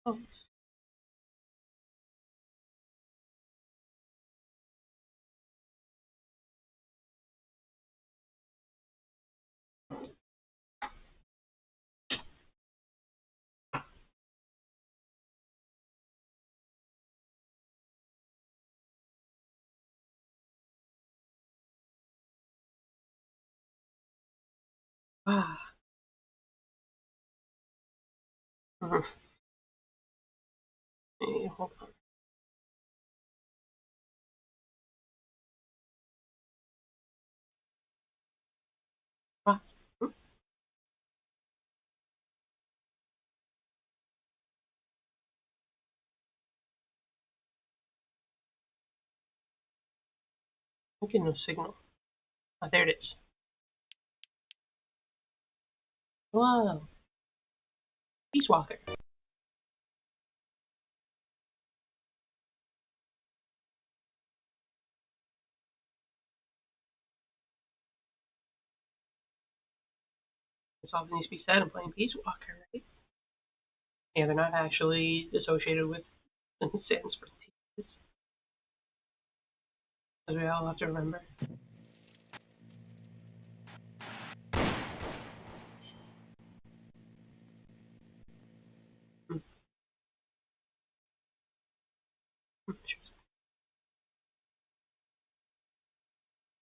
Oh. Ah. Mhm. Hey, hold on. Ah. I'm getting no signal. Oh, there it is. Whoa. Peace Walker. That's all that needs to be said. I'm playing Peace Walker, right? Yeah, they're not actually associated with Sandstorm. As we all have to remember. Hmm.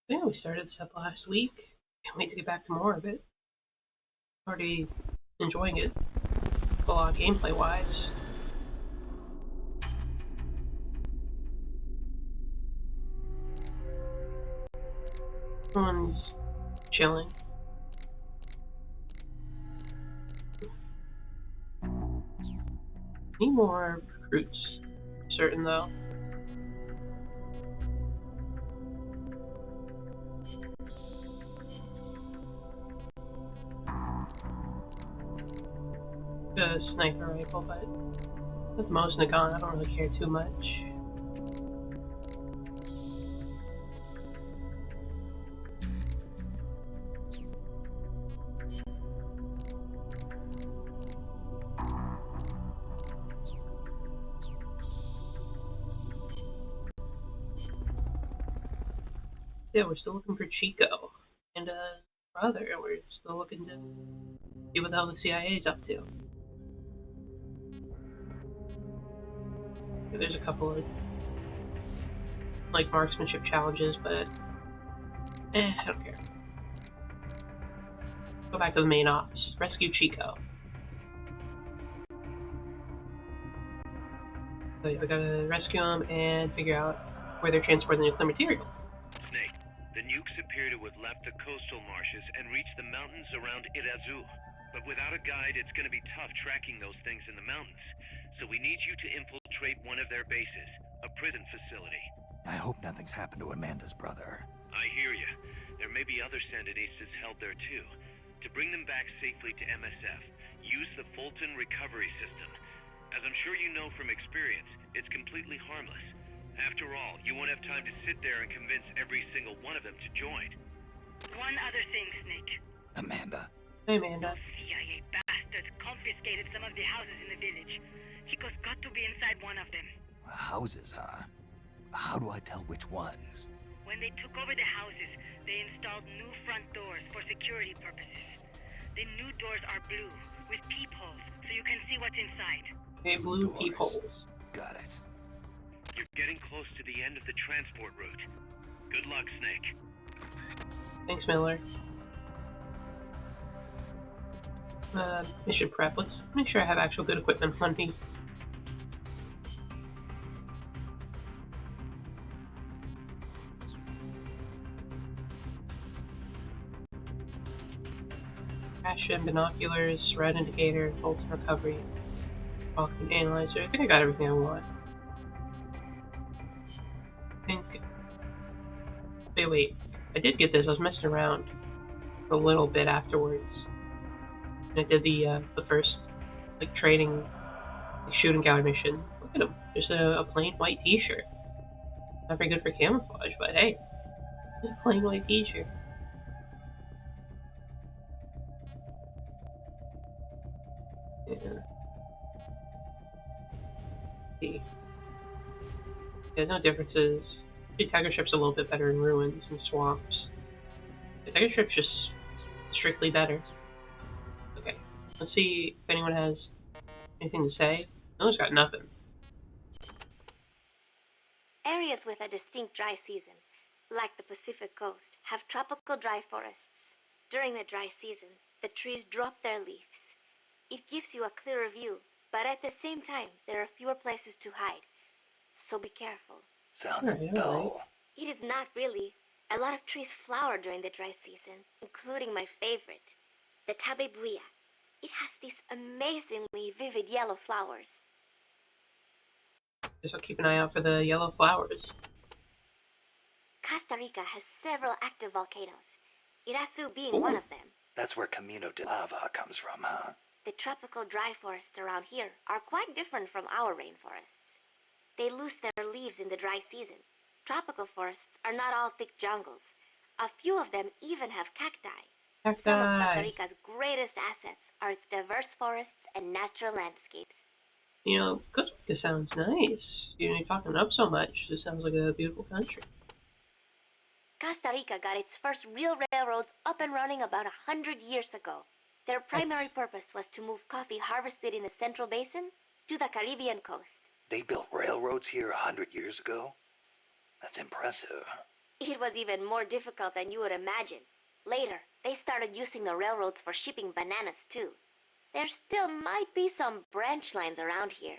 Yeah, we started this up last week. Can't wait to get back to more of it. Already enjoying it. A lot gameplay wise. Everyone's chilling. Need more recruits. Certain though. A sniper rifle, but with most Nagant, I don't really care too much. Yeah, we're still looking for Chico and brother. We're still looking to see what the hell the CIA is up to. There's a couple of like marksmanship challenges, but I don't care. Go back to the main ops. Rescue Chico. So yeah, we gotta rescue him and figure out where they're transporting the nuclear material. Snake, the nukes appear to have left the coastal marshes and reached the mountains around Irazu. But without a guide, it's gonna be tough tracking those things in the mountains. So we need you to infiltrate one of their bases, a prison facility. I hope nothing's happened to Amanda's brother. I hear you. There may be other Sandinistas held there too. To bring them back safely to MSF, use the Fulton recovery system. As I'm sure you know from experience, it's completely harmless. After all, you won't have time to sit there and convince every single one of them to join. One other thing, Snake. Amanda. Hey, Amanda. Those CIA bastards confiscated some of the houses in the village. Chico's got to be inside one of them. Houses, huh? How do I tell which ones? When they took over the houses, they installed new front doors for security purposes. The new doors are blue, with peepholes, so you can see what's inside. Hey, blue Doors. peepholes. Got it. You're getting close to the end of the transport route. Good luck, Snake. Thanks, Miller. Mission prep. Let's make sure I have actual good equipment on me. Ration, binoculars, red indicator, Fulton recovery, Falcon analyzer. I think I got everything I want. I think. Wait. I did get this. I was messing around a little bit afterwards. And I did the first like training, like, shooting gallery mission. Look at him. Just a plain white T-shirt. Not very good for camouflage, but hey, just a plain white T-shirt. Yeah. see. There's no differences. The Tiger Strip's a little bit better in ruins and swamps. The Tiger Strip's just strictly better. Okay, let's see if anyone has anything to say. No one's got nothing. Areas with a distinct dry season, like the Pacific coast, have tropical dry forests. During the dry season, the trees drop their leaves. It gives you a clearer view, but at the same time, there are fewer places to hide. So be careful. Sounds Alright. dull. It is not really. A lot of trees flower during the dry season, including my favorite, the tabebuya. It has these amazingly vivid yellow flowers. Just I'll keep an eye out for the yellow flowers. Costa Rica has several active volcanoes, Irasu being one of them. That's where Camino de Lava comes from, huh? The tropical dry forests around here are quite different from our rainforests. They lose their leaves in the dry season. Tropical forests are not all thick jungles. A few of them even have cacti. Some of Costa Rica's greatest assets are its diverse forests and natural landscapes. You know, Costa Rica sounds nice. You're talking up so much. This sounds like a beautiful country. Costa Rica got its first real railroads up and running about 100 years ago. Their primary purpose was to move coffee harvested in the Central Basin to the Caribbean coast. They built railroads here 100 years ago? That's impressive. It was even more difficult than you would imagine. Later, they started using the railroads for shipping bananas too. There still might be some branch lines around here.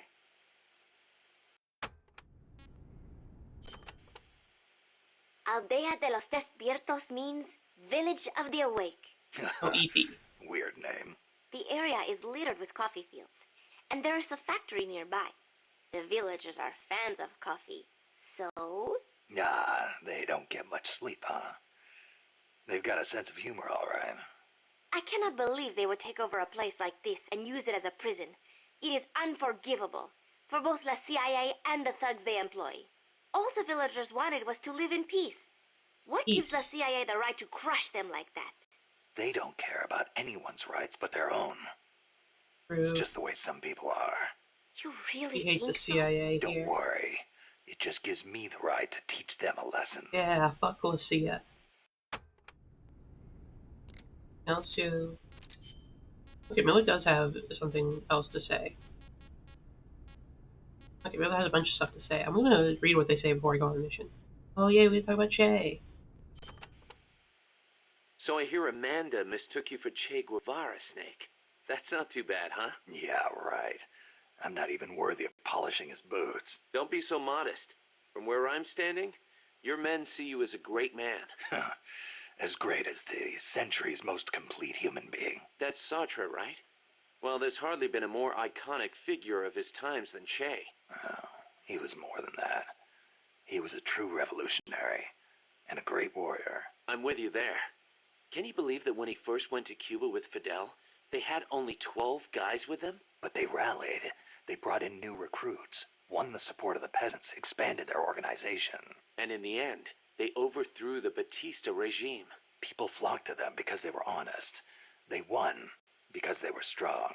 Aldea de los Despiertos means Village of the Awake. Oh, EP. Weird name. The area is littered with coffee fields, and there is a factory nearby. The villagers are fans of coffee, so... Nah, they don't get much sleep, huh? They've got a sense of humor, all right. I cannot believe they would take over a place like this and use it as a prison. It is unforgivable for both the CIA and the thugs they employ. All the villagers wanted was to live in peace. What gives the CIA the right to crush them like that? They don't care about anyone's rights but their own. True. It's just the way some people are. You really He hates think the CIA Don't here. worry. It just gives me the right to teach them a lesson. Yeah, fuck Lucia. Now let's do... Okay, Miller does have something else to say. Okay, Miller has a bunch of stuff to say. I'm gonna read what they say before I go on the mission. Oh yeah, we talk about Che. So I hear Amanda mistook you for Che Guevara, Snake. That's not too bad, huh? Yeah, right. I'm not even worthy of polishing his boots. Don't be so modest. From where I'm standing, your men see you as a great man. As great as the century's most complete human being. That's Sartre, right? Well, there's hardly been a more iconic figure of his times than Che. Oh, he was more than that. He was a true revolutionary and a great warrior. I'm with you there. Can you believe that when he first went to Cuba with Fidel, they had only 12 guys with them? But they rallied. They brought in new recruits, won the support of the peasants, expanded their organization. And in the end, they overthrew the Batista regime. People flocked to them because they were honest. They won because they were strong.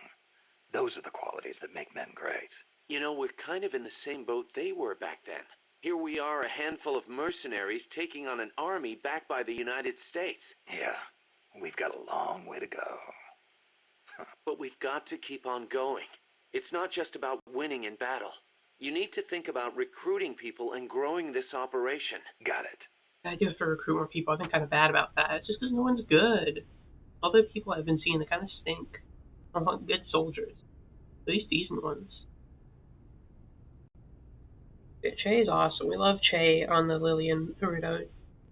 Those are the qualities that make men great. You know, we're kind of in the same boat they were back then. Here we are, a handful of mercenaries taking on an army backed by the United States. Yeah, we've got a long way to go. But we've got to keep on going. It's not just about winning in battle. You need to think about recruiting people and growing this operation. Got it. I do have to recruit more people. I've been kind of bad about that. It's just because no one's good. All the people I've been seeing, they kind of stink. I want good soldiers. At least decent ones. Yeah, Che is awesome. We love Che on the Lillian Naruto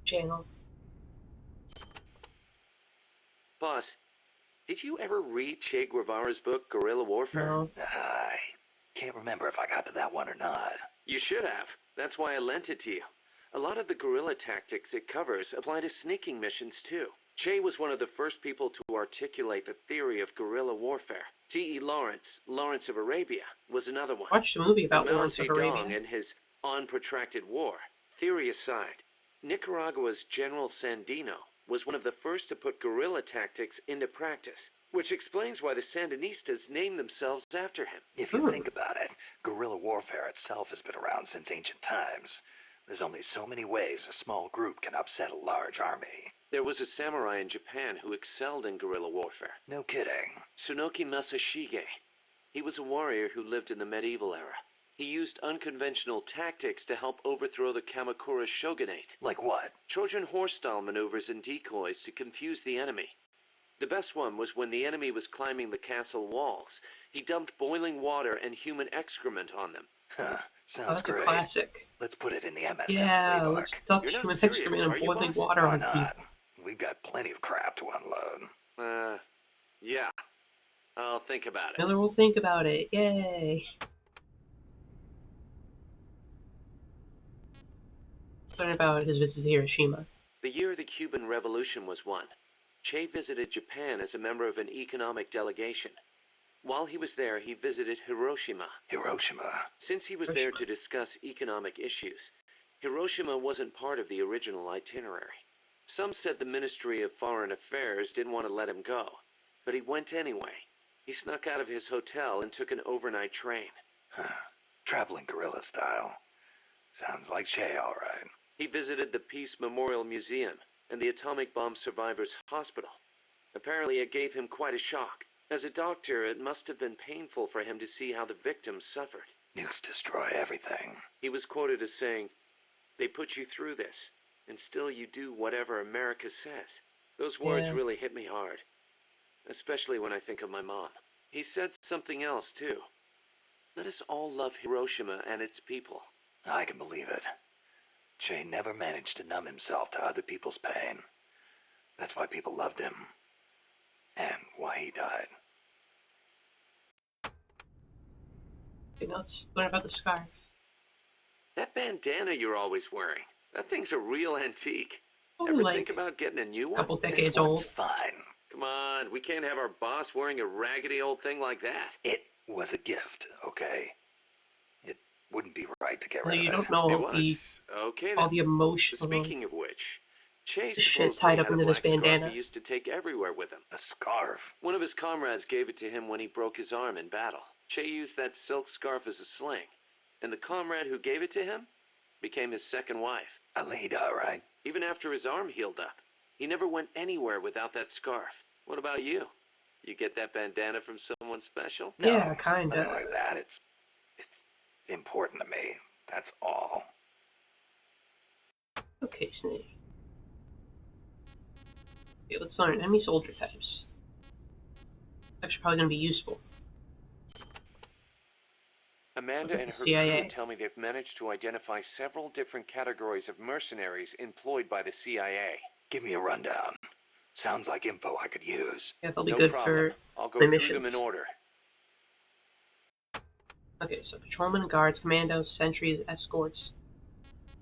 channel. Boss, did you ever read Che Guevara's book, Guerrilla Warfare? No. I can't remember if I got to that one or not. You should have. That's why I lent it to you. A lot of the guerrilla tactics it covers apply to sneaking missions too. Che was one of the first people to articulate the theory of guerrilla warfare. T.E. Lawrence, Lawrence of Arabia, was another one. Watched a movie about Mao Lawrence of Arabia. Zedong and his On Protracted War. Theory aside, Nicaragua's General Sandino was one of the first to put guerrilla tactics into practice. Which explains why the Sandinistas named themselves after him. If you think about it, guerrilla warfare itself has been around since ancient times. There's only so many ways a small group can upset a large army. There was a samurai in Japan who excelled in guerrilla warfare. No kidding. Tsunoki Masashige. He was a warrior who lived in the medieval era. He used unconventional tactics to help overthrow the Kamakura shogunate. Like what? Trojan horse-style maneuvers and decoys to confuse the enemy. The best one was when the enemy was climbing the castle walls. He dumped boiling water and human excrement on them. Huh. Oh, Sounds that's great. a classic. Let's put it in the MSF Yeah, playbook. let's dump You're not human serious, excrement are and you, boiling boss? water Why on not? people. We've got plenty of crap to unload. Yeah. I'll think about it. Miller will think about it. Yay! Learn about his visit to Hiroshima. The year the Cuban Revolution was won, Che visited Japan as a member of an economic delegation. While he was there, he visited Hiroshima. Hiroshima. Since he was there to discuss economic issues, Hiroshima wasn't part of the original itinerary. Some said the Ministry of Foreign Affairs didn't want to let him go, but he went anyway. He snuck out of his hotel and took an overnight train. Huh. Traveling guerrilla style. Sounds like Che, all right. He visited the Peace Memorial Museum and the Atomic Bomb Survivors Hospital. Apparently it gave him quite a shock. As a doctor, it must have been painful for him to see how the victims suffered. Nukes destroy everything. He was quoted as saying, "They put you through this, and still you do whatever America says." Those words Yeah. really hit me hard, especially when I think of my mom. He said something else, too. Let us all love Hiroshima and its people. I can believe it. Che never managed to numb himself to other people's pain. That's why people loved him. And why he died. Okay, now let's learn about the scarf. That bandana you're always wearing, that thing's a real antique. Oh, Ever like think about getting a new a one? couple This decades one's old. fine. Come on, we can't have our boss wearing a raggedy old thing like that. It was a gift, okay? It wouldn't be right to get Well, rid you of don't it. know It all the, was. Okay all then. the emotional Speaking of which, Chase shit supposedly tied up had a into this black scarf bandana. he used to take everywhere with him. A scarf. One of his comrades gave it to him when he broke his arm in battle. Che used that silk scarf as a sling, and the comrade who gave it to him became his second wife. Alida, right? Even after his arm healed up, he never went anywhere without that scarf. What about you? You get that bandana from someone special? No, Yeah, kinda. nothing like that. It's important to me. That's all. Okay, Snake. Okay, let's learn enemy soldier types. Actually, probably gonna be useful. Amanda and her CIA. crew tell me they've managed to identify several different categories of mercenaries employed by the CIA. Give me a rundown. Sounds like info I could use. Yeah, they'll be No good problem. for. I'll go the through missions. them in order. Okay, so patrolmen, guards, commandos, sentries, escorts,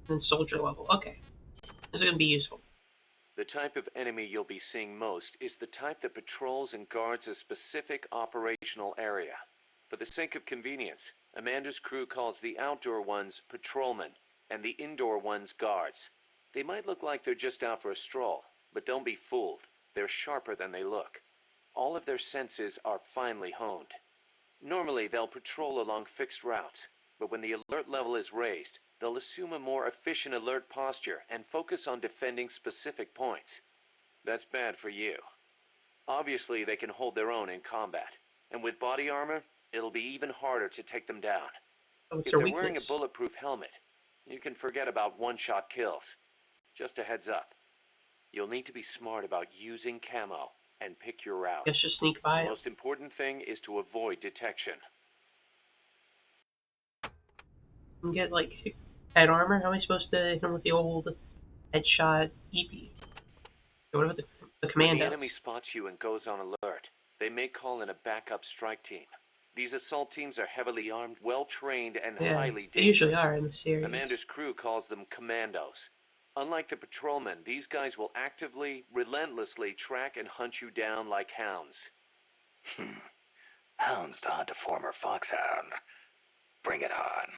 and then soldier level. Okay, this is gonna be useful. The type of enemy you'll be seeing most is the type that patrols and guards a specific operational area. For the sake of convenience, Amanda's crew calls the outdoor ones patrolmen and the indoor ones guards. They might look like they're just out for a stroll, but don't be fooled. They're sharper than they look. All of their senses are finely honed. Normally, they'll patrol along fixed routes, but when the alert level is raised, they'll assume a more efficient alert posture and focus on defending specific points. That's bad for you. Obviously, they can hold their own in combat, and with body armor, it'll be even harder to take them down. So what's If their they're wearing a weakness? bulletproof helmet, you can forget about one-shot kills. Just a heads up. You'll need to be smart about using camo and pick your routes. Guess just sneak by. The most important thing is to avoid detection. And get like head armor. How am I supposed to hit him with the old headshot EP? So what about the When the commando? enemy spots you and goes on alert, they may call in a backup strike team. These assault teams are heavily armed, well-trained, and Yeah, highly they dangerous. usually are in the series. Amanda's crew calls them commandos. Unlike the patrolmen, these guys will actively, relentlessly track and hunt you down like hounds. Hounds to hunt a former foxhound. Bring it on.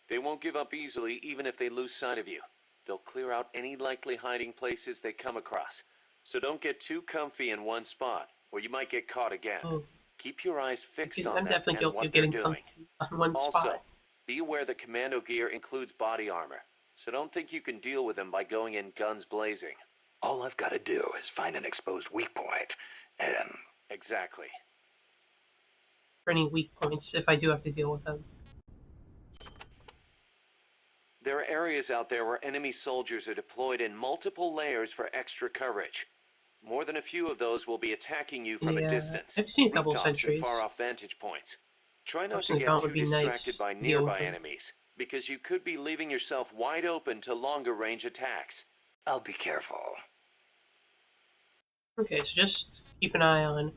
They won't give up easily even if they lose sight of you. They'll clear out any likely hiding places they come across. So don't get too comfy in one spot, or you might get caught again. Oh, Keep your eyes fixed because on I'm them definitely and guilty what of they're getting doing. stuck on one Also, spot. be aware that commando gear includes body armor, so don't think you can deal with them by going in guns blazing. All I've got to do is find an exposed weak point, and... Exactly. For any weak points, if I do have to deal with them. There are areas out there where enemy soldiers are deployed in multiple layers for extra coverage. More than a few of those will be attacking you from a Yeah, distance, I've seen a couple rooftops and sentries. far-off vantage points. Try not to Personally, get thought it too would be distracted nice by to deal with nearby them. enemies, because you could be leaving yourself wide open to longer-range attacks. I'll be careful. Okay, so just keep an eye on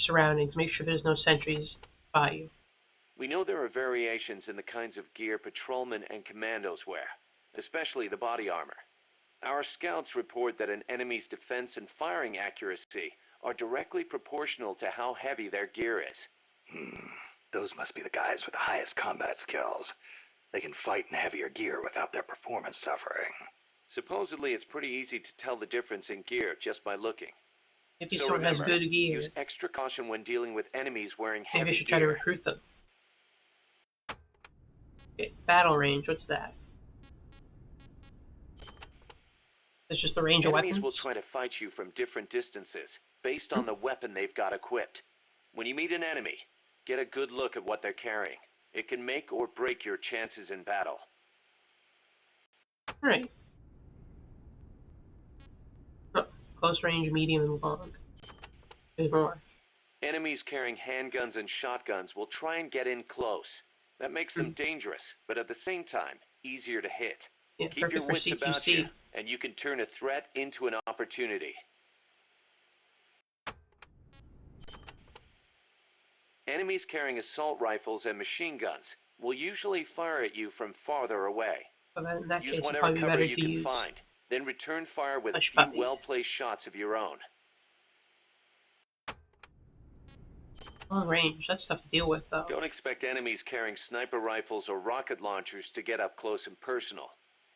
surroundings. Make sure there's no sentries by you. We know there are variations in the kinds of gear patrolmen and commandos wear, especially the body armor. Our scouts report that an enemy's defense and firing accuracy are directly proportional to how heavy their gear is. Those must be the guys with the highest combat skills. They can fight in heavier gear without their performance suffering. Supposedly, it's pretty easy to tell the difference in gear just by looking. If So someone has remember, good gear, use extra caution when dealing with enemies wearing maybe I heavy should try to gear. recruit them. Okay, battle range, what's that? It's just the range of Enemies weapons? will try to fight you from different distances, based on the weapon they've got equipped. When you meet an enemy, get a good look at what they're carrying. It can make or break your chances in battle. Alright. Oh, close range, medium, and long. There's more. Enemies carrying handguns and shotguns will try and get in close. That makes them dangerous, but at the same time, easier to hit. Yeah, Keep your perfect for wits about you, CQC. and you can turn a threat into an opportunity. Enemies carrying assault rifles and machine guns will usually fire at you from farther away. So then in that Use case, it'd whatever probably be cover better you to can use find, then return fire with a hush few puppies. well-placed shots of your own. long range. That's tough to deal with, though. Don't expect enemies carrying sniper rifles or rocket launchers to get up close and personal.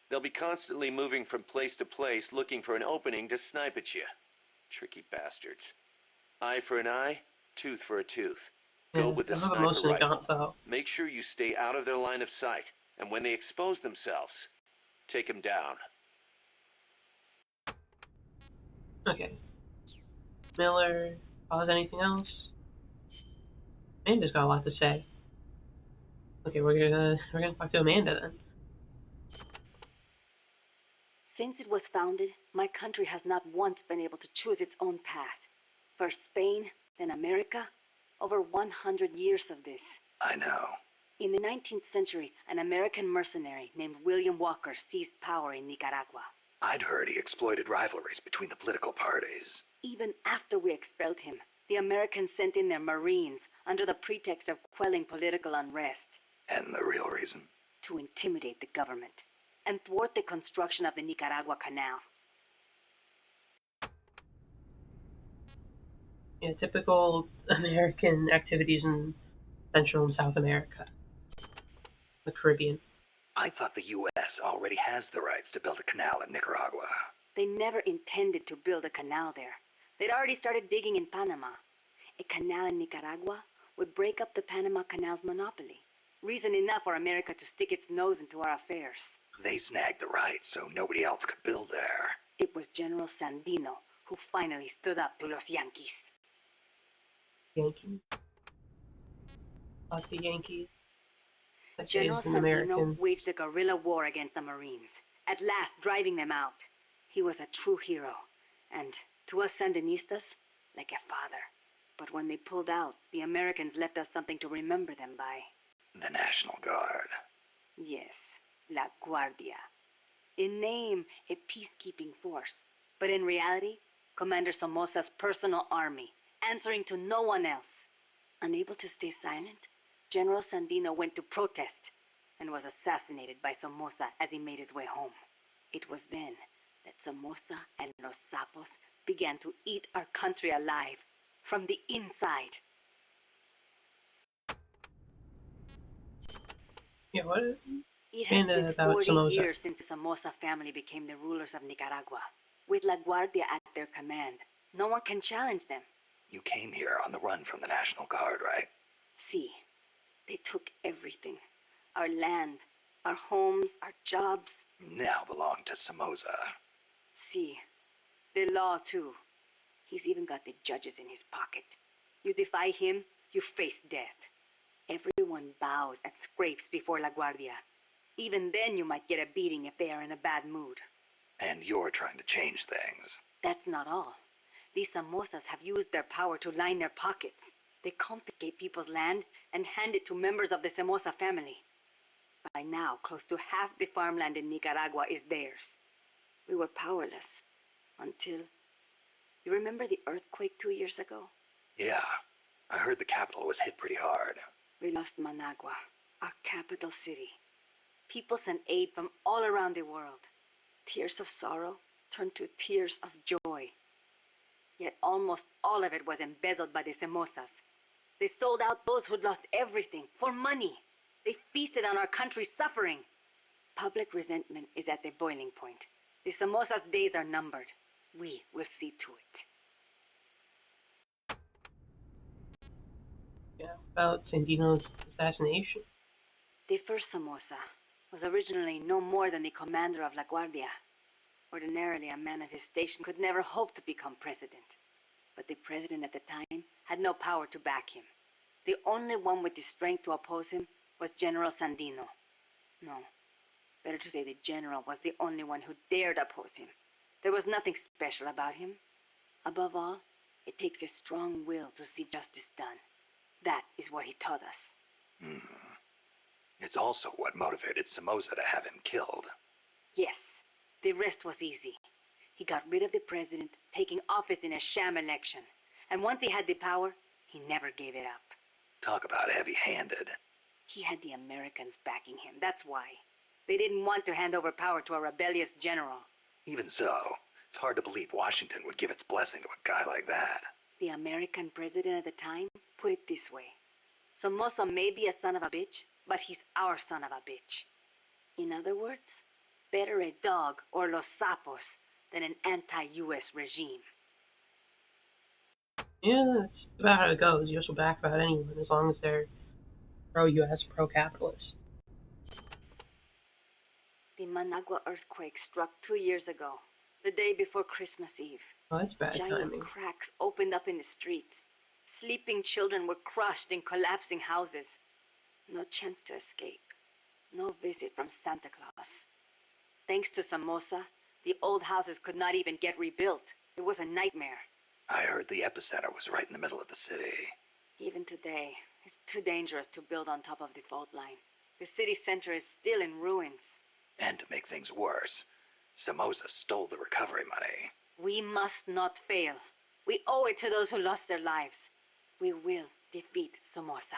They'll be constantly moving from place to place looking for an opening to snipe at you. Tricky bastards. Eye for an eye, tooth for a tooth. Go with the some of them sniper mostly rifle. don't, though. Make sure you stay out of their line of sight, and when they expose themselves, take them down. Okay. Miller, pause anything else? Amanda's got a lot to say. Okay, we're gonna talk to Amanda then. Since it was founded, my country has not once been able to choose its own path. First Spain, then America. Over 100 years of this. I know. In the 19th century, an American mercenary named William Walker seized power in Nicaragua. I'd heard he exploited rivalries between the political parties. Even after we expelled him, the Americans sent in their Marines under the pretext of quelling political unrest. And the real reason? To intimidate the government and thwart the construction of the Nicaragua Canal. Yeah, typical American activities in Central and South America. The Caribbean. I thought the U.S. already has the rights to build a canal in Nicaragua. They never intended to build a canal there. They'd already started digging in Panama. A canal in Nicaragua would break up the Panama Canal's monopoly. Reason enough for America to stick its nose into our affairs. They snagged the rights so nobody else could build there. It was General Sandino who finally stood up to los Yankees. Yankees. Fuck the Yankees. That General is an Sandino American. waged a guerrilla war against the Marines, at last driving them out. He was a true hero, and to us Sandinistas, like a father. But when they pulled out, the Americans left us something to remember them by. The National Guard. Yes, La Guardia. In name, a peacekeeping force, but in reality, Commander Somoza's personal army, answering to no one else. Unable to stay silent, General Sandino went to protest and was assassinated by Somoza as he made his way home. It was then that Somoza and Los Sapos began to eat our country alive from the inside. Yeah, what? It has been about 40 Somoza. years since the Somoza family became the rulers of Nicaragua. With La Guardia at their command, no one can challenge them. You came here on the run from the National Guard, right? See, they took everything. Our land, our homes, our jobs. Now belong to Somoza. See, the law too. He's even got the judges in his pocket. You defy him, you face death. Everyone bows and scrapes before La Guardia. Even then you might get a beating if they are in a bad mood. And you're trying to change things. That's not all. These Somozas have used their power to line their pockets. They confiscate people's land and hand it to members of the Somoza family. By now, close to half the farmland in Nicaragua is theirs. We were powerless until... You remember the earthquake 2 years ago? Yeah, I heard the capital was hit pretty hard. We lost Managua, our capital city. People sent aid from all around the world. Tears of sorrow turned to tears of joy. Yet almost all of it was embezzled by the Somozas. They sold out those who'd lost everything for money. They feasted on our country's suffering. Public resentment is at the boiling point. The Somozas' days are numbered. We will see to it. Yeah, about Sandino's assassination. The first Somoza was originally no more than the commander of La Guardia. Ordinarily, a man of his station could never hope to become president. But the president at the time had no power to back him. The only one with the strength to oppose him was General Sandino. No, better to say the general was the only one who dared oppose him. There was nothing special about him. Above all, it takes a strong will to see justice done. That is what he taught us. It's also what motivated Somoza to have him killed. Yes, the rest was easy. He got rid of the president, taking office in a sham election. And once he had the power, he never gave it up. Talk about heavy-handed. He had the Americans backing him, that's why. They didn't want to hand over power to a rebellious general. Even so, it's hard to believe Washington would give its blessing to a guy like that. The American president at the time put it this way. Somoza may be a son of a bitch, but he's our son of a bitch. In other words, better a dog or Los Sapos than an anti-US regime. Yeah, that's about how it goes. US will back about anyone as long as they're pro-US, pro-capitalist. The Managua earthquake struck 2 years ago, the day before Christmas Eve. Oh, that's bad Giant timing. cracks opened up in the streets. Sleeping children were crushed in collapsing houses. No chance to escape. No visit from Santa Claus. Thanks to Somoza, the old houses could not even get rebuilt. It was a nightmare. I heard the epicenter was right in the middle of the city. Even today, it's too dangerous to build on top of the fault line. The city center is still in ruins. And to make things worse, Somoza stole the recovery money. We must not fail. We owe it to those who lost their lives. We will defeat Somoza.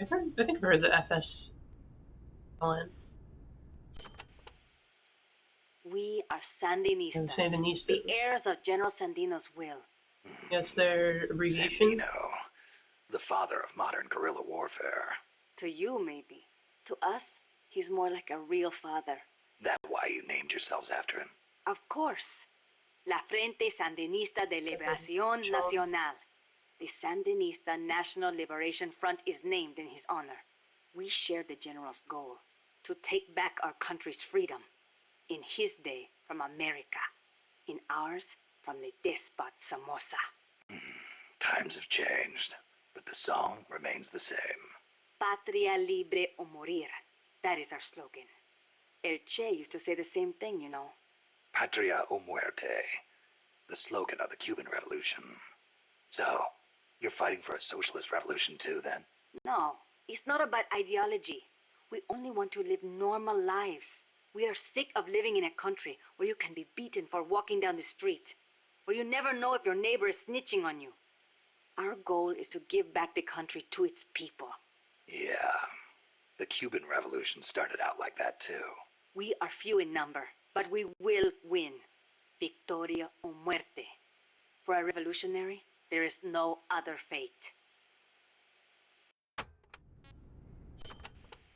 I think I've heard the FS LN. We are Sandinistas, Sandinistas. the heirs of General Sandino's will. That's their abbreviation. Sandino, the father of modern guerrilla warfare. To you, maybe. To us, he's more like a real father. That why you named yourselves after him? Of course. La Frente Sandinista de Liberación Nacional. The Sandinista National Liberation Front is named in his honor. We share the general's goal, to take back our country's freedom. In his day, from America. In ours, from the despot Somoza. Times have changed, but the song remains the same. Patria libre o morir. That is our slogan. El Che used to say the same thing, you know. Patria o muerte, the slogan of the Cuban Revolution. So, you're fighting for a socialist revolution too, then? No, it's not about ideology. We only want to live normal lives. We are sick of living in a country where you can be beaten for walking down the street, where you never know if your neighbor is snitching on you. Our goal is to give back the country to its people. Yeah, the Cuban Revolution started out like that too. We are few in number, but we will win. Victoria o muerte. For a revolutionary, there is no other fate.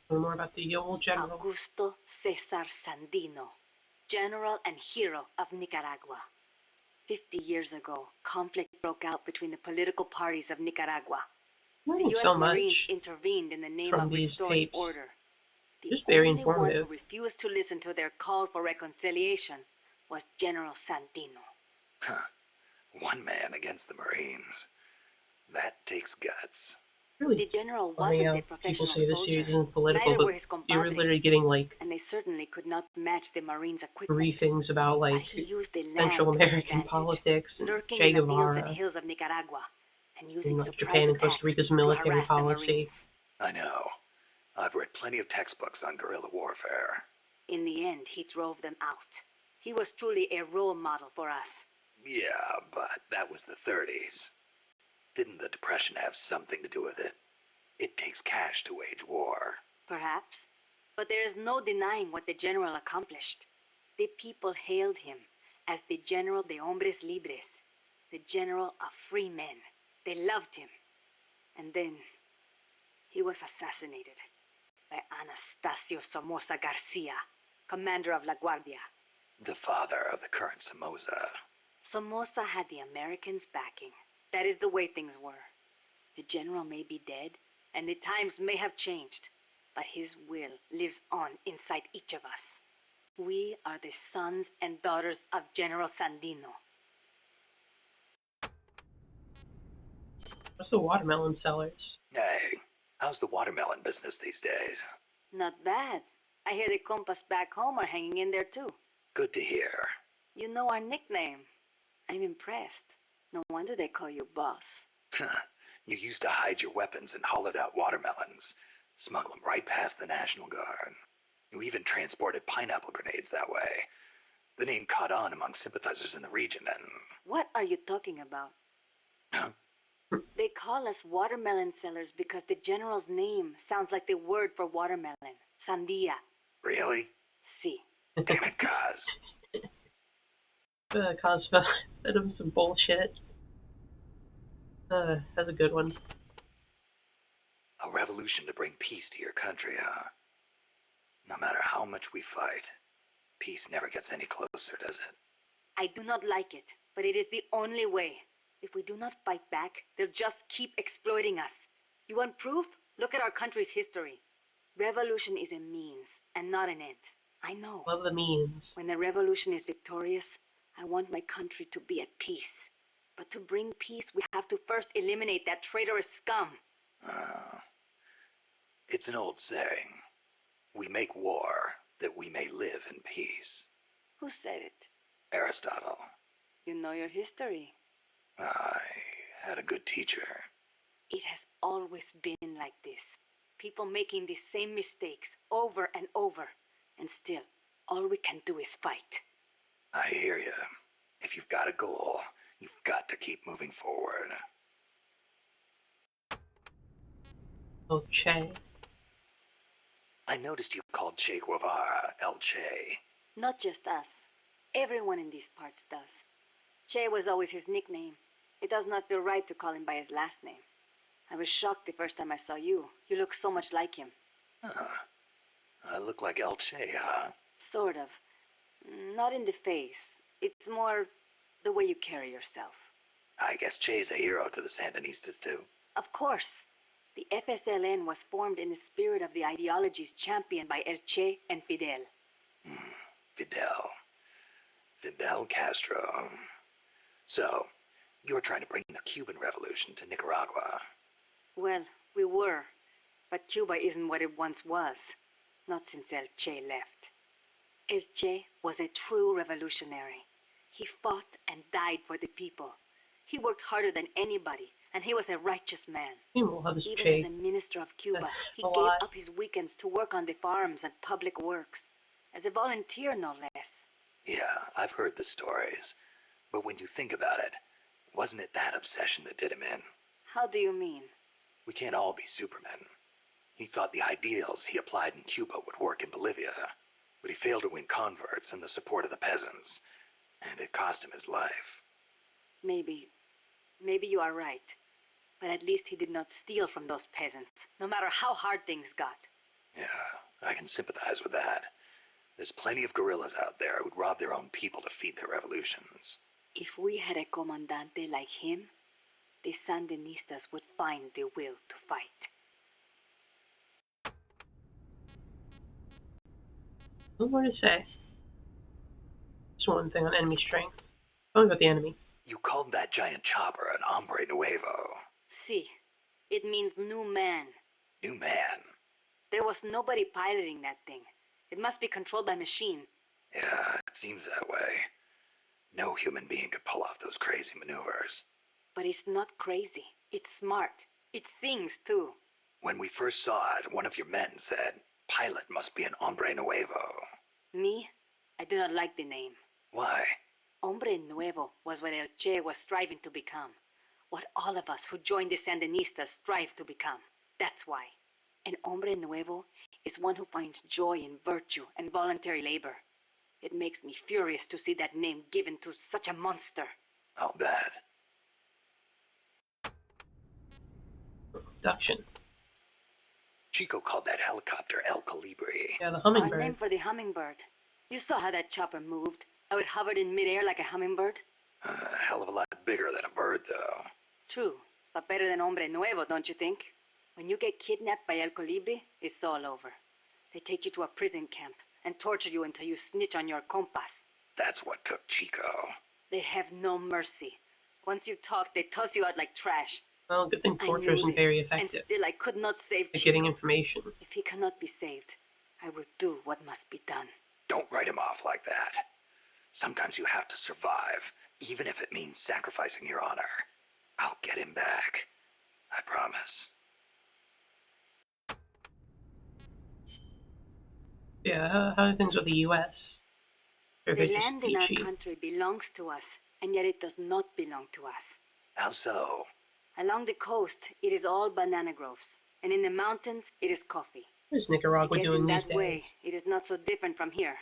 Learn more about the old general. Augusto César Sandino, general and hero of Nicaragua. 50 years ago, conflict broke out between the political parties of Nicaragua. The U.S. So Marines much intervened in the name from of these restoring tapes. order. The Just very only one informative. who refused to listen to their call for reconciliation was General Sandino. Huh. One man against the Marines. That takes guts. Really The general funny wasn't how a people professional say this soldier. isn't political, Neither but were his you're literally compadres, getting like and they certainly could not match the Marines' equipment. briefings about But like he used the land Central to his American advantage, politics and lurking Che in the fields and Guevara hills of Nicaragua, and using and like surprise Japan and attacks Costa Rica's to military harass the policy. Marines. I know. I've read plenty of textbooks on guerrilla warfare. In the end, he drove them out. He was truly a role model for us. Yeah, but that was the 30s. Didn't the Depression have something to do with it? It takes cash to wage war. Perhaps. But there is no denying what the general accomplished. The people hailed him as the General de Hombres Libres, the General of Free Men. They loved him. And then he was assassinated by Anastasio Somoza Garcia, commander of La Guardia. The father of the current Somoza. Somoza had the Americans' backing. That is the way things were. The general may be dead, and the times may have changed, but his will lives on inside each of us. We are the sons and daughters of General Sandino. What's the watermelon sellers? Hey, how's the watermelon business these days? Not bad. I hear the compas back home are hanging in there too. Good to hear. You know our nickname. I'm impressed. No wonder they call you boss. You used to hide your weapons in hollowed-out watermelons, smuggle them right past the National Guard. You even transported pineapple grenades that way. The name caught on among sympathizers in the region and... What are you talking about? Huh? They call us watermelon sellers because the general's name sounds like the word for watermelon. Sandia. Really? Si. Damn it, Kaz. Cause fed him some bullshit. That's a good one. A revolution to bring peace to your country, huh? No matter how much we fight, peace never gets any closer, does it? I do not like it, but it is the only way. If we do not fight back, they'll just keep exploiting us. You want proof? Look at our country's history. Revolution is a means and not an end. I know. Love the memes. When the revolution is victorious, I want my country to be at peace. But to bring peace, we have to first eliminate that traitorous scum. It's an old saying. We make war that we may live in peace. Who said it? Aristotle. You know your history. I had a good teacher. It has always been like this. People making the same mistakes over and over. And still, all we can do is fight. I hear you. If you've got a goal, you've got to keep moving forward. Oh, Che. I noticed you called Che Guevara El Che. Not just us. Everyone in these parts does. Che was always his nickname. It does not feel right to call him by his last name. I was shocked the first time I saw you. You look so much like him. I look like El Che, huh? Sort of. Not in the face. It's more the way you carry yourself. I guess Che's a hero to the Sandinistas, too. Of course. The FSLN was formed in the spirit of the ideologies championed by El Che and Fidel. Fidel Castro. So, you're trying to bring the Cuban Revolution to Nicaragua. Well, we were. But Cuba isn't what it once was. Not since El Che left. El Che was a true revolutionary. He fought and died for the people. He worked harder than anybody, and he was a righteous man. He loves Even Che. as a minister of Cuba, he a gave lot. up his weekends to work on the farms and public works. As a volunteer, no less. Yeah, I've heard the stories. But when you think about it, wasn't it that obsession that did him in? How do you mean? We can't all be supermen. He thought the ideals he applied in Cuba would work in Bolivia, but he failed to win converts and the support of the peasants, and it cost him his life. Maybe you are right. But at least he did not steal from those peasants, no matter how hard things got. Yeah, I can sympathize with that. There's plenty of guerrillas out there who'd rob their own people to feed their revolutions. If we had a comandante like him, the Sandinistas would find the will to fight. What more to say? Just one thing on enemy strength. Tell me about the enemy. You called that giant chopper an hombre nuevo. See, it means new man. New man. There was nobody piloting that thing. It must be controlled by machine. Yeah, it seems that way. No human being could pull off those crazy maneuvers. But it's not crazy. It's smart. It sings, too. When we first saw it, one of your men said, pilot must be an hombre nuevo. Me? I do not like the name. Why? Hombre Nuevo was what El Che was striving to become. What all of us who joined the Sandinistas strive to become. That's why. An Hombre Nuevo is one who finds joy in virtue and voluntary labor. It makes me furious to see that name given to such a monster. I'll bet. Production. Chico called that helicopter El Colibri. Yeah, the Our hummingbird. name for the hummingbird. You saw how that chopper moved. How it hovered in midair like a hummingbird? A hell of a lot bigger than a bird, though. True, but better than Hombre Nuevo, don't you think? When you get kidnapped by El Colibri, it's all over. They take you to a prison camp and torture you until you snitch on your compas. That's what took Chico. They have no mercy. Once you talk, they toss you out like trash. Well, good thing I torture knew isn't this, very and effective still I could not save at Chico. getting information. If he cannot be saved, I will do what must be done. Don't write him off like that. Sometimes you have to survive, even if it means sacrificing your honor. I'll get him back. I promise. Yeah, how are things with the U.S.? Or The they're just land in our peachy? country belongs to us, and yet it does not belong to us. How so? Along the coast, it is all banana groves, and in the mountains, it is coffee. What is I Nicaragua guess doing in these that days? way, it is not so different from here.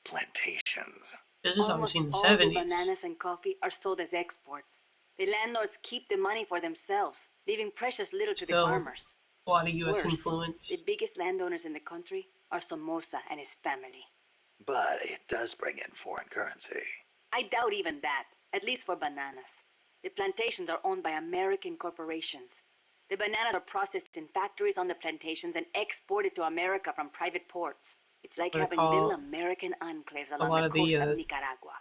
Plantations. This is Almost obviously in the all the 70s. bananas and coffee are sold as exports. The landlords keep the money for themselves, leaving precious little to the Still, farmers. A lot of U.S. Worse, influence. the biggest landowners in the country are Somoza and his family. But it does bring in foreign currency. I doubt even that, at least for bananas. The plantations are owned by American corporations. The bananas are processed in factories on the plantations and exported to America from private ports. It's like What they having call little American enclaves a along lot the of coast the, of Nicaragua.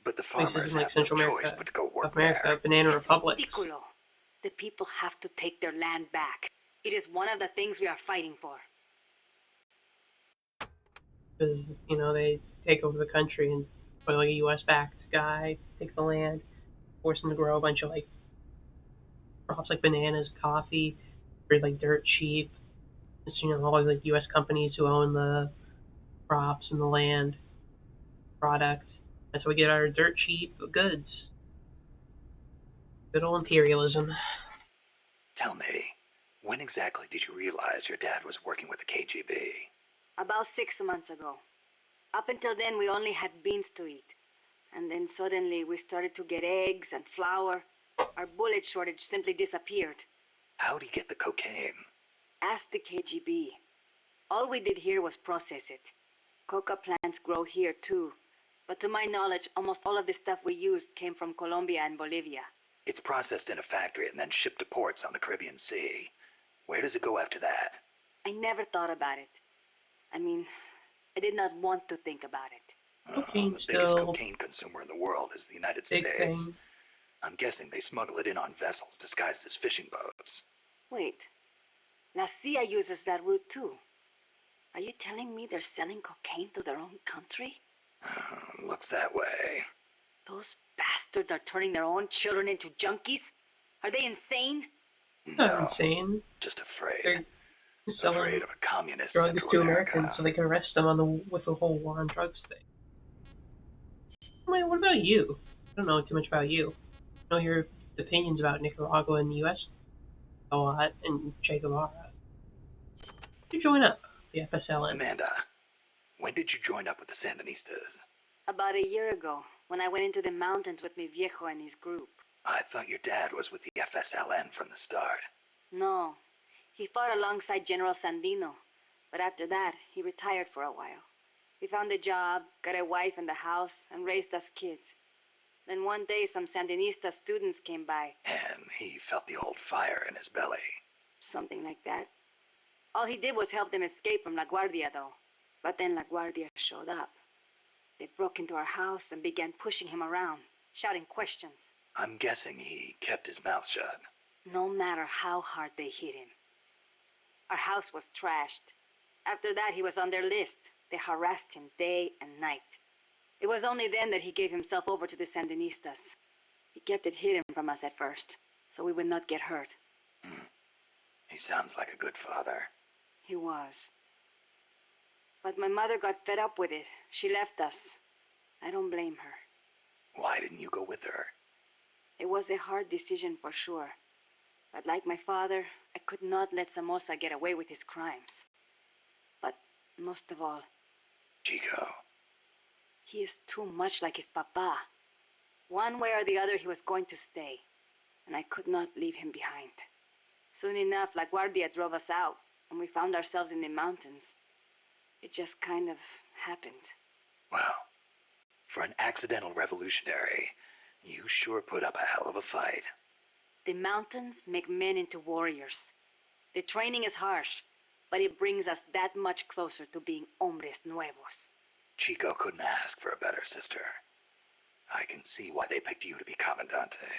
But the places farmers in like have no Central choice America, but to go work South America, there. banana It's republics. ridiculo. The people have to take their land back. It is one of the things we are fighting for. Because, you know, they take over the country and put like a U.S.-backed guy, take the land, force them to grow a bunch of like crops like bananas, coffee, breed like dirt sheep. It's, you know, all the like U.S. companies who own the crops and the land product. That's how we get our dirt cheap goods. Good old imperialism. Tell me, when exactly did you realize your dad was working with the KGB? About 6 months ago. Up until then, we only had beans to eat. And then suddenly we started to get eggs and flour. Our bullet shortage simply disappeared. How'd he get the cocaine? Ask the KGB. All we did here was process it. Coca plants grow here too. But to my knowledge, almost all of the stuff we used came from Colombia and Bolivia. It's processed in a factory and then shipped to ports on the Caribbean Sea. Where does it go after that? I never thought about it. I mean, I did not want to think about it. Cocaine's The biggest still cocaine consumer in the world is the United big States. thing. I'm guessing they smuggle it in on vessels disguised as fishing boats. Wait. La CIA uses that route too. Are you telling me they're selling cocaine to their own country? Looks that way. Those bastards are turning their own children into junkies? Are they insane? Not insane. Just afraid. They're selling Afraid of a communist drugs Central to America. Americans so they can arrest them on the with the whole war on drugs thing. I mean, what about you? I don't know too much about you. I know your opinions about Nicaragua and the U.S. a lot, and Che Guevara. You join up, the FSLN. Amanda, when did you join up with the Sandinistas? About a year ago, when I went into the mountains with mi viejo and his group. I thought your dad was with the FSLN from the start. No, he fought alongside General Sandino, but after that, he retired for a while. He found a job, got a wife and a house, and raised us kids. Then one day some Sandinista students came by. And he felt the old fire in his belly. Something like that. All he did was help them escape from La Guardia, though. But then La Guardia showed up. They broke into our house and began pushing him around, shouting questions. I'm guessing he kept his mouth shut. No matter how hard they hit him. Our house was trashed. After that, he was on their list. They harassed him day and night. It was only then that he gave himself over to the Sandinistas. He kept it hidden from us at first, so we would not get hurt. He sounds like a good father. He was. But my mother got fed up with it. She left us. I don't blame her. Why didn't you go with her? It was a hard decision for sure. But like my father, I could not let Somoza get away with his crimes. But most of all, Chico. he is too much like his papa. One way or the other, he was going to stay. And I could not leave him behind. Soon enough, La Guardia drove us out, and we found ourselves in the mountains. It just kind of happened. Well, for an accidental revolutionary, you sure put up a hell of a fight. The mountains make men into warriors. The training is harsh, but it brings us that much closer to being hombres nuevos. Chico couldn't ask for a better sister. I can see why they picked you to be Comandante.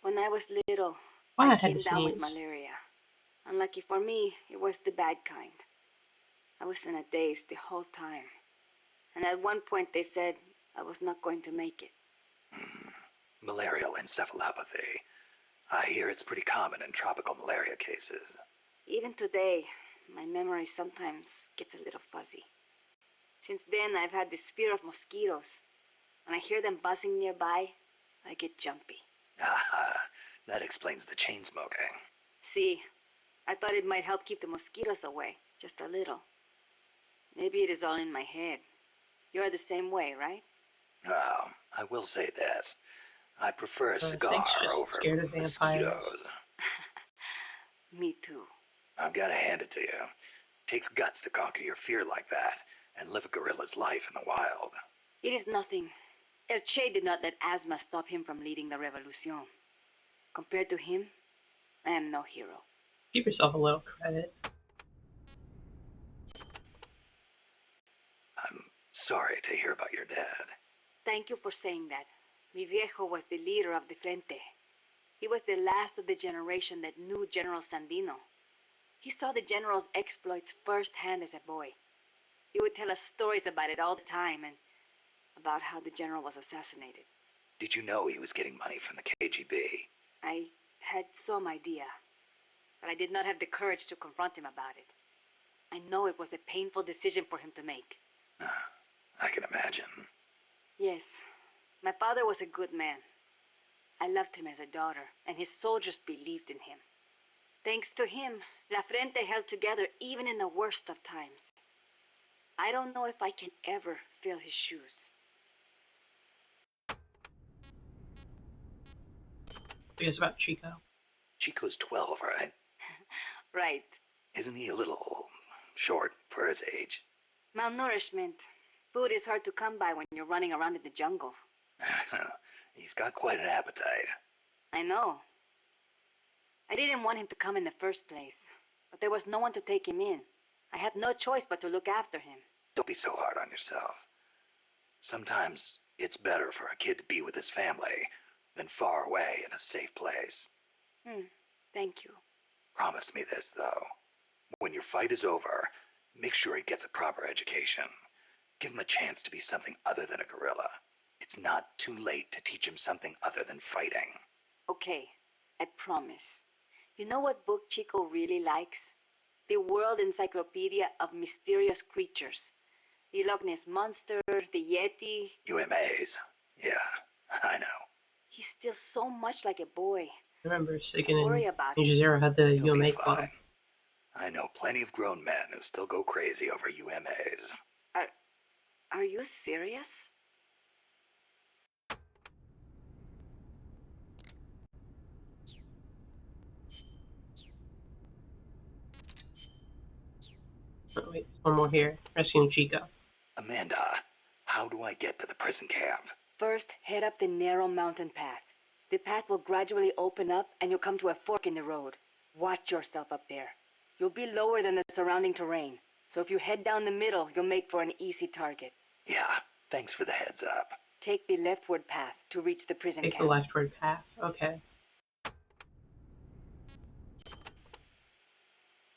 When I was little, Why I I had came to down with sneeze. malaria. Unlucky for me, it was the bad kind. I was in a daze the whole time. And at one point they said I was not going to make it. Malarial encephalopathy. I hear it's pretty common in tropical malaria cases. Even today, my memory sometimes gets a little fuzzy. Since then, I've had this fear of mosquitoes. When I hear them buzzing nearby, I get jumpy. Aha, that explains the chain smoking. See, I thought it might help keep the mosquitoes away, just a little. Maybe it is all in my head. You're the same way, right? Well, I will say this. I prefer a I think cigar she's just over scared of vampires. mosquitoes. Me too. I've got to hand it to you. Takes guts to conquer your fear like that and live a gorilla's life in the wild. It is nothing. El Che did not let asthma stop him from leading the revolution. Compared to him, I am no hero. Give yourself a little credit. I'm sorry to hear about your dad. Thank you for saying that. Mi viejo was the leader of the Frente. He was the last of the generation that knew General Sandino. He saw the general's exploits firsthand as a boy. He would tell us stories about it all the time and about how the general was assassinated. Did you know he was getting money from the KGB? I had some idea, but I did not have the courage to confront him about it. I know it was a painful decision for him to make. I can imagine. Yes, my father was a good man. I loved him as a daughter, and his soldiers believed in him. Thanks to him, La Frente held together even in the worst of times. I don't know if I can ever fill his shoes. It's about Chico. Chico's 12, right? Right. Isn't he a little short for his age? Malnourishment. Food is hard to come by when you're running around in the jungle. He's got quite an appetite. I know. I didn't want him to come in the first place, but there was no one to take him in. I had no choice but to look after him. Don't be so hard on yourself. Sometimes it's better for a kid to be with his family than far away in a safe place. Thank you. Promise me this, though. When your fight is over, make sure he gets a proper education. Give him a chance to be something other than a gorilla. It's not too late to teach him something other than fighting. Okay, I promise. You know what book Chico really likes? The World Encyclopedia of Mysterious Creatures. The Loch Ness Monster, the Yeti. UMAs. Yeah, I know. He's still so much like a boy. Remember, I Sigan worry and about Ninja him. Zero had the He'll be UMA club. fine. I know plenty of grown men who still go crazy over UMAs. Are you serious? One more here. Rescuing Chico. Amanda, how do I get to the prison camp? First, head up the narrow mountain path. The path will gradually open up and you'll come to a fork in the road. Watch yourself up there. You'll be lower than the surrounding terrain, so if you head down the middle, you'll make for an easy target. Yeah, thanks for the heads up. Take the leftward path to reach the prison Take the camp. leftward path. Okay.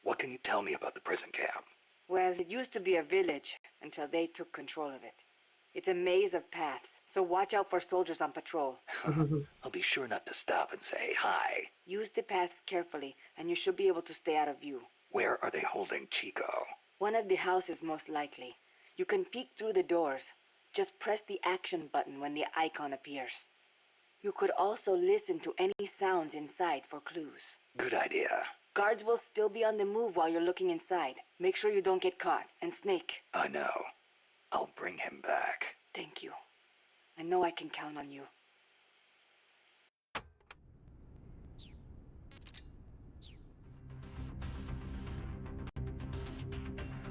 What can you tell me about the prison camp? Well, it used to be a village until they took control of it. It's a maze of paths, so watch out for soldiers on patrol. I'll be sure not to stop and say hi. Use the paths carefully, and you should be able to stay out of view. Where are they holding Chico? One of the houses, most likely. You can peek through the doors. Just press the action button when the icon appears. You could also listen to any sounds inside for clues. Good idea. Guards will still be on the move while you're looking inside. Make sure you don't get caught. And Snake. I know. I'll bring him back. Thank you. I know I can count on you.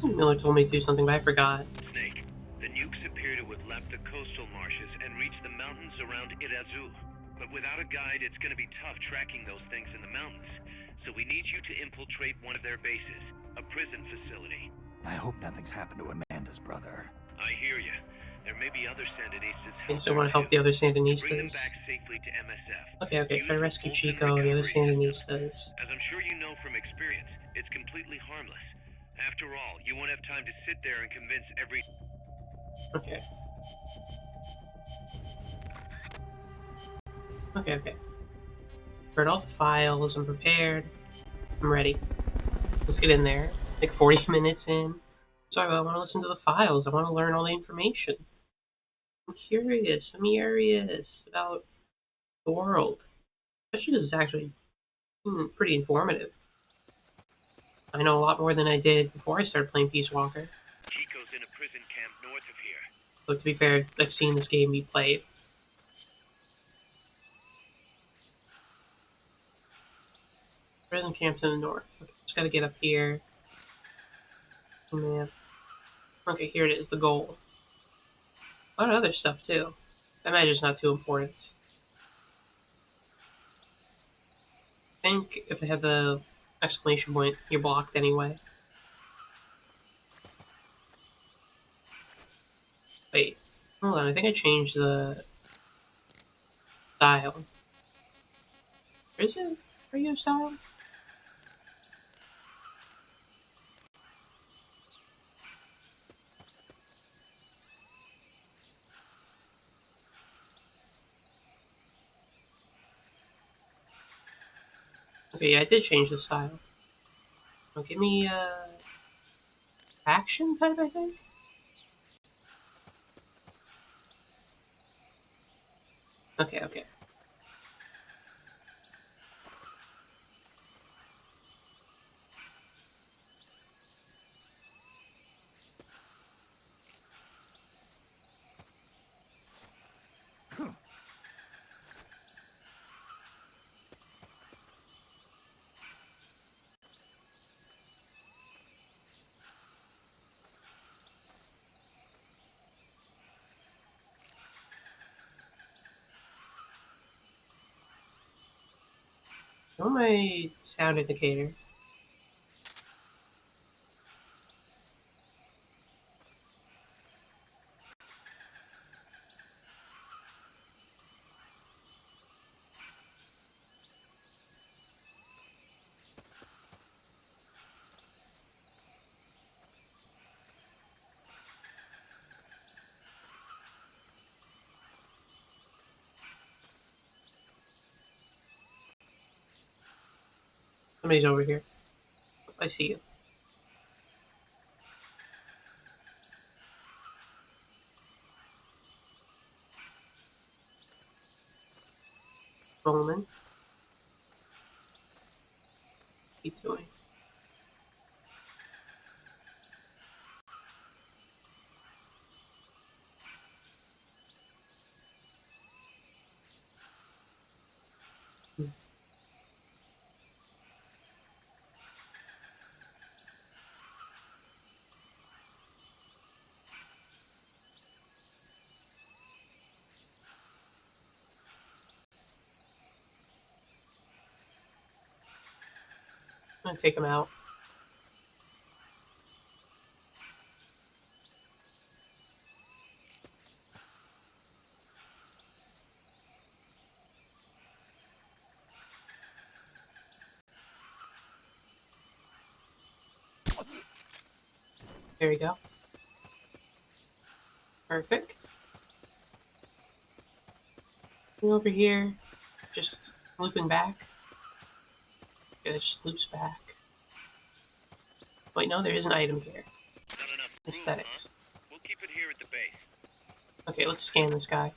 Miller told me to do something, but I forgot. Snake, the nukes appear to have left the coastal marshes and reached the mountains around Irazu. But without a guide, it's going to be tough tracking those things in the mountains. So we need you to infiltrate one of their bases, a prison facility. I hope nothing's happened to Amanda's brother. I hear you. There may be other Sandinistas Okay, out so I want to there help the too. other To bring them Sandinistas. back safely to MSF. Okay, Use try to the rescue Fulton Chico, the other recovery system. Sandinistas. As I'm sure you know from experience, it's completely harmless. After all, you won't have time to sit there and convince every... Okay. Okay. Read all the files, I'm prepared. I'm ready. Let's get in there. Like 40 minutes in. Sorry, I want to listen to the files. I want to learn all the information. I'm curious about the world. Especially because it's actually pretty informative. I know a lot more than I did before I started playing Peace Walker. Chico's in a prison camp north of here. But to be fair, I've seen this game be played. Prison camps in the north. Okay, just gotta get up here. Oh, man. Okay, here it is, the goal. A lot of other stuff too. I imagine it's not too important. I think if I have the exclamation point, you're blocked anyway. Wait, hold on, I think I changed the style. Is it radio style? Okay, yeah, I did change the style. Now give me, action type, I think? Okay. Show my sound indicator. Somebody's over here. I see you. Bowman. Keep going. I'm gonna take him out. There we go. Perfect. And over here, just looping back. Yeah, it just loops back. Wait, no, there is an item here. Not enough room, Aesthetics. huh? We'll keep it here at the base. Okay, let's scan this guy.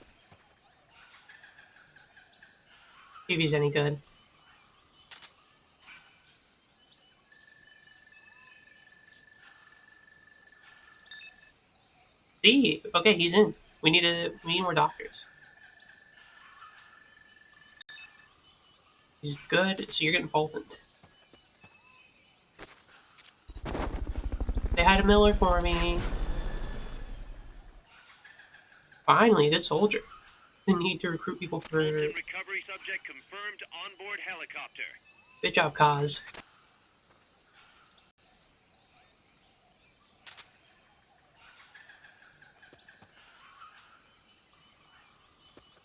See if he's any good. See, okay, he's in. We need more doctors. He's good, so you're getting Fulton. Say hi to Miller for me. Finally, a good soldier. Didn't need to recruit people for. Fulton recovery subject confirmed onboard helicopter. Good job, Kaz.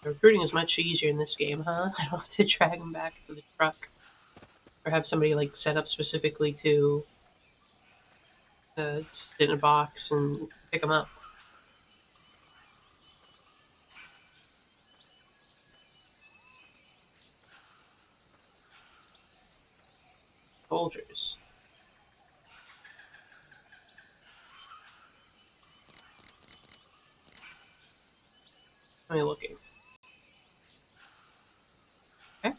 Recruiting is much easier in this game, huh? I don't have to drag him back to the truck. Or have somebody, like, set up specifically to sit in a box and pick them up. Soldiers. How am I looking? Okay.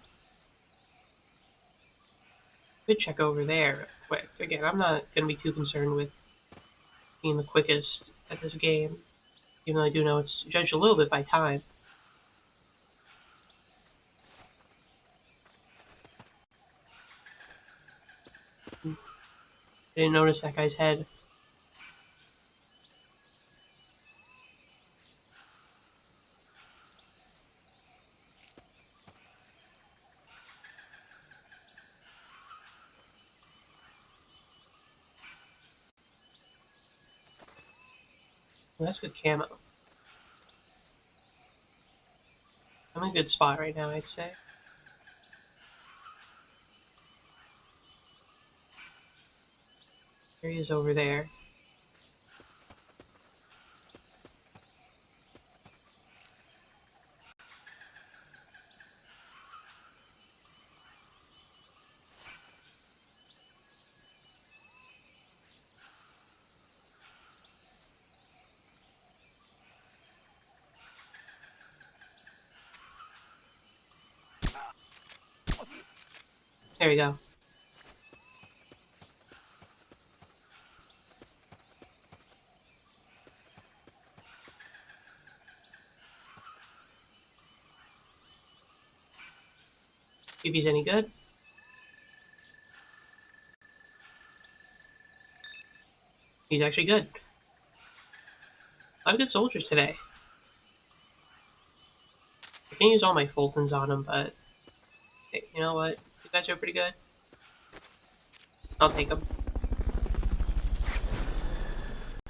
Could check over there quick. Again, I'm not going to be too concerned with being the quickest at this game, even though I do know it's judged a little bit by time. Didn't notice that guy's head. Well, that's good camo. I'm in a good spot right now, I'd say. There he is over there. There we go. See if he's any good. He's actually good. A lot of good soldiers today. I can't use all my Fultons on him, but hey, you know what? You guys are pretty good. I'll take them.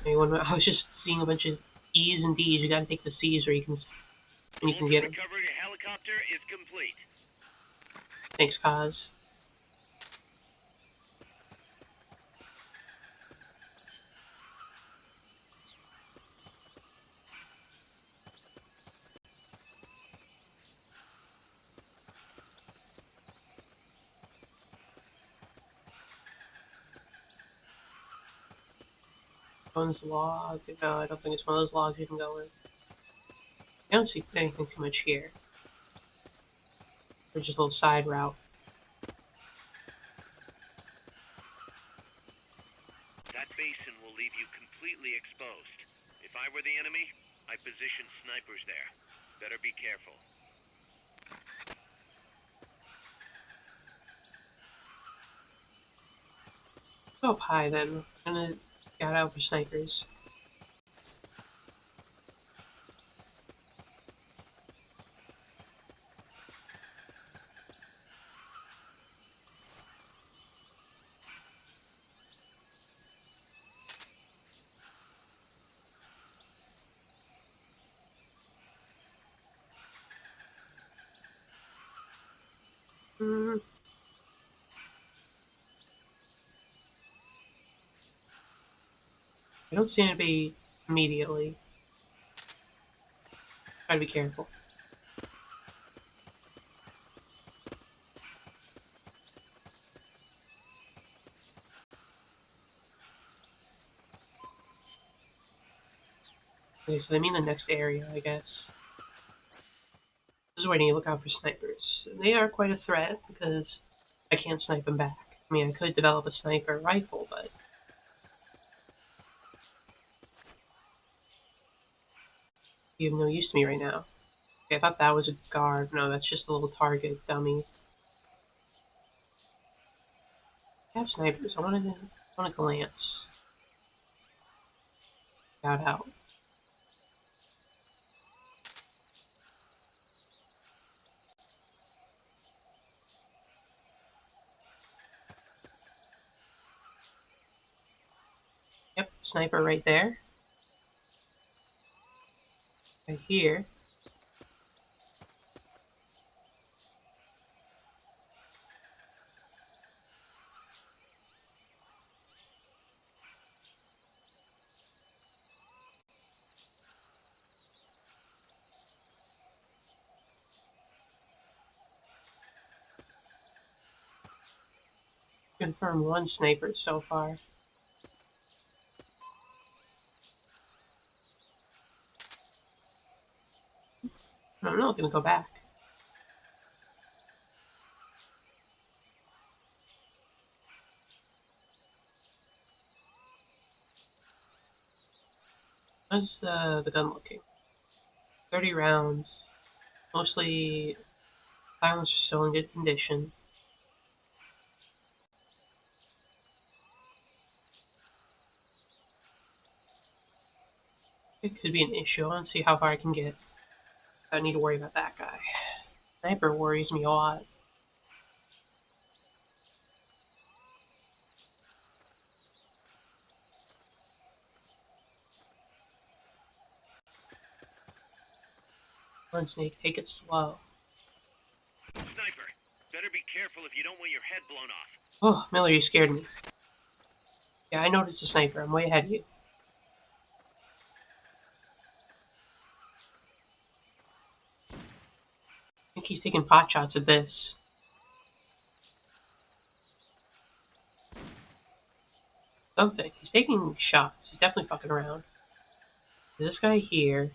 I was just seeing a bunch of E's and D's. You gotta take the C's or you can get them. Recovery helicopter is complete. Thanks, Kaz. One's log. No, I don't think it's one of those logs you can go in. I don't see anything too much here. There's just a little side route. That basin will leave you completely exposed. If I were the enemy, I'd position snipers there. Better be careful. Go up high then. I'm gonna scout out for snipers. Mm. I don't seem to be immediately. Try to be careful. Okay, so they mean the next area, I guess. This is where I need to look out for snipers. They are quite a threat because I can't snipe them back. I mean, I could develop a sniper rifle, but you have no use to me right now. Okay, I thought that was a guard. No, that's just a little target dummy. I have snipers. I want to glance. Scout out. Yep, sniper right there. Right here. Confirmed one sniper so far. I'm not gonna go back. How's the gun looking? 30 rounds. Mostly silencers still in good condition. It could be an issue. I want to see how far I can get. I don't need to worry about that guy. Sniper worries me a lot. Come on, Snake, take it slow. Sniper, better be careful if you don't want your head blown off. Oh, Miller, you scared me. Yeah, I noticed a sniper. I'm way ahead of you. I think he's taking pot shots at this. Something. He's taking shots. He's definitely fucking around. There's this guy here.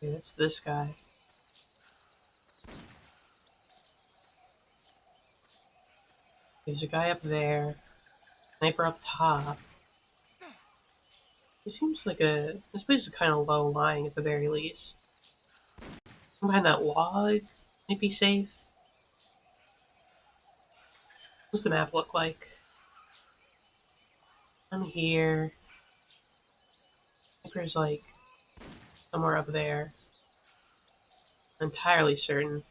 Okay, that's this guy. There's a guy up there. Sniper up top. It seems like this place is kind of low lying at the very least. Behind that log might be safe. What's the map look like? I'm here. Sniper's like somewhere up there. I'm entirely certain.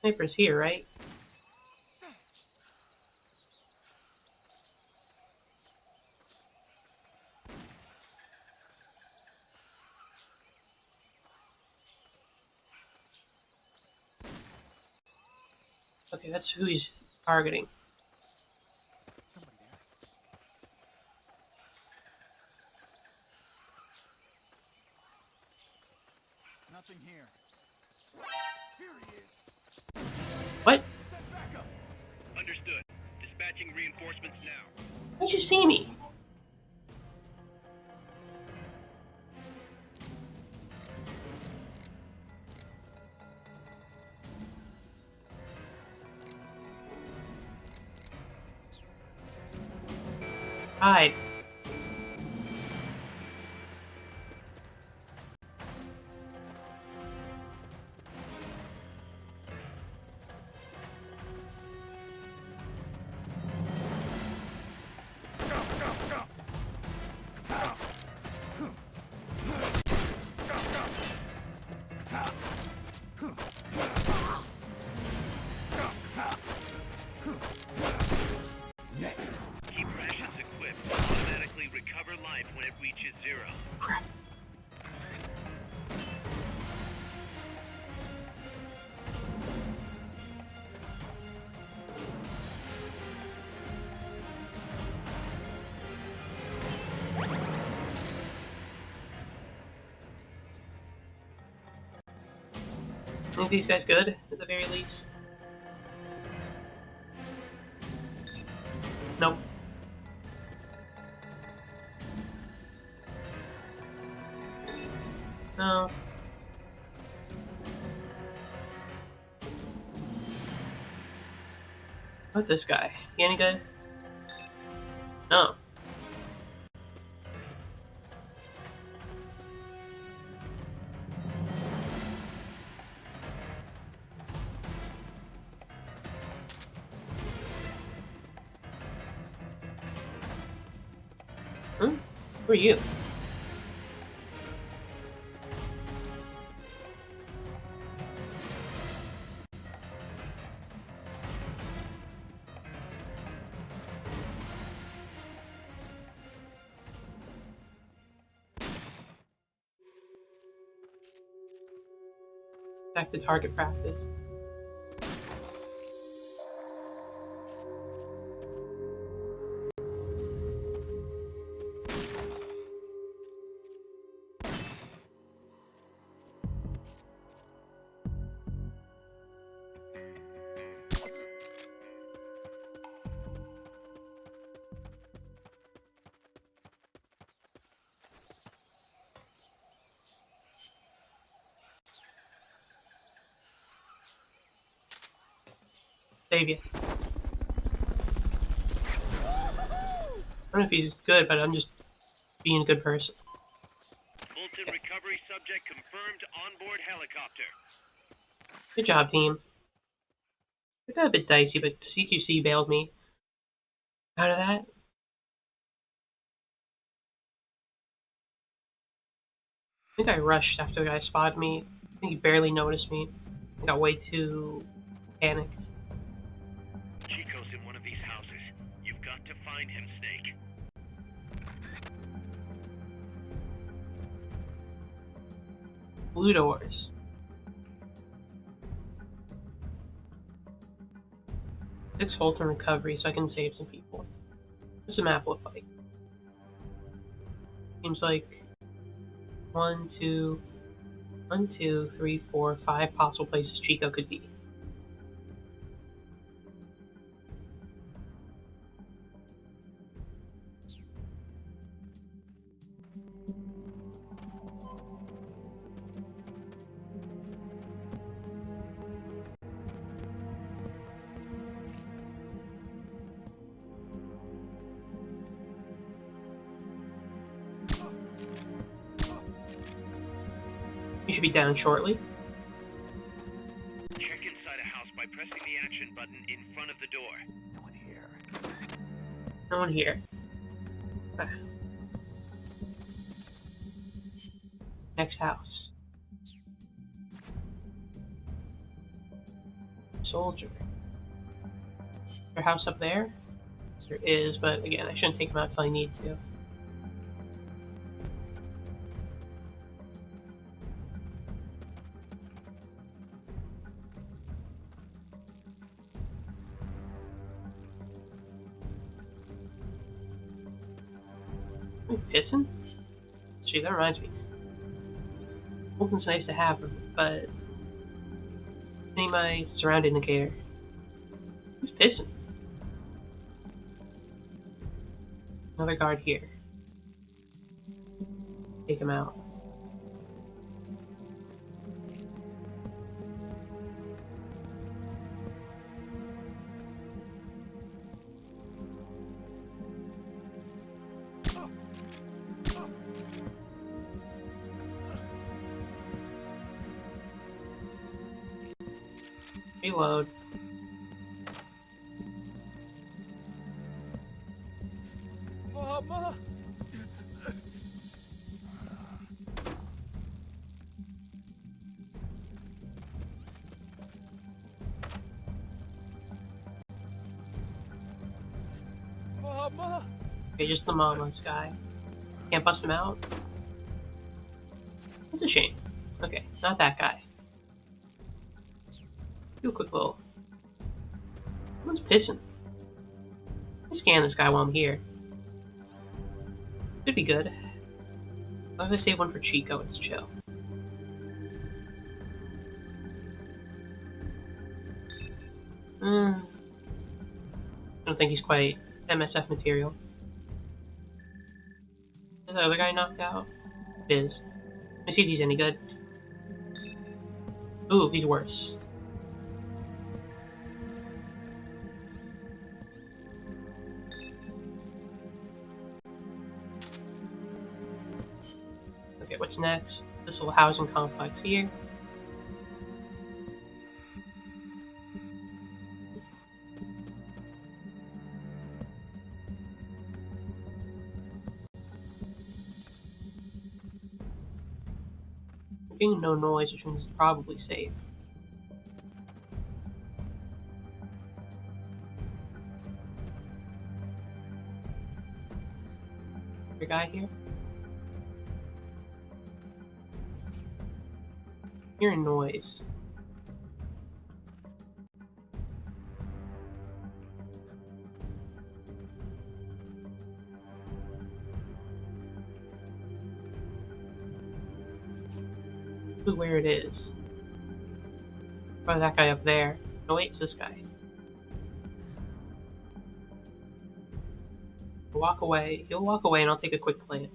Sniper's here, right? Okay, that's who he's targeting. Somebody there. Nothing here. Here he is. What? Set back up. Understood. Dispatching reinforcements now. How'd you see me? Hide. 0. Crap. I think these guys good, at the very least. Nope. No. What's this guy? He any good? No. Who are you? Back to target practice. Save you. I don't know if he's good, but I'm just being a good person. Fulton recovery subject confirmed onboard helicopter. Good job, team. It got a bit dicey, but CQC bailed me out of that. I think I rushed after the guy spotted me. I think he barely noticed me. I got way too panicked. Chico's in one of these houses. You've got to find him, Snake. Blue doors. Six Fulton recovery so I can save some people. What's the map look like? Seems like 1, 2, 3, 4, 5 possible places Chico could be. He should be down shortly. Check inside a house by pressing the action button in front of the door. No one here. No one here. Ah. Next house. Soldier. Is there a house up there? There is, but again, I shouldn't take him out until I need to. Am I pissing? Gee, that reminds me. Fulton's nice to have, but see my surround indicator. Who's pissing? Another guard here. Take him out. Reload. Mama! Mama! Okay, just the mama's guy. Can't bust him out? That's a shame. Okay, not that guy. Do a quick little... Someone's pissing. Let me scan this guy while I'm here. Should be good. I'm gonna save one for Chico, it's chill. I don't think he's quite MSF material. Is that other guy knocked out? It is. Let me see if he's any good. Ooh, he's worse. Okay, what's next? This little housing complex here. Being no noise, which means it's probably safe. Your guy here? Hearing noise. Where it is. Probably that guy up there. No, wait, it's this guy. Walk away. He'll walk away and I'll take a quick glance.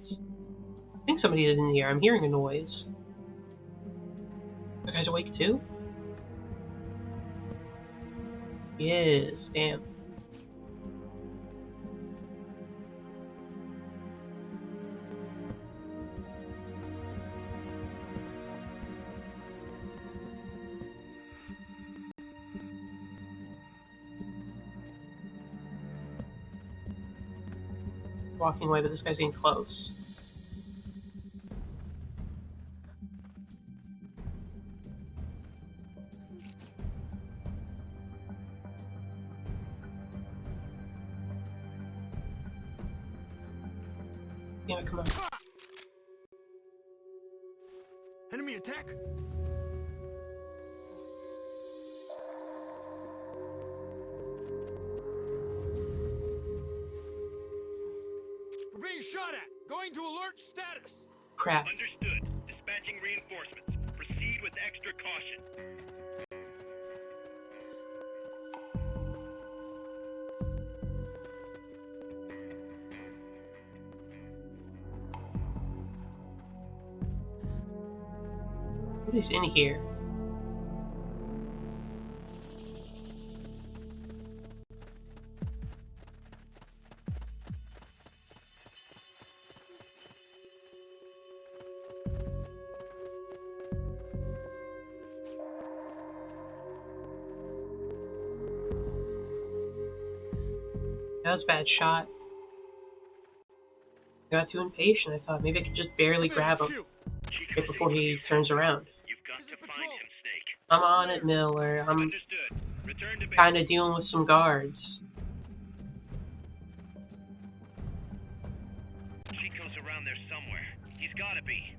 I think somebody is in here. I'm hearing a noise. That guy's awake too? He is. Damn. Walking away, but this guy's getting close. Damn it, come on. Enemy attack! We're being shot at! Going to alert status! Crap. Understood. Dispatching reinforcements. Proceed with extra caution. What is in here? That was a bad shot. I got too impatient. I thought maybe I could just barely grab him right before he turns around. You've got to find him, Snake. I'm on it, Miller. I'm Understood. Return to base. kind of dealing with some guards. Chico's around there somewhere. He's gotta be.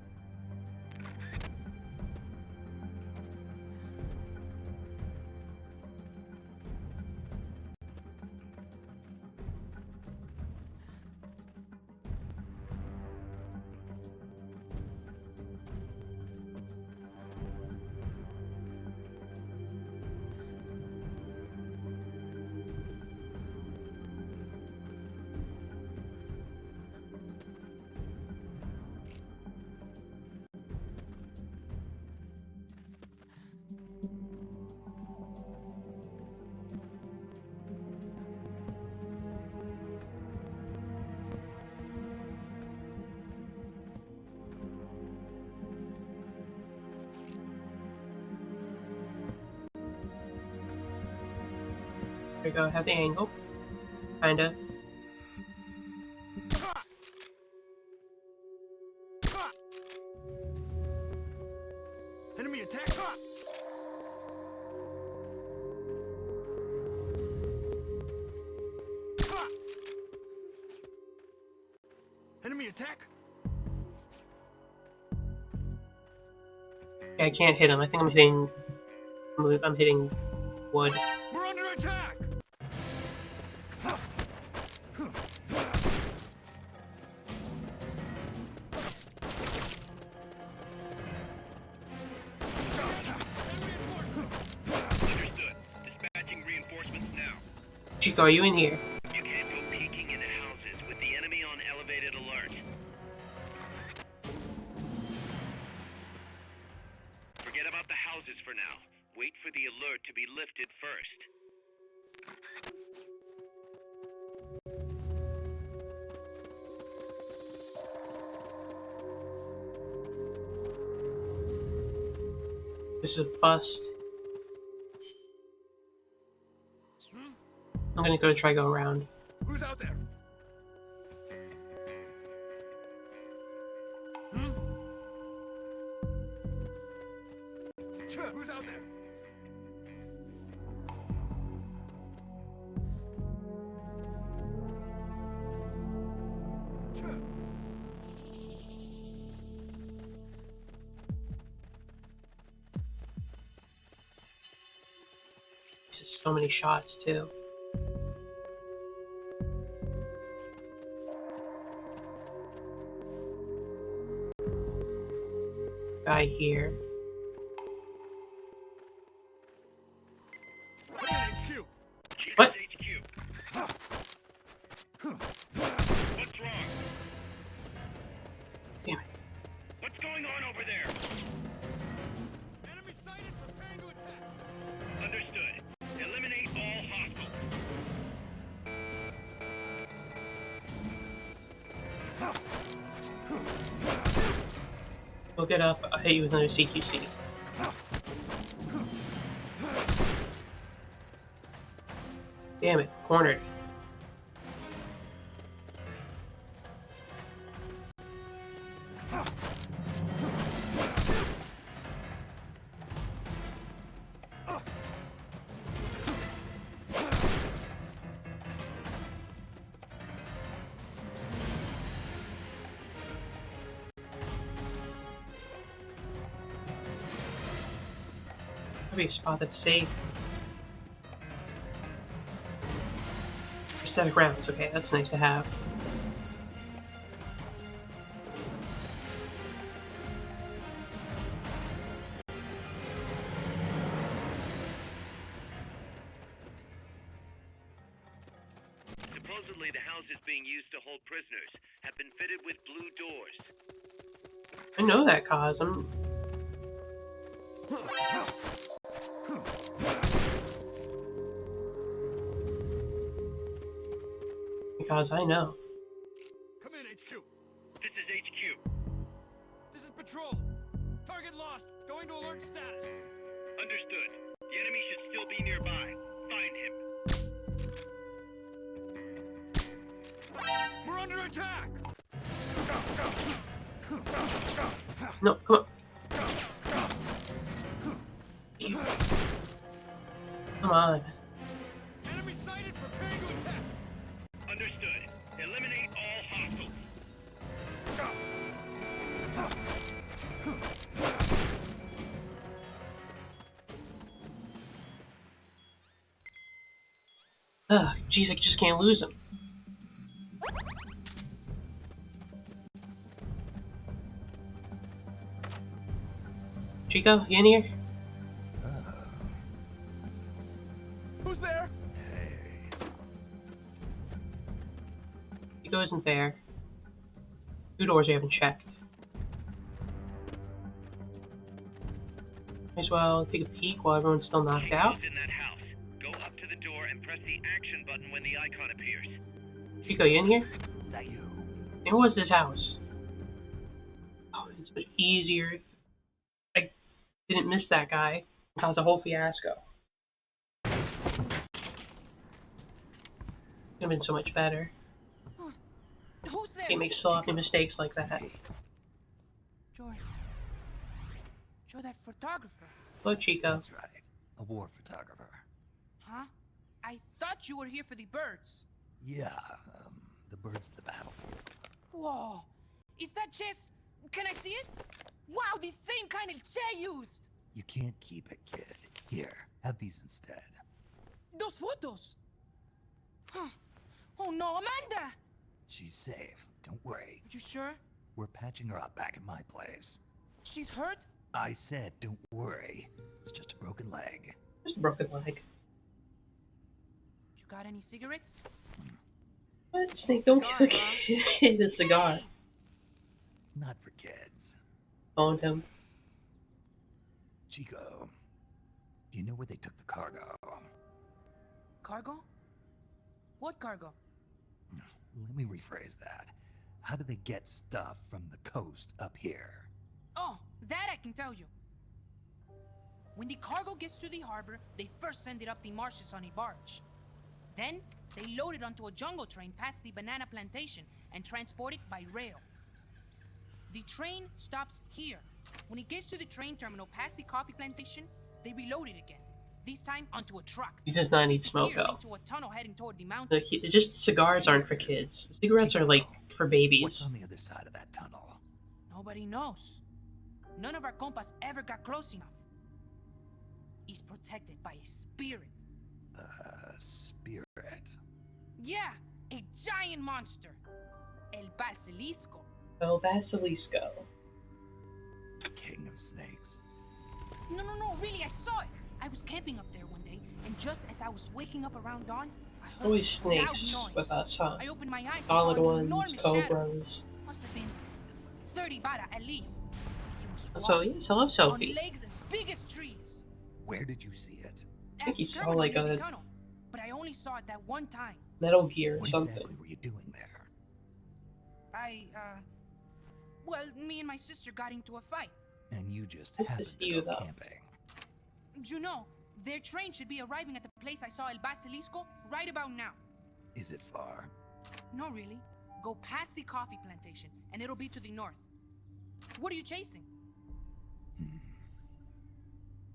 There we go, have the angle. Kinda. Enemy attack! Enemy attack! Okay, I can't hit him. I think I'm hitting wood. We're under attack! Understood. Dispatching reinforcements now. Chico, are you in here? You can't go peeking into houses with the enemy on elevated alert. Forget about the houses for now. Wait for the alert to be lifted first. This is a bust. I'm gonna go try go around. Who's out there? Who's out there? Just so many shots too. Guy here. HQ. What? HQ. What's wrong? Damn it. What's going on over there? Enemy sighted, preparing to attack. Understood. Eliminate all hostiles. Go get up. I'll hit you with another CQC. Damn it. Cornered. That'd be a spot that's safe. Static rounds, okay, that's nice to have. Supposedly, the houses being used to hold prisoners have been fitted with blue doors. I know that, cause I'm... Because I know. Come in, HQ. This is HQ. This is patrol. Target lost. Going to alert status. Understood. The enemy should still be nearby. Find him. We're under attack. No, come on. Come on. Enemy sighted, preparing to attack. Understood. Eliminate all hostiles. Ugh, jeez, I just can't lose him. Chico, you in here? Who's there? Chico isn't there. Two doors we haven't checked. Might as well take a peek while everyone's still knocked out. Chico's in that house. Go up to the door and press the action button when the icon appears. Chico, you in here? Is that you? It was this house. Oh, it's much easier. I didn't miss that guy. It caused a whole fiasco. Could have been so much better. Who's there? Can't make sloppy mistakes like that. Joy. Joy, that photographer. Hello, Chico. That's right. A war photographer. Huh? I thought you were here for the birds. Yeah, the birds of the battlefield. Whoa. Is that Chess? Can I see it? Wow, the same kind of Che used. You can't keep it, kid. Here, have these instead. Those photos. Huh. Oh no, Amanda! She's safe. Don't worry. You sure? We're patching her up back at my place. She's hurt? I said, don't worry. It's just a broken leg. Just a broken leg. You got any cigarettes? What? Snake, don't Cigar, give a huh? kid a cigar. Hey! It's not for kids. Phoned him. Chico, do you know where they took the cargo? Cargo? What cargo? Let me rephrase that. How do they get stuff from the coast up here? Oh, that I can tell you. When the cargo gets to the harbor, they first send it up the marshes on a barge. Then, they load it onto a jungle train past the banana plantation and transport it by rail. The train stops here. When it gets to the train terminal past the coffee plantation, they reload it again. This time onto a truck. He does not which need smoke, disappears though. into a tunnel heading toward the mountains. Like, just cigars aren't for kids. Cigarettes are like for babies. What's on the other side of that tunnel? Nobody knows. None of our compas ever got close enough. He's protected by a spirit. Spirit. Yeah, a giant monster. El Basilisco. El Basilisco. King of snakes. No, really, I saw it. I was camping up there one day, and just as I was waking up around dawn, I heard Always this snakes loud noise. with us, huh? I opened my eyes and Solid saw an ones, enormous shadow. cobras. Must have been 30 bara at least. He was So, walking yes, I love on Sophie. legs as big as trees. Where did you see it? I think At the he saw, terminal like, near the a- tunnel, but I only saw it that one time. Metal Gear or What something. exactly were you doing there? Well, me and my sister got into a fight. And you just Nice to happened see to you, go though. camping. You know, their train should be arriving at the place I saw El Basilisco right about now. Is it far? No, really. Go past the coffee plantation, and it'll be to the north. What are you chasing?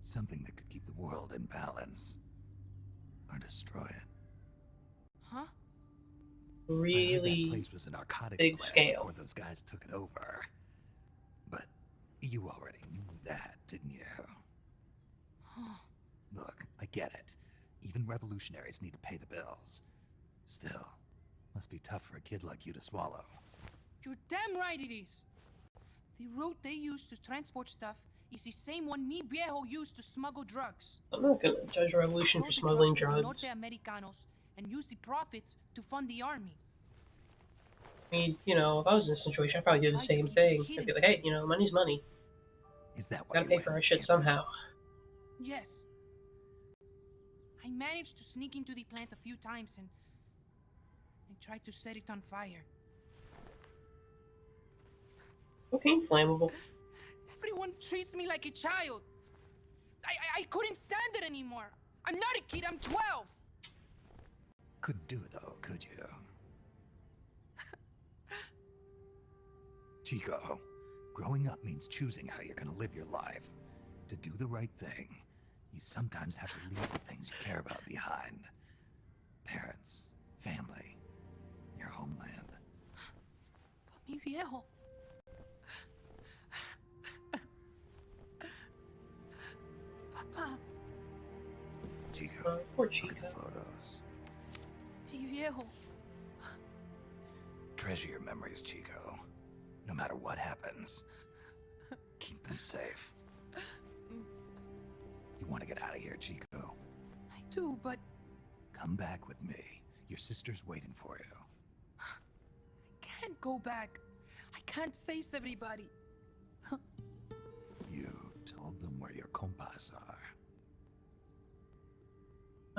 Something that could keep the world in balance. Or destroy it. Huh? I heard that Really place was a narcotics big lab scale. before those guys took it over. But you already knew that, didn't you? Look, I get it. Even revolutionaries need to pay the bills. Still, must be tough for a kid like you to swallow. You're damn right it is. The route they use to transport stuff is the same one mi viejo used to smuggle drugs. I'm not gonna judge a revolution for Sold the smuggling to the drugs. Norte Americanos and used the profits to fund the army. I mean, you know, if I was in this situation, I'd probably do the Tried to same keep thing. it I'd be like, hey, you know, money's money. Is that why Gotta you pay went for our on shit camping? somehow. Yes. I managed to sneak into the plant a few times and I tried to set it on fire. Cocaine flammable. Everyone treats me like a child. I couldn't stand it anymore. I'm not a kid, I'm 12. Couldn't do it though, could you? Chico, growing up means choosing how you're gonna live your life. To do the right thing, you sometimes have to leave the things you care about behind. Parents, family, your homeland. Mi viejo. Papa, Chico, Poor look at the Chico. photos. mi viejo. Treasure your memories, Chico. No matter what happens, keep them safe. You want to get out of here, Chico? I do, but Come back with me. Your sister's waiting for you. I can't go back. I can't face everybody. You told them where your compas are.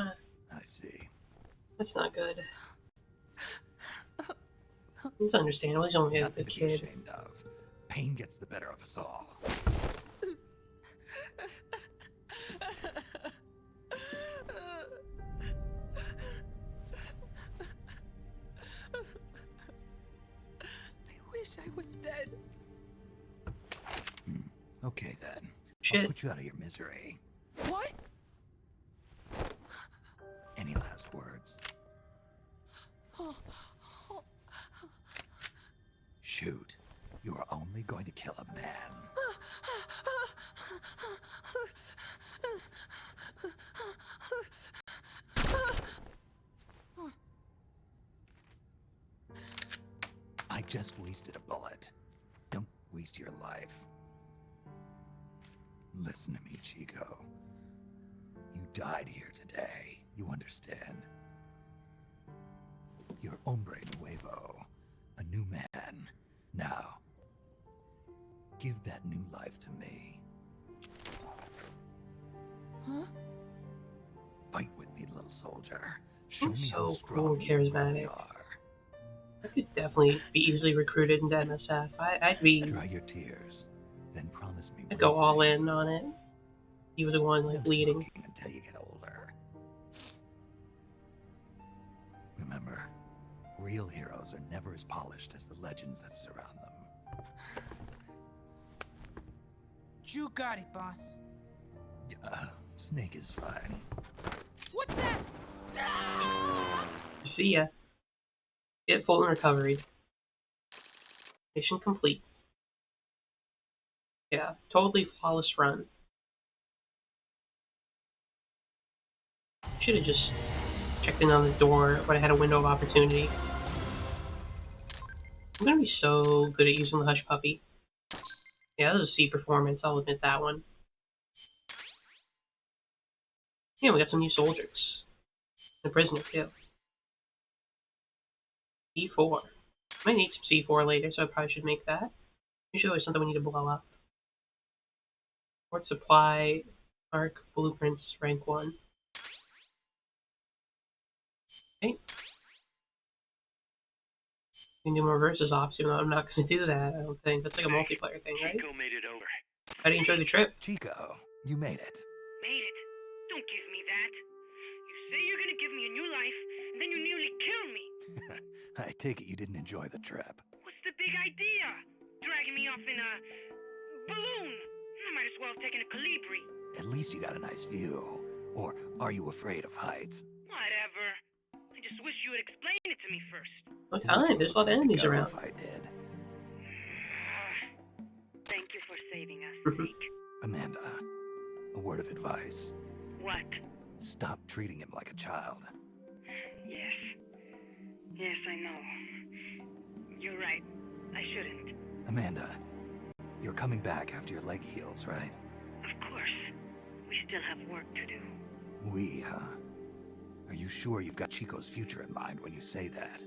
Uh, I see. That's not good. It's understandable. He's only a Nothing to be kid. ashamed of. Pain gets the better of us all. I wish I was dead. Okay then. Shit. I'll put you out of your misery. What? Any last words? Oh, oh, Shoot. You are only going to kill a man. I just wasted a bullet. Don't waste your life. Listen to me, Chico. You died here today. You understand? You're hombre nuevo. A new man. Now, give that new life to me. Huh? Fight with me, little soldier. Show I'm me how so strong cool and you really charismatic. are. I could definitely be easily recruited into MSF. I'd be. Dry your tears, then promise me. I'd one go all thing. in on it. He was the one like No leading. smoking until you get older. Remember, real heroes are never as polished as the legends that surround them. You got it, boss. Snake is fine. What's that? Ah! See ya. Get Fulton recovered. Mission complete. Yeah, totally flawless run. Should have just checked in on the door when I had a window of opportunity. I'm gonna be so good at using the Hush Puppy. Yeah, that was a C performance, I'll admit that one. Yeah, we got some new soldiers. The prisoner, too. C4. Might need some C4 later, so I probably should make that. Usually always something we need to blow up. Port supply, arc, blueprints, rank 1. Okay. We can do more versus ops, even though I'm not going to do that, I don't think. That's like a multiplayer thing, right? Chico made it over. How do you enjoy the trip? Chico, you made it. Made it. Don't give me that. You say you're gonna give me a new life, and then you nearly kill me. I take it you didn't enjoy the trip. What's the big idea? Dragging me off in a balloon. I might as well have taken a Calibri. At least you got a nice view. Or are you afraid of heights? Whatever. I just wish you would explain it to me first. What Would you time? There's a lot of have let me enemies go around. If I did. Thank you for saving us, Mhm. Snake. Amanda, a word of advice. What? Stop treating him like a child. Yes. Yes, I know. You're right. I shouldn't. Amanda, you're coming back after your leg heals, right? Of course. We still have work to do. We, huh? Are you sure you've got Chico's future in mind when you say that?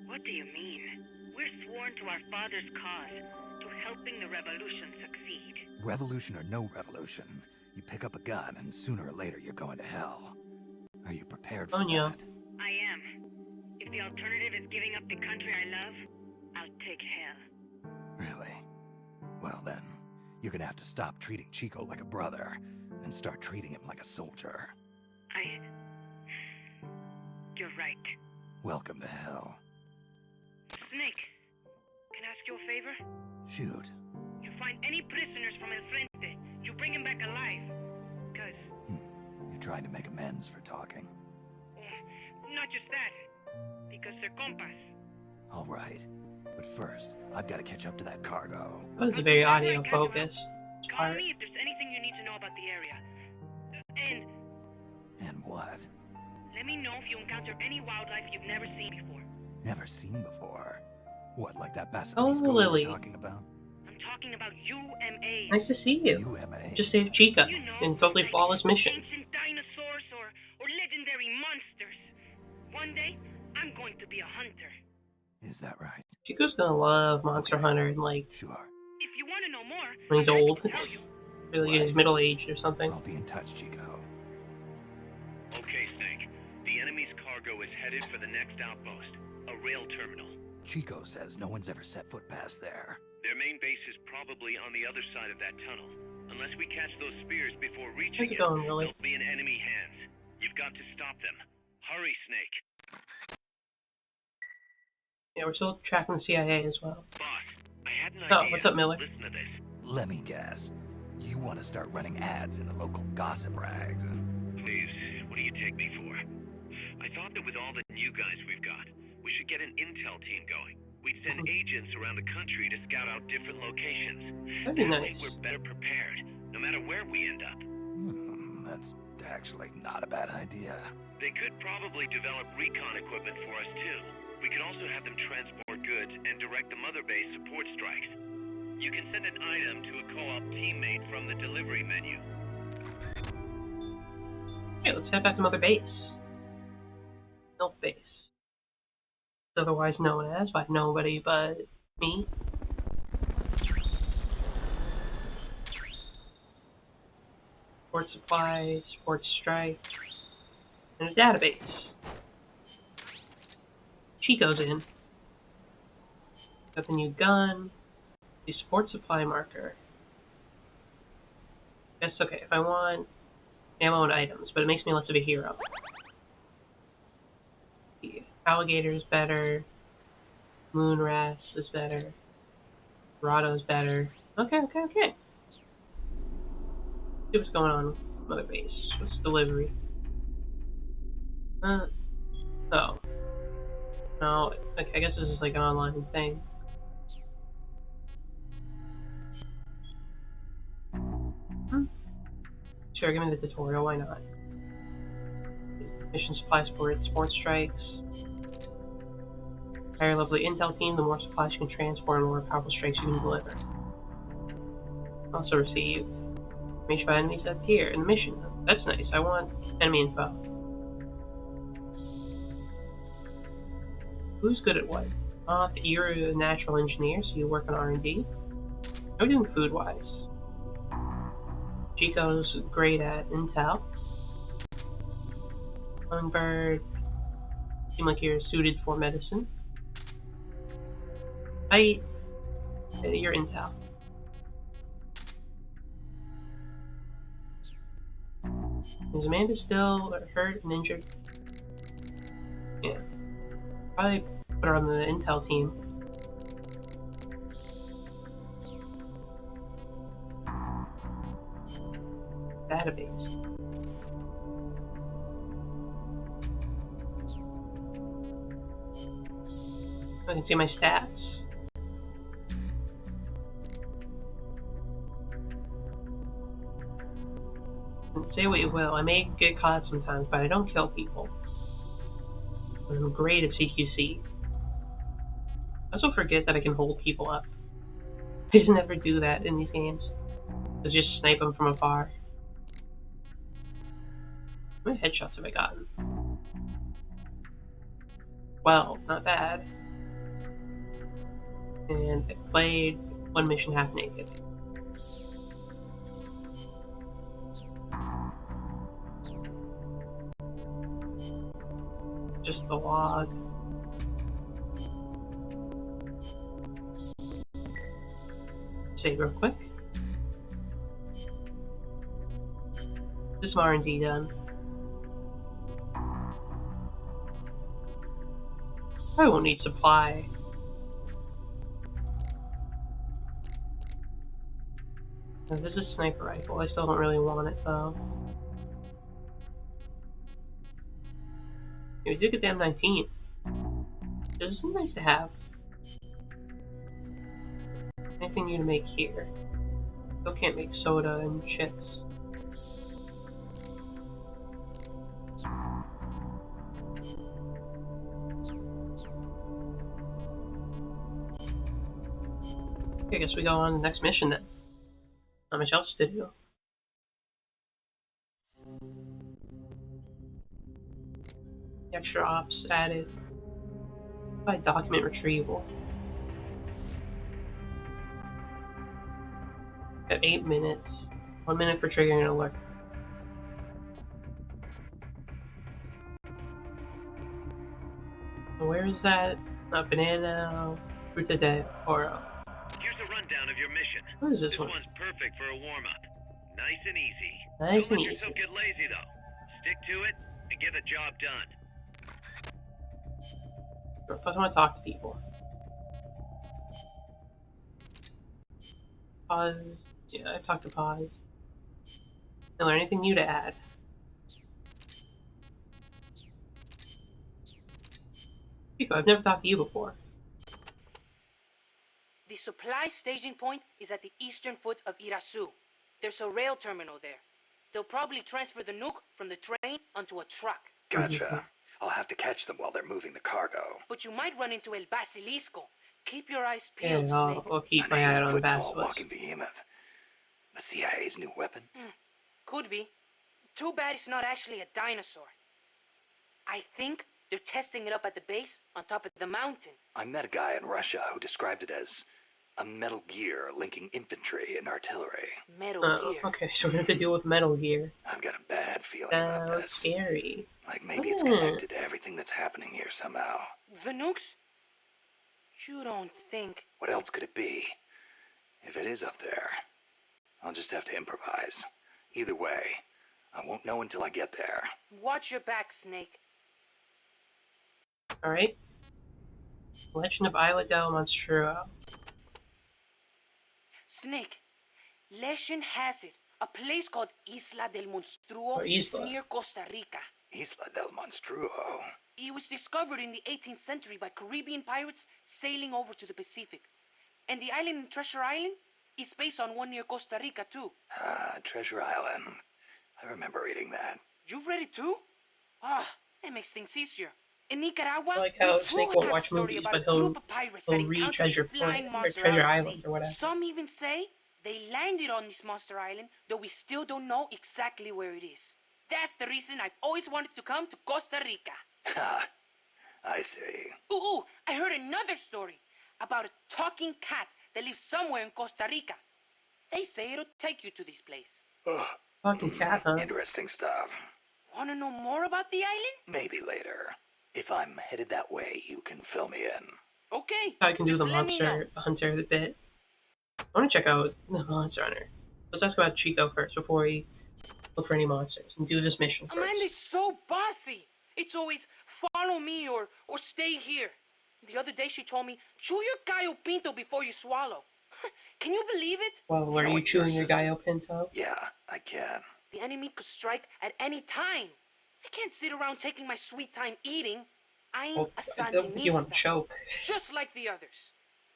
What do you mean? We're sworn to our father's cause, to helping the revolution succeed. Revolution or no revolution, you pick up a gun and sooner or later you're going to hell. Are you prepared for Anya. that? I am. If the alternative is giving up the country I love, I'll take hell. Really? Well then, you're gonna have to stop treating Chico like a brother and start treating him like a soldier. You're right. Welcome to hell. Snake, can I ask you a favor? Shoot. You find any prisoners from El Frente, you bring them back alive. Because, You're trying to make amends for talking. not just that, because they're compas. All right. But first, I've got to catch up to that cargo. That was a very audio focused Call part. me if there's anything you need to know about the area. And And what? let me know if you encounter any wildlife you've never seen before. Never seen before. What, like that Oh, basilisco you Lily. were talking about? I'm talking about UMAs. Nice to see you. UMA. Just saved Chica You know, in totally like flawless mission. ancient dinosaurs or legendary monsters. One day, I'm going to be a hunter. Is that right? Chico's gonna love Monster Okay. Hunter and like Sure. If you want to know more, when he's I'm happy old. to tell you. Really in his Right. middle age or something. I'll be in touch, Chico. Okay, Snake. The enemy's cargo is headed for the next outpost, a rail terminal. Chico says no one's ever set foot past there. Their main base is probably on the other side of that tunnel. Unless we catch those spears before reaching How's it it, going, Lily? they'll be in enemy hands. You've got to stop them. Hurry, Snake. Yeah, we're still tracking the CIA as well. Boss, I had an Oh, idea. what's up, Miller? Listen to this. Let me guess. You want to start running ads in the local gossip rags? Please, what do you take me for? I thought that with all the new guys we've got, we should get an intel team going. We'd send agents around the country to scout out different locations. That'd be That way nice. we're better prepared, no matter where we end up. That's actually not a bad idea. They could probably develop recon equipment for us too. We could also have them transport goods and direct the Mother Base support strikes. You can send an item to a co-op teammate from the delivery menu. Okay, let's head back to Mother Base. Milk Base. Otherwise known as by nobody but me. Support supplies, support strike, and a database. Chico's in. Got the new gun, the support supply marker. That's okay, if I want ammo and items, but it makes me less of a hero. The alligator's better. Moonras is better. Rado's better. Okay. See what's going on with Mother Base. What's delivery? Oh. No, okay, I guess this is like an online thing. Sure, give me the tutorial, why not? Mission supply support, sports strikes. Higher level the intel team, the more supplies you can transport and the more powerful strikes you can deliver. Also receive information about enemies up here in the mission. That's nice, I want enemy info. Who's good at what? You're a natural engineer, so you work on R&D. How are we doing food-wise? Chico's great at intel. Hummingbird, seem like you're suited for medicine. You're intel. Is Amanda still hurt and injured? Yeah. Probably put her on the intel team. Database. I can see my stats. And say what you will, I may get caught sometimes, but I don't kill people. I'm great at CQC. I also forget that I can hold people up. I just never do that in these games. I just snipe them from afar. How many headshots have I gotten? 12, not bad. And I played one mission half naked. Just the log. Save real quick. Just some R&D done. I won't need supply. Now, this is a sniper rifle. I still don't really want it though. We did get the M19. This is nice to have. Anything new to make here? Still can't make soda and chips. Okay, I guess we go on to the next mission then. Not much else to do. Extra ops added by document retrieval. Got 8 minutes. 1 minute for triggering an alert. So where is that? Banana, Fruta de Oro. Here's a rundown of your mission. What is this This one? one's perfect for a warm-up. Nice and easy. Nice Don't and let easy. yourself get lazy, though. Stick to it and get the job done. I just want to talk to people. Pause. Yeah, I talked to Pause. Is there anything new to add? Chico, I've never talked to you before. The supply staging point is at the eastern foot of Irasu. There's a rail terminal there. They'll probably transfer the nuke from the train onto a truck. Gotcha. I'll have to catch them while they're moving the cargo. But you might run into El Basilisco. Keep your eyes Yeah, peeled, I'll Snake. keep my eye An on the 8-foot-tall basilisk. walking behemoth. The CIA's new weapon? Could be. Too bad it's not actually a dinosaur. I think they're testing it up at the base on top of the mountain. I met a guy in Russia who described it as a Metal Gear linking infantry and artillery. Metal Gear. Okay, so we have to deal with Metal Gear. I've got a bad feeling about Sounds this. scary. Like maybe it's connected to everything that's happening here somehow. The nukes? You don't think... What else could it be? If it is up there, I'll just have to improvise. Either way, I won't know until I get there. Watch your back, Snake. Alright. Legend of Isla del Monstruo. Snake, legend has it. A place called Isla del Monstruo Or is Isla. near Costa Rica. Isla del Monstruo. It was discovered in the 18th century by Caribbean pirates sailing over to the Pacific. And the island in Treasure Island is based on one near Costa Rica, too. Ah, Treasure Island. I remember reading that. You've read it, too? Ah, that makes things easier. In Nicaragua, I like how we Snake too won't have watch a story movies, about but a he'll group of pirates that read encountered Treasure a flying Point or monster Treasure out at Island sea. or whatever. Some even say they landed on this monster island, though we still don't know exactly where it is. That's the reason I've always wanted to come to Costa Rica. Ha, I see. Ooh, I heard another story about a talking cat that lives somewhere in Costa Rica. They say it'll take you to this place. Ugh. Talking cat, huh? Interesting stuff. Want to know more about the island? Maybe later. If I'm headed that way, you can fill me in. Okay, I can do just the let me know. Monster Hunter a bit. I want to check out the Monster Hunter. Let's ask about Chico first before we look for any monsters and do this mission first. Amanda's so bossy. It's always follow me or stay here. The other day she told me, chew your gallo pinto before you swallow. Can you believe it? Well, are you Knowing chewing your your Gallo Pinto? Yeah, I can. The enemy could strike at any time. I can't sit around taking my sweet time eating. I'm Well, a I don't think you want to Sandinista, choke. just like the others.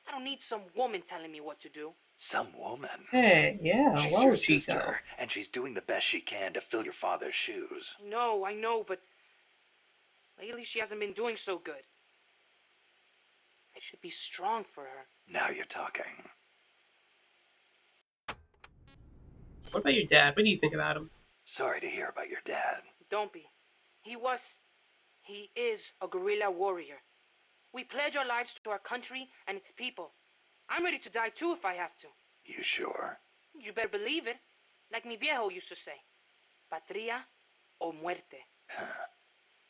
I don't need some woman telling me what to do. Some woman. Hey, yeah, She's whoa, your Chico. sister, and she's doing the best she can to fill your father's shoes. I know, but lately she hasn't been doing so good. I should be strong for her. Now you're talking. What about your dad? What do you think about him? Sorry to hear about your dad. Don't be. He is a guerrilla warrior. We pledge our lives to our country and its people. I'm ready to die too if I have to. You sure? You better believe it. Like mi viejo used to say. Patria o muerte.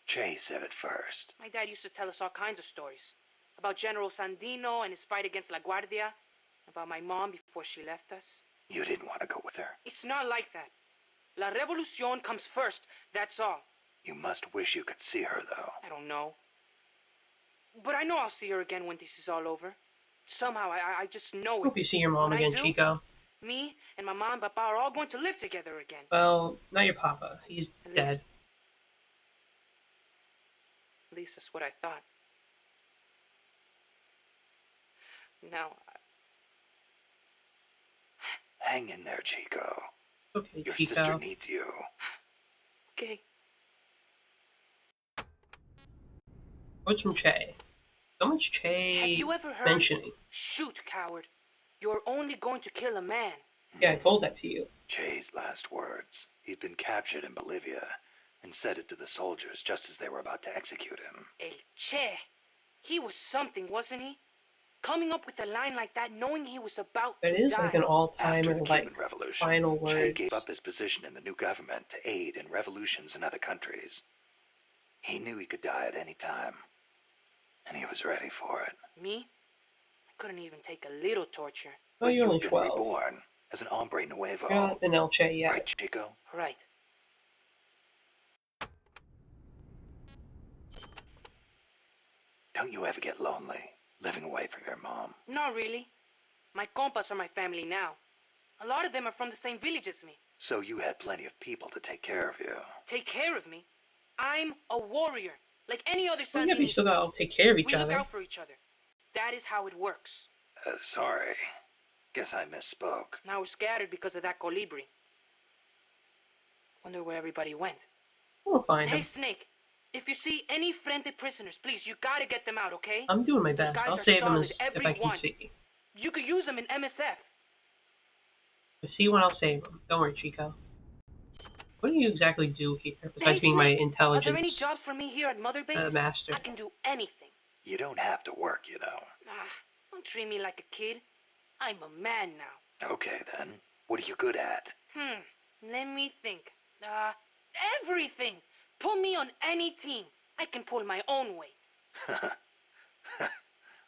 Che said it first. My dad used to tell us all kinds of stories. About General Sandino and his fight against La Guardia. About my mom before she left us. You didn't want to go with her. It's not like that. La Revolucion comes first, that's all. You must wish you could see her, though. I don't know. But I know I'll see her again when this is all over. Somehow, I just know it. Hope you see your mom When I again, do, Chico. Me and my mom and Papa are all going to live together again. Well, not your papa. He's At dead. Least that's what I thought. Now, Hang in there, Chico. Okay, Your Chico. sister needs you. okay. What's from Che? So much Have Che you ever heard? mentioning. Shoot, coward. You're only going to kill a man. Yeah, I told that to you. Che's last words. He'd been captured in Bolivia and said it to the soldiers just as they were about to execute him. El Che. He was something, wasn't he? Coming up with a line like that, knowing he was about That to is die. like an After all-timer, the like, Cuban Revolution, final Che word. gave up his position in the new government to aid in revolutions in other countries. He knew he could die at any time, and he was ready for it. Me? I couldn't even take a little torture. Oh, you're only You've been 12. reborn as an hombre nuevo. You're not an El Che yet. Right, Chico? Right. Don't you ever get lonely, living away from your mom? Not really. My compas are my family now. A lot of them are from the same village as me. So you had plenty of people to take care of you. Take care of me. I'm a warrior, like any other Well, yeah, but you Sandinista. still gotta take care of each We look other. out for each other. That is how it works. Sorry. Guess I misspoke. Now we're scattered because of that colibri. Wonder where everybody went. We'll find Hey, them. Snake. If you see any Frente prisoners, please, you gotta get them out, okay? I'm doing my Those best. guys I'll are save them solid, if every I can one. see. You could use them in MSF. If I see one, I'll save them. Don't worry, Chico. What do you exactly do here, besides Hey, being my Snake, are there any intelligence jobs for me here at Mother Base? master? I can do anything. You don't have to work, you know. Ah, don't treat me like a kid. I'm a man now. Okay, then. What are you good at? Let me think. Everything. Put me on any team. I can pull my own weight.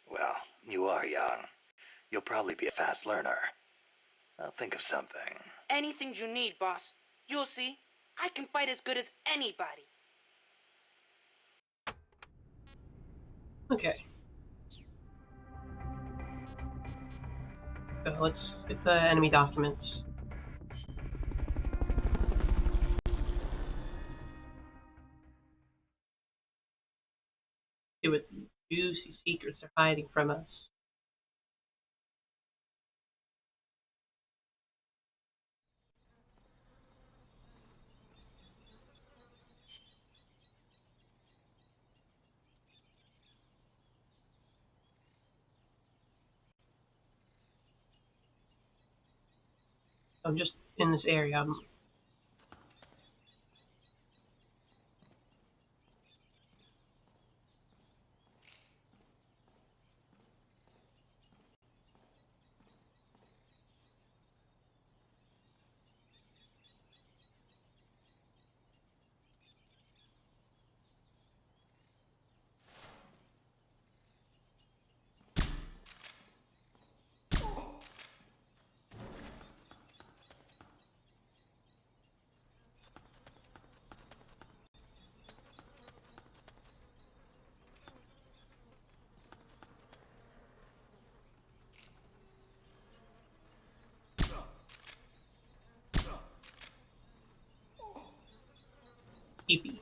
Well, you are young. You'll probably be a fast learner. I'll think of something. Anything you need, boss. You'll see. I can fight as good as anybody. Okay. So let's get the enemy documents. See what juicy secrets are hiding from us. I'm just in this area. Teepee.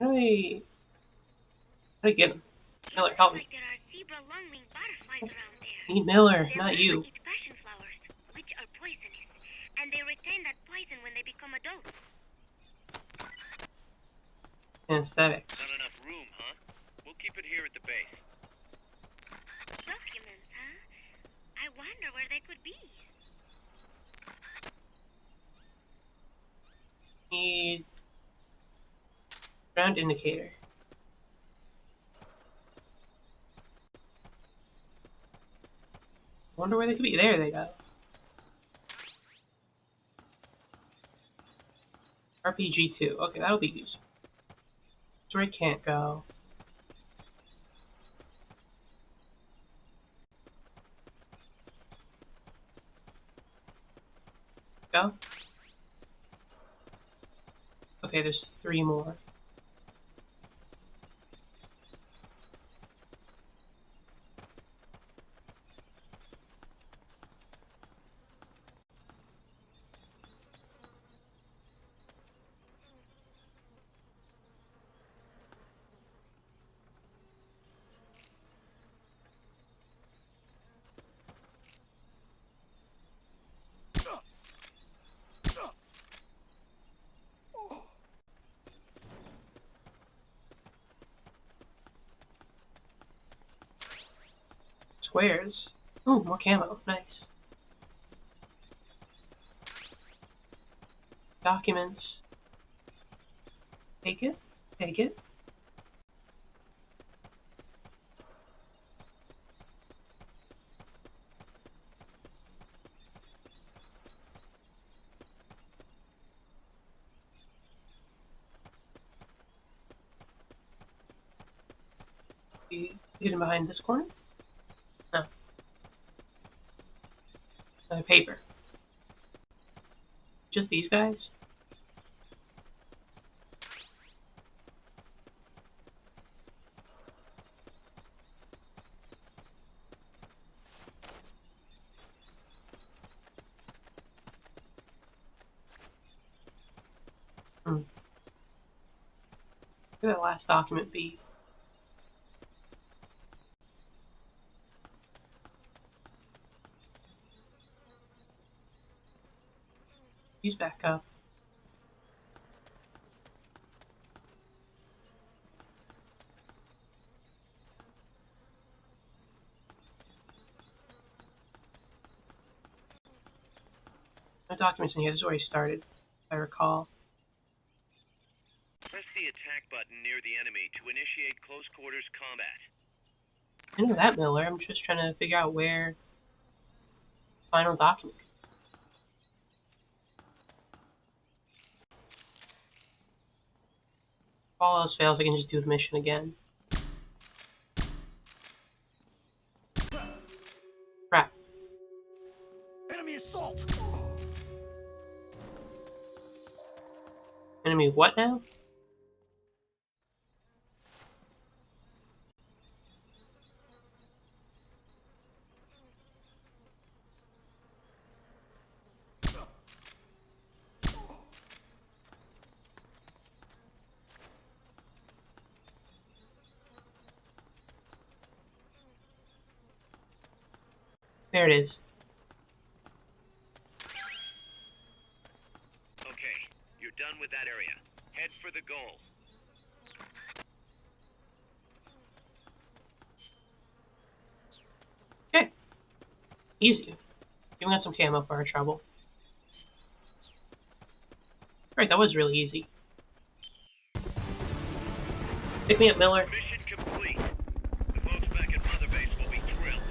How do I get him? Miller, help me. Like there are zebra longwing butterflies around there. Need Miller, They not also you. eat passion flowers, which are poisonous, and they retain that poison when they become adults. Anesthetics. Not enough room, huh? We'll keep it here at the base. Documents, huh? I wonder where they could be. Need ground indicator. Wonder where they could be. There they go. RPG-2. Okay, that'll be useful. That's where I can't go. Go. Okay, there's 3 more. Squares. Oh, more camo. Nice. Documents. Take it. Take it. Hidden behind this corner? No. Paper. Just these guys? Where did that last document be? He's back up. No documents in here. This is where he started, if I recall. Press the attack button near the enemy to initiate close quarters combat. I know that, Miller. I'm just trying to figure out where final document. If all else fails, I can just do the mission again. Crap. Enemy assault! Enemy what now? There it is. Okay, you're done with that area. Head for the goal. Okay. Easy. Giving us some camo for our trouble. Right, that was really easy. Pick me up, Miller. Mission complete. The folks back at Mother Base will be thrilled.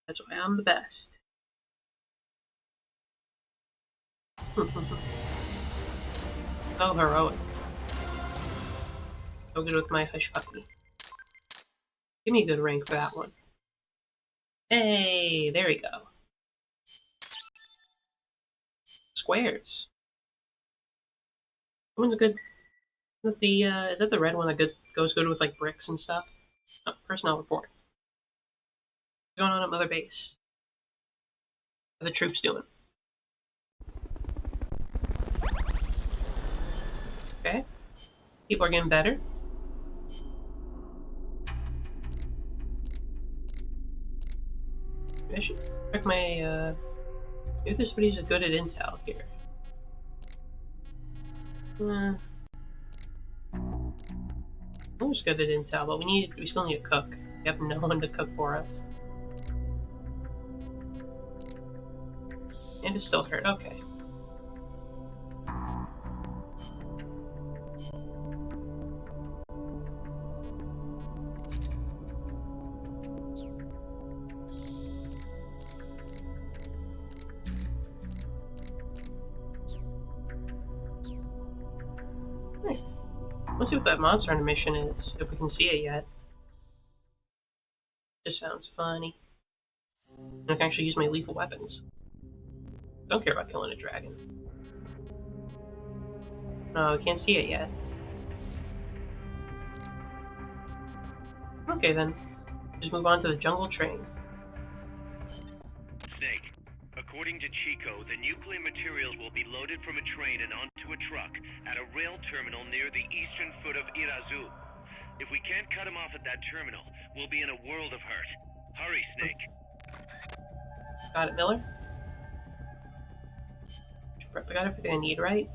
That's why I'm the best. So heroic. So good with my hush puppy. Give me a good rank for that one. Hey, there we go. Squares. One's a good. Is that the red one that goes good with like bricks and stuff? Oh, personnel report. What's going on at Mother Base? What are the troops doing? Okay. People are getting better. I should check my, maybe this somebody's good at intel here. I'm just good at intel, but we still need a cook. We have no one to cook for us. And it's still hurt, okay. Let's see what that monster hunter mission is, if we can see it yet. This sounds funny. I can actually use my lethal weapons. Don't care about killing a dragon. No, we can't see it yet. Okay then. Just move on to the jungle train. Snake, according to Chico, the nuclear materials will be loaded from a train and onto a truck at a rail terminal near the eastern foot of Irazu. If we can't cut him off at that terminal, we'll be in a world of hurt. Hurry, Snake. Got it, Miller? I got everything I need, right?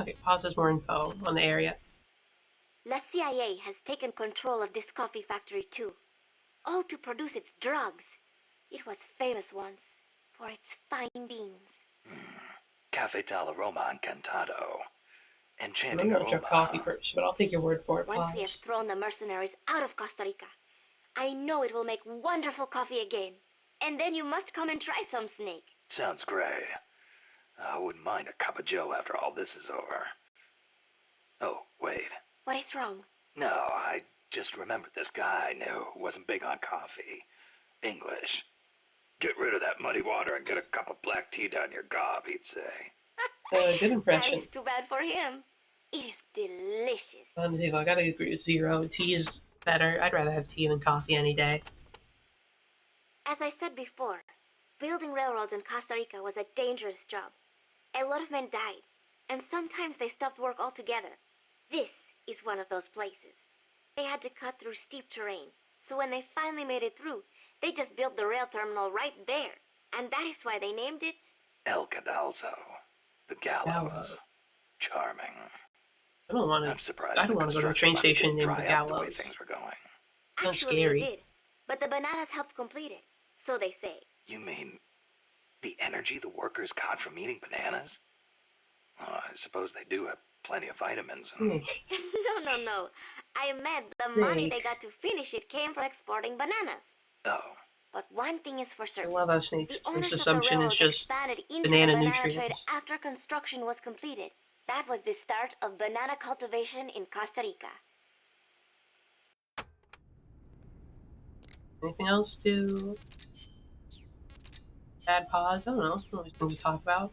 Okay, pause has more info on the area. La CIA has taken control of this coffee factory too, all to produce its drugs. It was famous once for its fine beans. Cafe del Aroma Encantado. I'm Enchanting gonna aroma. drink coffee first, but I'll take your word for it. Once Pause. we have thrown the mercenaries out of Costa Rica, I know it will make wonderful coffee again. And then you must come and try some, Snake. Sounds great. I wouldn't mind a cup of joe after all this is over. Oh, wait. What is wrong? No, I just remembered this guy I knew who wasn't big on coffee. English. Get rid of that muddy water and get a cup of black tea down your gob, he'd say. Good That impression. is too bad for him. It is delicious. I gotta agree with Zero. Tea is better. I'd rather have tea than coffee any day. As I said before, building railroads in Costa Rica was a dangerous job. A lot of men died, and sometimes they stopped work altogether. This is one of those places. They had to cut through steep terrain, so when they finally made it through, they just built the rail terminal right there. And that is why they named it El Cadalso. The gallows. Gallows. Charming. I don't want I'm to. surprised I don't want to go to the train station named the dry up the way Gallows. things were going. Sounds Actually, scary. it did. But the bananas helped complete it. So they say. You mean the energy the workers got from eating bananas? Well, I suppose they do have plenty of vitamins. And... No. I meant the money they got to finish it came from exporting bananas. Oh. But one thing is for I certain. love how Snake's The owners first of the assumption is railroad just expanded into banana the banana nutrients. trade after construction was completed. That was the start of banana cultivation in Costa Rica. Anything else to add pause? I don't know. What else can we talk about?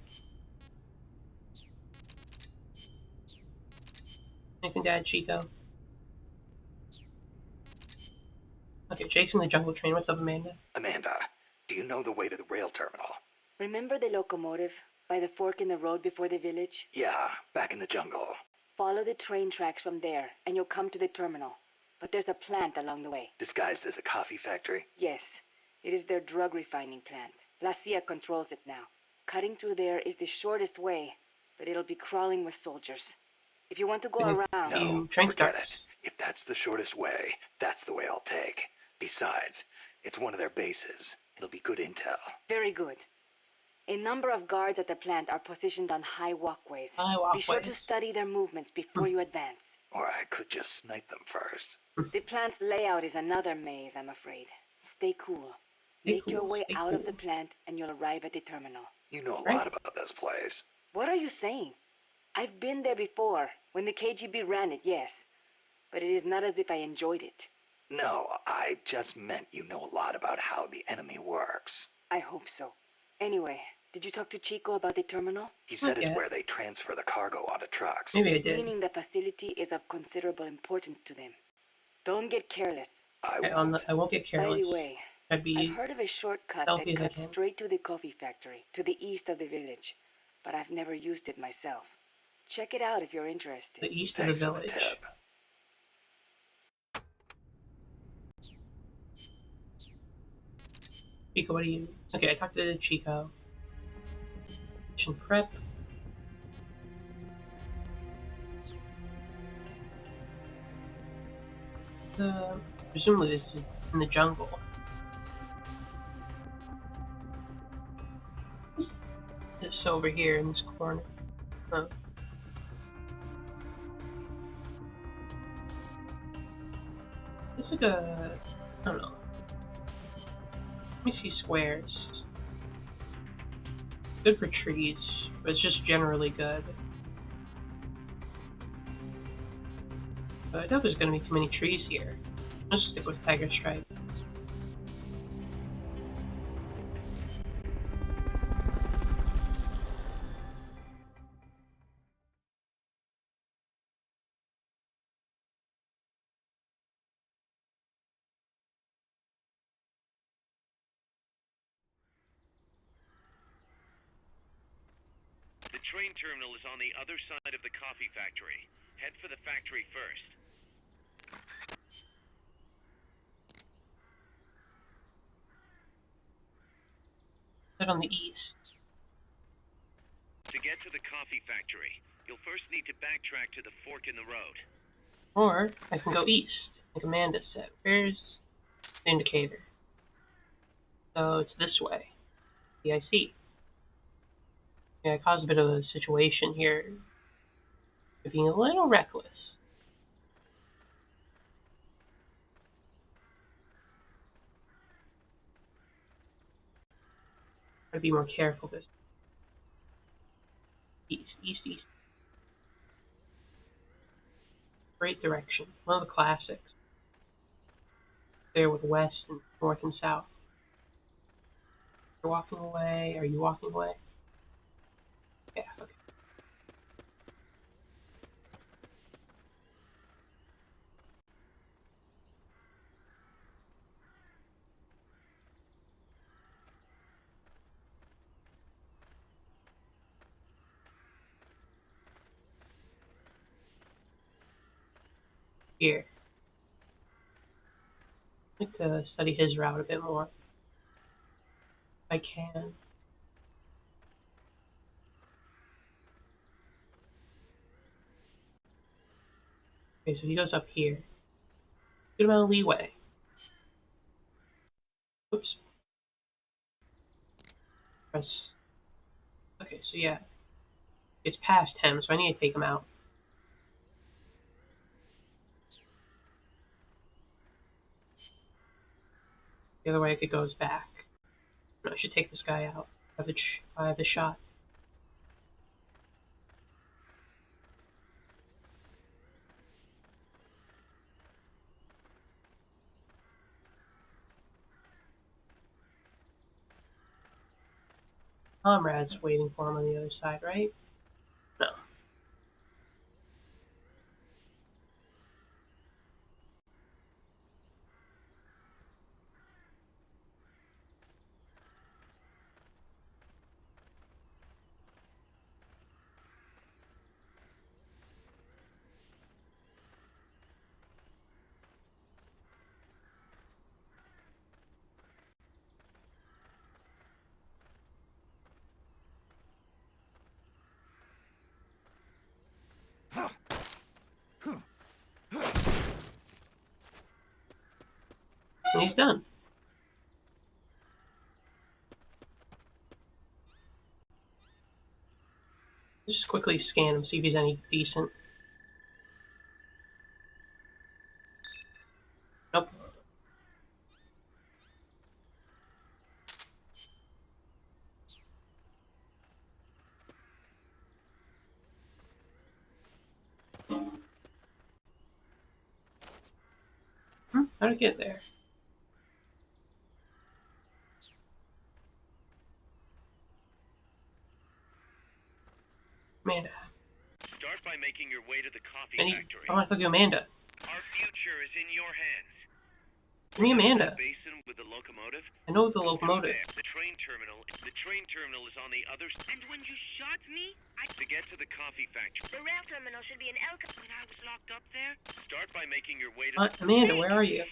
Anything to add, Chico? Okay, chasing the jungle train. What's up, Amanda? Amanda, do you know the way to the rail terminal? Remember the locomotive by the fork in the road before the village? Yeah, back in the jungle. Follow the train tracks from there, and you'll come to the terminal. But there's a plant along the way. Disguised as a coffee factory? Yes, it is their drug refining plant. La CIA controls it now. Cutting through there is the shortest way, but it'll be crawling with soldiers. If you want to go around... No, train forget starts. it. If that's the shortest way, that's the way I'll take. Besides, it's one of their bases. It'll be good intel. Very good. A number of guards at the plant are positioned on high walkways. Be sure to study their movements before you advance. Or I could just snipe them first. The plant's layout is another maze, I'm afraid. Stay cool. Make your way out of the plant and you'll arrive at the terminal. You know a lot about this place. What are you saying? I've been there before, when the KGB ran it, yes. But it is not as if I enjoyed it. No, I just meant you know a lot about how the enemy works. I hope so. Anyway, did you talk to Chico about the terminal? He said it's where they transfer the cargo onto trucks. Maybe I did. Meaning the facility is of considerable importance to them. Don't get careless. I won't get careless. By the way, I'd be I've heard of a shortcut selfish that as I cuts can. straight to the coffee factory, to the east of the village. But I've never used it myself. Check it out if you're interested. the east of the village. Chico, what do you... Okay, I talked to Chico. Mission prep. Presumably this is in the jungle. This is over here in this corner. Huh. It's like a... I don't know. Let me see squares. Good for trees, but it's just generally good. But I doubt there's gonna be too many trees here. Let's stick with Tiger Stripe. The train terminal is on the other side of the coffee factory. Head for the factory first. Head on the east. To get to the coffee factory, you'll first need to backtrack to the fork in the road. Or I can go east, like Amanda said. Where's the indicator? So it's this way. Yeah, I see. Yeah, I caused a bit of a situation here. You're being a little reckless. Gotta be more careful this. East, east, east. Great direction. One of the classics. There with west and north and south. You're walking away. Are you walking away? Yeah, okay. Here. I'd like to study his route a bit more. If I can. Okay, so he goes up here. Good amount of leeway. Oops. Press. Okay, so yeah. It's past him, so I need to take him out. The other way if it goes back. No, I should take this guy out. I have the shot. Comrade's waiting for him on the other side, right? No. And he's done. Let's just quickly scan him, see if he's any decent. Nope. How'd it get there? Amanda. Start by making your way to the coffee factory. I want to talk to Amanda. Our future is in your hands. Give me Amanda. The basin with the locomotive? I know the locomotive. The train terminal is on the other side. And when you shot me, To get to the coffee factory, The rail terminal should be in Elka. when I was locked up there, start by making your way to Amanda, where are you?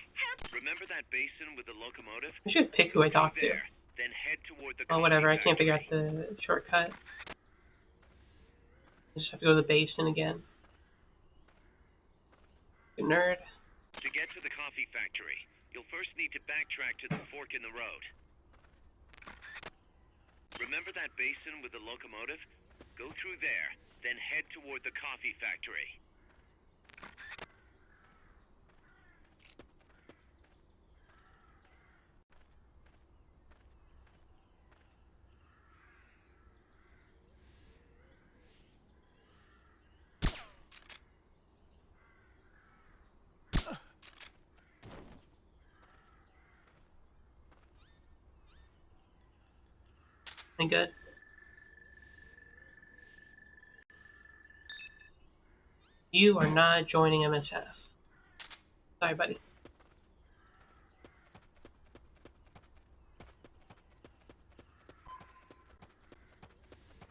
Remember that basin with the locomotive? I should pick who I talked to. There, then head toward the Oh, whatever. I coffee can't figure out factory. the shortcut. I just have to go to the basin again. Good nerd. To get to the coffee factory, you'll first need to backtrack to the fork in the road. Remember that basin with the locomotive? Go through there, then head toward the coffee factory. Any good? You are not joining MSF. Sorry, buddy.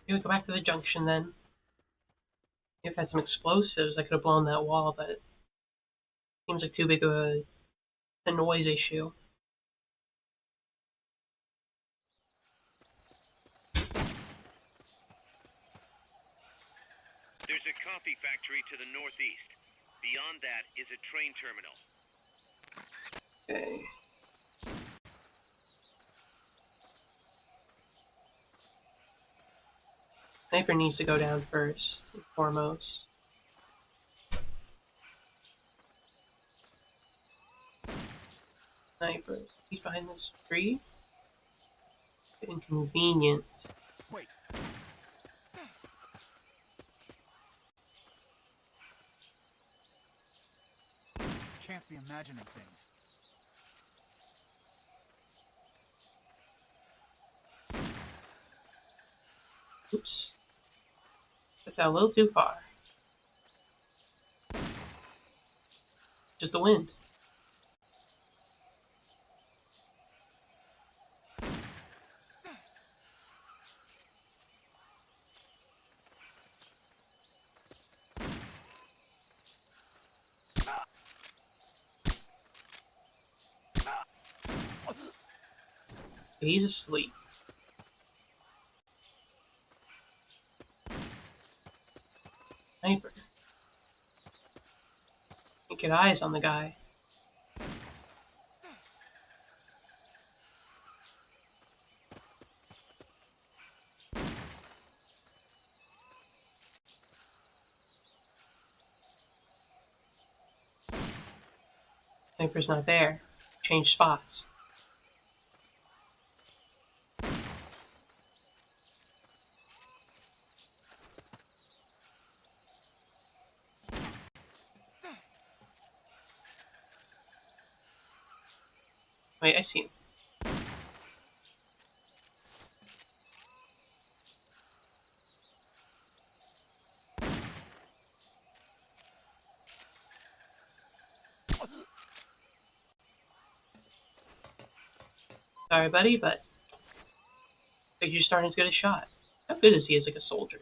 Okay, we go back to the junction then. If I had some explosives, I could have blown that wall, but it seems like too big of a noise issue. There's a coffee factory to the northeast. Beyond that is a train terminal. Okay. Sniper needs to go down first and foremost. Sniper. He's behind this tree. Inconvenient. Wait. Can't be imagining things. Oops. That's a little too far. Just the wind. He's asleep. Sniper. Can't get eyes on the guy. Sniper's not there. Change spots. Wait, I see him. Sorry, buddy, but I think you're starting as good a shot. How good is he as like a soldier?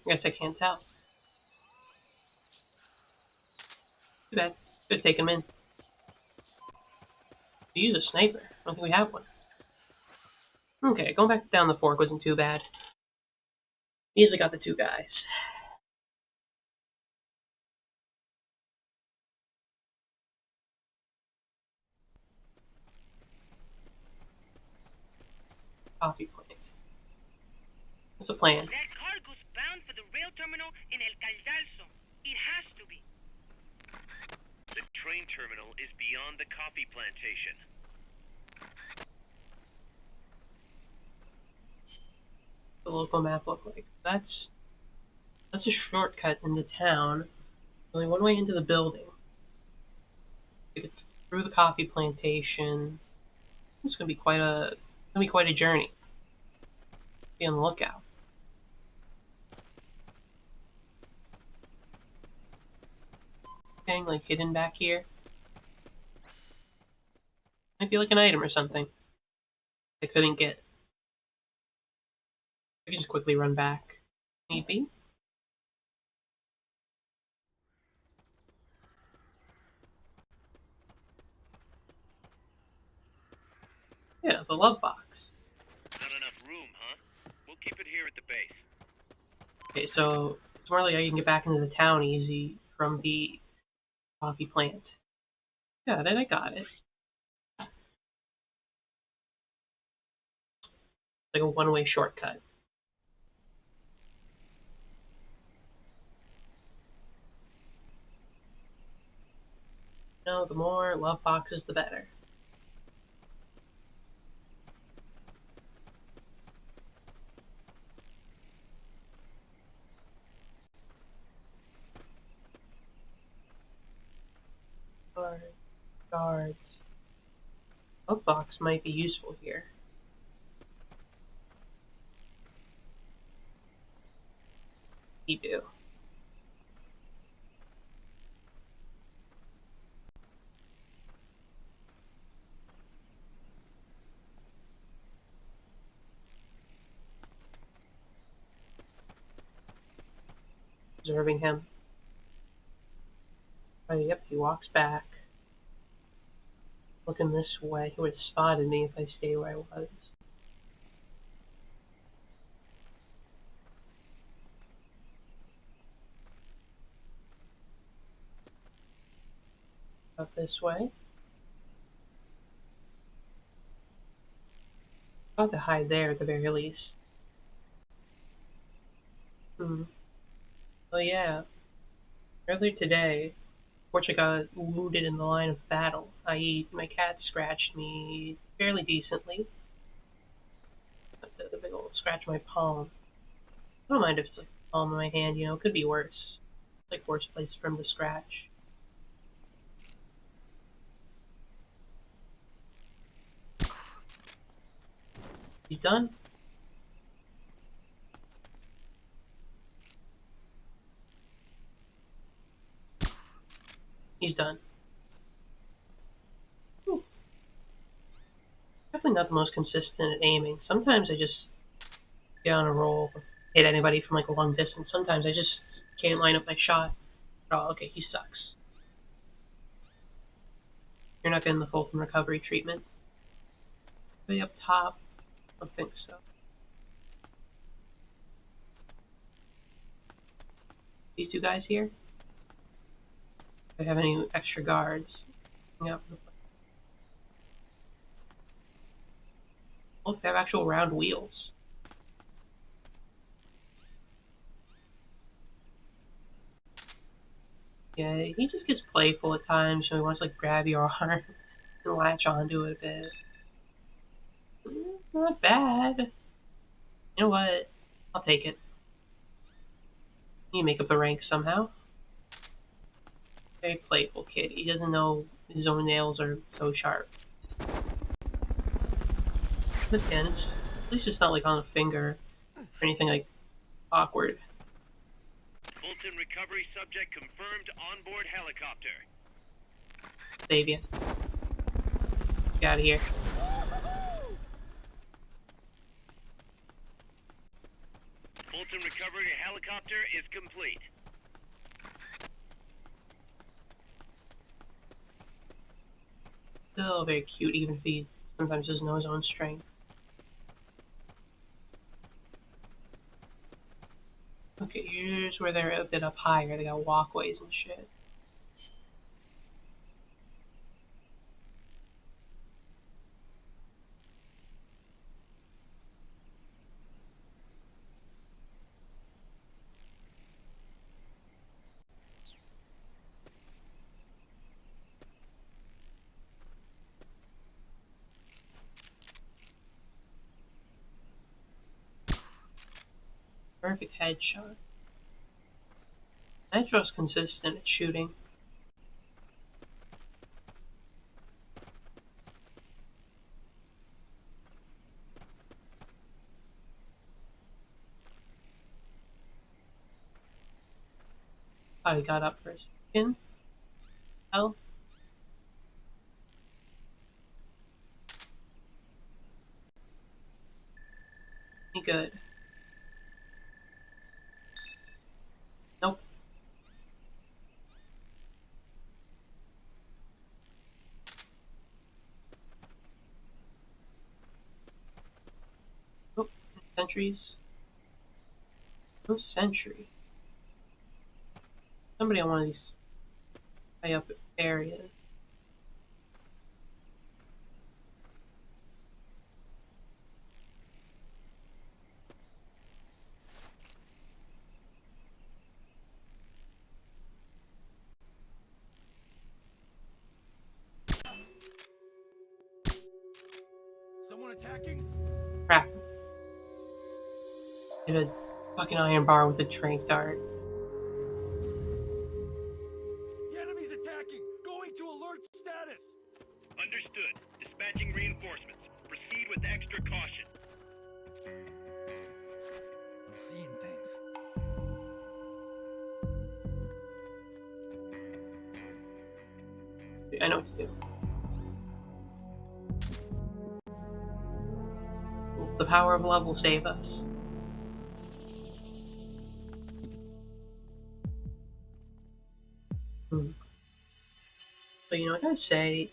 I guess I can't tell. Too bad. Could take him in. Use a sniper. I don't think we have one. Okay, going back down the fork wasn't too bad. Easily got the two guys. Coffee plant. What's the plan? That cargo's bound for the rail terminal in El Caldalso. It has to be. The train terminal is beyond the coffee plantation. The local map look like? That's a shortcut into town. Only one way into the building. It's through the coffee plantation. It's gonna be quite a journey. Be on the lookout. Anything like hidden back here? Might be like an item or something. I couldn't get. I can just quickly run back. Need be. Yeah, the love box. Not enough room, huh? We'll keep it here at the base. Okay, so it's more like I can get back into the town easy from the coffee plant. Yeah, then I got it. Like a one-way shortcut. No, the more love boxes, the better. Guards. Love box might be useful here. You do. Observing him. Oh, yep, he walks back. Looking this way. He would have spotted me if I stayed where I was. Up this way. I'll have to hide there at the very least. Oh yeah. Earlier today, Portugal got wounded in the line of battle, i.e. my cat scratched me fairly decently. The big old scratch on my palm. I don't mind if it's like the palm of my hand, you know, it could be worse. Like worse place for him to scratch. He's done? He's done. Whew. Definitely not the most consistent at aiming. Sometimes I just get on a roll, hit anybody from like a long distance. Sometimes I just can't line up my shot. Oh, okay, he sucks. You're not getting the Fulton recovery treatment. Way up top, I don't think so. These two guys here? Do I have any extra guards? Yep. Look, they have actual round wheels. Yeah, he just gets playful at times, so he wants to like grab your arm and latch onto it a bit. Not bad. You know what? I'll take it. You make up the ranks somehow. Very playful kid. He doesn't know his own nails are so sharp. But again, at least it's not like on a finger or anything like awkward. Fulton recovery subject confirmed onboard helicopter. Save ya. Get out of here. Fulton recovery helicopter is complete. Still very cute, even if he sometimes doesn't know his own strength. Okay, here's where they're a bit up higher. They got walkways and shit. Perfect headshot. Nitro's consistent at shooting. Oh, he got up for a second. Oh. He good. Nope. Oh, sentries. No sentry. Somebody on one of these high up areas. Someone attacking? Crap. Hit a fucking iron bar with a trank dart. The enemy's attacking! Going to alert status! Understood. Dispatching reinforcements. Proceed with extra caution. I'm seeing things. I know what to do. The power of love will save us. But you know, I gotta say,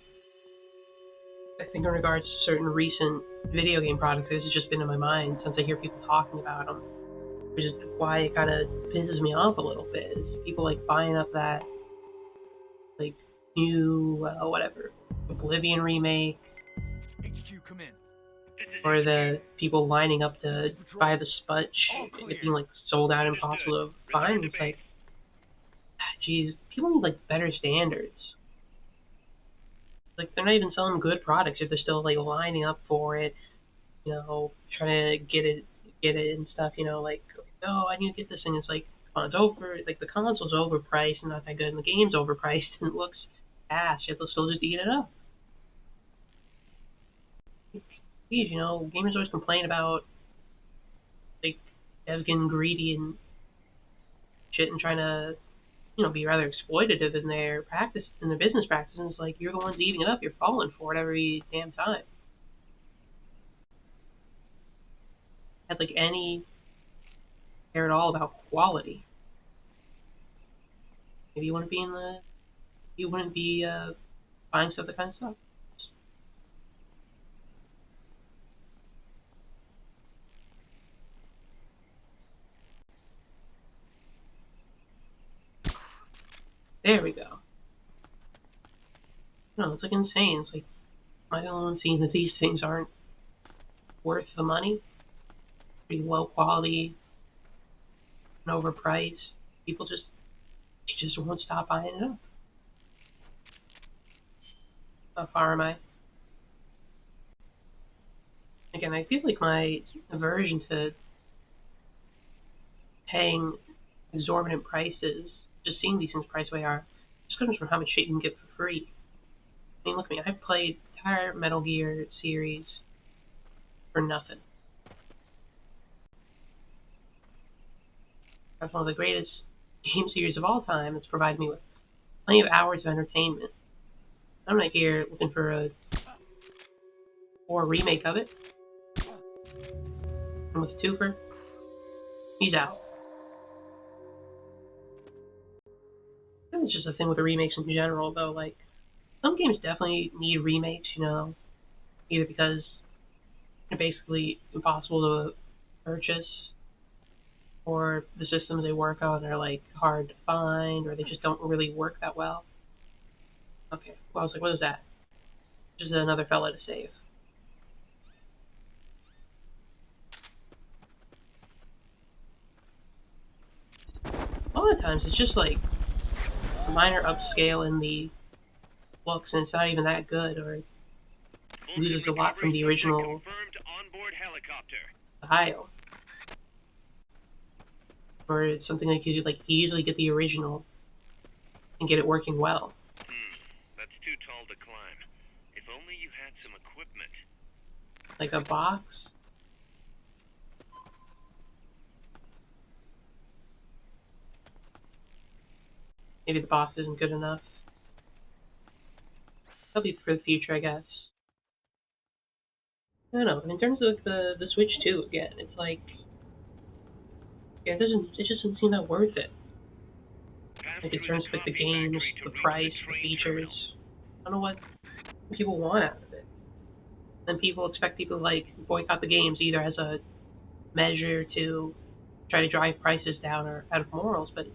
I think in regards to certain recent video game products, this has just been in my mind since I hear people talking about them. Which is why it kind of pisses me off a little bit, is people like buying up that like new, whatever, Oblivion remake, HQ, come in. or the people lining up to buy the Sputch, it being like sold out, impossible to find. It's like, geez, people need like better standards. Like, they're not even selling good products if they're still like lining up for it, you know, trying to get it and stuff, you know, like, oh, I need to get this thing. It's like, oh, it's over, like, the console's overpriced and not that good, and the game's overpriced and it looks ass, yet they'll still just eat it up. Geez, you know, gamers always complain about, like, devs getting greedy and shit and trying to, you know, be rather exploitative in their practice, in their business practices. It's like, you're the ones eating it up, you're falling for it every damn time. Had like any care at all about quality. Maybe you wouldn't be buying stuff that kind of sucks. There we go. No, it's like insane. It's like, am I the only one seeing that these things aren't worth the money? Pretty low quality and overpriced. People just won't stop buying it up. How far am I? Again, I feel like my aversion to paying exorbitant prices, just seeing these things priced the way they are, just comes from how much shit you can get for free. I mean, look at me. I've played the entire Metal Gear series for nothing. That's one of the greatest game series of all time. It's provided me with plenty of hours of entertainment. I'm not here looking for a remake of it. And with Twofer, he's out. It's just a thing with the remakes in general, though. Like, some games definitely need remakes, you know, either because they're basically impossible to purchase, or the systems they work on are like hard to find, or they just don't really work that well. Okay, well, I was like, what is that? Just another fella to save. A lot of times it's just like a minor upscale in the looks, and it's not even that good, or it loses a lot from the original style. Or it's something like you could like easily get the original and get it working well. That's too tall to climb. If only you had some equipment. Like a box. Maybe the box isn't good enough. That'll be for the future, I guess. I don't know. In terms of the Switch 2, again, it's like, yeah, it just doesn't seem that worth it. Like, in terms of like the games, the price, the features. I don't know what people want out of it. Then people expect people to like boycott the games either as a measure to try to drive prices down or out of morals, but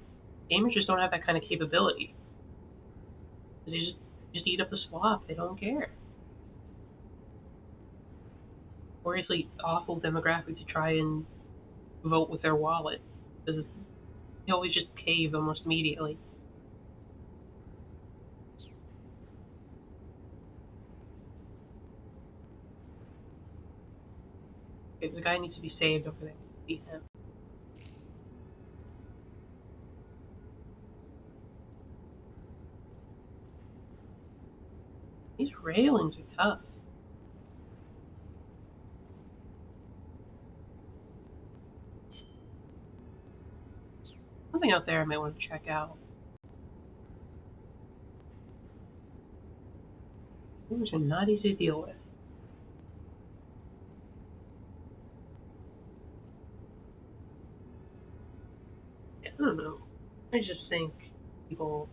gamers just don't have that kind of capability. They just eat up the slop. They don't care. Gloriously awful demographic to try and vote with their wallet, because they always just cave almost immediately. Okay, the guy needs to be saved over there. See him. These railings are tough. Something out there I might want to check out. These are not easy to deal with. I don't know. I just think people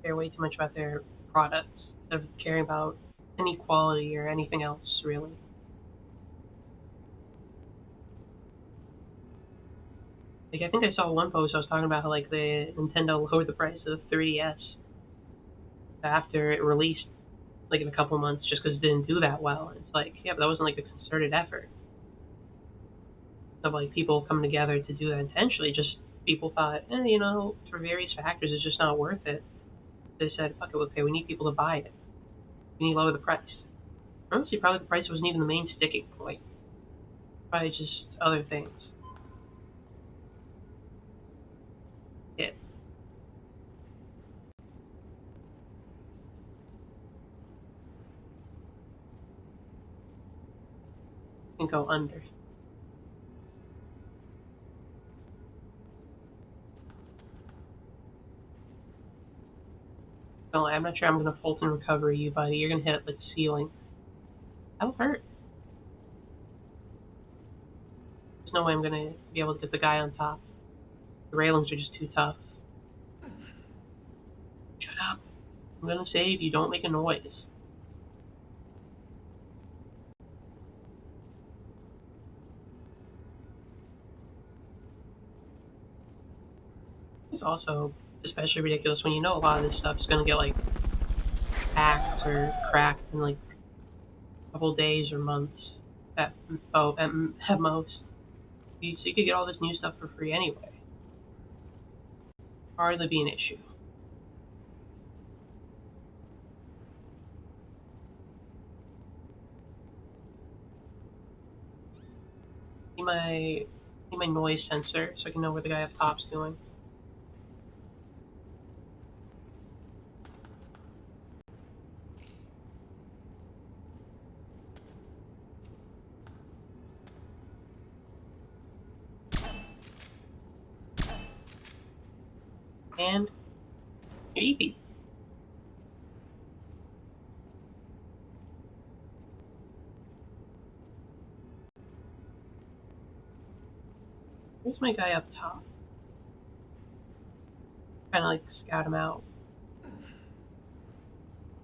care way too much about their products instead of caring about any quality or anything else, really. Like, I think I saw one post I was talking about how, like, the Nintendo lowered the price of the 3DS. after it released, like in a couple months, just because it didn't do that well. And it's like, yeah, but that wasn't like a concerted effort of like people coming together to do that intentionally. Just people thought, you know, for various factors, it's just not worth it. They said, fuck it, okay, we need people to buy it. We need to lower the price. Honestly, probably the price wasn't even the main sticking point. Probably just other things. Yeah. Can go under. No, I'm not sure I'm gonna Fulton recover you, buddy. You're gonna hit like the ceiling. That'll hurt. There's no way I'm gonna be able to get the guy on top. The railings are just too tough. Shut up. I'm gonna save you. Don't make a noise. It's also especially ridiculous when you know a lot of this stuff is gonna get like hacked or cracked in like a couple days or months at most. So you could get all this new stuff for free anyway. Hardly be an issue. See my noise sensor so I can know where the guy up top's doing. And you're eepy. Where's my guy up top? Trying to like scout him out.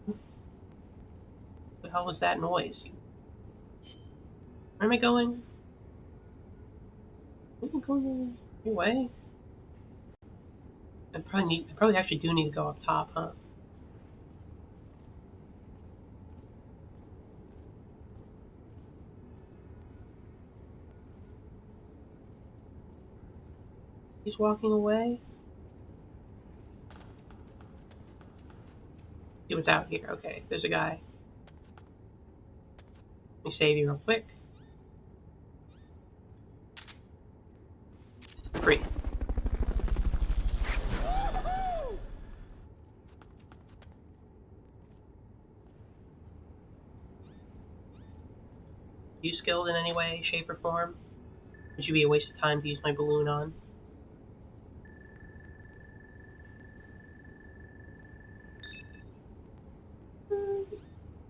What the hell was that noise? Where am I going? Am I going your way? I probably actually do need to go up top, huh? He's walking away. He was out here. Okay, there's a guy. Let me save you real quick. Free. You skilled in any way, shape, or form? Would you be a waste of time to use my balloon on?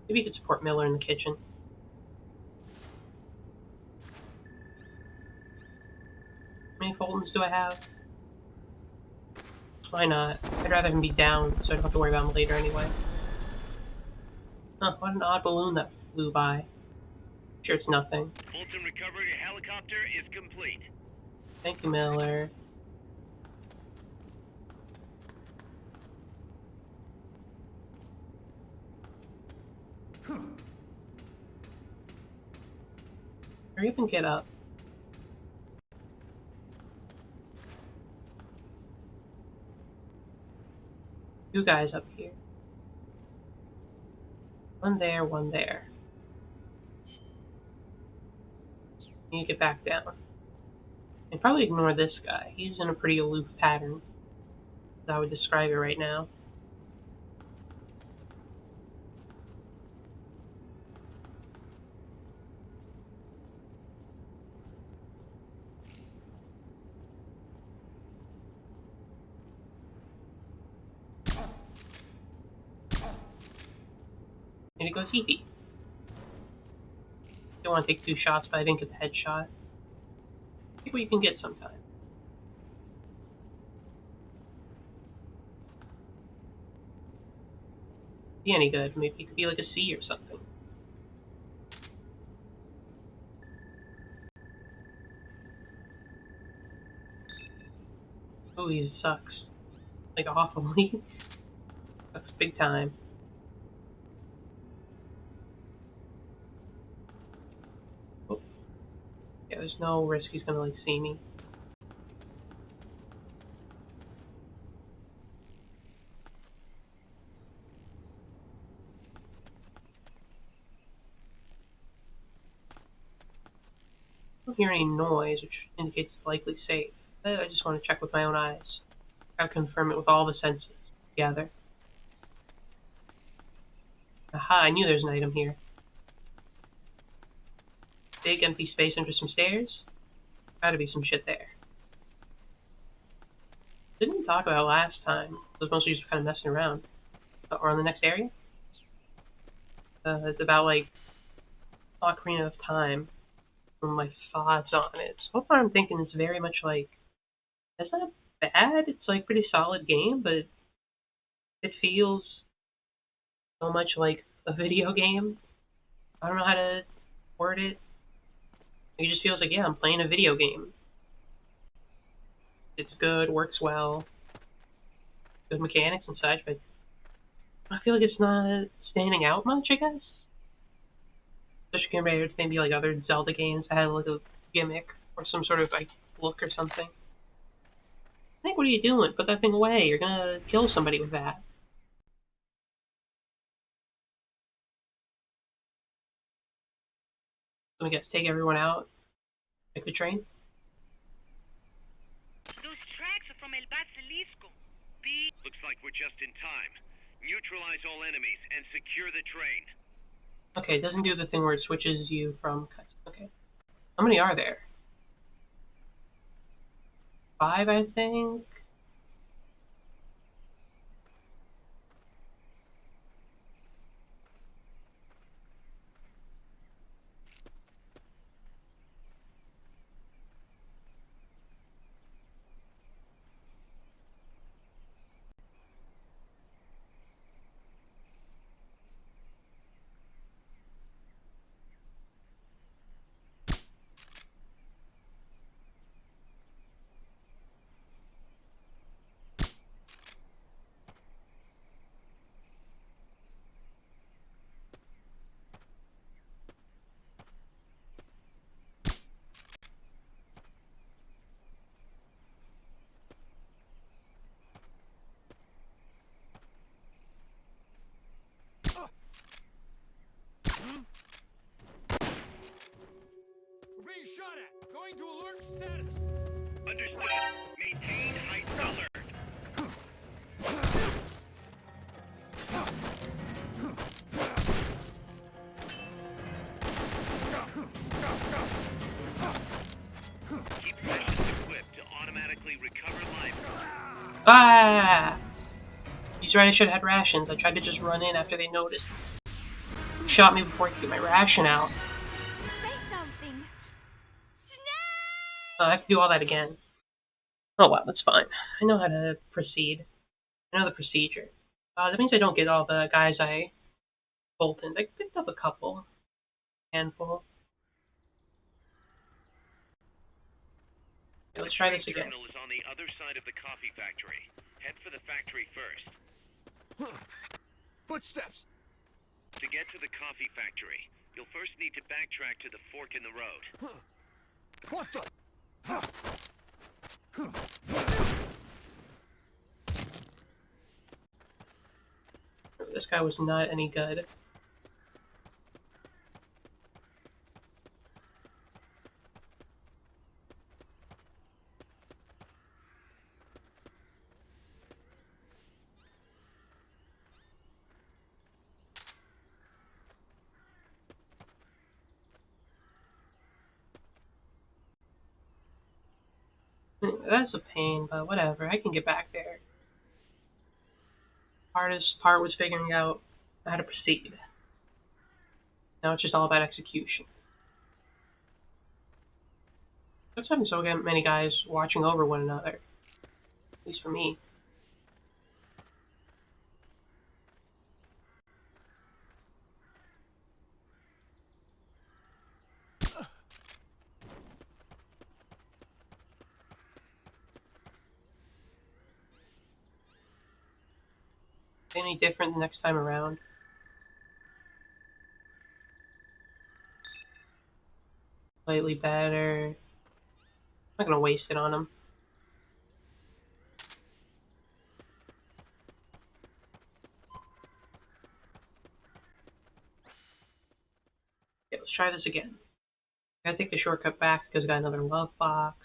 Maybe you could support Miller in the kitchen. How many Fultons do I have? Why not? I'd rather him be down, so I don't have to worry about him later anyway. Huh, what an odd balloon that flew by. Sure, it's nothing. Fulton recovery helicopter is complete. Thank you, Miller. Hurry up and get up. Two guys up here. One there, one there. You need to get back down. And probably ignore this guy. He's in a pretty aloof pattern, as I would describe it right now. And it goes easy. Don't want to take two shots, but I didn't get the headshot. See what you can get sometime. Be any good. Maybe it could be like a C or something. Oh, he sucks. Like awfully. That's big time. Oh. Yeah, there's no risk he's gonna like see me. I don't hear any noise, which indicates it's likely safe. I just want to check with my own eyes. Gotta confirm it with all the senses together. Aha, I knew there's an item here. Big empty space under some stairs. Gotta be some shit there. Didn't talk about last time. It was mostly just kind of messing around. Or on the next area? It's about like Ocarina of Time. My thoughts on it. So far I'm thinking it's very much like, it's not bad, it's like pretty solid game, but it feels so much like a video game. I don't know how to word it. It just feels like, yeah, I'm playing a video game. It's good, works well, good mechanics and such, but I feel like it's not standing out much, I guess. Especially compared to maybe like other Zelda games that had like a gimmick or some sort of like look or something. Like, what are you doing? Put that thing away. You're gonna kill somebody with that. So I guess take everyone out. Like the train. Those tracks are from El Basilisco. Looks like we're just in time. Neutralize all enemies and secure the train. Okay, it doesn't do the thing where it switches you from... Okay. How many are there? 5, I think? We're being shot at. Going to alert status. Understood. Maintain heightened alert. Keep missions equipped to automatically recover life. Ah! He's right, I should have had rations. I tried to just run in after they noticed. Shot me before I could get my ration out. Say something. I have to do all that again. Oh well, that's fine. I know how to proceed. I know the procedure. That means I don't get all the guys I bolted. I picked up a couple. Handful. Okay, let's try this The again. terminal is on the other side of the coffee factory. Head for the factory first. Footsteps. To get to the coffee factory, you'll first need to backtrack to the fork in the road. What the? This guy was not any good. That's a pain, but whatever. I can get back there. Hardest part was figuring out how to proceed. Now it's just all about execution. That's having so many guys watching over one another. At least for me. Any different the next time around? Slightly better. I'm not gonna waste it on him. Okay, let's try this again. I gotta take the shortcut back because I got another love box.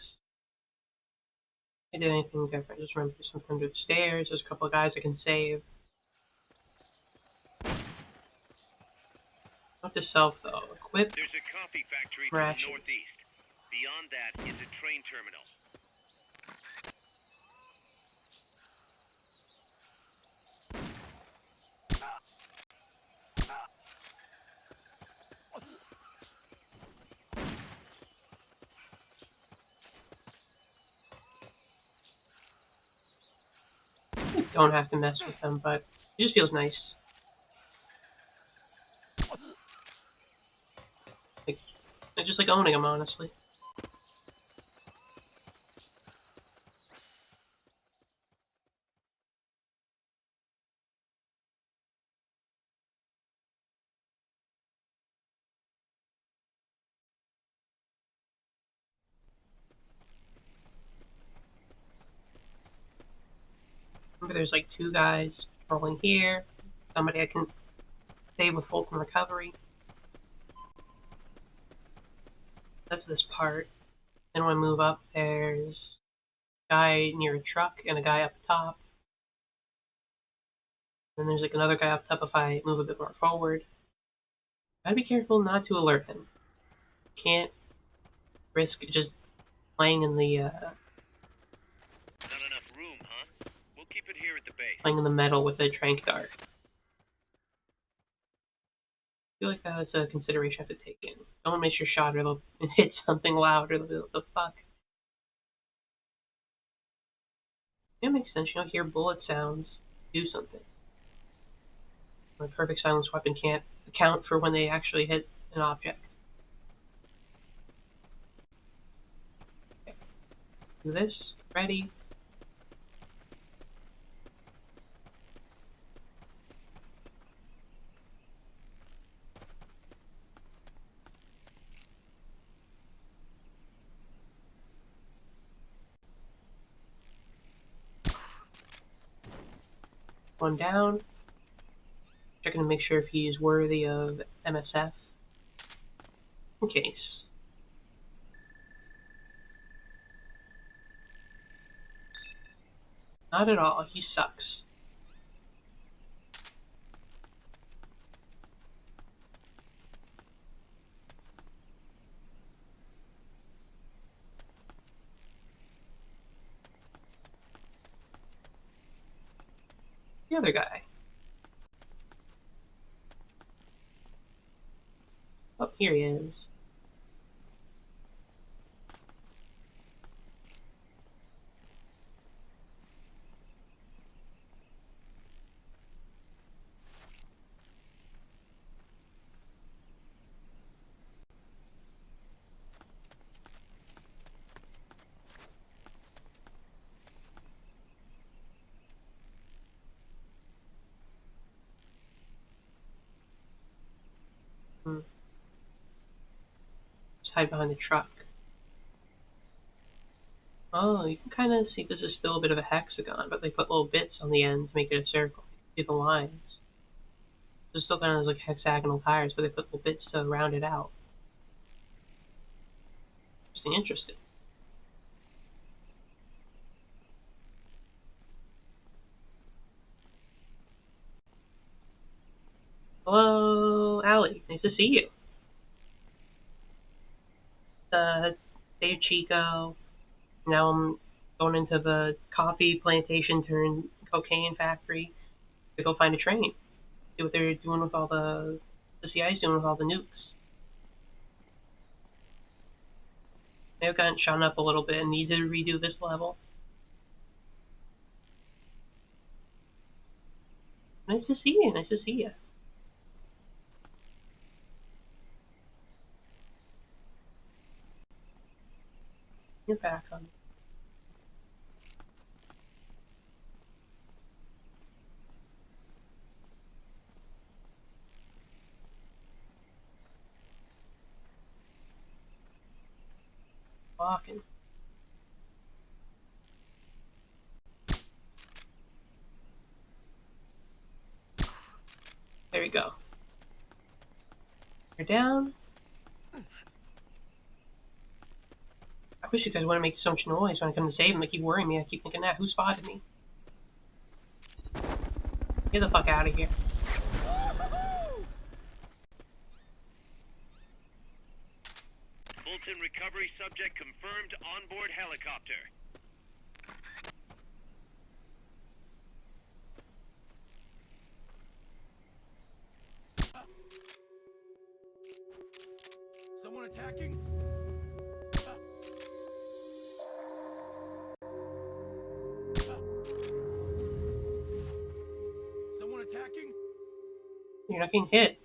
I did anything different. Just remember there's some 100 stairs. There's a couple of guys I can save. Not to self though. Equip. There's a coffee factory to Ratchet. the northeast. Beyond that is a train terminal. You don't have to mess with them, but it just feels nice. Like, I just like owning them, honestly. Remember, there's like 2 guys rolling here. Somebody I can save with Fulton Recovery. That's this part. Then when I move up, there's a guy near a truck and a guy up top. Then there's like another guy up top if I move a bit more forward. Gotta be careful not to alert him. Can't risk just playing in the Not enough room, huh? We'll keep it here at the base. playing in the metal with a trank dart. I feel like that's a consideration I have to take in. Don't miss your shot or they'll hit something loud or they'll be like, the fuck. It makes sense, you know, hear bullet sounds, do something. My perfect silence weapon can't account for when they actually hit an object. Okay. Do this, ready. One down. Checking to make sure if he's worthy of MSF. In case. Not at all, he sucks. The other guy. Oh, here he is. Just hide behind the truck. Oh, you can kind of see this is still a bit of a hexagon, but they put little bits on the ends to make it a circle. See the lines. It's still kind of like hexagonal tires, but they put little bits to round it out. Interesting. Hello, Allie. Nice to see you. Dave Chico. Now I'm going into the coffee plantation turned cocaine factory to go find a train. See what they're doing with all the CIA's doing with all the nukes. They've gotten shot up a little bit and need to redo this level. Nice to see you. Nice to see you. You're back on. talking. There we go. You're down. I wish you guys wouldn't make so much noise when I come to save him. They keep worrying me. I keep thinking, who spotted me? Get the fuck out of here. Fulton recovery subject confirmed onboard helicopter. Someone attacking? Someone attacking? You're not getting hit.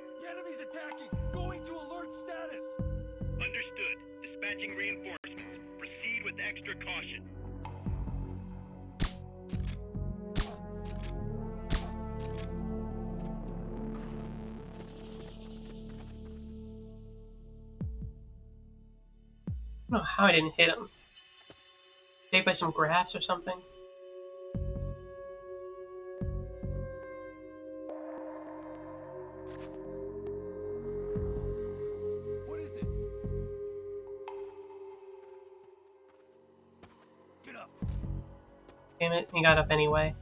The enemy's attacking! Going to alert status! Understood. Dispatching reinforcements. Proceed with extra caution. I don't know how I didn't hit him. Saved by some grass or something? What is it? Get up! Damn it, he got up anyway.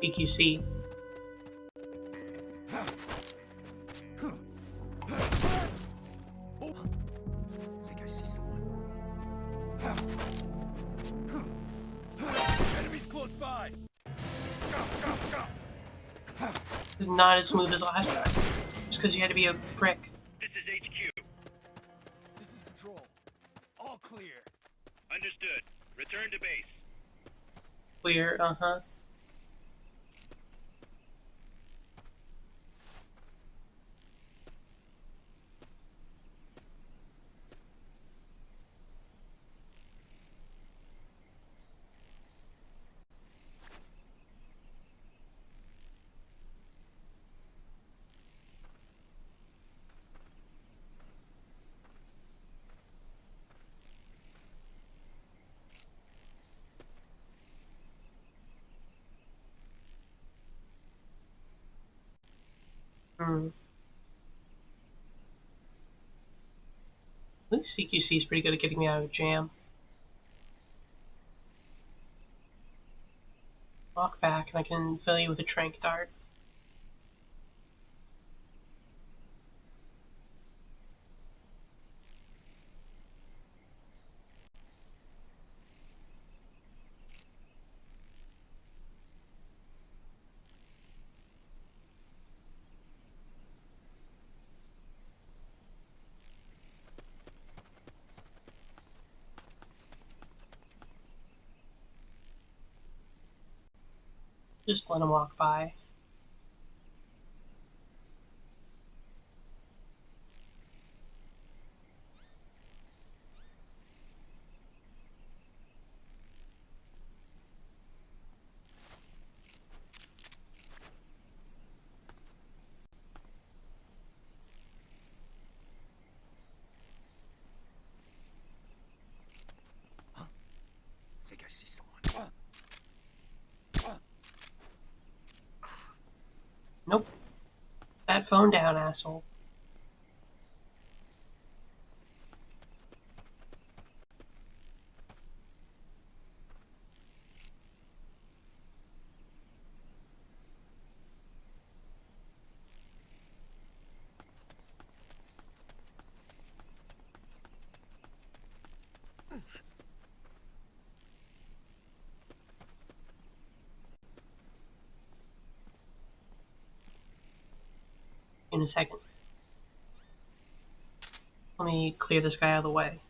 BQC. I think I see someone. Enemies close by! This is not as smooth as last time. Just because you had to be a prick. This is HQ. This is patrol. All clear. Understood. Return to base. Clear, uh-huh. At least CQC is pretty good at getting me out of a jam. Walk back and I can fill you with a trank dart. Just let him walk by. I think I see someone. Nope. That phone down, asshole. In a second. Let me clear this guy out of the way.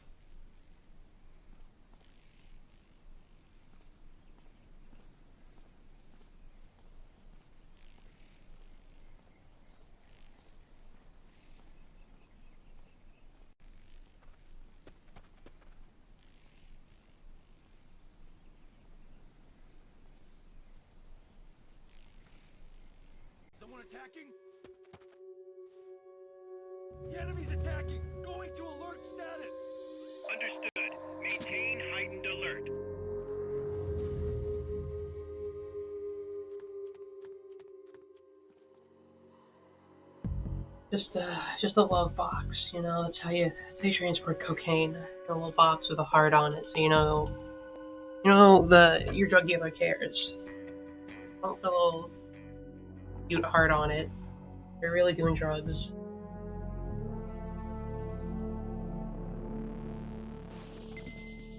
attacking? The enemy's attacking! Going to alert status! Understood. Maintain heightened alert. Just a love box, you know, that's how you transport cocaine. A little box with a heart on it, so you know your drug dealer cares. Don't put a little cute heart on it. You're really doing drugs.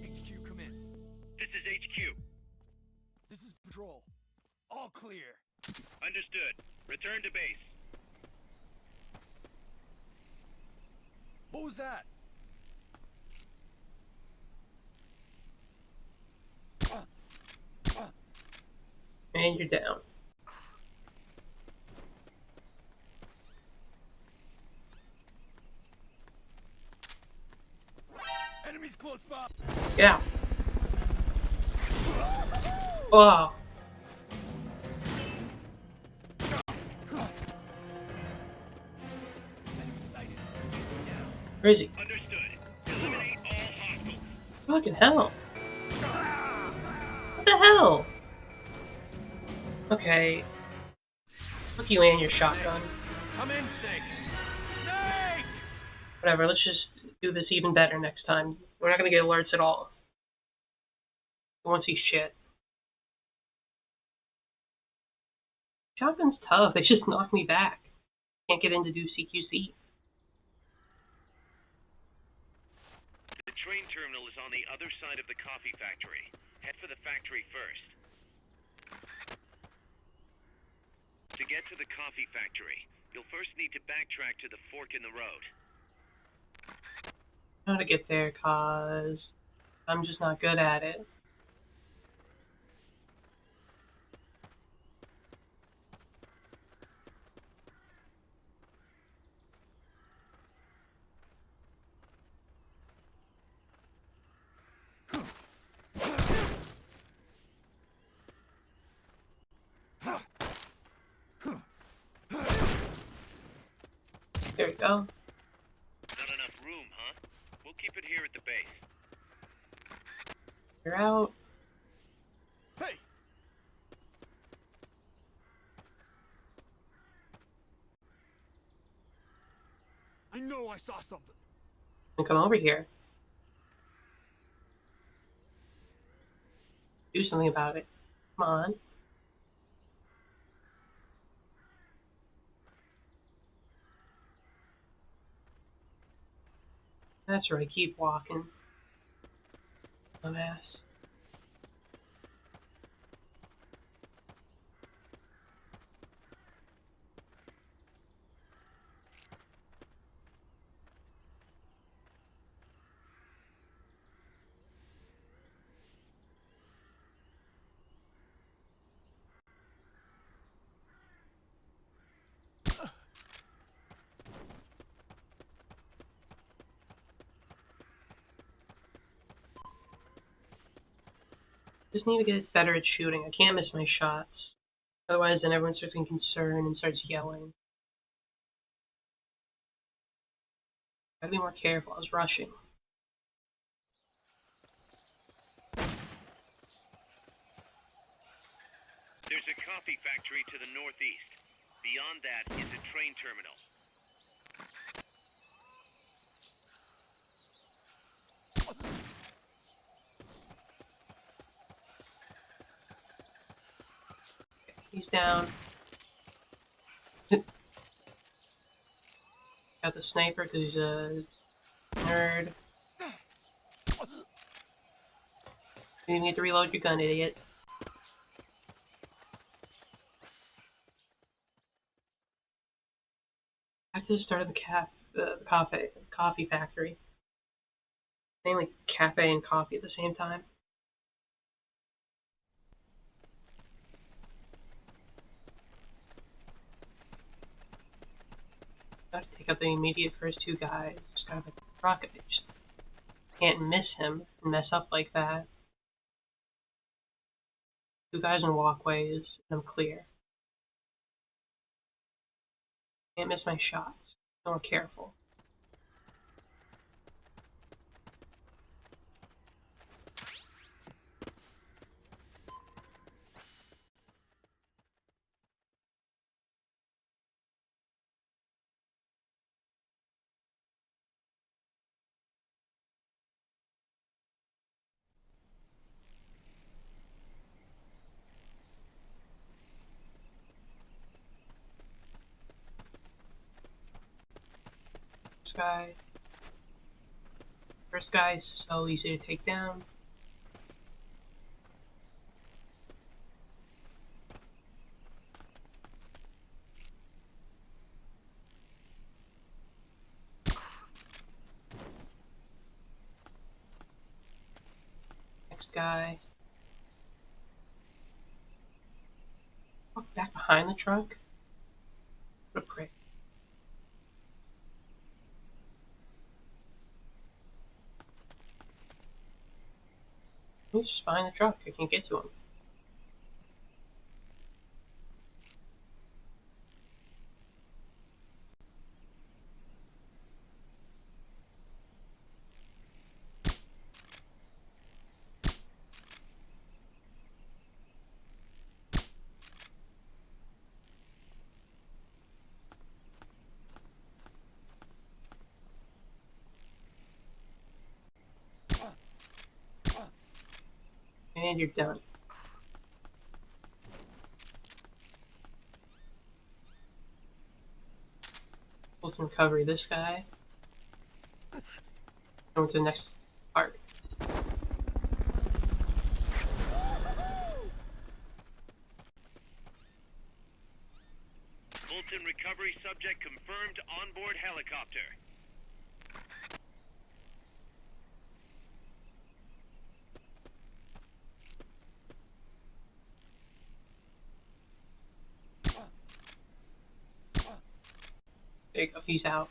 HQ, come in. This is HQ. This is patrol. All clear. Understood. Return to base. What was that? And you're down. Enemies close by. Yeah. Wow. Enemy sighted. Down. Crazy. Understood. Eliminate all hostiles. Fucking hell. What the hell? Okay. Fuck you and your shotgun. Come in, Snake. Snake! Whatever, let's just do this even better next time. We're not gonna get alerts at all. We won't see shit. Shotgun's tough, they just knock me back. Can't get in to do CQC. The train terminal is on the other side of the coffee factory. Head for the factory first. To get to the coffee factory, you'll first need to backtrack to the fork in the road. How to get there, cause I'm just not good at it. There we go. Not enough room, huh? We'll keep it here at the base. You're out. Hey! I know I saw something. And come over here. Do something about it. Come on. That's right, keep walking. Dumbass. Just need to get better at shooting. I can't miss my shots. Otherwise, then everyone starts getting concerned and starts yelling. Gotta be more careful. I was rushing. There's a coffee factory to the northeast. Beyond that is a train terminal. He's down. Got the sniper because he's a nerd. You need to reload your gun, idiot. Back to the start of the coffee factory. Mainly cafe and coffee at the same time. Got to take out the immediate first two guys. Just gotta like rocket. Just can't miss him and mess up like that. Two guys in walkways, and I'm clear. Can't miss my shots. More careful. Guy. First guy is so easy to take down. Next guy. Oh, back behind the truck? What a prick. He's just behind the truck. I can't get to him. And you're done. Fulton recovery this guy. Go to the next part. Fulton recovery subject confirmed onboard helicopter. There you go, he's out.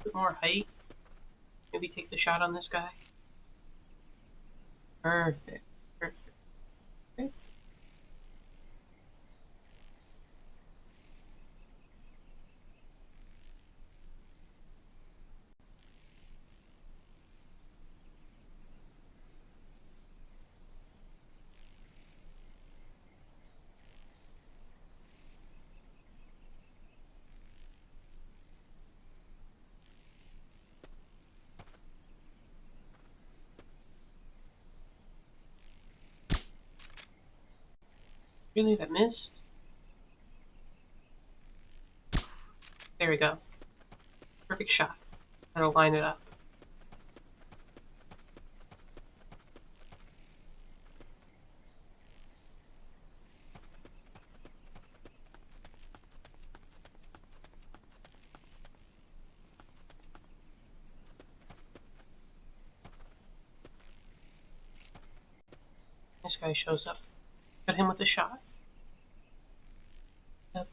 Bit more height. Maybe take the shot on this guy. Perfect. Perfect. Okay. Really, that missed? There we go. Perfect shot. That'll line it up. This guy shows up. Got him with a shot. Yep.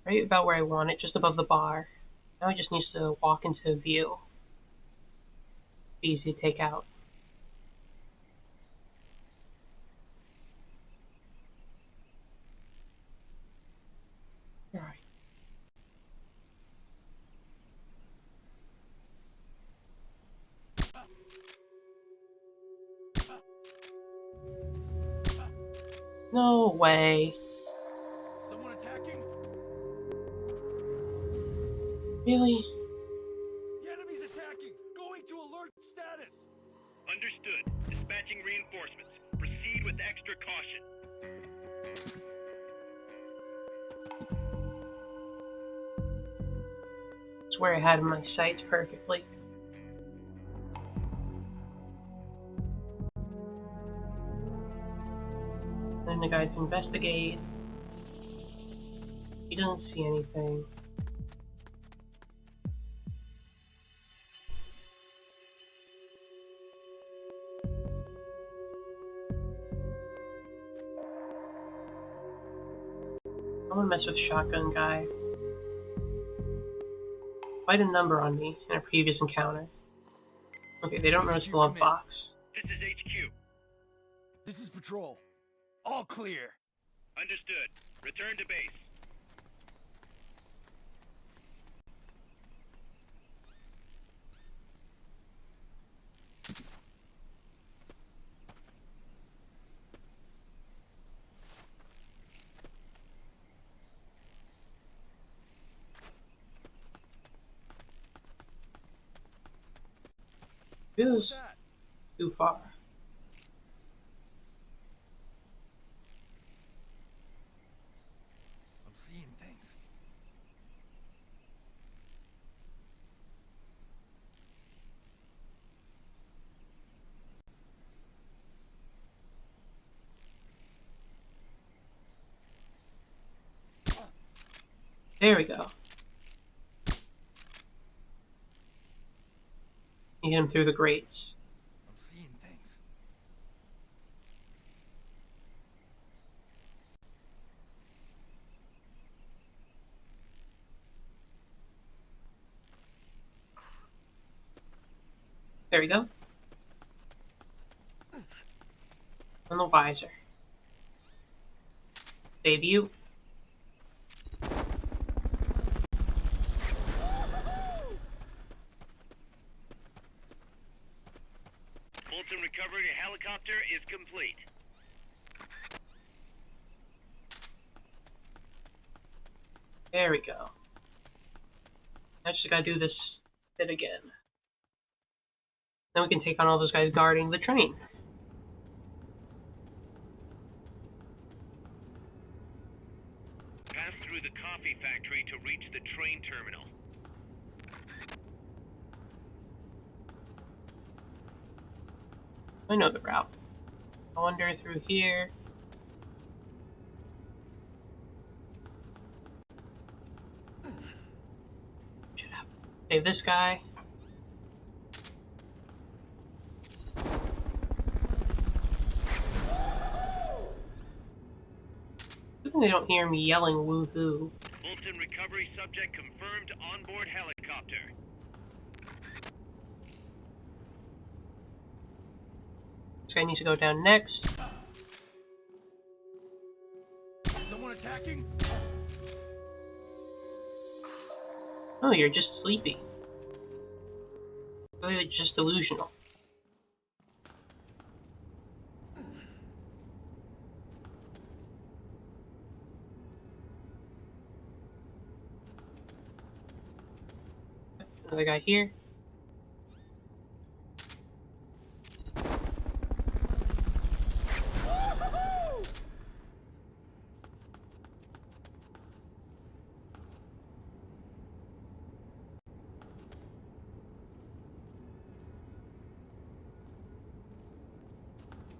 Right about where I want it, just above the bar. Now he just needs to walk into view. Easy to take out. Alright. No way. Someone attacking? Really? The enemy's attacking! Going to alert status! Understood. Dispatching reinforcements. Proceed with extra caution. It's where I had my sights perfectly. Then the guy to investigate. He doesn't see anything. I'm gonna mess with shotgun guy. Quite a number on me in a previous encounter. Okay, they don't notice the glove box. This is HQ. This is Patrol. All clear. Understood. Return to base. Feels that? too far. I'm seeing things. There we go. You get him through the grates. I'm seeing things. There we go. On the visor. Save you. Fulton recovery helicopter is complete. There we go. I just gotta do this bit again. Then we can take on all those guys guarding the train. Pass through the coffee factory to reach the train terminal. I know the route. I wander through here. Should have save this guy. Good thing they don't hear me yelling woohoo. Fulton recovery subject confirmed onboard helicopter. This guy needs to go down next. Someone attacking? Oh, you're just sleepy. Clearly just delusional. Another guy here.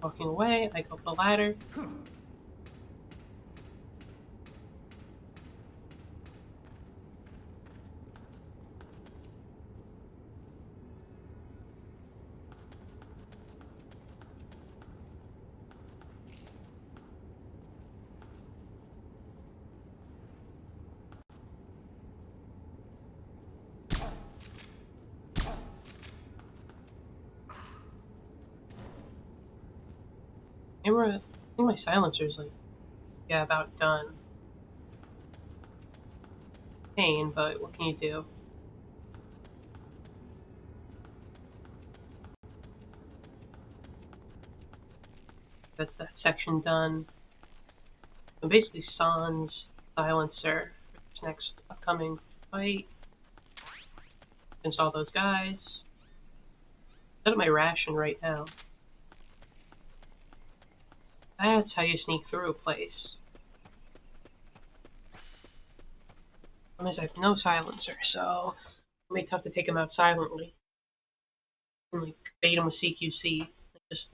Walking away, I go up the ladder. I think my silencer's like, yeah, about done. Pain, but what can you do? That's that section done. So basically, Sans silencer for this next upcoming fight. Against all those guys. Set up my ration right now. That's how you sneak through a place. Unless I have no silencer, so it'll be tough to take him out silently. And like bait him with CQC. Like, just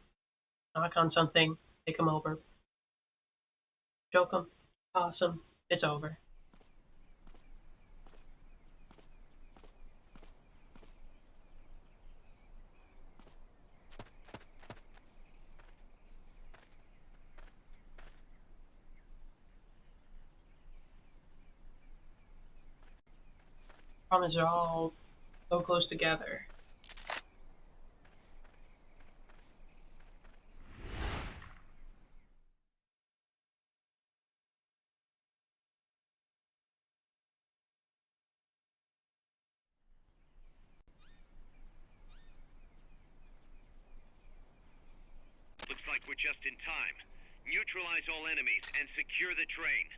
knock on something, take him over. Choke him, toss him, it's over. Problem is they're all so close together. like we're just in time. Neutralize all enemies and secure the train.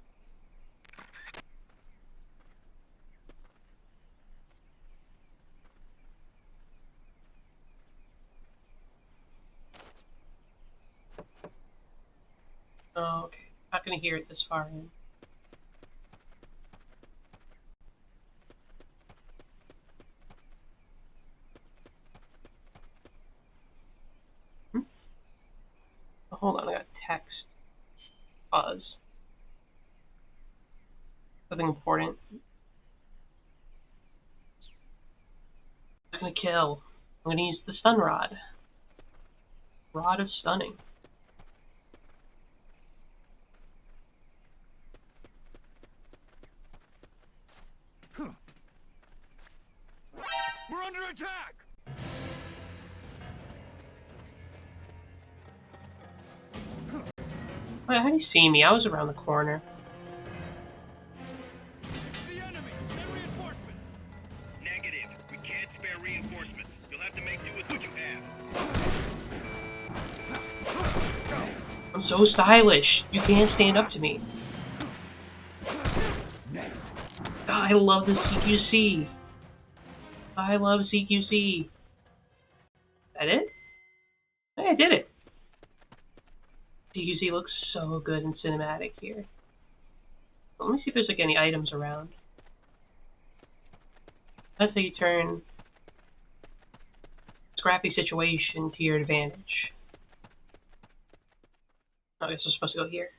Oh, okay. Not gonna hear it this far in. Oh, hold on, I got text. Buzz. Something important. I'm gonna kill. I'm gonna use the stun rod. Rod of stunning. We're under attack! Wait, how do you see me? I was around the corner. It's the enemy! Send reinforcements! Negative. We can't spare reinforcements. You'll have to make do with what you have. I'm so stylish. You can't stand up to me. Next. God, I love the CQC. I love CQC. Is that it? Hey, I did it. CQC looks so good in cinematic here. Let me see if there's like any items around. That's how you turn scrappy situation to your advantage. Oh, I guess we're supposed to go here.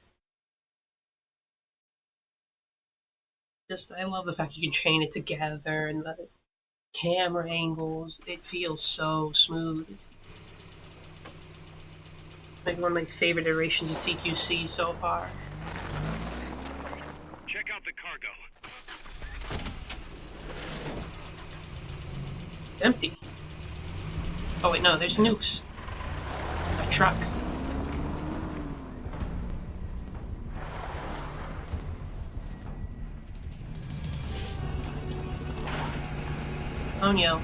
Just, I love the fact you can chain it together and the camera angles. It feels so smooth. Like one of my favorite iterations of CQC so far. Check out the cargo. It's empty. Oh wait, no, there's nukes. A truck. Onyo.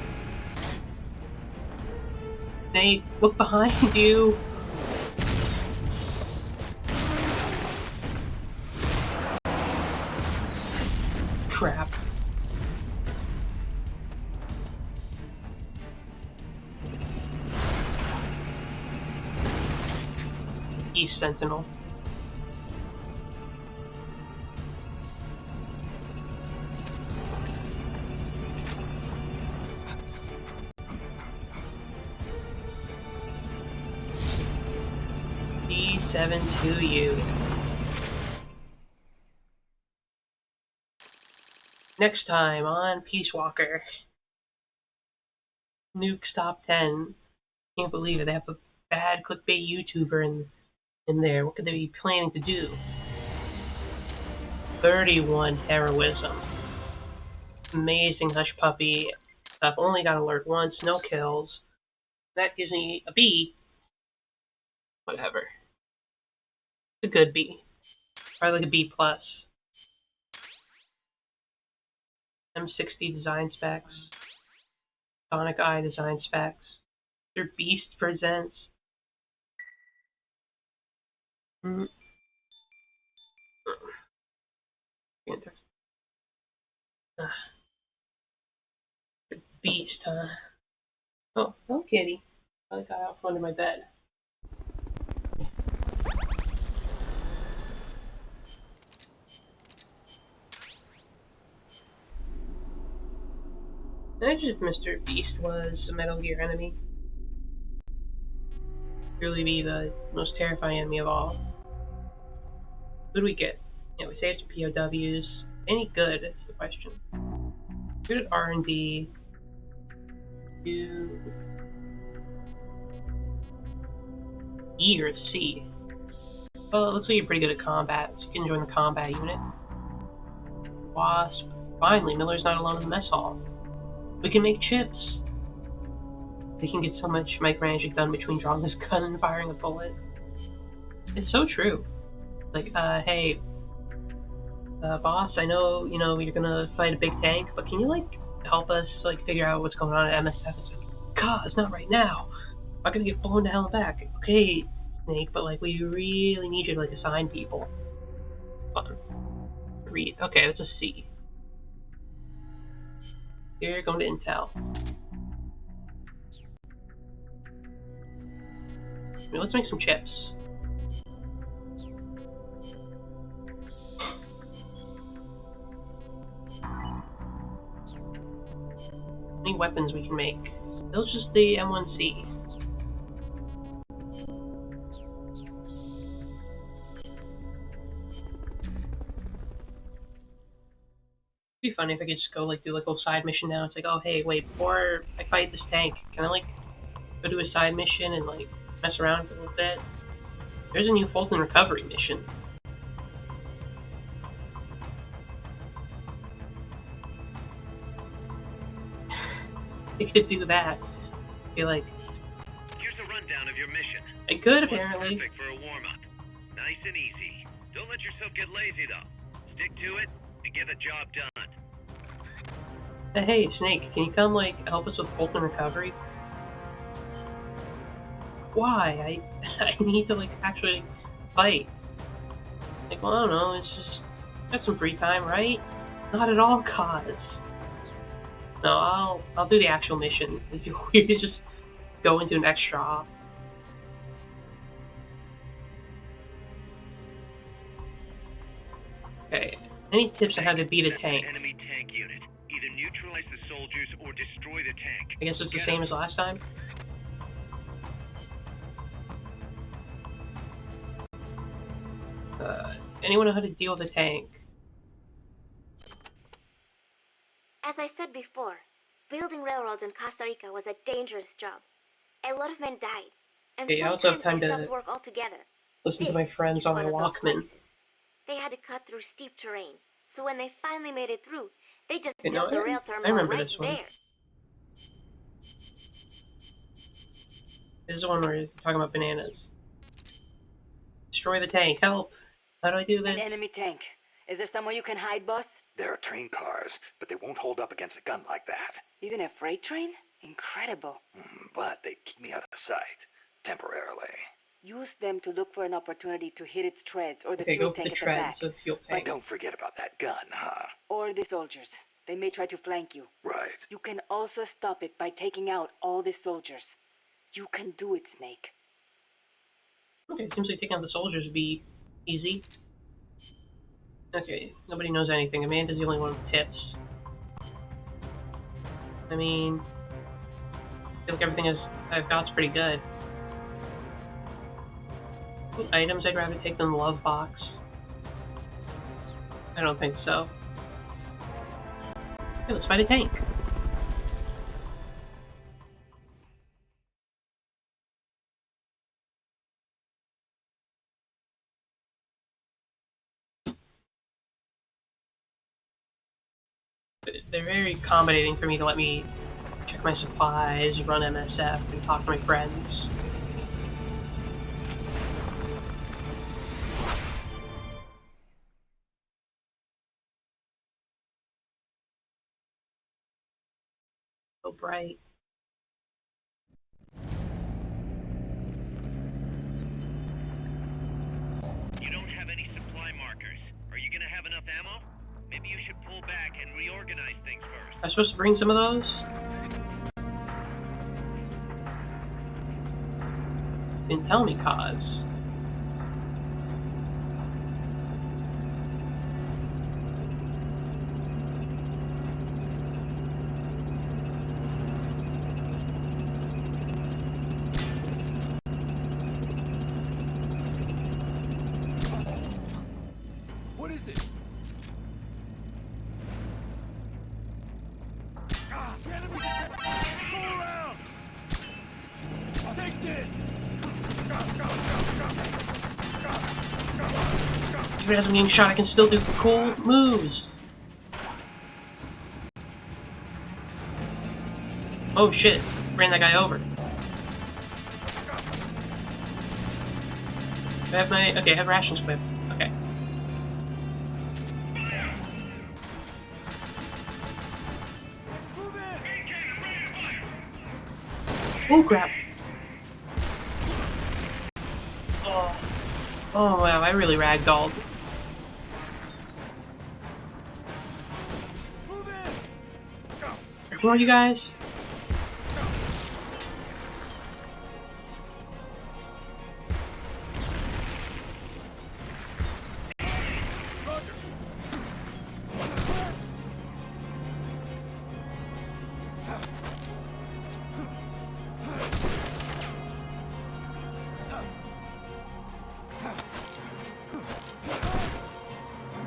Nate, look behind you! Crap. East Sentinel. D7 to you. Next time on Peace Walker. Nuke's Top 10. Can't believe it. They have a bad clickbait YouTuber in there. What could they be planning to do? 31 heroism. Amazing Hush Puppy. I've only got alert once, no kills. That gives me a B. Whatever. It's a good B. Probably like a B+. M60 design specs. Sonic Eye design specs. Mr. Beast presents. The Beast, huh? Oh, no kitty. I got out from under my bed. Imagine if Mr. Beast was a Metal Gear enemy. Really be the most terrifying enemy of all. What do we get? Yeah, we saved some POWs. Any good, is the question. Good at R&D. Do E or C? Well, it looks like you're pretty good at combat, so you can join the combat unit. Wasp. Finally, Miller's not alone in the mess hall. We can make chips. We can get so much micromanaging done between drawing this gun and firing a bullet. It's so true. Like, hey, boss, I know, you're gonna fight a big tank, but can you, help us, figure out what's going on at MSF? It's like, God, it's not right now. I'm gonna get blown to hell and back. Okay, Snake, but like we really need you to like assign people. Fun. Read. Okay, that's a C. Here, going to Intel. Let's make some chips. Any weapons we can make? Still just the M1C. It'd be funny if I could just go like do like a little side mission now. It's like, oh hey, wait, before I fight this tank, can I like go do a side mission and like mess around for a little bit? There's a new Fulton recovery mission. You could do that. Be like, Here's a rundown of your mission. I could This one's apparently. perfect for a warm-up. Nice and easy. Don't let yourself get lazy though. Stick to it and get the job done. Hey Snake, can you come like help us with Fulton recovery? Why? I need to like actually fight. Like, well, I don't know. It's just got some free time, right? Not at all, cause. No, I'll do the actual mission. You can just go into an extra op. Okay. Any tips on how to beat a That's tank? an enemy tank unit. Either neutralize the soldiers or destroy the tank. I guess it's the same as last time. Anyone know how to deal with a tank? As I said before, building railroads in Costa Rica was a dangerous job. A lot of men died, and Okay, I also have sometimes time they to stopped work altogether. listen to my This friends is on my one of those Walkman. places. They had to cut through steep terrain, so when they finally made it through, they just You know, built the I rail terminal remember right this one. there. This is the one where you're talking about bananas. Destroy the tank. Help! How do I do An this? enemy tank. Is there somewhere you can hide, boss? There are train cars, but they won't hold up against a gun like that. Even a freight train? Incredible. But they keep me out of sight. Temporarily. Use them to look for an opportunity to hit its treads or the Okay, fuel go for tank the at the treads back. of the fuel But tank. don't forget about that gun, huh? Or the soldiers. They may try to flank you. Right. You can also stop it by taking out all the soldiers. You can do it, Snake. Okay, seems like taking out the soldiers would be easy. Okay, nobody knows anything. Amanda's the only one with tips. I mean, I feel like everything I've got's pretty good. What items I'd rather take than the love box? I don't think so. Okay, let's fight a tank. They're very accommodating for me to let me check my supplies, run MSF, and talk to my friends. So bright. You don't have any supply markers. Are you gonna have enough ammo? Maybe you should pull back and reorganize things first. I'm supposed to bring some of those? Didn't tell me, cause. What is it? Ah, the enemy's attack! Go around! Take this! Even as I'm getting shot, I can still do cool moves. Oh shit, ran that guy over. I have my, okay, I have rations equipped. Okay. Move in! Oh crap. Oh, oh wow, I really ragdolled. Come on, you guys.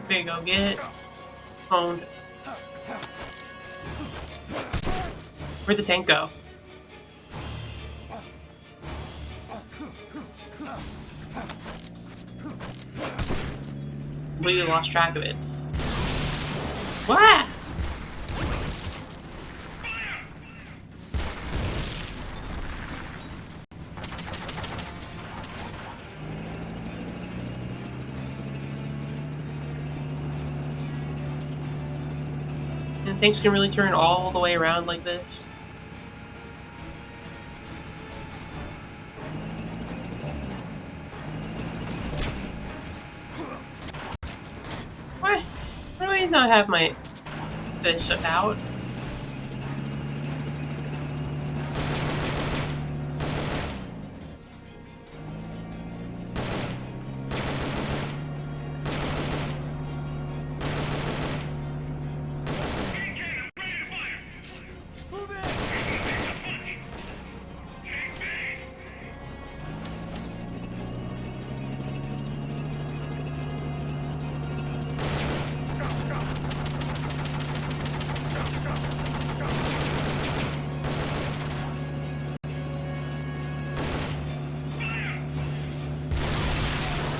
There you go, get it. Owned. Where'd the tank go? Completely lost track of it. What? And things can really turn all the way around like this. Why? Why do I not have my fish out?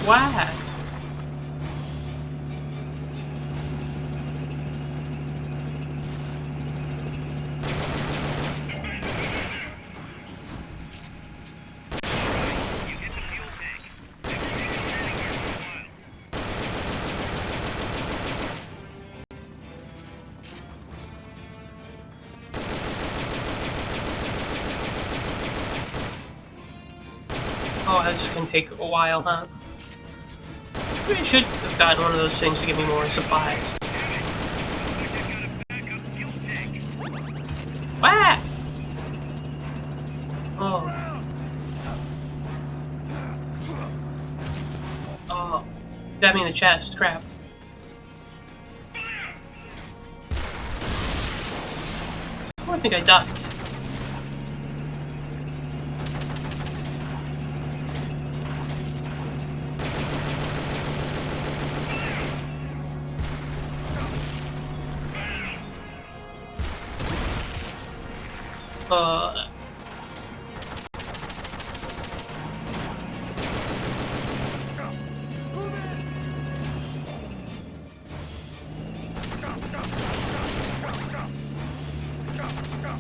Why? Oh, that's just gonna take a while, huh? I should have gotten one of those things to give me more supplies. What? Oh. Oh. Stabbed me in the chest. Crap. Oh, I think I ducked.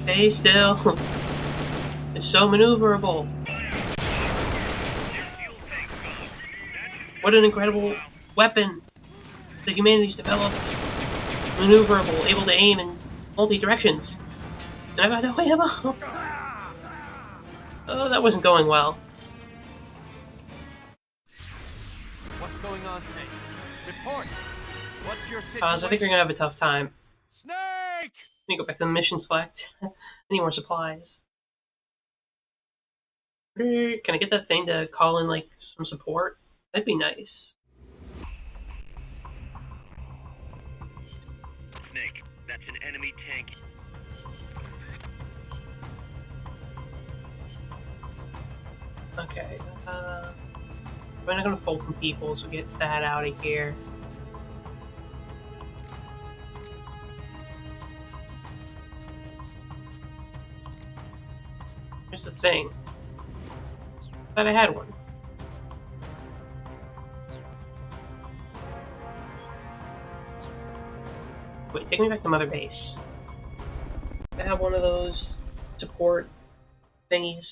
Stay still. It's so maneuverable. What an incredible weapon that humanity's developed. Maneuverable, able to aim in multi-directions. And I got away ammo. Oh, that wasn't going well. What's going on, Snake? Report. What's your situation? I think we're gonna have a tough time. Snake! Let me go back to the mission select. I need more supplies. Can I get that thing to call in, like, some support? That'd be nice. Snake, that's an enemy tank. Okay, we're not gonna fold some people, so get that out of here. Here's the thing. Thought I had one. Wait, take me back to Mother Base. I have one of those support thingies.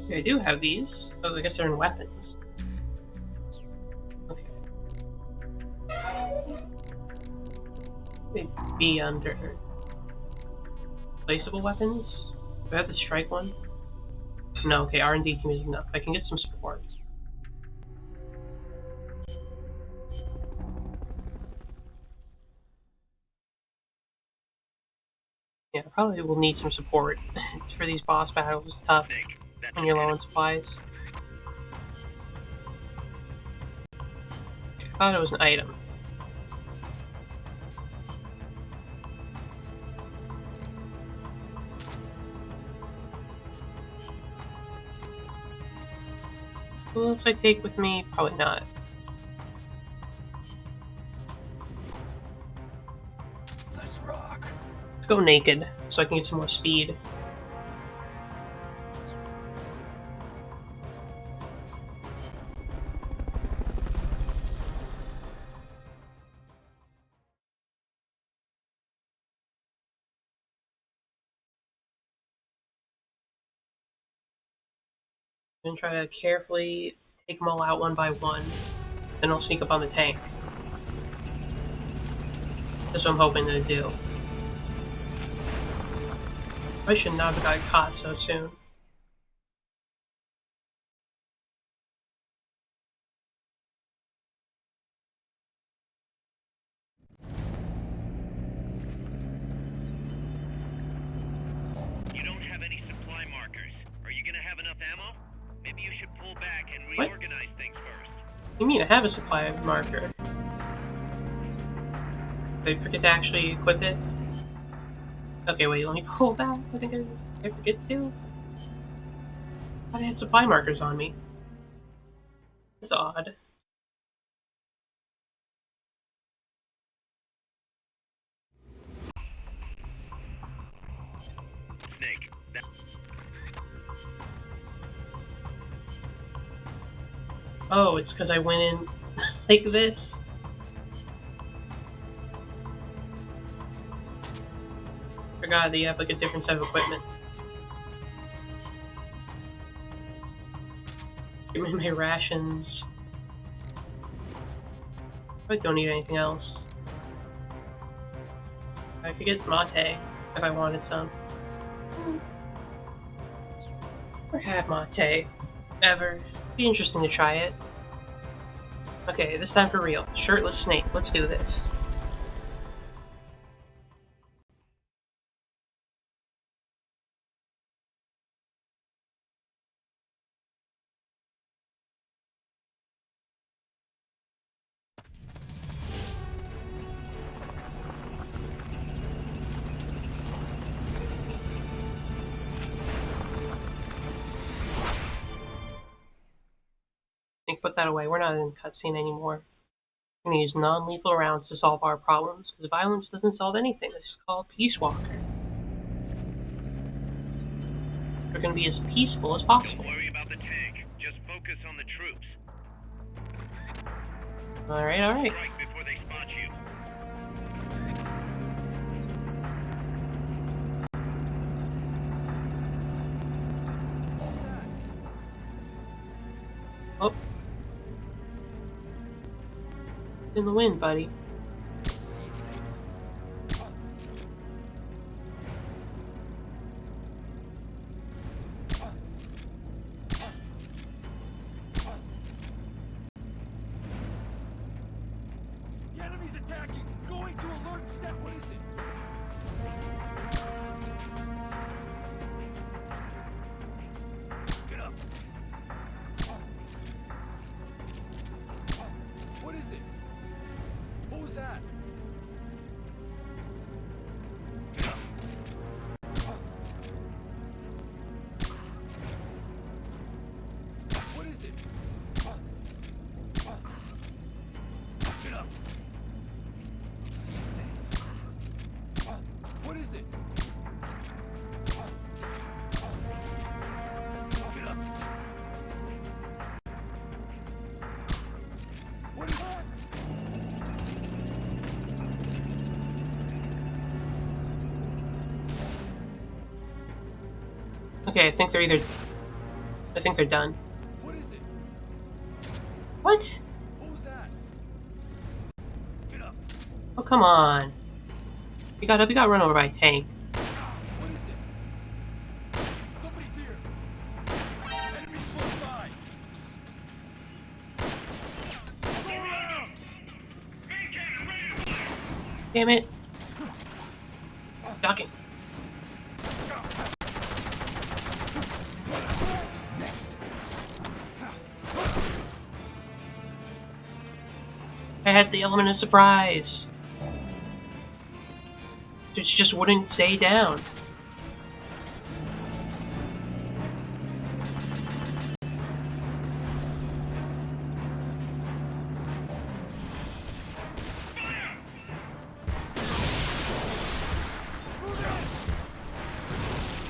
Okay, I do have these. Oh, I guess they're in weapons. Okay. They'd be under placeable weapons. Do I have the strike one? No, okay, R&D team is enough. I can get some support. Yeah, probably will need some support for these boss battles. It's tough when you're low on supplies. I thought it was an item. What else I take with me? Probably not. Let's rock. Let's go naked so I can get some more speed. I'm gonna try to carefully take them all out one by one. Then I'll sneak up on the tank. That's what I'm hoping to do. I should not have got caught so soon. You don't have any supply markers. Are you gonna have enough ammo? Maybe you should pull back and reorganize things first. You mean I have a supply marker? Did I forget to actually equip it? Okay, wait, let me pull back. I think I forget to. I thought I had supply markers on me. That's odd. Snake, Oh, it's because I went in like this. Forgot that you have like a different set of equipment. Give me my rations. I don't need anything else. I could get mate if I wanted some. Never had mate ever. Be interesting to try it. Okay, this time for real. Shirtless snake. Let's do this. Put that away. We're not in cutscene anymore. We're going to use non-lethal rounds to solve our problems, because violence doesn't solve anything. This is called Peace Walker. We're going to be as peaceful as possible. don't worry about the tank. Just focus on the troops. Alright, alright. Strike before they spot you. Oh. In the wind, buddy. The enemy's attacking! Going to alert step! What is it? Get up! What is it? What was that? Get up! What is it? Get up! See things. What is it? Get up! What is it? Okay, I think they're either I think they're done. What is it? What? What was that? Get up. Oh, come on. You got run over by a tank. What is it? Somebody's here. Enemies close by. Go around. Damn it. Ducking. I had the element of surprise. It just wouldn't stay down.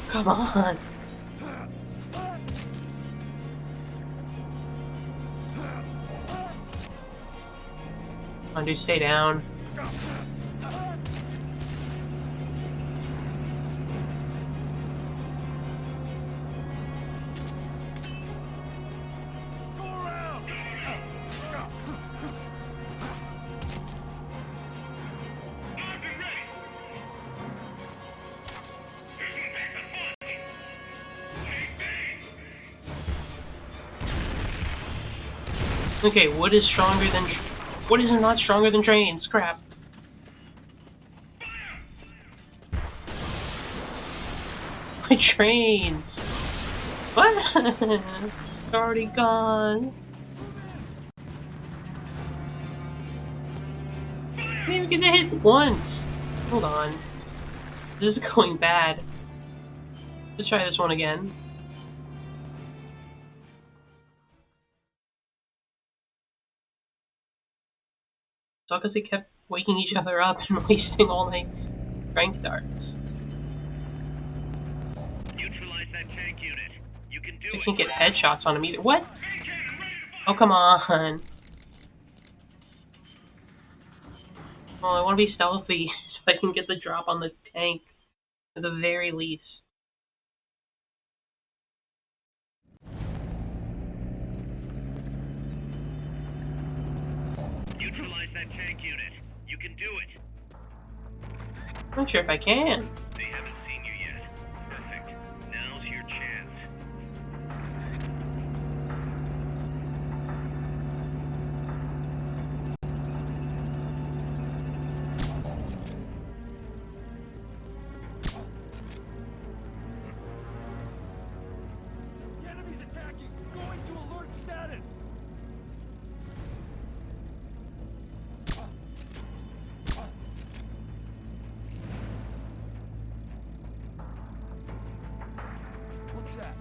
Come on. Come on, dude, stay down. Go around. Okay, what is stronger than... What is not stronger than trains? Crap. My trains! What? It's already gone. I didn't even get to hit once. Hold on. This is going bad. Let's try this one again. It's all because they kept waking each other up and wasting all my strength darts. Neutralize that tank unit. You can do I it. can't get headshots on him either. What? Oh, come on. Well, I want to be stealthy so I can get the drop on the tank at the very least. Neutralize that tank unit. You can do it. I'm not sure if I can. They haven't seen you yet. Perfect. Now's your chance. The enemy's attacking. Going to alert status. What's that?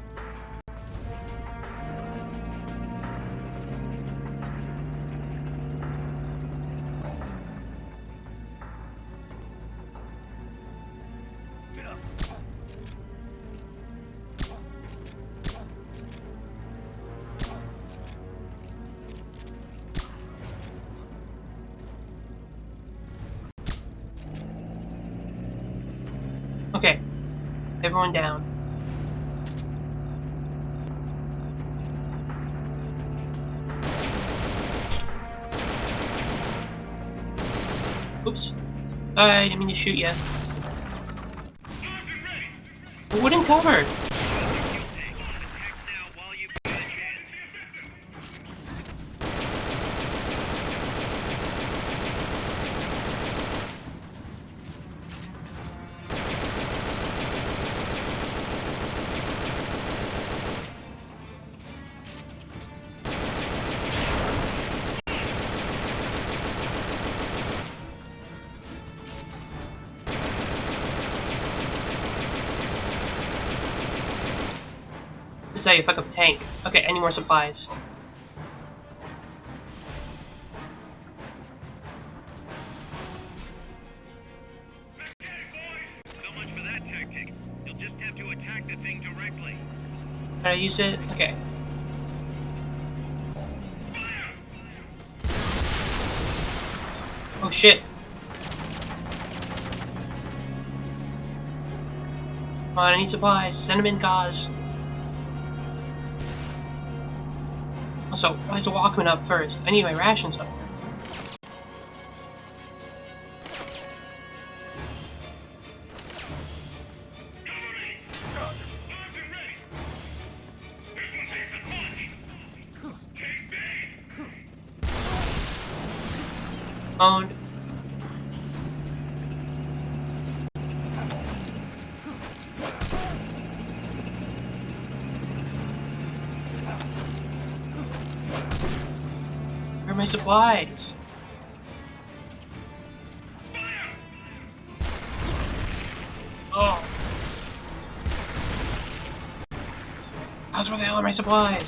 Get up. Okay. Everyone down. Oops. I didn't mean to shoot you. It wouldn't cover. This is how you fuck up a tank. Okay, I need more supplies. So much for that tactic. You'll just have to attack the thing directly. Can I use it? Okay. Oh shit. Come on, I need supplies. Send them in, guys. So, why is the Walkman up first? I need my rations up. Owned. Where are my supplies? Oh. How's where the hell are my supplies?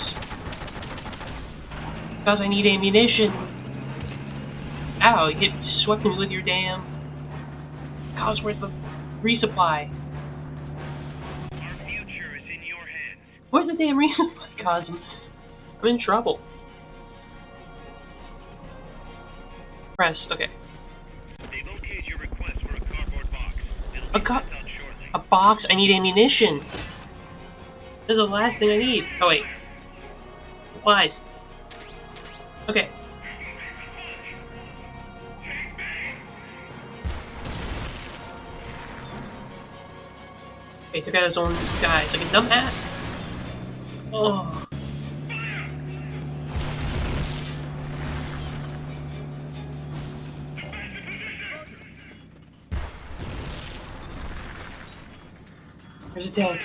Because I need ammunition. Ow, you swept me with your damn... Cause where's the resupply? Our future is in your hands. Where's the damn resupply, Cause? I'm in trouble. Press, okay. They've okayed your request for a cardboard box. It'll A be co- sent out shortly. A box? I need ammunition. This is the last thing I need. Oh wait. Supplies. Okay. Okay, took out his own guys. Like a dumbass. Oh. There's a tank.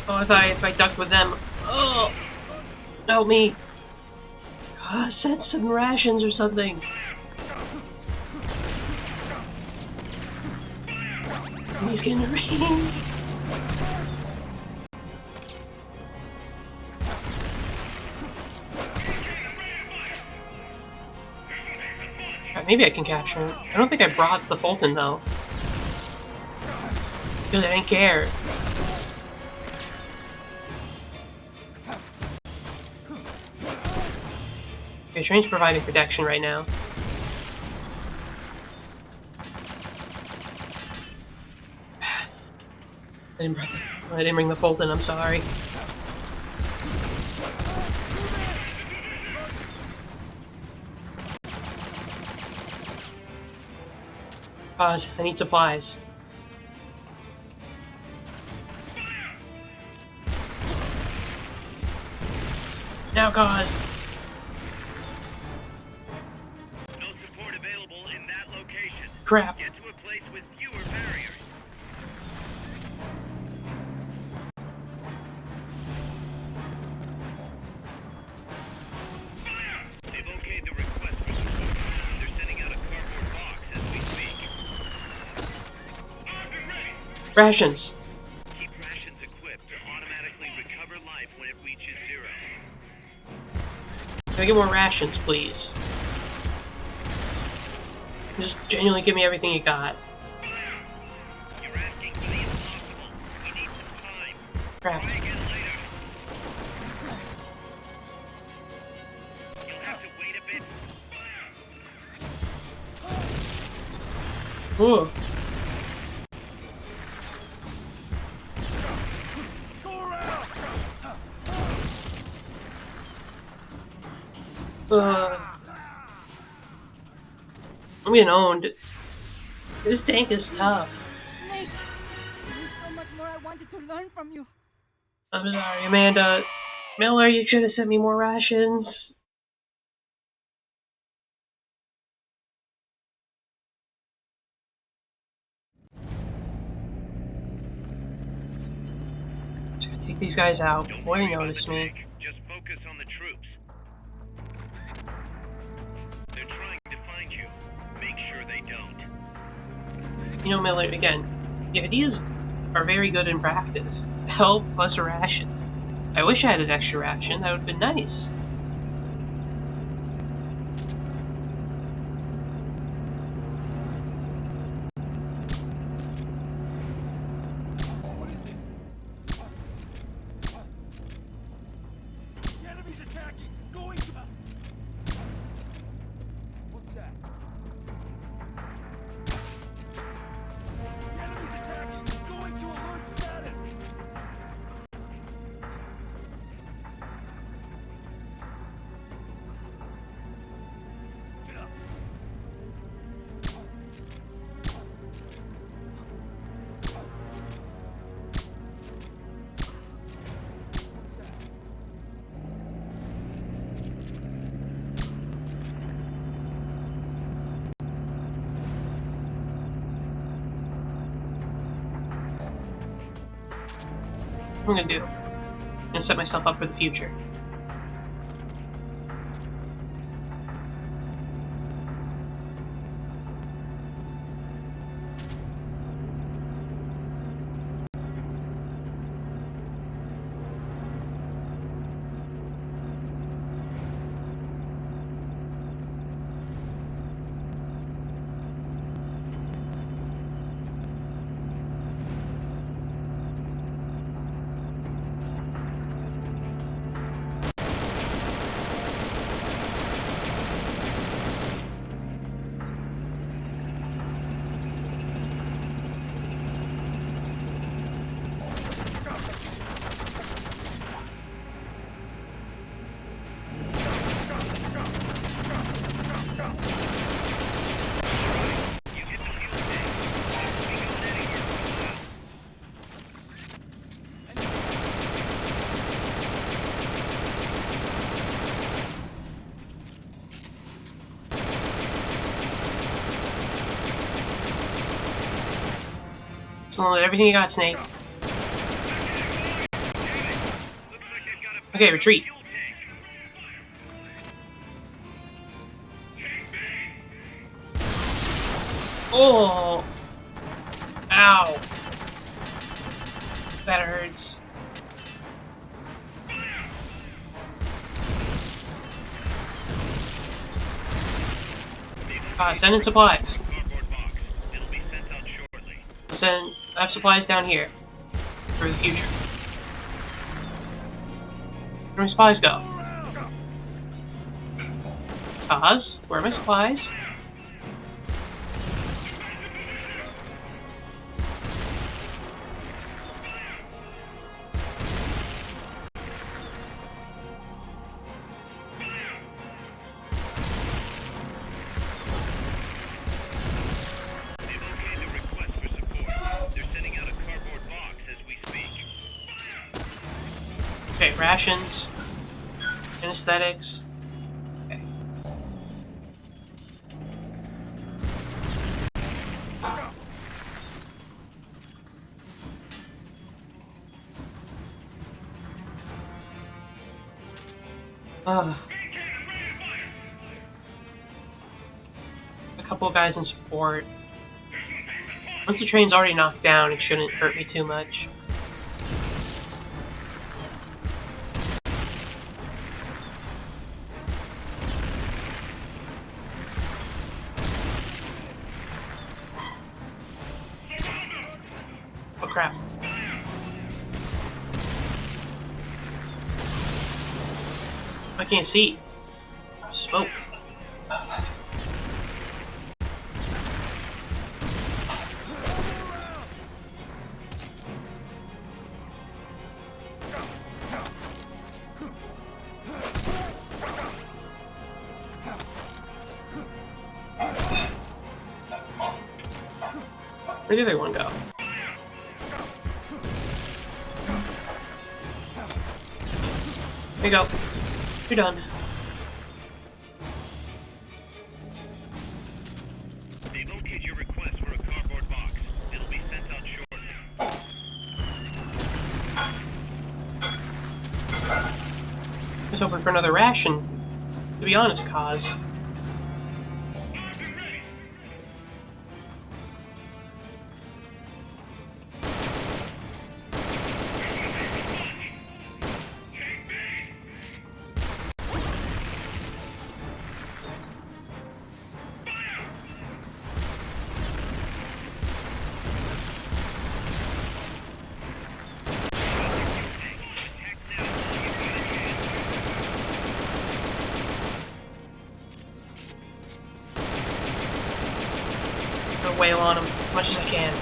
Oh, if I ducked with them. Oh! Help me! Send some rations or something. He's getting range. Maybe I can capture him. I don't think I brought the Fulton though. Because I didn't care. Okay, train's providing protection right now. I didn't bring the Fulton, I'm sorry. Pause, I need supplies. Now, Cause! No support available in that location. Crap. Get to a place with fewer barriers. They've okayed the request for support. They're sending out a cardboard box as we speak. Rations. Keep rations equipped to automatically recover life when it reaches zero. Can I get more rations, please? Just genuinely give me everything you got. You're asking for the impossible. We need some time. Crap. Try again later. You'll have to wait a bit. Ooh. I'm getting owned. This tank is tough. Snake, there's so much more I wanted to learn from you. I'm sorry, Amanda. Miller, you should have sent me more rations. Just gonna take these guys out before they notice me. Just focus on the troops. They're trying to find you. Make sure they don't. You know, Miller, again, the ideas are very good in practice. Help plus a ration. I wish I had an extra ration. That would have been nice. The enemy's attacking! Going to... What's that? The enemy's attacking! Going to alert status! Get up! What's that? What I'm gonna do? I'm gonna set myself up for the future. So everything you got, Snake. Okay, retreat. Oh! Ow! That hurts. Send in supplies. I have supplies down here for the future. Where do my supplies go? Where are my supplies? Okay, rations, anesthetics. Okay. A couple of guys in support. Once the train's already knocked down, it shouldn't hurt me too much. Oh crap. I can't see. Smoke. Where did the other one go? There you go. You're done. They've okayed your request for a cardboard box. It'll be sent out shortly. Just hoping for another ration. To be honest, Kaz. wail on them as much as I can.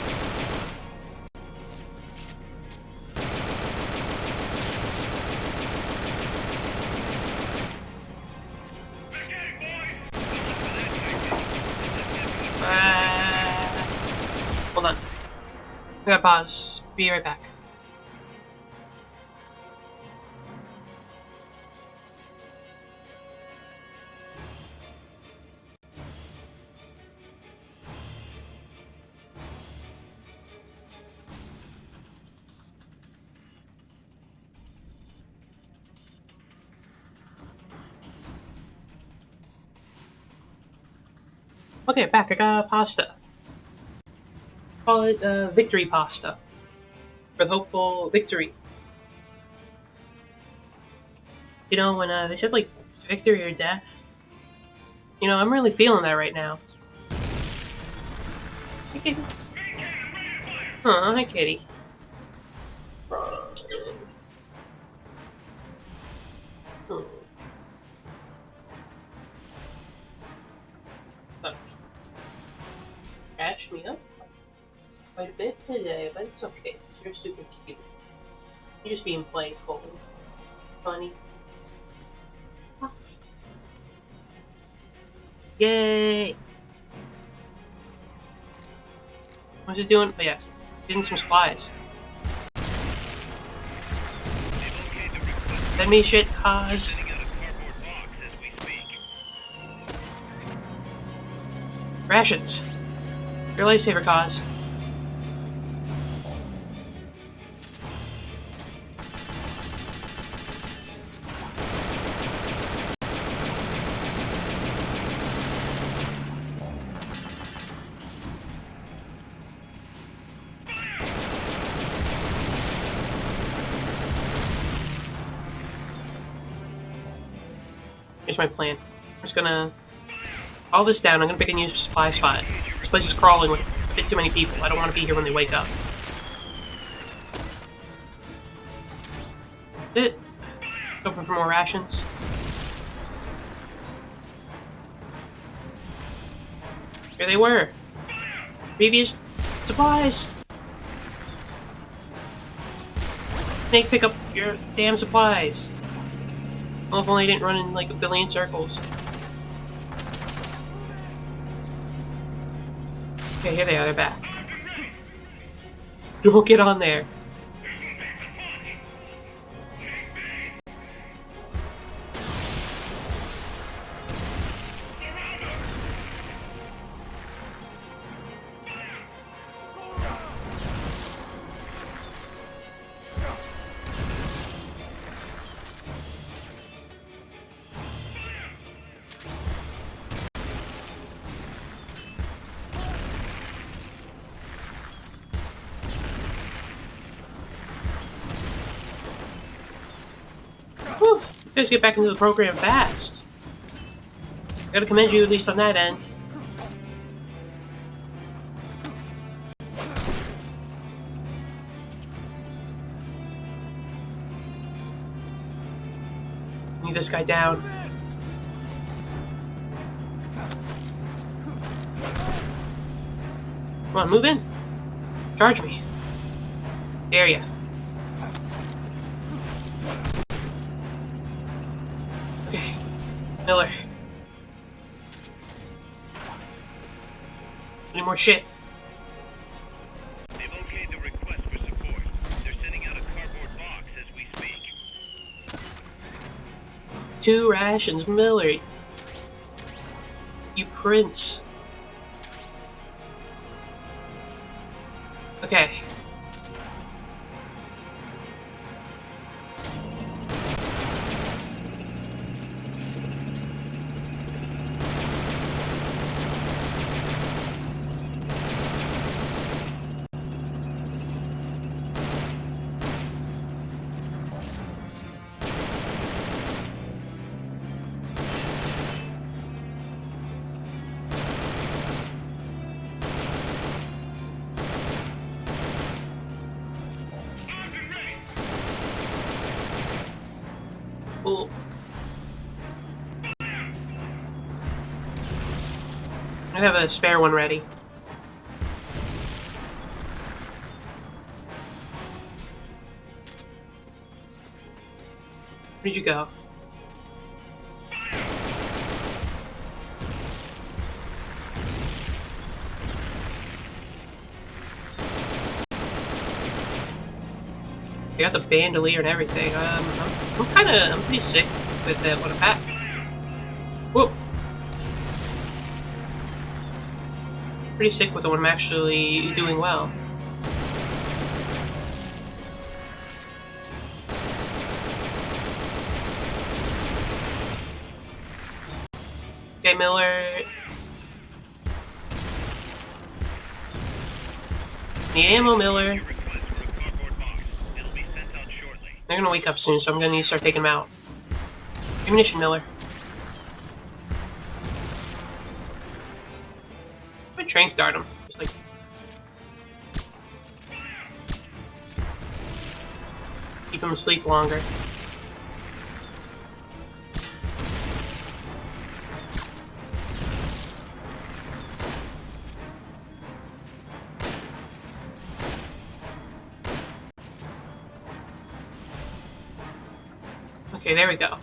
Hold on. I gotta pause. Be right back. Okay, back. I got pasta. Call it victory pasta. For the hopeful victory. You know, when they said, like, victory or death, you know, I'm really feeling that right now. Hi, Kitty. Aw, hi, Kitty. Catch me up quite a bit today, but it's okay. You're super cute. You're just being playful. Funny. Yay! What's it doing? Oh yeah, getting some supplies. Send me shit, cause. Rations. Your lifesaver, cause. Here's my plan. I'm just gonna all this down. I'm gonna pick a new supply spot. This place is crawling with a bit too many people. I don't want to be here when they wake up. That's it. Open for more rations. Here they were. Previous supplies. Snake, pick up your damn supplies. Well, if only I didn't run in like a billion circles. Okay, here they are, they're back. Don't get on there. Whew, you guys get back into the program fast. Gotta commend you at least on that end. Need this guy down. Come on, move in. Charge me. Dare ya. Okay. Miller. Any more shit? They've okayed the request for support. They're sending out a cardboard box as we speak. 2 rations, Miller. You prince. Okay. Cool. I have a spare one ready. Where'd you go? I got the bandolier and everything. I'm pretty sick with that one pack. Whoa. Pretty sick with the one I'm actually doing well. Okay, Miller. Need ammo, Miller. They're gonna wake up soon, so I'm gonna need to start taking them out. Ammunition, Miller. I'm gonna train start them. Just like. Keep them asleep longer. Okay, there we go.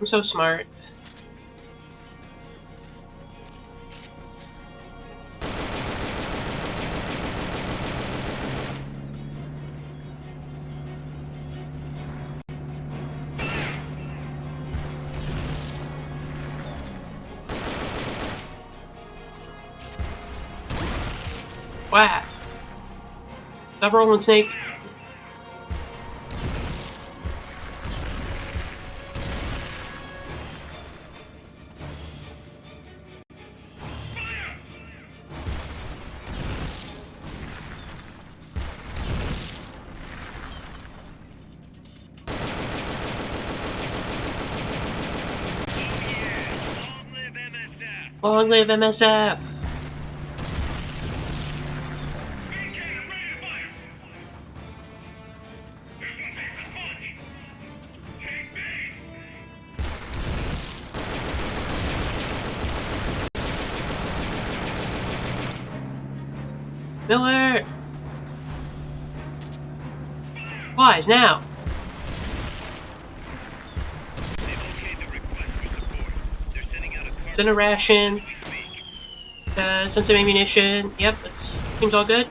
I'm so smart. Wow. Stop rolling, Snake. Long live MSF! Miller! Wise now! Send a ration. Send some ammunition. Yep, that seems all good.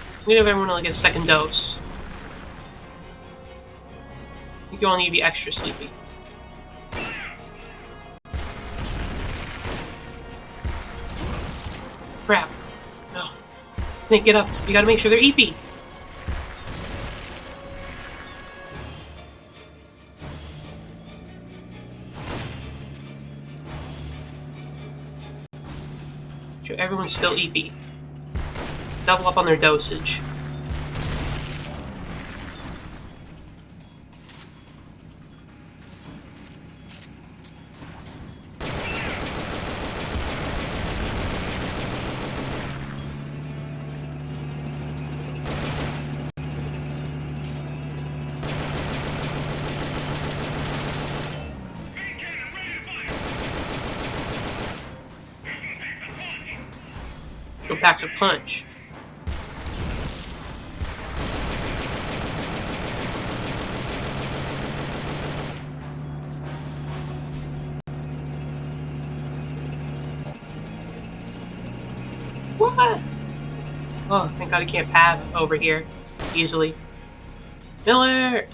I'm gonna give everyone like a second dose. I think you all need to be extra sleepy. Crap. No. Snake, get up. You gotta make sure they're EP. Sure, everyone's still EP. Double up on their dosage. Go pack a punch. What? Oh, thank God I can't path over here easily. Miller!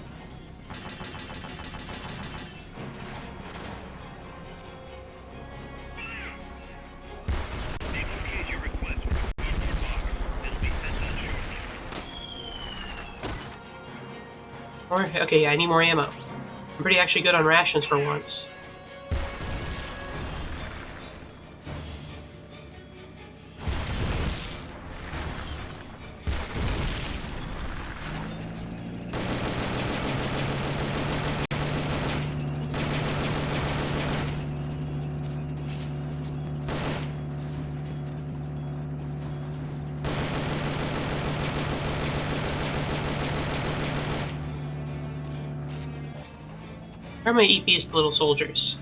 Okay, yeah, I need more ammo. I'm pretty actually good on rations for once. Where are my EP's little soldiers?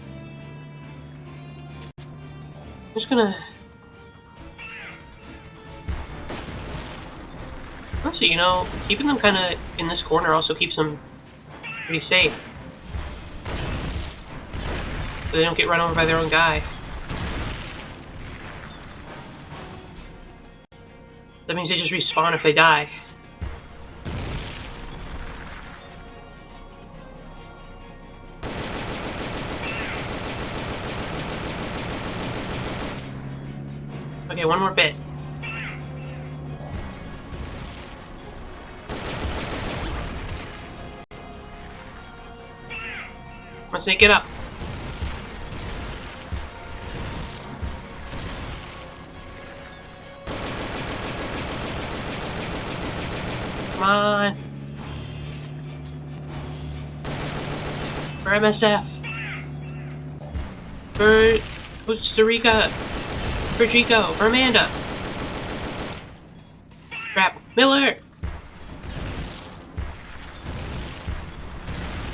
just gonna... Also, you know, keeping them kind of in this corner also keeps them pretty safe. So they don't get run over by their own guy. That means they just respawn if they die. Okay, one more bit. Let's take it up. Come on. For MSF. For Costa Rica. For Chico. For Amanda. Crap. Miller!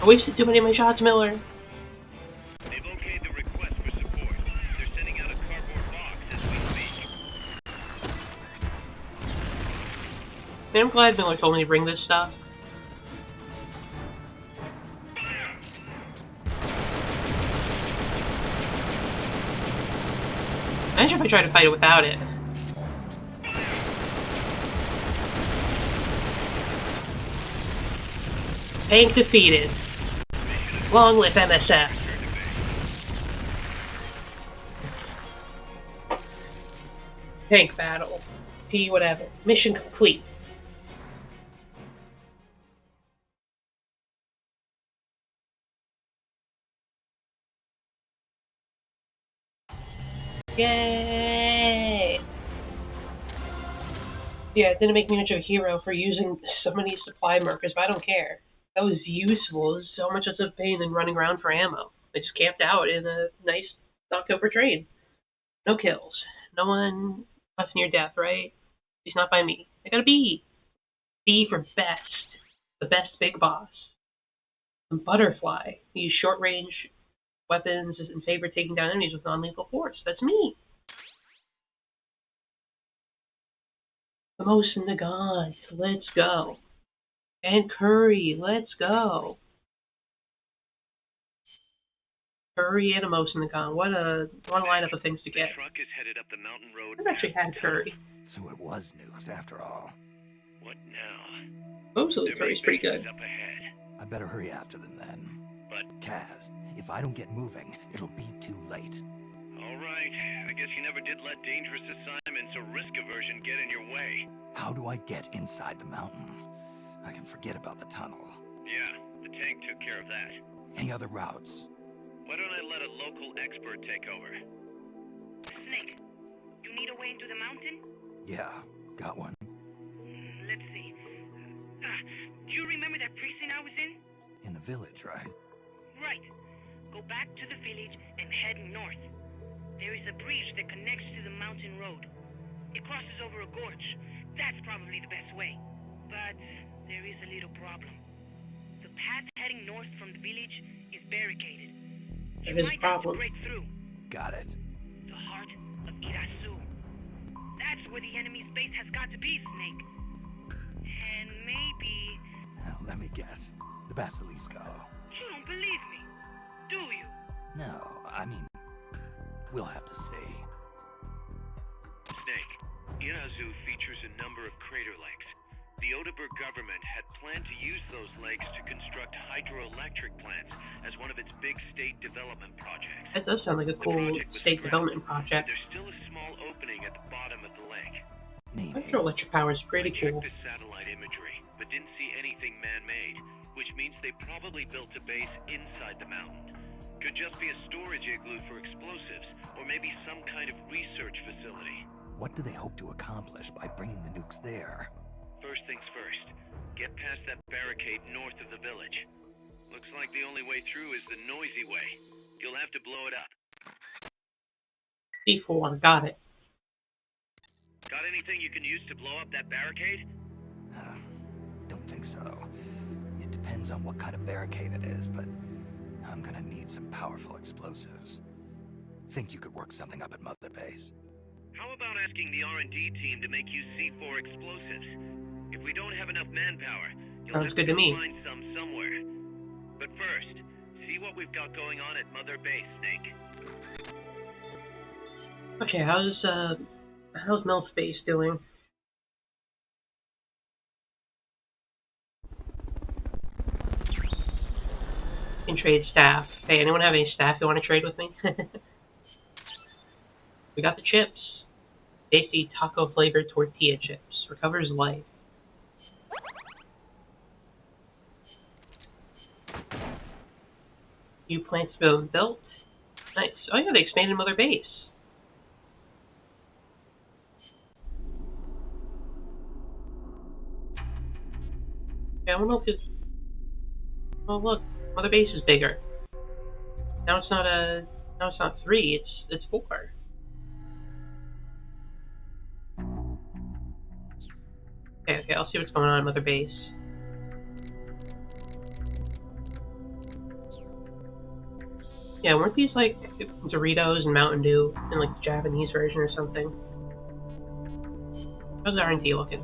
I wasted too many of my shots, Miller. They've okayed the request for support. They're sending out a cardboard box as we speak. Man, I'm glad Miller told me to bring this stuff. Imagine if I tried to fight it without it. Tank defeated. Long live MSF. Tank battle. P whatever. Mission complete. Yay! Yeah, it didn't make me much of a hero for using so many supply markers, but I don't care. That was useful. It was so much less of a pain than running around for ammo. I just camped out in a nice October train. No kills. No one left near death, right? He's not by me. I got a B. B for best. The best big boss. And Butterfly. He used short-range weapons in favor of taking down enemies with non-lethal force. That's me. The most in the gods. Let's go. And Curry, let's go. Curry and a Mosin-Nagant. What a lineup of things to get. The truck is headed up the mountain road. I've actually had Curry. So it was nukes after all. What now? Mostly Their Curry's main pretty base good. is up ahead. I better hurry after them then. But Kaz, if I don't get moving, it'll be too late. all right, I guess you never did let dangerous assignments or risk aversion get in your way. How do I get inside the mountain? I can forget about the tunnel. Yeah, the tank took care of that. Any other routes? Why don't I let a local expert take over? Snake, you need a way into the mountain? Yeah, got one. Let's see. Do you remember that precinct I was in? In the village, right? Right. Go back to the village and head north. There is a bridge that connects to the mountain road. It crosses over a gorge. That's probably the best way. But there is a little problem. The path heading north from the village is barricaded. You That is a might have to problem. break through. Got it. The heart of Irasu. That's where the enemy's base has got to be, Snake. And maybe... Let me guess. The Basilisco. You don't believe me, do you? No, I mean, we'll have to see. Snake, Irazu features a number of crater lakes. The Odeberg government had planned to use those lakes to construct hydroelectric plants as one of its big state development projects. That does sound like a The cool project was state scrapped, development but project. there's still a small opening at the bottom of the lake. Maybe. Hydroelectric power is pretty I checked cool. the satellite imagery, but didn't see anything man-made, which means they probably built a base inside the mountain. Could just be a storage igloo for explosives, or maybe some kind of research facility. What do they hope to accomplish by bringing the nukes there? First things first, get past that barricade north of the village. Looks like the only way through is the noisy way. You'll have to blow it up. C4, got it. Got anything you can use to blow up that barricade? Don't think so. It depends on what kind of barricade it is, but I'm gonna need some powerful explosives. think you could work something up at Mother Base. How about asking the R&D team to make you C4 explosives? If we don't have enough manpower, you'll Sounds have good to to me. find some somewhere. But first, see what we've got going on at Mother Base, Snake. Okay, how's Milf Base doing? Can trade staff. Hey, anyone have any staff you want to trade with me? We got the chips. Tasty taco flavored tortilla chips. Recovers life. New plants been built. Nice. Oh yeah, they expanded Mother Base. Yeah, I wonder if it's... Oh look, Mother Base is bigger. Now it's not 3, it's 4. Okay, I'll see what's going on at Mother Base. Yeah, weren't these like Doritos and Mountain Dew in like the Japanese version or something? How's R&D looking?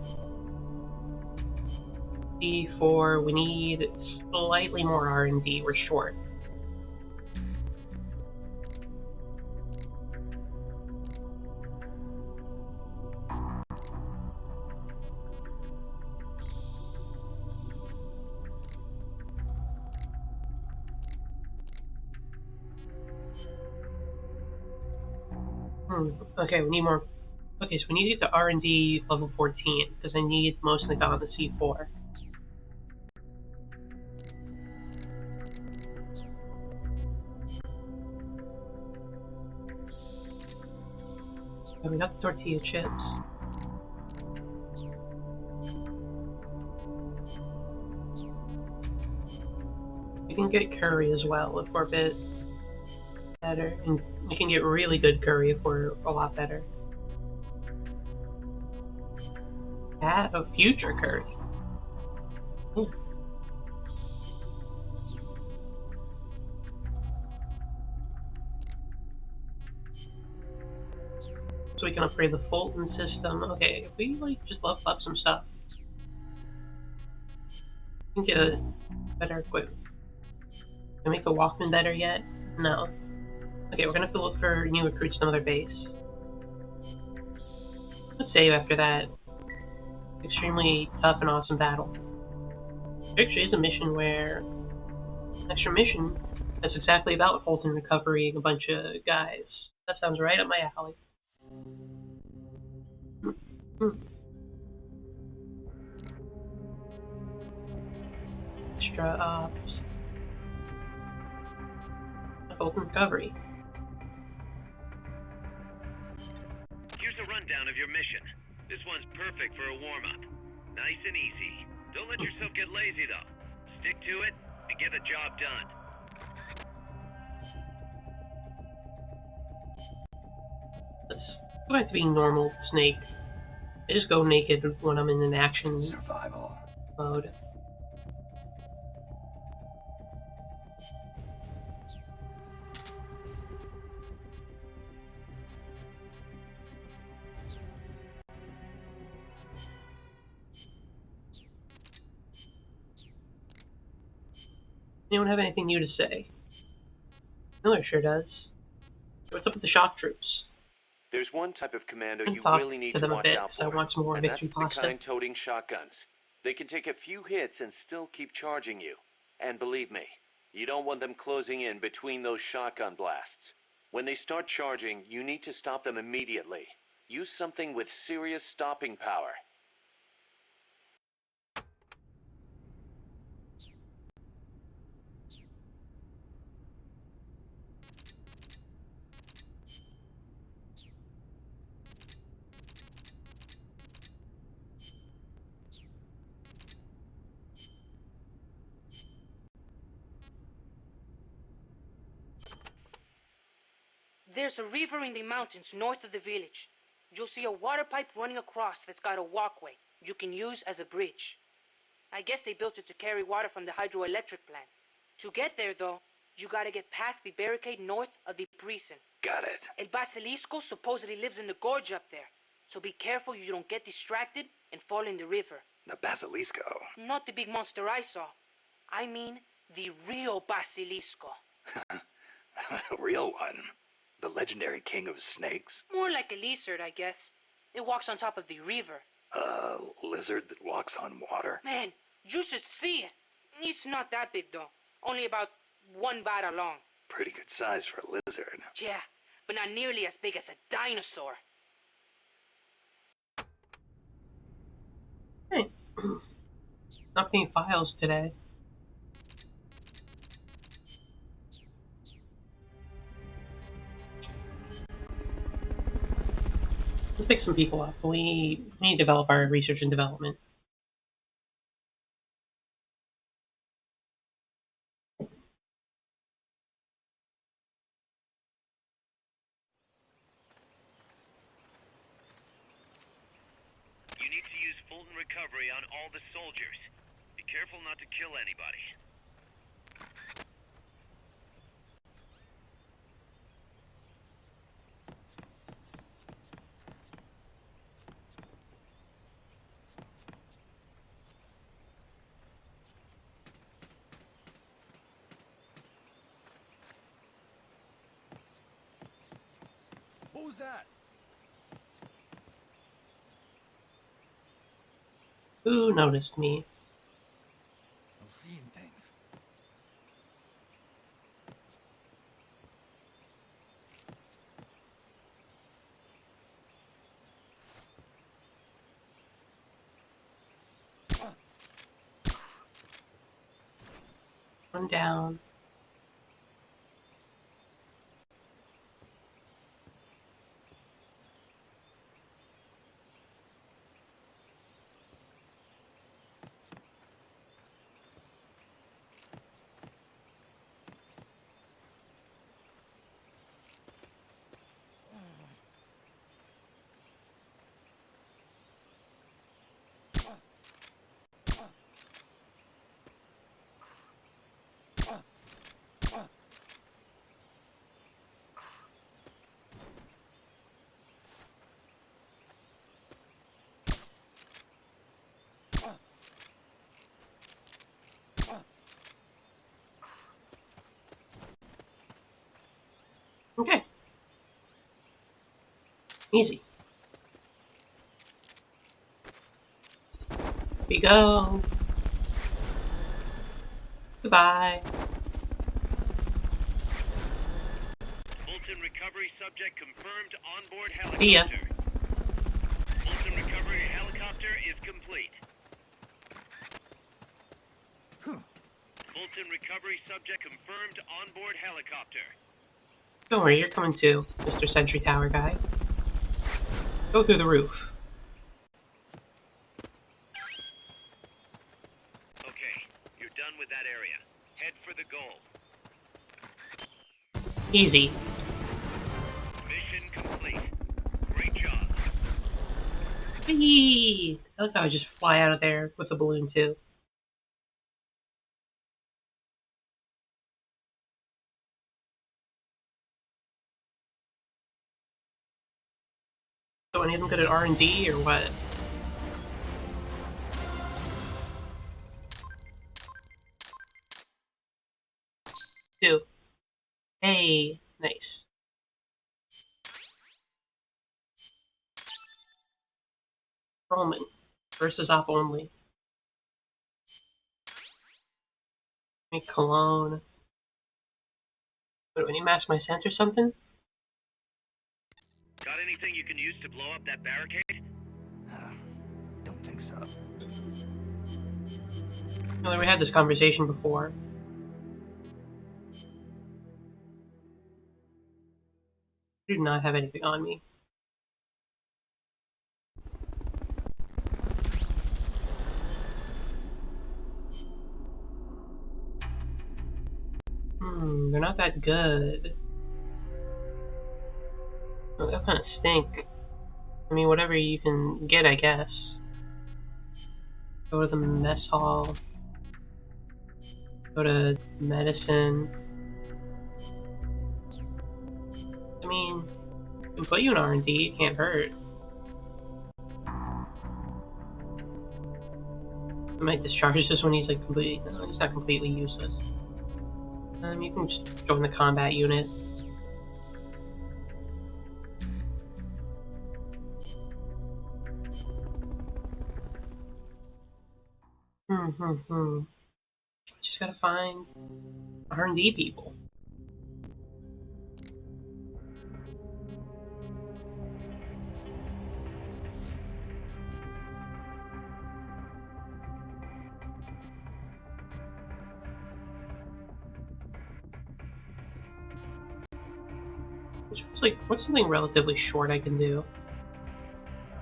D4, we need slightly more R&D, we're short. Okay, we need more. Okay, so we need to get to R&D level 14, because I need most of it on the C4. Okay, we got the tortilla chips. We can get curry as well if we're a bit better, and we can get really good curry if we're a lot better. That of future curry. Yeah. So we can upgrade the Fulton system. Okay, if we like just level up some stuff, we can get a better equipment. Can we make the Walkman better yet? No. Okay, we're gonna have to look for new recruits to Mother Base. Let's save after that extremely tough and awesome battle. There actually is a mission where... Extra mission that's exactly about Fulton recovering a bunch of guys. That sounds right up my alley. Extra ops. Fulton recovery. Here's a rundown of your mission. This one's perfect for a warm-up. Nice and easy. Don't let yourself get lazy, though. Stick to it and get the job done. Let's go back to being normal Snake. I just go naked when I'm in an action Survival. mode. Anyone have anything new to say? Miller sure does. What's up with the shock troops? There's one type of commando I'll you talk really need to to them a watch bit, out 'cause I for. want some more And victory that's the pasta. kind toting shotguns. They can take a few hits and still keep charging you. And believe me, you don't want them closing in between those shotgun blasts. When they start charging, you need to stop them immediately. Use something with serious stopping power. There's a river in the mountains north of the village. You'll see a water pipe running across that's got a walkway you can use as a bridge. I guess they built it to carry water from the hydroelectric plant. To get there, though, you gotta get past the barricade north of the prison. Got it. El Basilisco supposedly lives in the gorge up there, so be careful you don't get distracted and fall in the river. The Basilisco. Not the big monster I saw. I mean, the real Basilisco. A real one. The legendary king of snakes. More like a lizard, I guess. It walks on top of the river. A lizard that walks on water. Man, you should see it. It's not that big, though. Only about 1 bada long. Pretty good size for a lizard. Yeah, but not nearly as big as a dinosaur. Hey. Not any files today. Let's pick some people up. We need to develop our research and development. You need to use Fulton Recovery on all the soldiers. Be careful not to kill anybody. Who's that? Who noticed me? I'm seeing things. One down. Okay. Easy. Here we go. Goodbye. Fulton Recovery subject confirmed onboard See ya. helicopter. Fulton Recovery helicopter is complete. Fulton Recovery subject confirmed onboard helicopter. Don't worry, you're coming too, Mr. Sentry Tower guy. Go through the roof. Okay, you're done with that area. Head for the goal. Easy. Mission complete. Great job. Whee! I like how I just fly out of there with the balloon too. So any of them good at R&D or what? Two. Hey, nice. Roman versus op only. Make cologne. What, do I need to mask my scent or something? Got anything you can use to blow up that barricade? Don't think so. Well, we had this conversation before. I do not have anything on me. They're not that good. Oh, they kind of stink. I mean, whatever you can get, I guess. Go to the mess hall. Go to medicine. can put you in R&D, it can't hurt. I might discharge this when he's like completely, no, he's not completely useless. You can just join the combat unit. Just gotta find R&D people. Like, what's something relatively short I can do?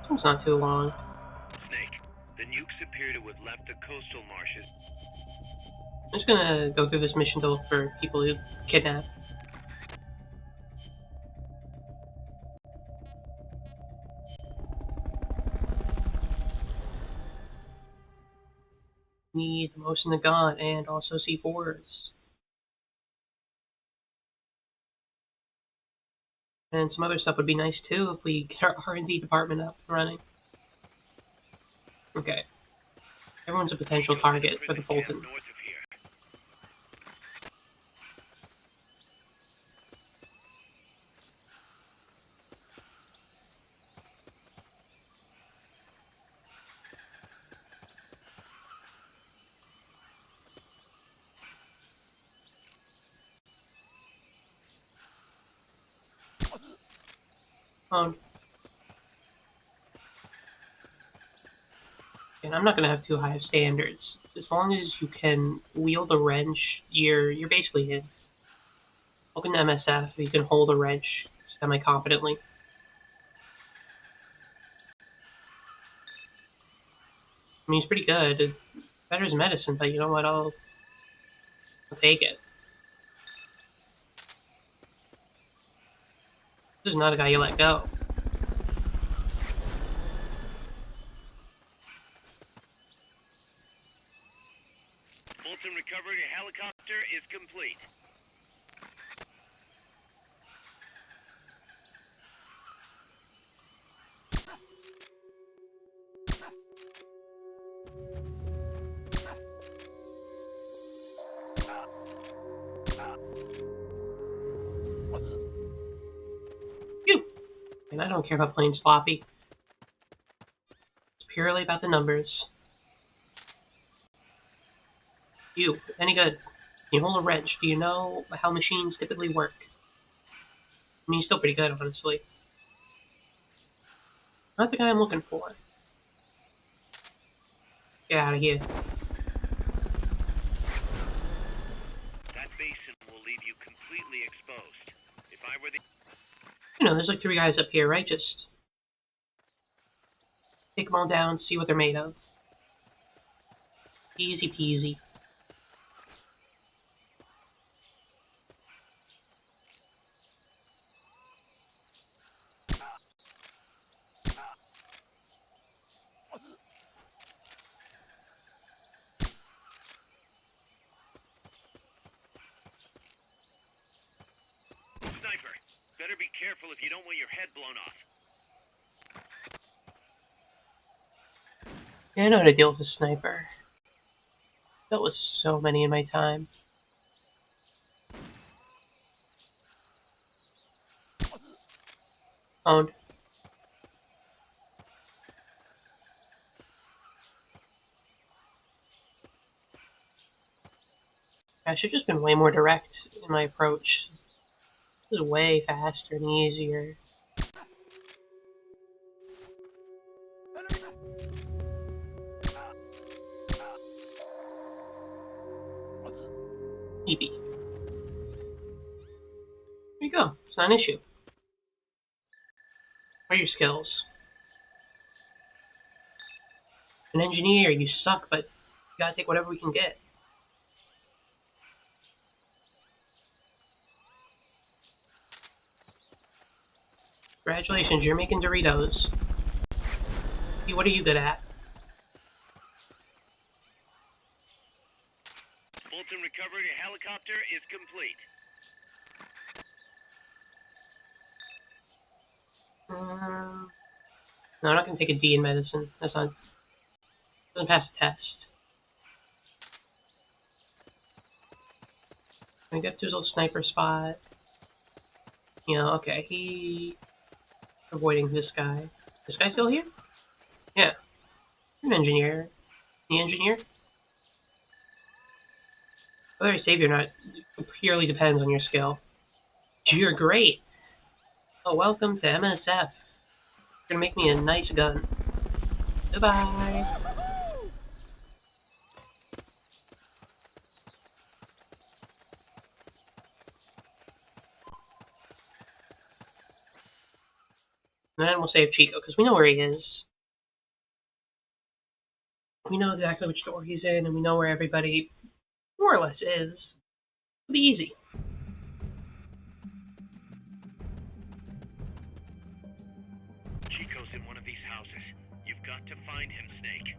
This one's not too long. Snake, the nukes appear to have left the coastal marshes. I'm just gonna go through this mission to look for people who kidnap. Need the most in the gun and also C4s. And some other stuff would be nice too if we get our R&D department up and running. Okay. Everyone's a potential target for the Fulton. And I'm not gonna have too high of standards. As long as you can wield a wrench, you're basically in. Welcome to MSF, you can hold a wrench semi-competently. I mean, it's pretty good. It's better as medicine, but you know what? I'll take it. This is not a guy you let go. Fulton recovery helicopter is complete. And I don't care about playing sloppy. It's purely about the numbers. You, any good? You hold a wrench. Do you know how machines typically work? I mean, he's still pretty good, honestly. Not the guy I'm looking for. Get out of here. That basin will leave you completely exposed. If I were the... You know, there's like 3 guys up here, right? Just take them all down, see what they're made of. Easy peasy. Sniper, better be careful if you don't want your head blown off. Yeah, I know how to deal with a sniper. Dealt with so many in my time. Owned. I should have just been way more direct in my approach. This is way faster and easier. Easy. There you go. It's not an issue. What are your skills? An engineer, you suck, but you gotta take whatever we can get. Congratulations, you're making Doritos. What are you good at? Fulton recovery helicopter is complete. No, I'm not gonna take a D in medicine. That's not. Doesn't pass the test. We get to his little sniper spot. You know, okay, he avoiding this guy. This guy still here? Yeah. You're an engineer. The engineer? Whether I save you or not purely depends on your skill. You're great. Oh, welcome to MSF. You're gonna make me a nice gun. Goodbye. And then we'll save Chico, because we know where he is. We know exactly which door he's in, and we know where everybody more or less is. It'll be easy. Chico's in one of these houses. You've got to find him, Snake.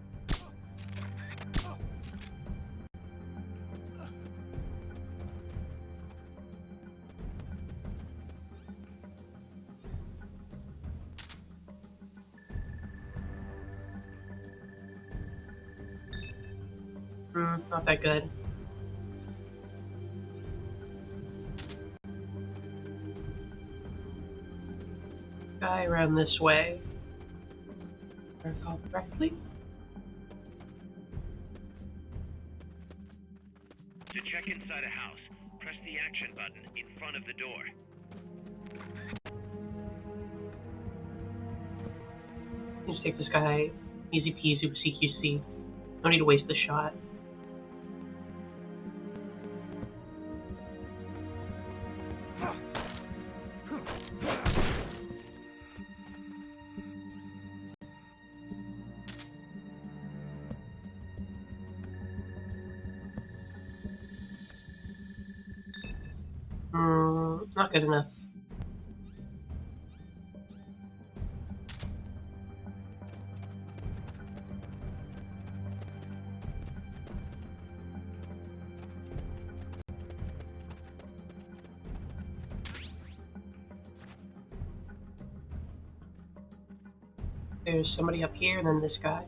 Not that good. Guy around this way. If I recall correctly. To check inside a house, press the action button in front of the door. Let's take this guy easy peasy with CQC. No need to waste the shot. Not good enough. There's somebody up here and then this guy.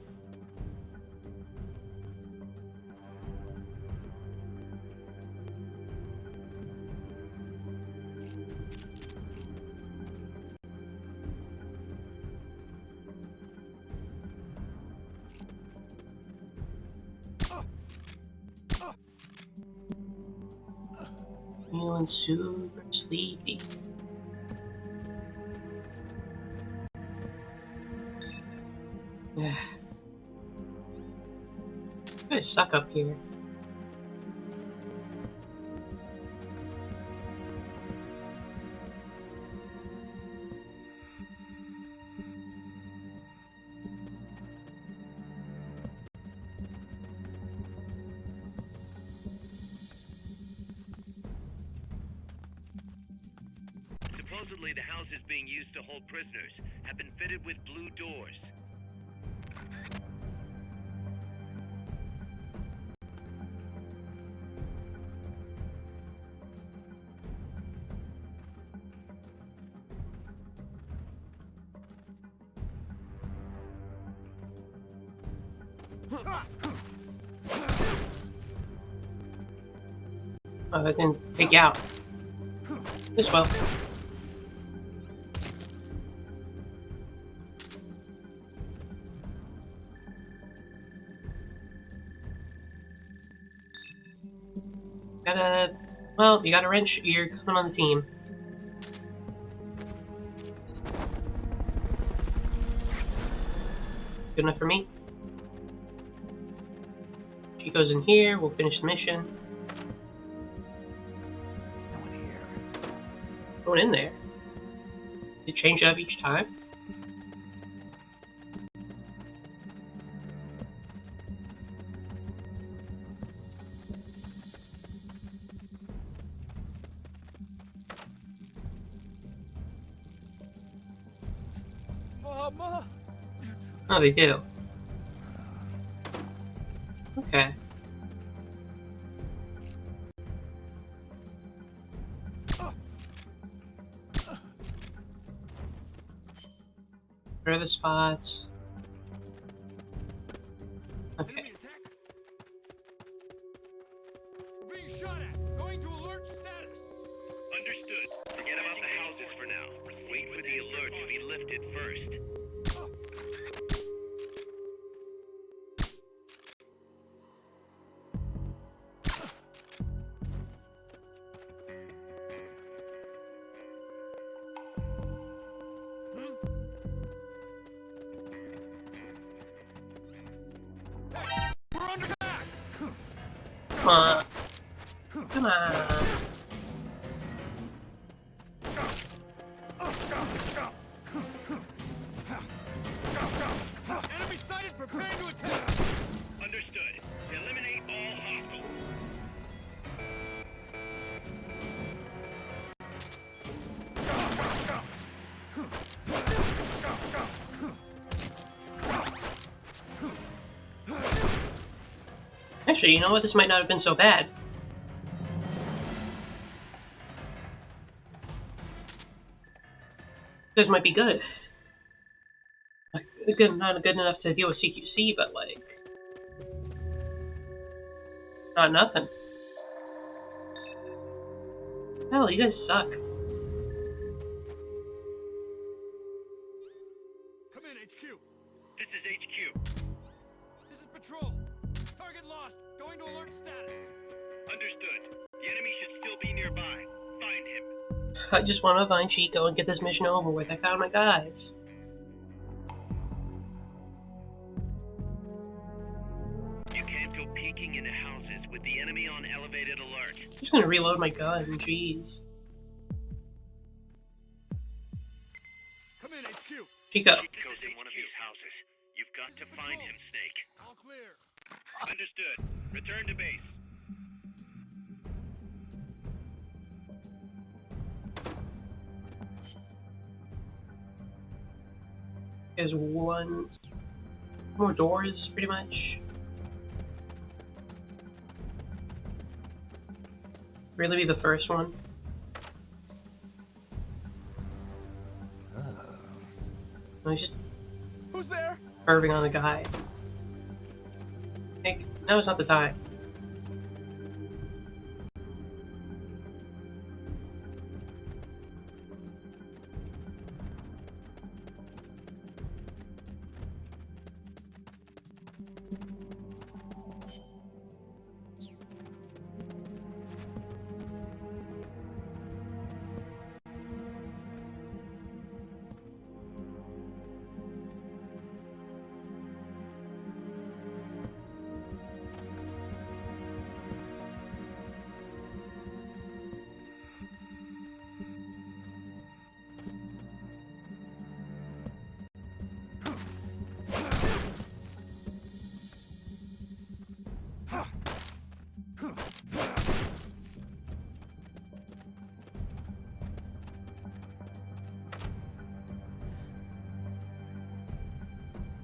Feeling super sleepy. Yeah. You guys suck up here. Supposedly, the houses being used to hold prisoners have been fitted with blue doors. Oh, that didn't take you out. This will. Well, you got a wrench, you're coming on the team. Good enough for me. She goes in here, we'll finish the mission. No one here. Going in there. Did it change up each time? Mama! Oh, they do. Okay. What are the spots? Okay. Enemy attack. We're being shot at. Going to alert status. Understood. Forget about the houses for now. Wait for the alert to be lifted first. We're under attack. Come on. Come on. Enemy sighted. Preparing to attack. Understood. Eliminate all hostiles. Actually, you know what? This might not have been so bad. This might be good. Like, good, not good enough to deal with CQC, but like, not nothing. Hell, you guys suck. Come in, HQ. This is HQ. This is patrol. Target lost. Going to alert status. Understood. The enemy should still be nearby. Find him. I just want to find Chico and get this mission over with. I found my guys. You can't go peeking into houses with the enemy on elevated alert. I'm just gonna reload my gun, jeez. Come in, HQ. Chico. Chico's in one of these houses. You've got to find him, Snake. All clear. Understood. Return to base. There's one more doors, pretty much. Really be the first one. I was just Who's there? curving on the guy. Like, now is not the time.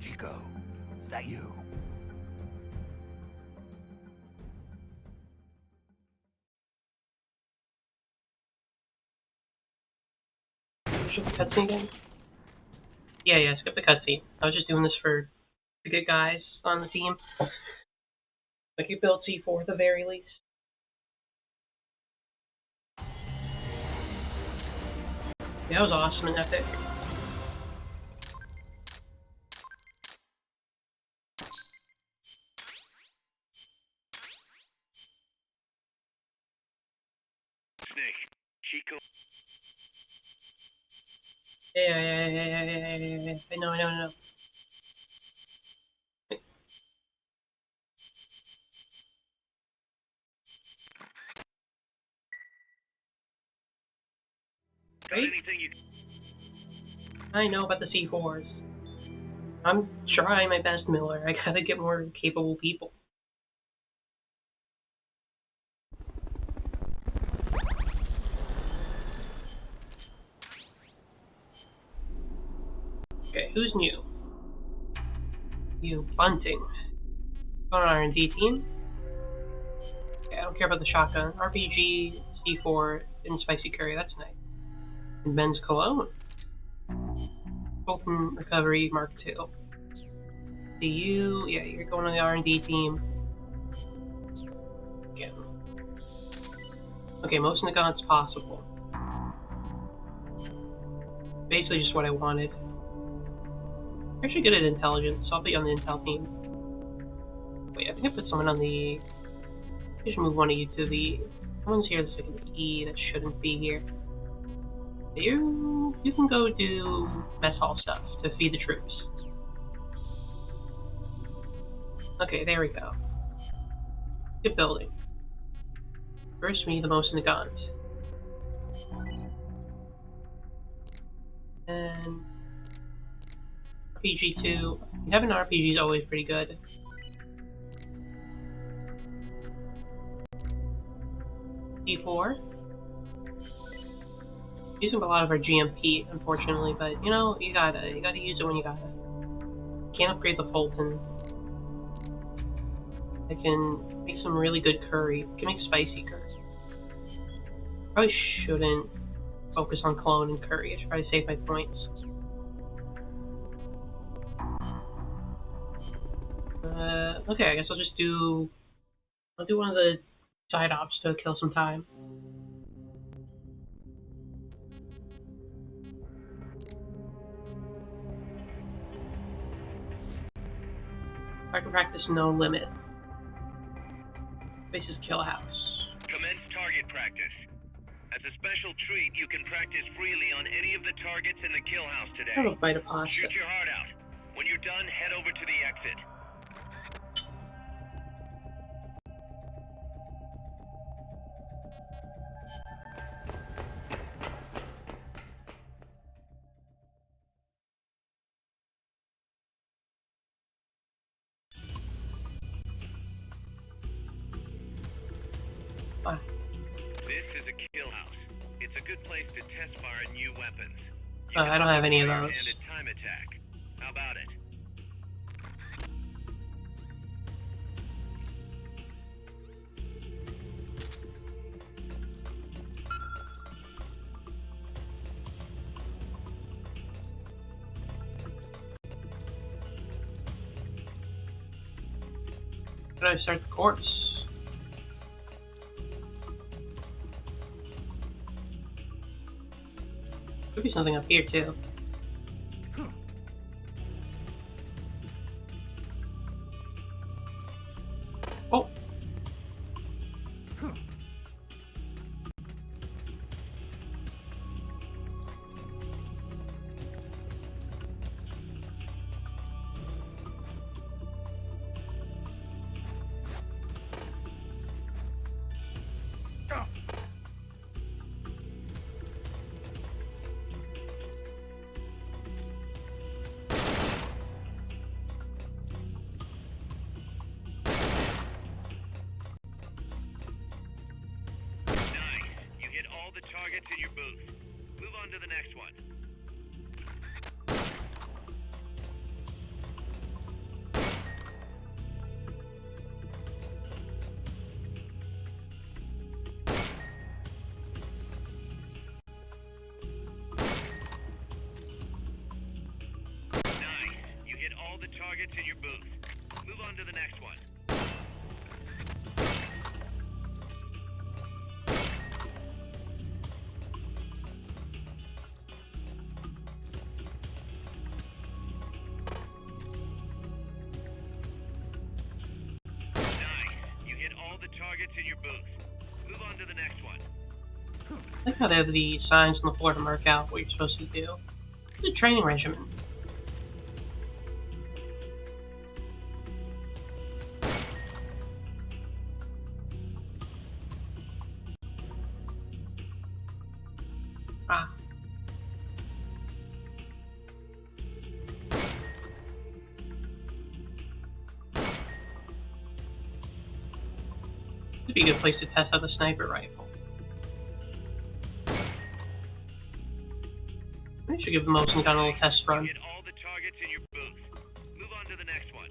Chico, is that you? Skip the cutscene again? Yeah, skip the cutscene. I was just doing this for the good guys on the team. Like, you build C4 at the very least. Yeah, that was awesome and epic. Snake. Chico. Yeah. I know. Got anything you... I know about the C4s. I'm trying my best, Miller. I gotta get more capable people. Okay, who's new? You, Bunting. Going on R&D team? Okay, I don't care about the shotgun. RPG, C4, and spicy curry, that's nice. And men's cologne. Fulton Recovery Mark II. So you're going on the R&D team. Yeah. Okay, most of the guns possible. Basically just what I wanted. I'm actually good at intelligence, so I'll be on the intel team. Wait, I think I put someone on the... I should move one of you to the... Someone's here that's like an E that shouldn't be here. You can go do mess hall stuff to feed the troops. Okay, there we go. Good building. First, we need the most in the guns. And RPG 2. Having an RPG is always pretty good. D4. Using a lot of our GMP, unfortunately, but you know, you gotta use it when you gotta. Can't upgrade the Fulton. I can make some really good curry. I can make spicy curry. Probably shouldn't focus on clone and curry. I should probably save my points. Okay, I guess I'll do one of the side ops to kill some time. I can practice no limit. Bases kill house. Commence target practice. As a special treat, you can practice freely on any of the targets in the kill house today. Have a bite of pasta. Shoot your heart out. When you're done, head over to the exit. This is a kill house. It's a good place to test fire new weapons. I don't have any of those. And a time attack. How about it? How do I start the course? Could be something up here too. Oh. All the targets in your booth. Move on to the next one. Nice. You hit all the targets in your booth. Move on to the next one. Targets in your booth. Move on to the next one. I like how they have the signs on the floor to mark out what you're supposed to do. It's a training regimen. Ah. Would be a good place to test out the sniper rifle. I should give the Mosin gun a little test run. Get all the targets in your booth. Move on to the next one.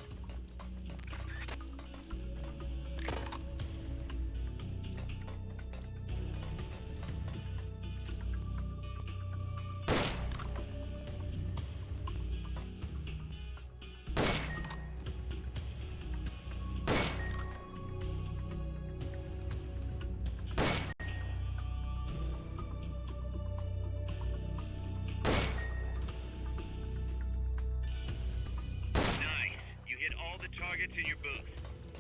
targets in your booth.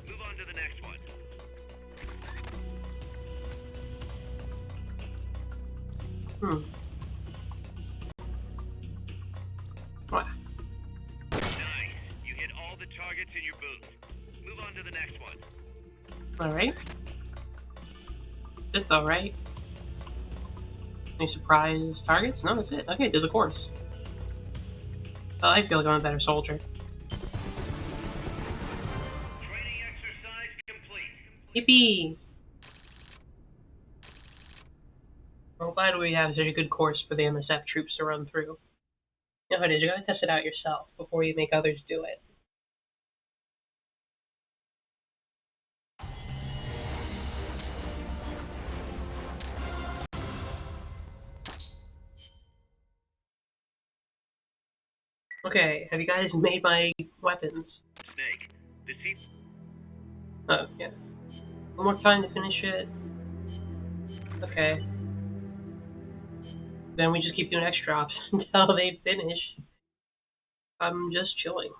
Move on to the next one. What? Nice. You hit all the targets in your booth. Move on to the next one. Alright. That's alright. Any surprise targets? No, that's it. Okay, there's a course. Well, I feel like I'm a better soldier. Training exercise complete. Yippee! I'm glad we have such a good course for the MSF troops to run through. You know how it is, you gotta test it out yourself before you make others do it. Okay, have you guys made my weapons? Snake, the seat. Oh, yeah. One more time to finish it. Okay. Then we just keep doing extra drops until they finish. I'm just chilling.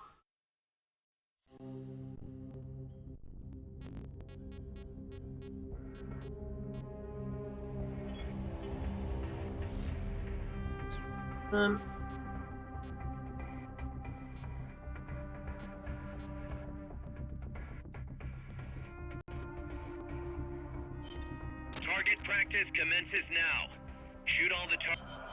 Target practice commences now. Shoot all the targets.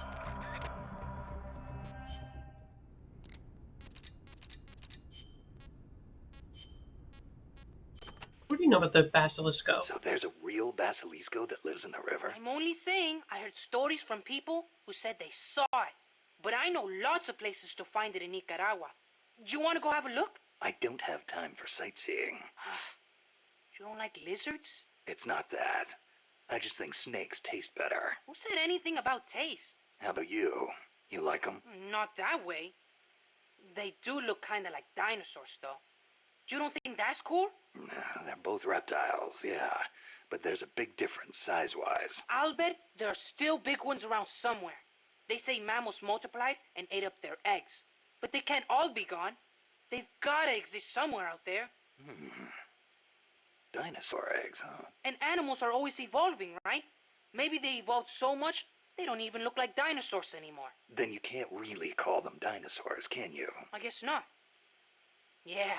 What do you know about the Basilisco? So there's a real Basilisco that lives in the river? I'm only saying I heard stories from people who said they saw it. But I know lots of places to find it in Nicaragua. Do you want to go have a look? I don't have time for sightseeing. You don't like lizards? It's not that. I just think snakes taste better. Who said anything about taste? How about you? You like them? Not that way. They do look kind of like dinosaurs, though. You don't think that's cool? They're both reptiles, yeah. But there's a big difference size-wise. I'll bet there are still big ones around somewhere. They say mammals multiplied and ate up their eggs. But they can't all be gone. They've gotta exist somewhere out there. Dinosaur eggs, huh? And animals are always evolving, right? Maybe they evolved so much, they don't even look like dinosaurs anymore. Then you can't really call them dinosaurs, can you? I guess not. Yeah,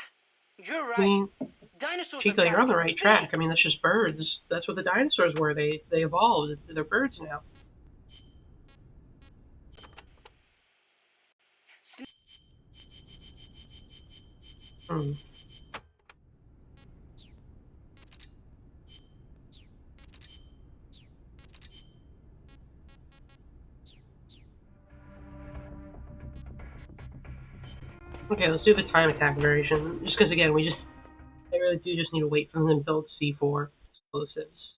you're I right. mean, Dinosaurs Chico, are you're on the gotta right be track. big. I mean, that's just birds. That's what the dinosaurs were. They evolved. They're birds now. Okay, let's do the time attack version. Just because, again, I really do just need to wait for them to build C4 explosives.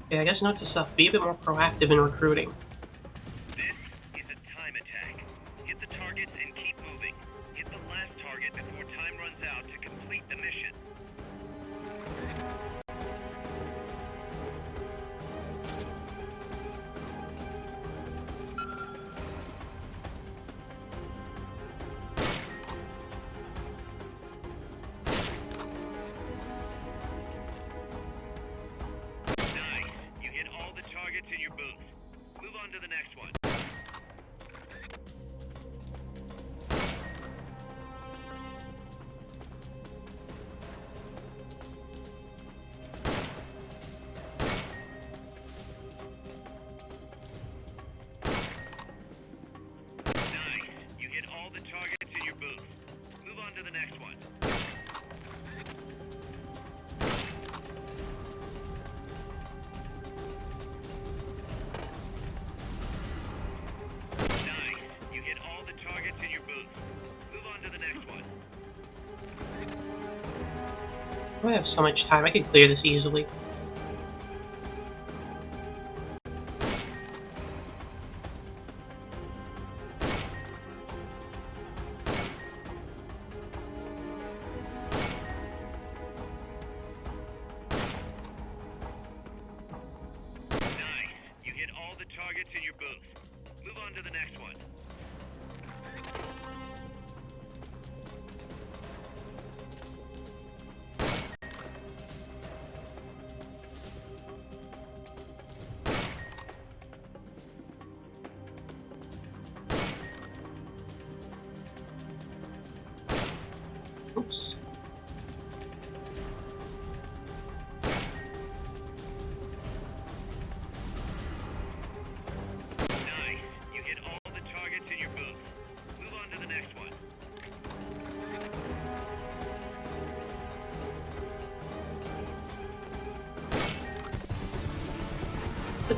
Okay, I guess note to self, be a bit more proactive in recruiting. This is a time attack. Hit the targets and keep moving. Hit the last target before time runs out to complete the mission. Nice. You hit all the targets in your booth. Move on to the next one. Nice. You hit all the targets in your booth. Move on to the next one. Nice. You hit all the targets in your booth. Move on to the next one. I have so much time. I could clear this easily. Nice. You hit all the targets in your booth. Move on to the next one.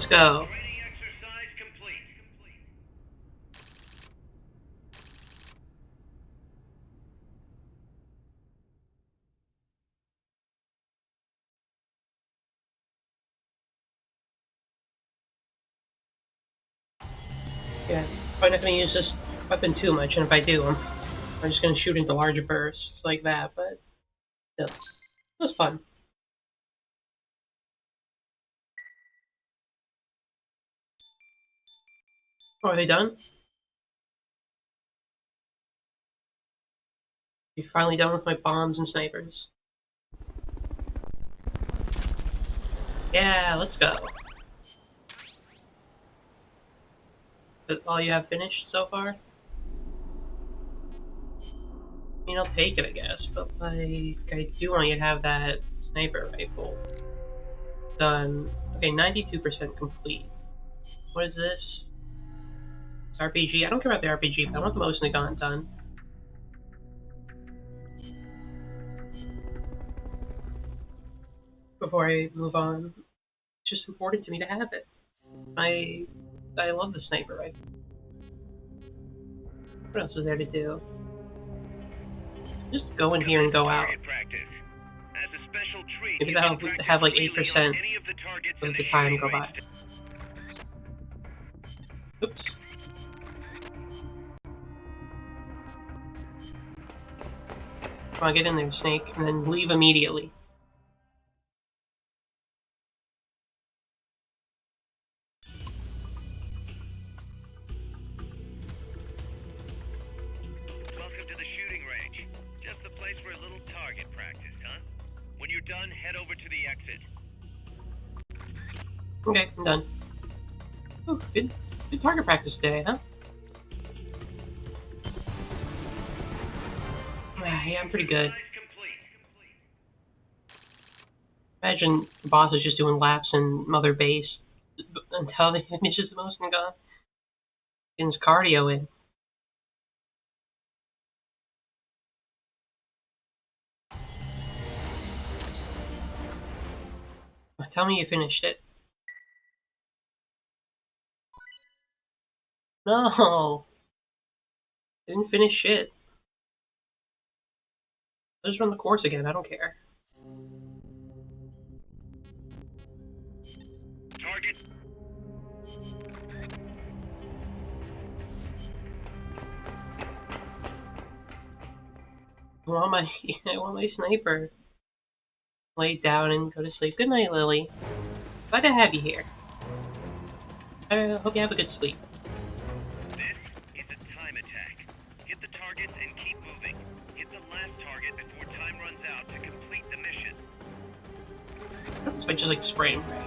go. Training exercise complete. Yeah, probably not gonna use this weapon too much, and if I do, I'm just gonna shoot into larger bursts like that, but still, it was fun. Oh, are they done? You finally done with my bombs and snipers? Yeah, let's go. Is that all you have finished so far? I mean, I'll take it, I guess, but like, I do want you to have that sniper rifle done. Okay, 92% complete. What is this? RPG? I don't care about the RPG, but I want the motion of the gun done. Before I move on, it's just important to me to have it. I love the sniper rifle. What else is there to do? Just go in here and go out. Practice. As a special treat, Maybe you that'll can practice have like freely 8% on any of the targets in of the the time shooting go by. range. Oops. Come on, get in there, Snake, and then leave immediately. Welcome to the shooting range. Just the place for a little target practice, huh? When you're done, head over to the exit. Okay, I'm done. Oh, good target practice today, huh? Yeah, I'm pretty good. Imagine the boss is just doing laps in Mother Base until he finishes the motion gun. Getting his cardio in. Tell me you finished it. No! Didn't finish shit. I'll just run the course again, I don't care. Target. I want my sniper. Lay down and go to sleep. Good night, Lily. Glad to have you here. I hope you have a good sleep. This is a time attack. Hit the targets and keep moving. Hit the last target before time runs out to complete the mission. So I just like spray and pray.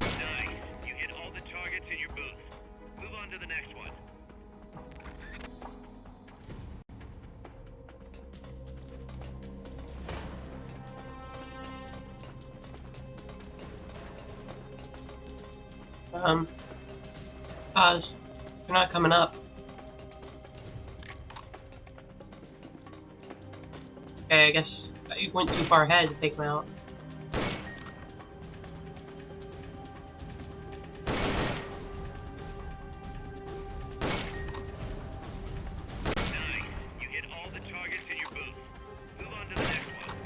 Nice. You hit all the targets in your booth. Move on to the next one. Oz, you're not coming up. Okay, I guess you went too far ahead to take him out. Nice. You hit all the targets in your booth. Move on to the next one.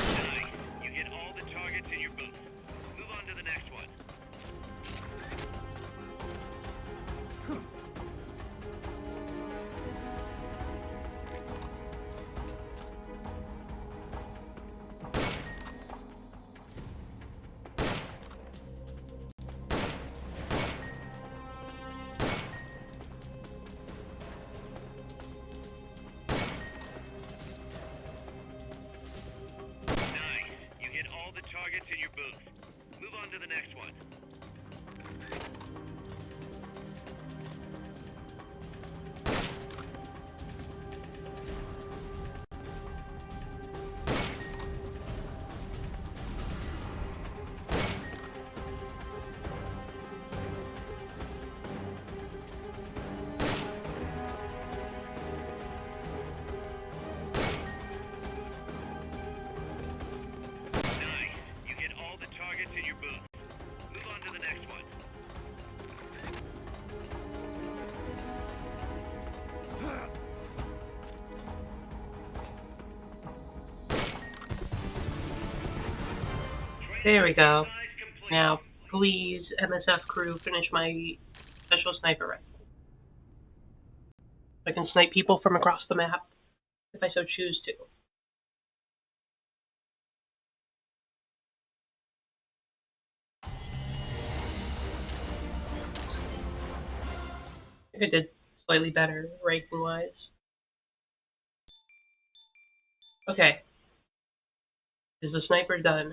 Nice. You hit all the targets in your booth. Move on to the next one. Nice. You hit all the targets in your booth. Move on to the next one. There we go. Now, please, MSF crew, finish my special sniper rifle. I can snipe people from across the map, if I so choose to. I think I did slightly better, ranking-wise. Okay. Is the sniper done?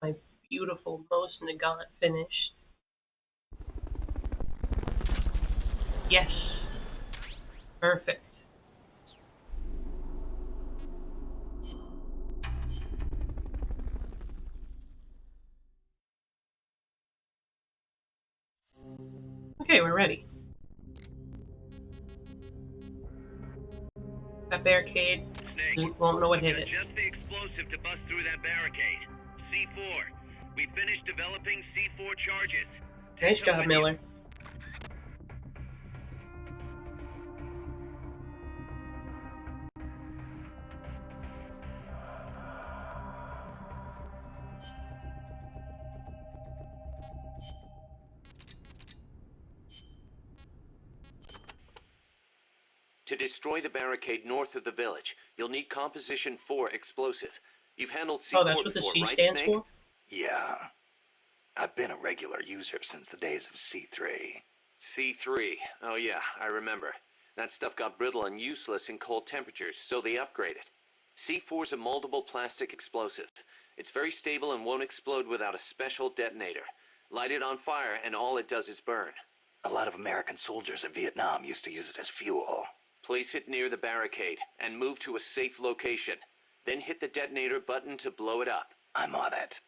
My beautiful, most Nagant finished. Yes! Perfect. Okay, we're ready. That barricade won't know what hit it. Just the explosive to bust through that barricade. C4. We finished developing C4 charges. Nice job, Miller. To destroy the barricade north of the village, you'll need Composition 4 explosive. You've handled C4 Oh, that's what the before, C right, stands Snake? for? Yeah. I've been a regular user since the days of C3. C3. Oh yeah, I remember. That stuff got brittle and useless in cold temperatures, so they upgraded. C4's a moldable plastic explosive. It's very stable and won't explode without a special detonator. Light it on fire and all it does is burn. A lot of American soldiers in Vietnam used to use it as fuel. Place it near the barricade and move to a safe location. Then hit the detonator button to blow it up. I'm on it.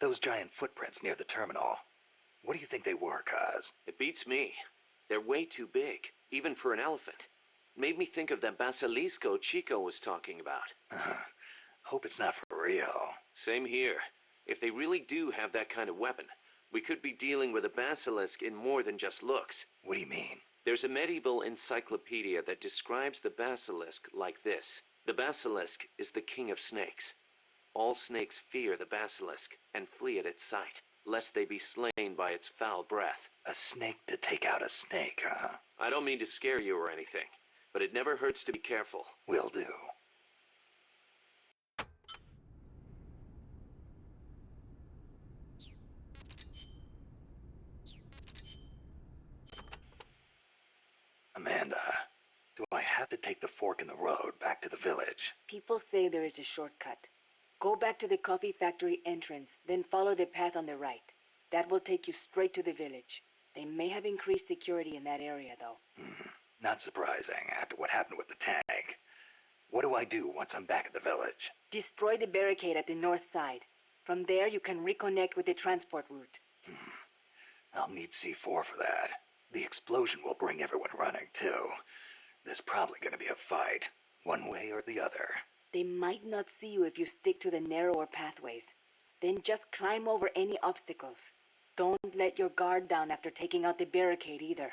Those giant footprints near the terminal. What do you think they were, Kaz? It beats me. They're way too big, even for an elephant. Made me think of that basilisco Chico was talking about. Hope it's not for real. Same here. If they really do have that kind of weapon, we could be dealing with a basilisk in more than just looks. What do you mean? There's a medieval encyclopedia that describes the basilisk like this. The basilisk is the king of snakes. All snakes fear the basilisk and flee at its sight, lest they be slain by its foul breath. A snake to take out a snake, huh? I don't mean to scare you or anything, but it never hurts to be careful. Will do. Amanda, do I have to take the fork in the road back to the village? People say there is a shortcut. Go back to the coffee factory entrance, then follow the path on the right. That will take you straight to the village. They may have increased security in that area, though. Not surprising after what happened with the tank. What do I do once I'm back at the village? Destroy the barricade at the north side. From there, you can reconnect with the transport route. I'll need C4 for that. The explosion will bring everyone running, too. There's probably going to be a fight, one way or the other. They might not see you if you stick to the narrower pathways. Then just climb over any obstacles. Don't let your guard down after taking out the barricade either.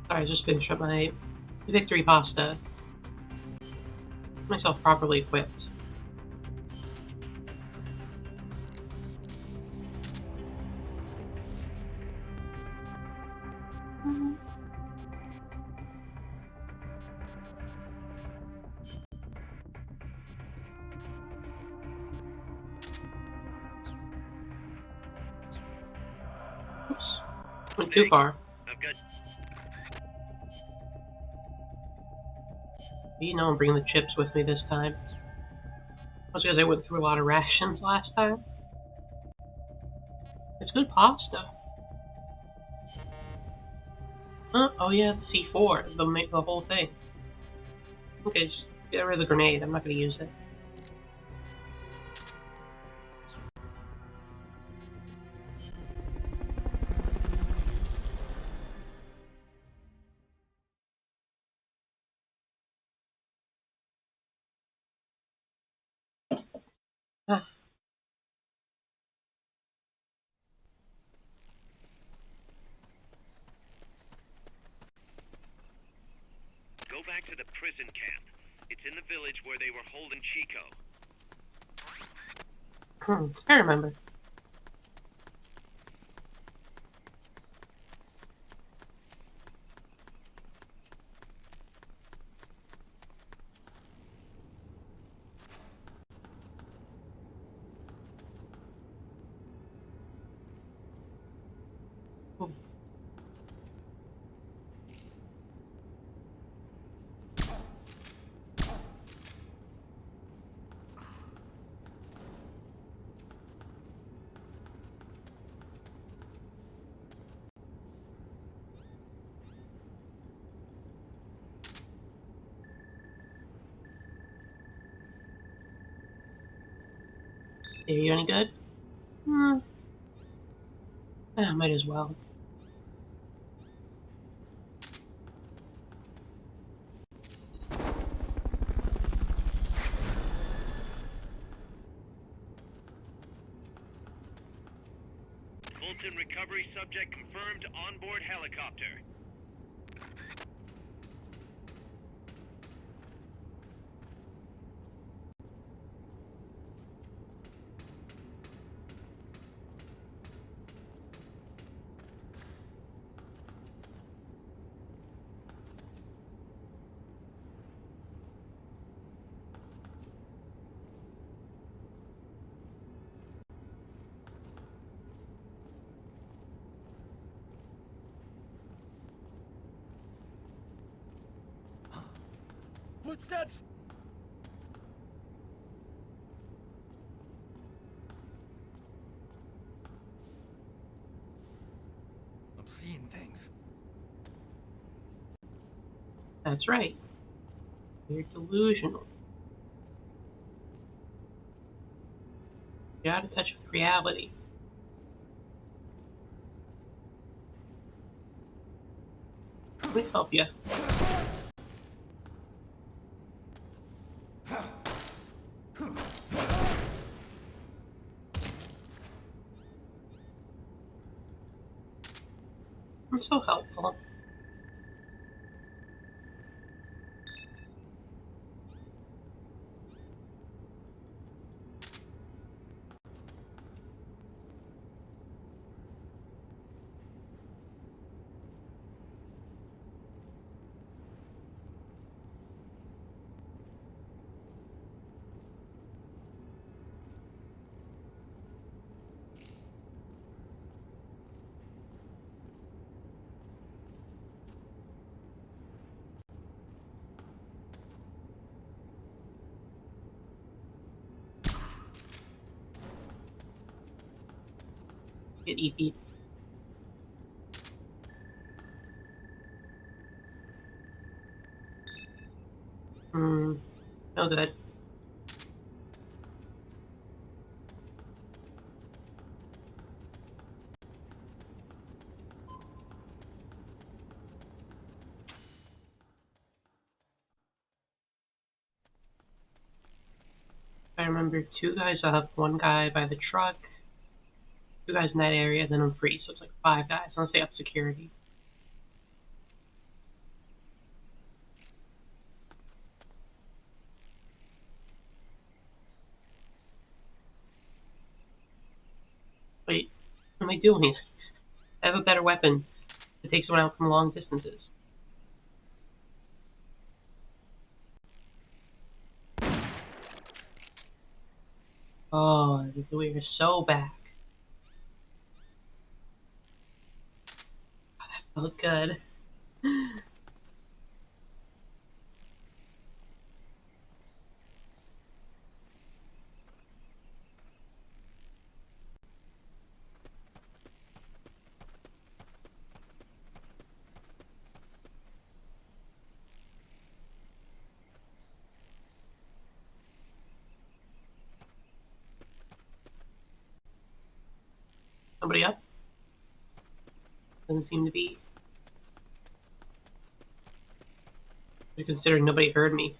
Sorry, I just finished up my victory pasta. Myself properly equipped. Oops. Went too far. I've got... You know I'm bringing the chips with me this time. That's because I went through a lot of rations last time. It's good pasta. Huh? Oh yeah, the C4, the whole thing. Okay, just get rid of the grenade. I'm not going to use it. Ah. Go back to the prison camp. It's in the village where they were holding Chico. I remember. Are you any good? Might as well. Fulton recovery subject confirmed onboard helicopter. Footsteps! I'm seeing things. That's right. You're delusional. You're out of touch with reality. Let me help you. I'm so helpful. Get easy. No good. I remember 2 guys up, 1 guy by the truck, 2 guys in that area, then I'm free, so it's like 5 guys, unless they have security. Wait, what am I doing? I have a better weapon to take someone out from long distances. Oh, we are so back. Oh, that felt good. Somebody up? Doesn't seem to be. Considering nobody heard me.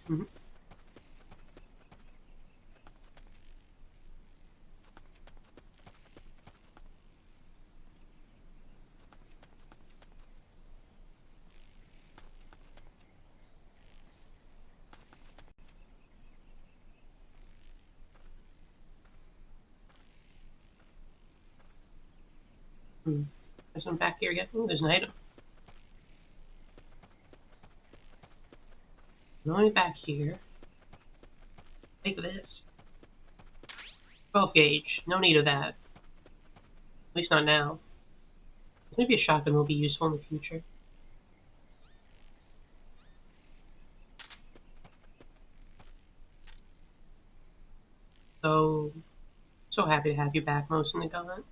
There's one back here again. Ooh, there's an item. Going back here. Take this. 12 gauge. No need of that. At least not now. Maybe a shotgun will be useful in the future. So happy to have you back, Most in the Gun.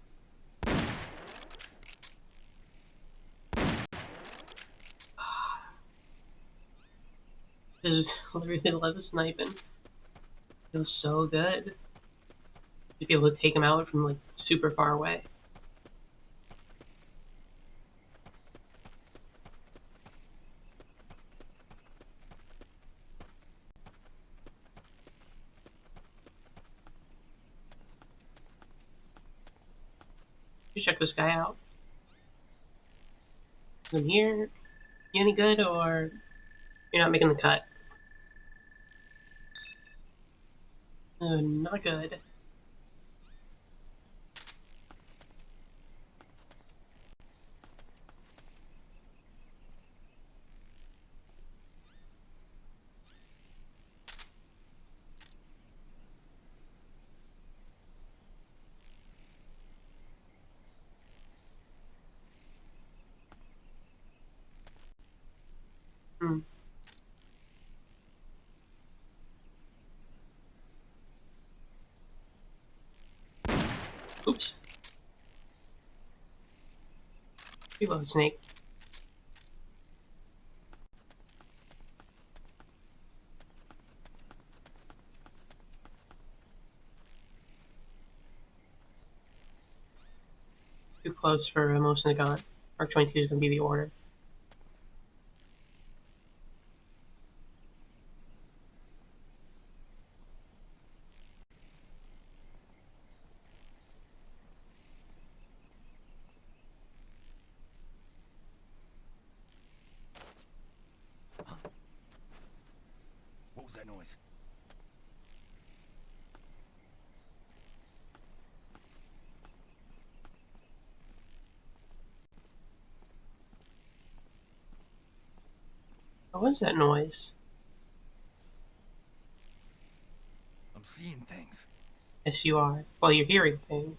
Just literally love the sniping. Feels so good to be able to take him out from like super far away. You check this guy out. In here, you any good or you're not making the cut? Not good. Oops. Reload snake. Too close for most of the gun. Mark 22 is going to be the order. What was that noise? What was that noise? I'm seeing things. Yes, you are. Well, you're hearing things.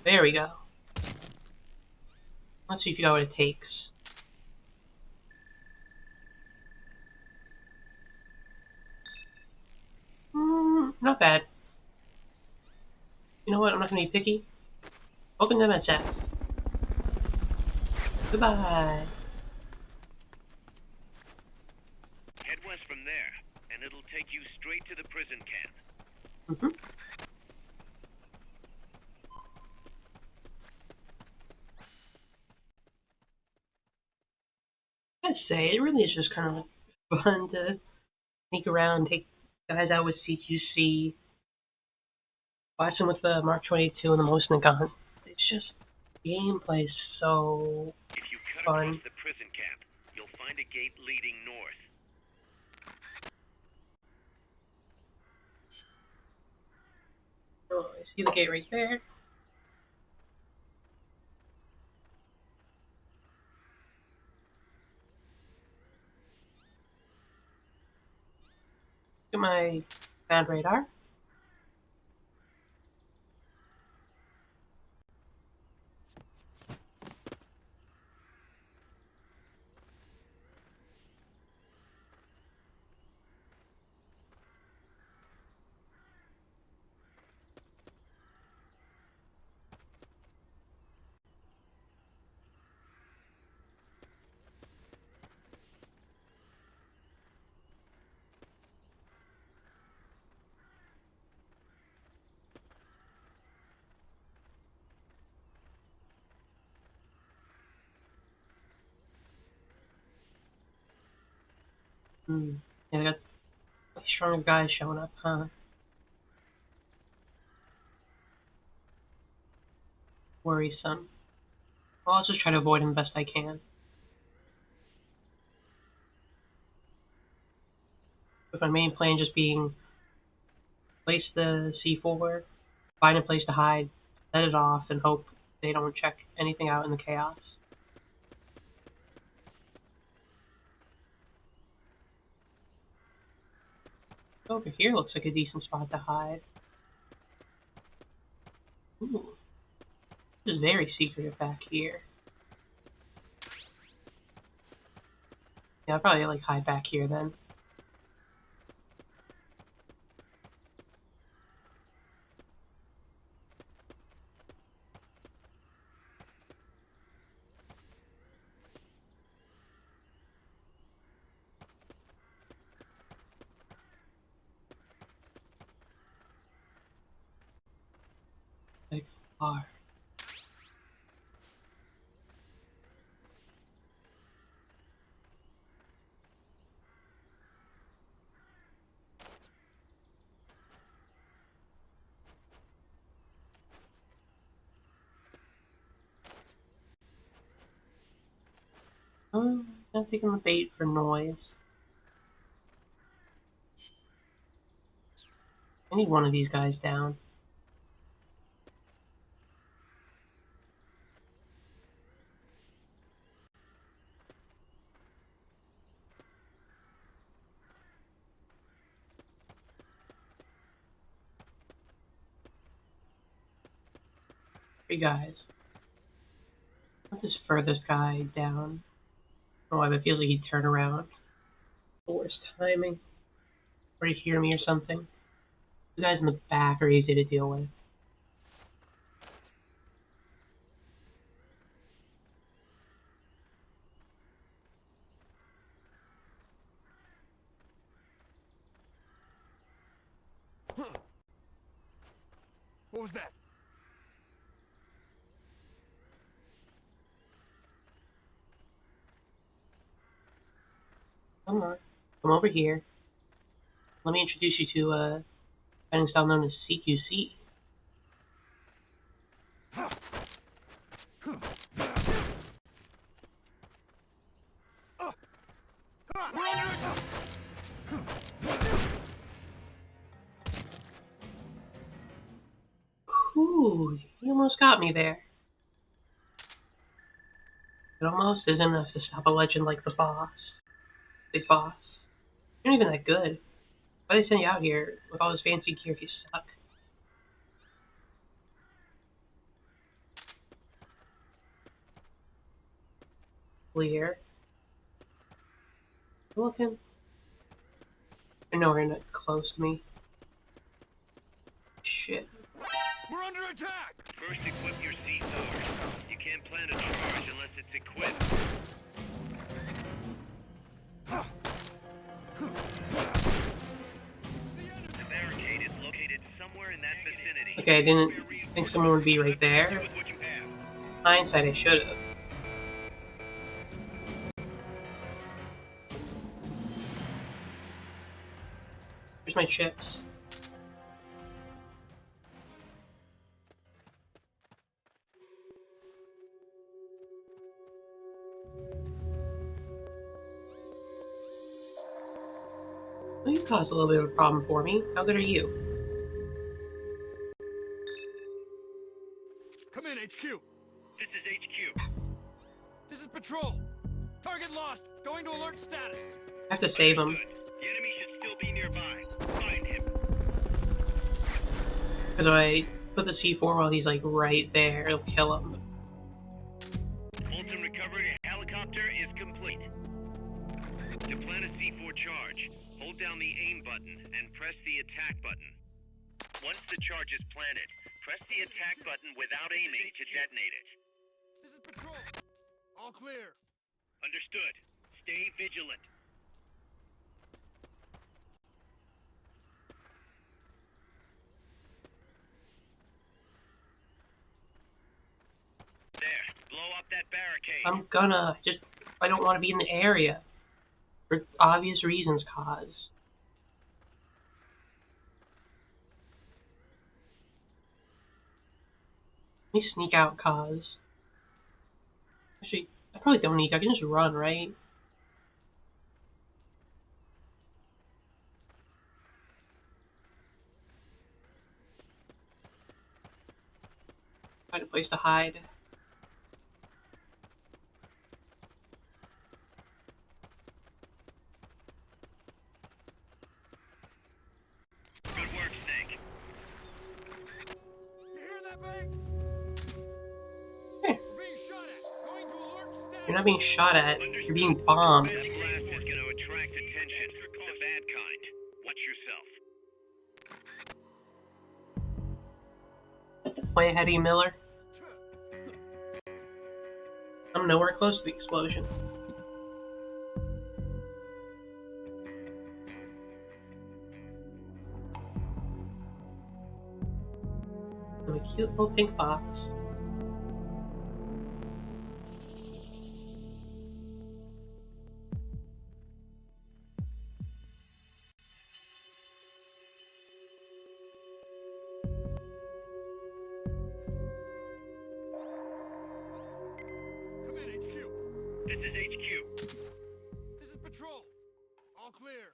There we go. Let's see if you got what it takes. Not bad. You know what? I'm not gonna be picky. Open them at chat. Goodbye. Head west from there, and it'll take you straight to the prison camp. I'd say it really is just kind of like fun to sneak around, take guys out with CQC, watch them with the Mark 22 and the Most in the Gun. It's just gameplay so If you cut fun. across the prison camp, you'll find a gate leading north. Oh, I see the gate right there. Look at my band radar. Yeah, I got stronger guys showing up, huh? Worrisome. Well, I'll just try to avoid him best I can. With my main plan just being place the C4, find a place to hide, set it off, and hope they don't check anything out in the chaos. Over here looks like a decent spot to hide. Ooh. This is very secretive back here. Yeah, I'll probably like hide back here then. Like far. I'm taking the bait for noise. I need one of these guys down. Three guys. What's this furthest guy down? Oh, it feels like he'd turn around. Worst timing. Or he'd hear me or something. The guys in the back are easy to deal with. What was that? Come on. Come over here. Let me introduce you to a fighting style known as CQC. Ooh, you almost got me there. It almost isn't enough to stop a legend like the boss. Big boss. You're not even that good. Why they send you out here with all this fancy gear if you suck? Clear. Looking. You're nowhere not close to me. Shit. We're under attack! First equip your C4. You can't plant a charge unless it's equipped. The barricade is located somewhere in that vicinity. Okay, I didn't think someone would be right there. With what you have. Hindsight, I should have. Here's my chips. Well, you caused a little bit of a problem for me. How good are you? Come in, HQ. This is HQ. This is patrol. Target lost. Going to alert status. I have to save him. Good. The enemy should still be nearby. Find him. Because if I put the C4 while he's like right there, it'll kill him. Fulton recovery helicopter is complete. To plant a C4 charge, hold down the aim button and press the attack button. Once the charge is planted, press the attack button without aiming to detonate it. This is patrol. All clear. Understood. Stay vigilant. There. Blow up that barricade. I'm gonna. I don't want to be in the area. For obvious reasons, cause. Let me sneak out, cause. Actually, I probably don't need to. I can just run, right? Find a place to hide. Good work, Snake. You hear that, Bank? Hey. We're being shot at. Going to alert status. You're not being shot at. You're Understood. being bombed. That blast is going to attract attention. The bad kind. Watch yourself. Way ahead of you, Miller. I'm nowhere close to the explosion. I'm a cute little pink fox. Come in, HQ. This is HQ. This is patrol. All clear.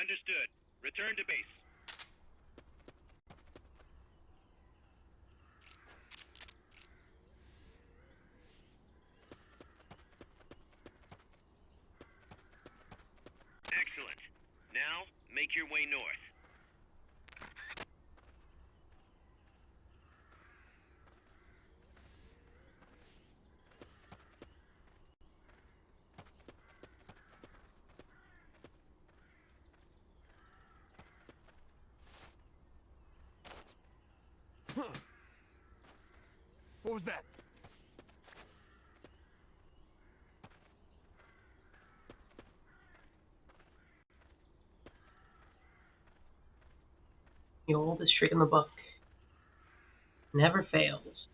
Understood. Return to base. Excellent. Now, make your way north. What was that? The oldest trick in the book. Never fails.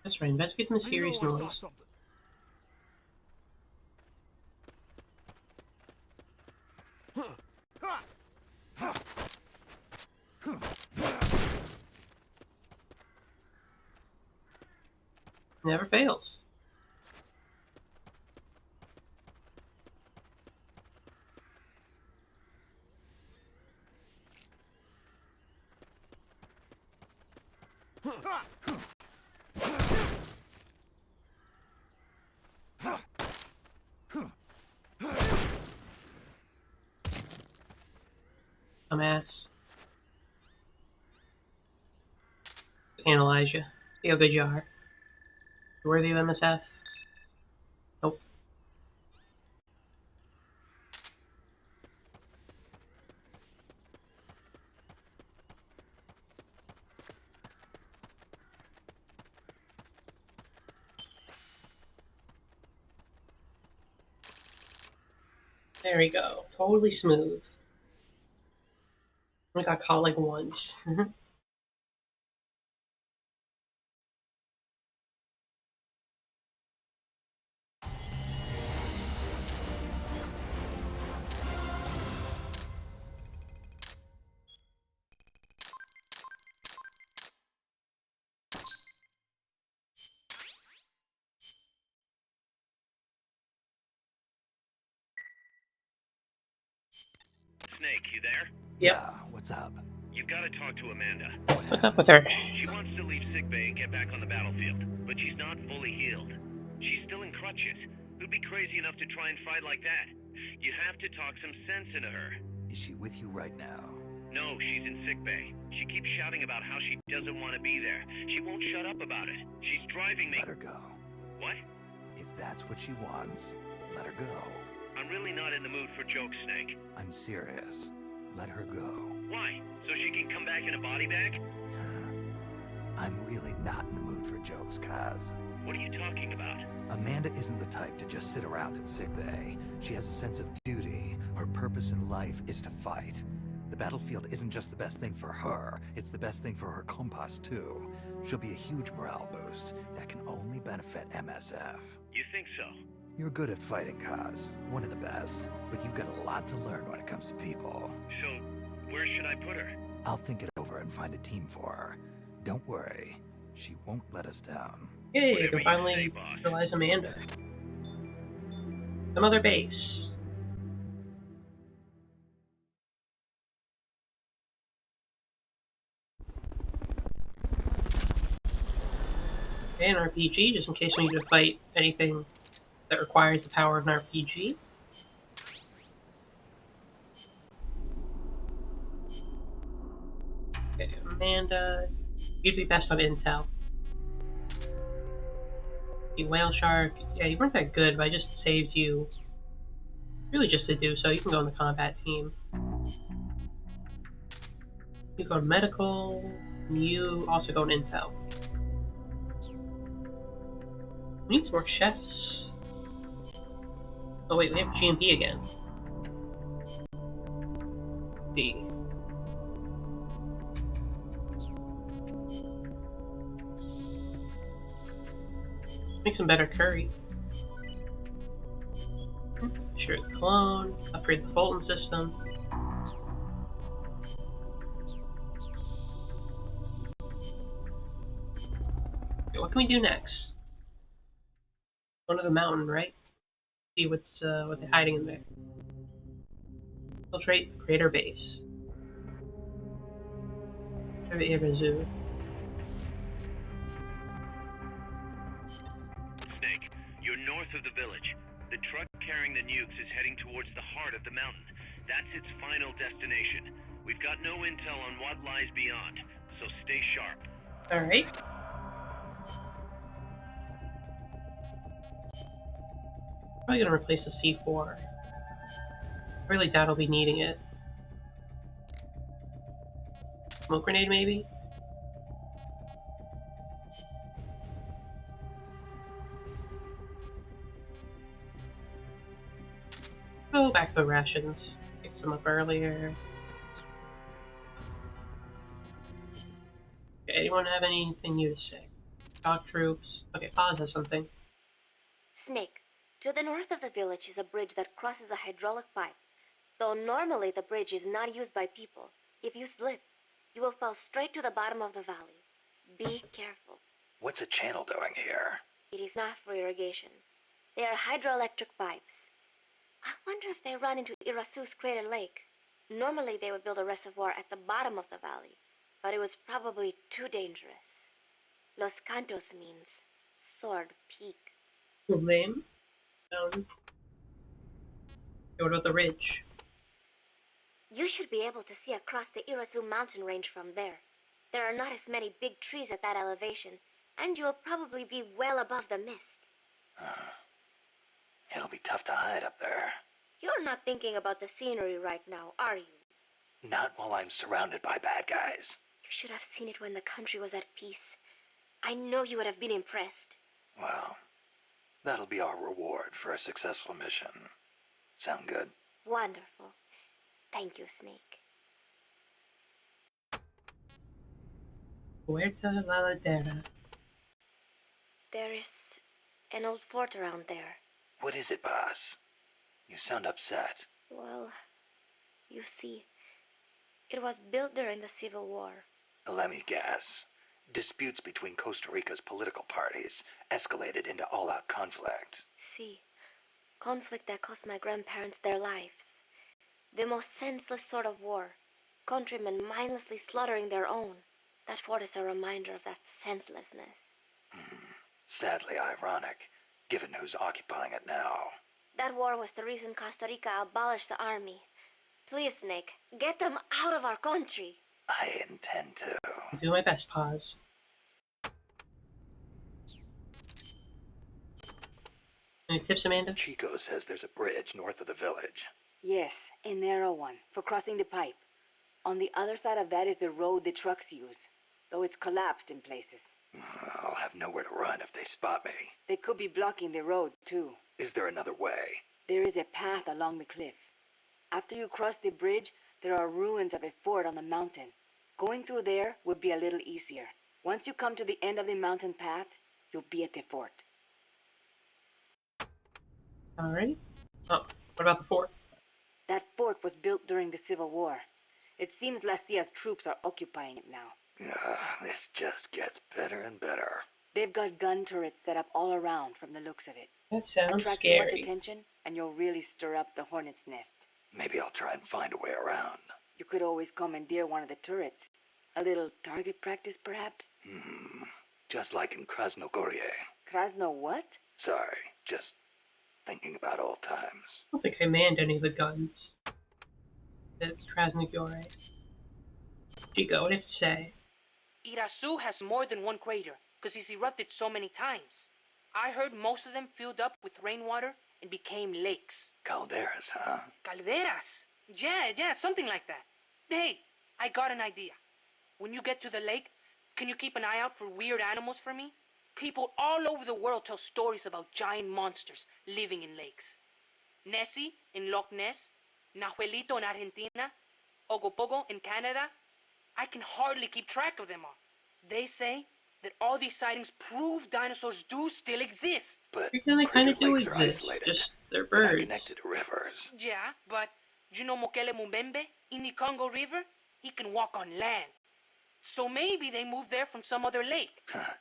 That's right, investigate the mysterious I know I saw noise. something. Never fails. Dumbass. Analyze you. See how good you are. You worthy of MSF? Nope. There we go. Totally smooth. I got caught like once. Snake, you there? Yeah, what's up? You've got to talk to Amanda. What's up with her? She wants to leave sickbay and get back on the battlefield, but she's not fully healed. She's still in crutches. Who'd be crazy enough to try and fight like that? You have to talk some sense into her. Is she with you right now? No, she's in sickbay. She keeps shouting about how she doesn't want to be there. She won't shut up about it. She's driving me. Let her go. What? If that's what she wants, let her go. I'm really not in the mood for jokes, Snake. I'm serious. Let her go. Why? So she can come back in a body bag? I'm really not in the mood for jokes, Kaz. What are you talking about? Amanda isn't the type to just sit around in sickbay. She has a sense of duty. Her purpose in life is to fight. The battlefield isn't just the best thing for her, it's the best thing for her compas too. She'll be a huge morale boost that can only benefit MSF. You think so? You're good at fighting, Kaz. One of the best. But you've got a lot to learn when it comes to people. So, where should I put her? I'll think it over and find a team for her. Don't worry, she won't let us down. Yay, you Whatever can you finally say, boss. utilize Amanda. Some other base. Okay, an RPG, just in case we need to fight anything that requires the power of an RPG. Okay, Amanda, you'd be best on Intel. The Whale Shark, yeah, you weren't that good, but I just saved you. Really just to do so, you can go on the combat team. You go on medical, you also go on Intel. We need some more chefs. Oh wait, we have GMP again. B. Make some better curry. Sure, the clone. Upgrade the Fulton system. Okay, what can we do next? Go to the mountain, right? See what they're hiding in there. Infiltrate the crater base. Irazu. Snake, you're north of the village. The truck carrying the nukes is heading towards the heart of the mountain. That's its final destination. We've got no intel on what lies beyond, so stay sharp. Alright. Probably gonna replace the C4. I really doubt I'll be needing it. Smoke grenade, maybe? Go back to the rations. Picked some up earlier. Okay, anyone have anything new to say? Talk troops. Okay, Paz has something. Snake, to the north of the village is a bridge that crosses a hydraulic pipe. Though normally the bridge is not used by people, if you slip, you will fall straight to the bottom of the valley. Be careful. What's a channel doing here? It is not for irrigation. They are hydroelectric pipes. I wonder if they run into Irasu's crater lake. Normally they would build a reservoir at the bottom of the valley, but it was probably too dangerous. Los Cantos means sword peak. Cool name. Go to the ridge. You should be able to see across the Irasu mountain range from there. There are not as many big trees at that elevation, and you'll probably be well above the mist. It'll be tough to hide up there. You're not thinking about the scenery right now, are you? Not while I'm surrounded by bad guys. You should have seen it when the country was at peace. I know you would have been impressed. Well, that'll be our reward for a successful mission. Sound good? Wonderful. Thank you, Snake. Puerta La Ladera. There is an old fort around there. What is it, boss? You sound upset. Well, you see, it was built during the Civil War. Let me guess. Disputes between Costa Rica's political parties escalated into all-out conflict. See, conflict that cost my grandparents their lives. The most senseless sort of war. Countrymen mindlessly slaughtering their own. That fort is a reminder of that senselessness. Sadly ironic, given who's occupying it now. That war was the reason Costa Rica abolished the army. Please, Snake, get them out of our country. I intend to. I'll do my best, Paz. Any tips, Amanda? Chico says there's a bridge north of the village. Yes, a narrow one, for crossing the pipe. On the other side of that is the road the trucks use, though it's collapsed in places. I'll have nowhere to run if they spot me. They could be blocking the road, too. Is there another way? There is a path along the cliff. After you cross the bridge, there are ruins of a fort on the mountain. Going through there would be a little easier. Once you come to the end of the mountain path, you'll be at the fort. Alright. Oh, what about the fort? That fort was built during the Civil War. It seems La Cia's troops are occupying it now. This just gets better and better. They've got gun turrets set up all around from the looks of it. That sounds Attract too much scary. attention, and you'll really stir up the hornet's nest. Maybe I'll try and find a way around. You could always commandeer one of the turrets. A little target practice, perhaps? Just like in Krasnogorye. Krasno what? Sorry, just thinking about old times. I don't think I manned any of the guns. That's Krasnogorye. Chico, what do you have to say? Irasu has more than one crater, because he's erupted so many times. I heard most of them filled up with rainwater and became lakes. Calderas, huh? Calderas. Yeah, something like that. Hey, I got an idea. When you get to the lake, can you keep an eye out for weird animals for me? People all over the world tell stories about giant monsters living in lakes. Nessie in Loch Ness, Nahuelito in Argentina, Ogopogo in Canada. I can hardly keep track of them all. They say that all these sightings prove dinosaurs do still exist. But They kind of Crater do Lakes are exist. isolated. Just they're They're not birds. connected to rivers. Yeah, but you know Mokele Mumbembe in the Congo River? He can walk on land. So maybe they moved there from some other lake. Huh.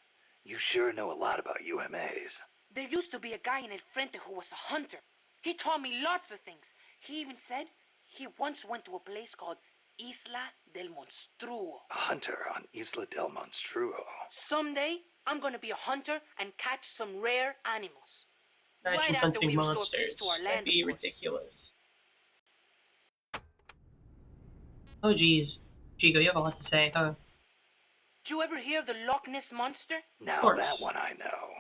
You sure know a lot about UMAs. There used to be a guy in El Frente who was a hunter. He taught me lots of things. He even said he once went to a place called Isla del Monstruo. A hunter on Isla del Monstruo. Someday, I'm gonna be a hunter and catch some rare animals. Imagine Right after hunting we restore monsters. peace to our That'd land, be of course. ridiculous. Oh geez. Chico, you have a lot to say, huh? Did you ever hear of the Loch Ness Monster? Now course. that one I know.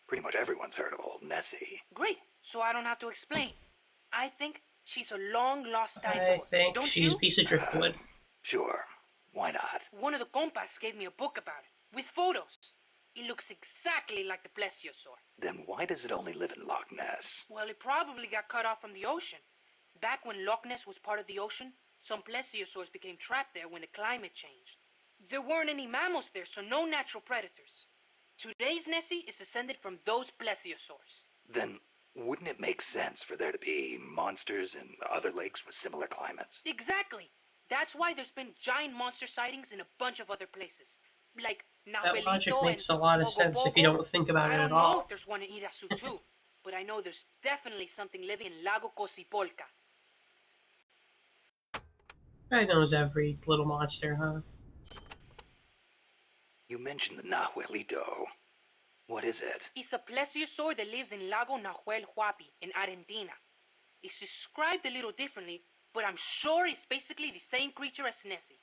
Pretty much everyone's heard of old Nessie. Great, so I don't have to explain. I think she's a long-lost I dinosaur. think Don't she's you? a piece of driftwood. Sure. Why not? One of the compas gave me a book about it, with photos. It looks exactly like the plesiosaur. Then why does it only live in Loch Ness? Well, it probably got cut off from the ocean. Back when Loch Ness was part of the ocean, some plesiosaurs became trapped there when the climate changed. There weren't any mammals there, so no natural predators. Today's Nessie is descended from those plesiosaurs. Then wouldn't it make sense for there to be monsters in other lakes with similar climates? Exactly. That's why there's been giant monster sightings in a bunch of other places. Like That logic Nahuelito makes and a lot of sense if you Ogopogo. don't think about I it don't at know all. if there's one in Irasu too, but I know there's definitely something living in Lago Cosipolca. Guy knows every little monster, huh? You mentioned the Nahuelito. What is it? It's a plesiosaur that lives in Lago Nahuel Huapi in Argentina. It's described a little differently, but I'm sure it's basically the same creature as Nessie.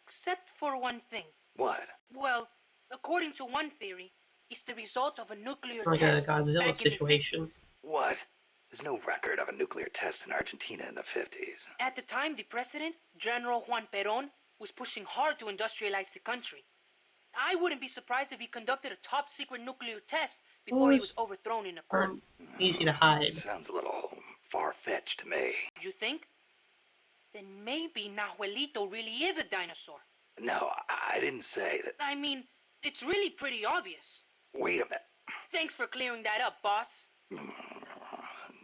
Except for one thing. What? Well, according to one theory, it's the result of a nuclear Like a test Godzilla back in the situation. 50s. What? There's no record of a nuclear test in Argentina in the 50s. At the time, the president, General Juan Perón, was pushing hard to industrialize the country. I wouldn't be surprised if he conducted a top-secret nuclear test before he was overthrown in a coup. Easy to hide. Sounds a little far-fetched to me. You think? Then maybe Nahuelito really is a dinosaur. No, I didn't say that. I mean, it's really pretty obvious. Wait a minute. Thanks for clearing that up, boss.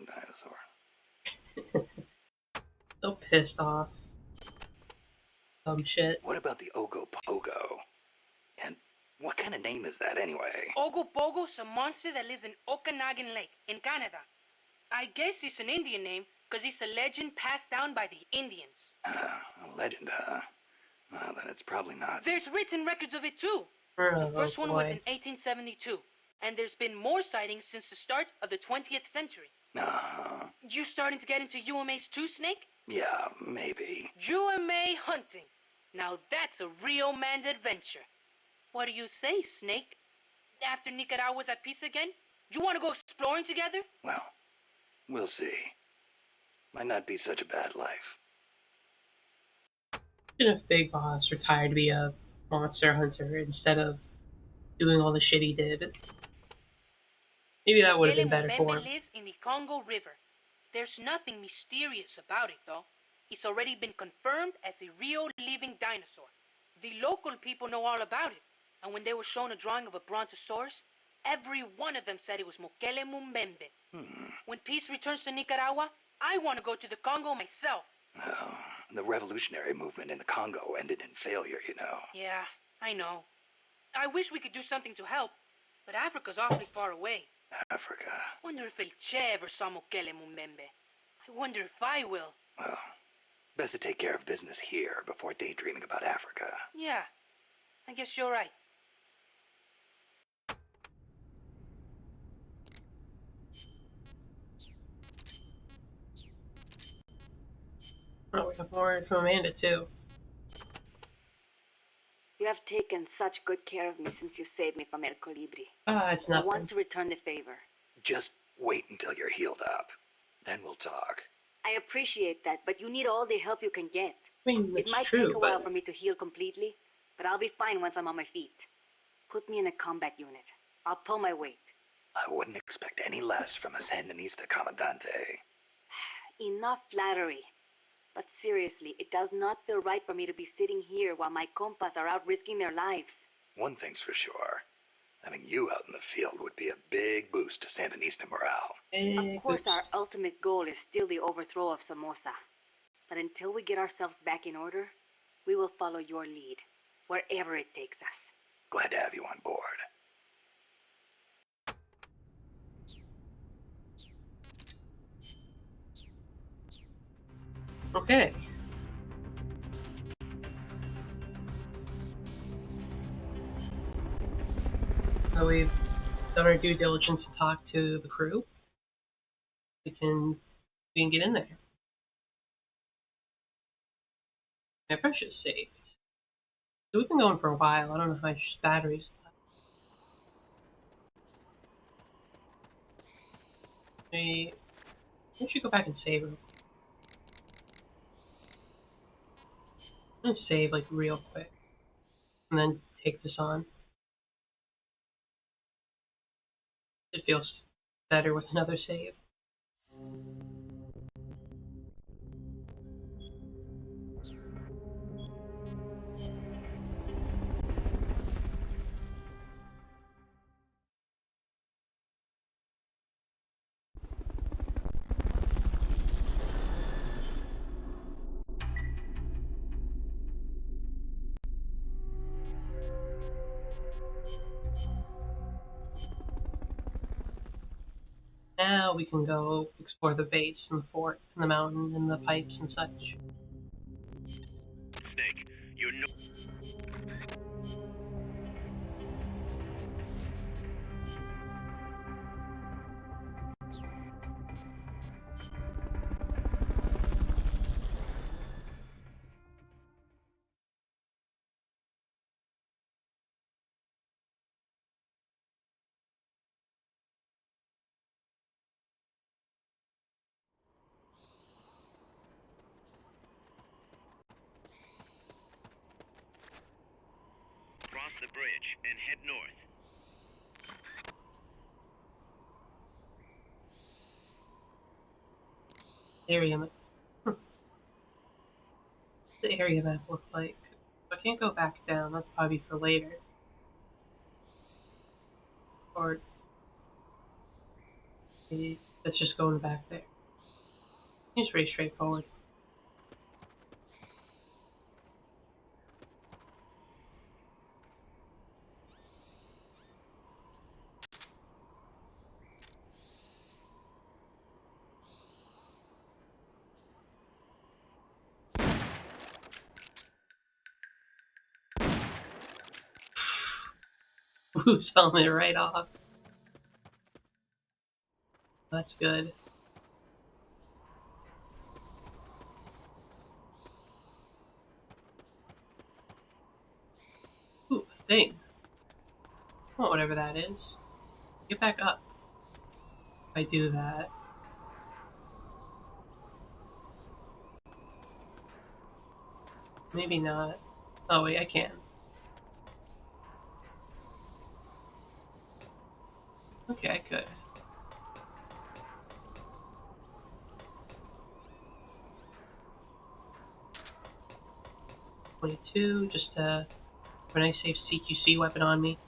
Dinosaur. So pissed off. Dumb shit. What about the Ogopogo? And what kind of name is that anyway? Ogopogo's a monster that lives in Okanagan Lake in Canada. I guess it's an Indian name because it's a legend passed down by the Indians. A legend, huh? Well, then it's probably not. There's written records of it too. Oh, The first one was boy. in 1872, and there's been more sightings since the start of the 20th century. You starting to get into UMAs too, Snake? Yeah, maybe. UMA hunting. Now that's a real man's adventure. What do you say, Snake? After Nicaragua's at peace again, you want to go exploring together? Well, we'll see. Might not be such a bad life. Imagine if Big Boss retired to be a monster hunter instead of doing all the shit he did. Maybe that would have been better for Mokele him. Mumbembe lives in the Congo River. There's nothing mysterious about it, though. It's already been confirmed as a real living dinosaur. The local people know all about it, and when they were shown a drawing of a brontosaurus, every one of them said it was Mokele Mumbembe. When peace returns to Nicaragua, I want to go to the Congo myself. Oh, The revolutionary movement in the Congo ended in failure, you know. Yeah, I know. I wish we could do something to help, but Africa's awfully far away. Africa. Wonder if El Che ever saw Mokele Mumbembe. I wonder if I will. Well, best to take care of business here before daydreaming about Africa. Yeah, I guess you're right. Oh, we have more from Amanda, too. You have taken such good care of me since you saved me from El Colibri. Ah, it's I nothing. want to return the favor. Just wait until you're healed up. Then we'll talk. I appreciate that, but you need all the help you can get. I mean, It it's might true, take a while but for me to heal completely, but I'll be fine once I'm on my feet. Put me in a combat unit. I'll pull my weight. I wouldn't expect any less from a Sandinista Commandante. Enough flattery. But seriously, it does not feel right for me to be sitting here while my compas are out risking their lives. One thing's for sure. Having you out in the field would be a big boost to Sandinista morale. Of course, our ultimate goal is still the overthrow of Somoza. But until we get ourselves back in order, we will follow your lead, wherever it takes us. Glad to have you on board. Okay. So we've done our due diligence to talk to the crew. We can get in there. My precious saved. So we've been going for a while. I don't know how much batteries left. We should go back and save her. I'm gonna save like real quick. And then take this on. It feels better with another save. Now we can go explore the base and the fort and the mountain and the pipes and such. Snake, you're no... Cross the bridge and head north. Area map. The area map looks like. I can't go back down. That's probably for later. Or maybe that's just going back there. Seems pretty straightforward. Ooh, selling it right off. That's good. Ooh, a thing. Oh, whatever that is. Get back up. If I do that. Maybe not. Oh wait, I can. Okay, I could. .22, just a nice safe CQC weapon on me.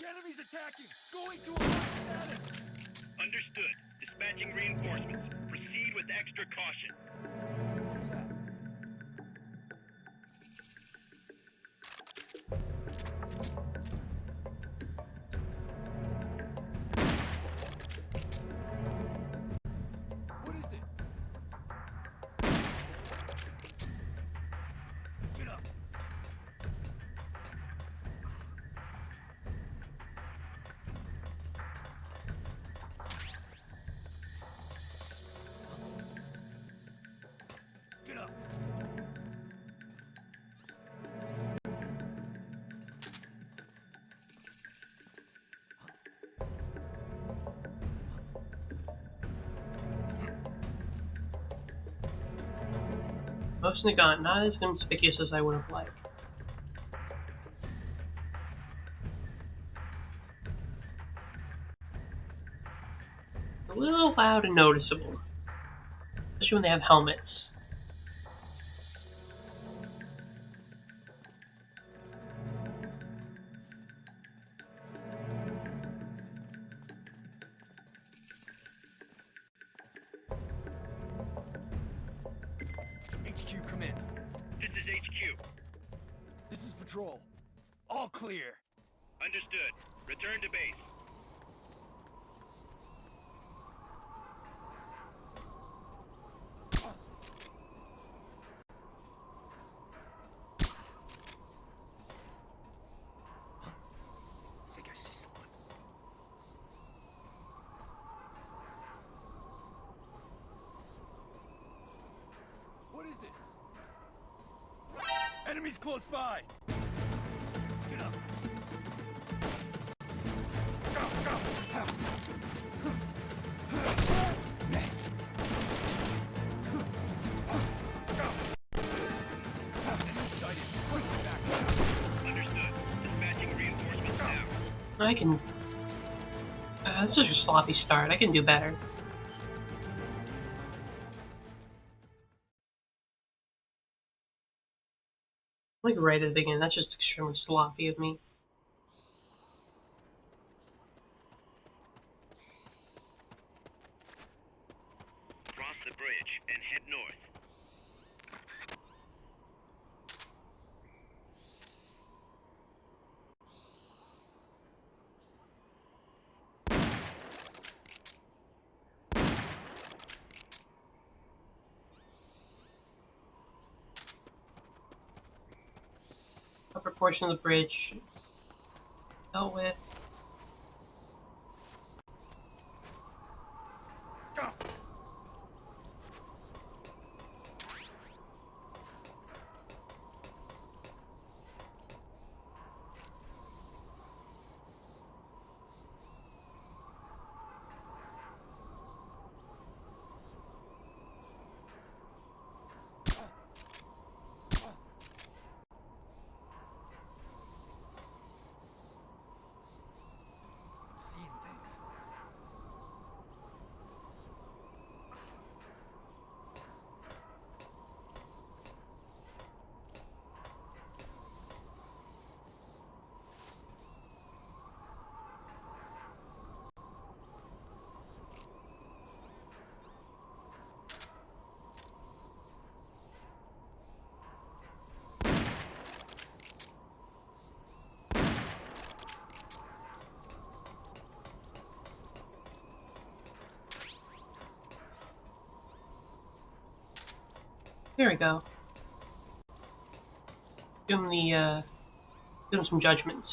back! Enemies attacking! Going to alert status! Understood. Dispatching reinforcements. Proceed with extra caution. What's that? What is it? Get up! Get up! Mostly gone, not as conspicuous as I would have liked. A little loud and noticeable, especially when they have helmets. HQ, come in. This is HQ. This is patrol. All clear. Understood. Return to base. I think I see someone. What is it? Enemies close by! Get up! Next. Enemy sighted! Push them back! Understood. Dispatching reinforcements now. I can... this is a sloppy start. I can do better. Like right at the beginning, that's just extremely sloppy of me. Cross the bridge and head north. Upper portion of the bridge dealt with. I'm seeing things. There we go. Give them some judgments.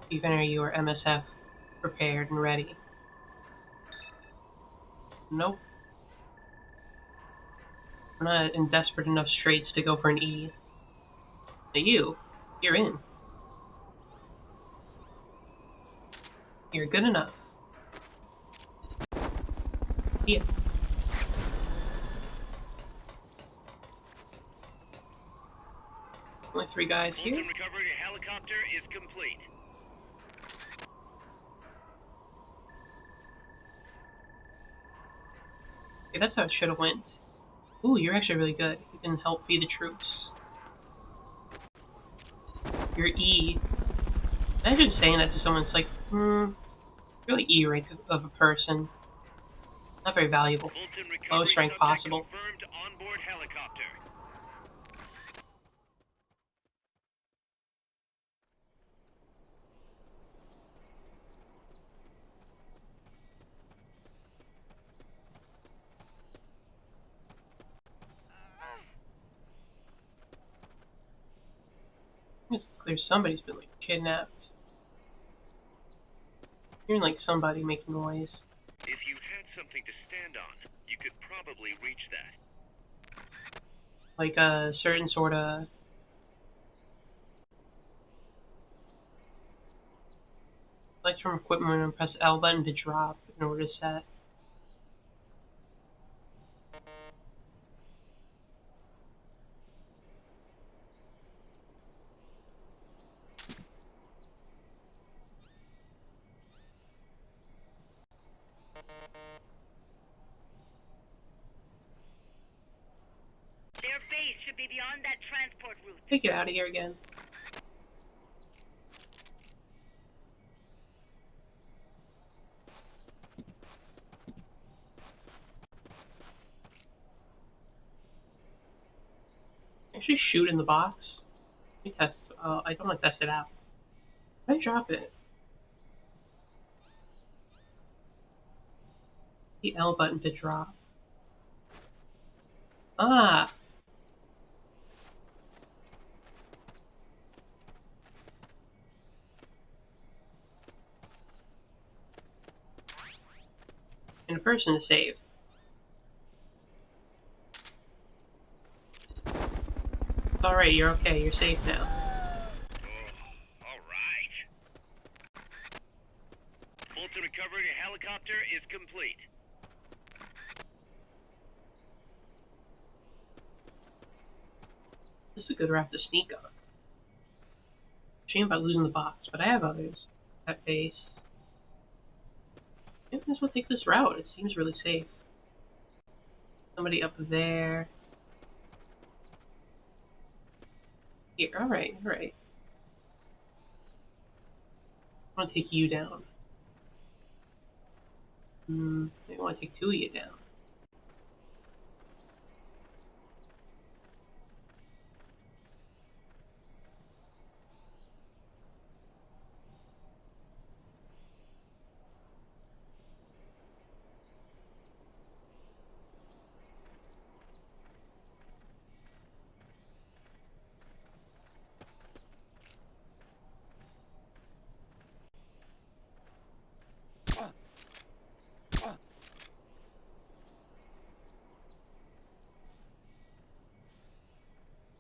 Even are you or MSF prepared and ready? Nope. I'm not in desperate enough straits to go for an E. But you're in. You're good enough. Yeah. Only 3 guys here. Fulton recovery helicopter is complete. Okay, that's how it should have went. Ooh, you're actually really good. You can help feed the troops. Your E Imagine saying that to someone. It's like, really E-rank of a person. Not very valuable. Fulton recovery Lowest rank subject possible. confirmed onboard helicopter. It's clear somebody's been like kidnapped. Hearing like somebody making noise. If you had something to stand on, you could probably reach that. Like a certain sort of select from equipment and press L button to drop in order to set. Their base should be beyond that transport route. Take it out of here again. Actually shoot in the box. Let me test. I don't want to test it out. Why drop it? The L button to drop. Ah! And a person to save. Alright, you're okay. You're safe now. Alright. Fulton recovery helicopter is complete. This is a good route to sneak on. Shame about losing the box, but I have others. That base. I might as well take this route. It seems really safe. Somebody up there. Here, alright, alright. I want to take you down. I want to take two of you down.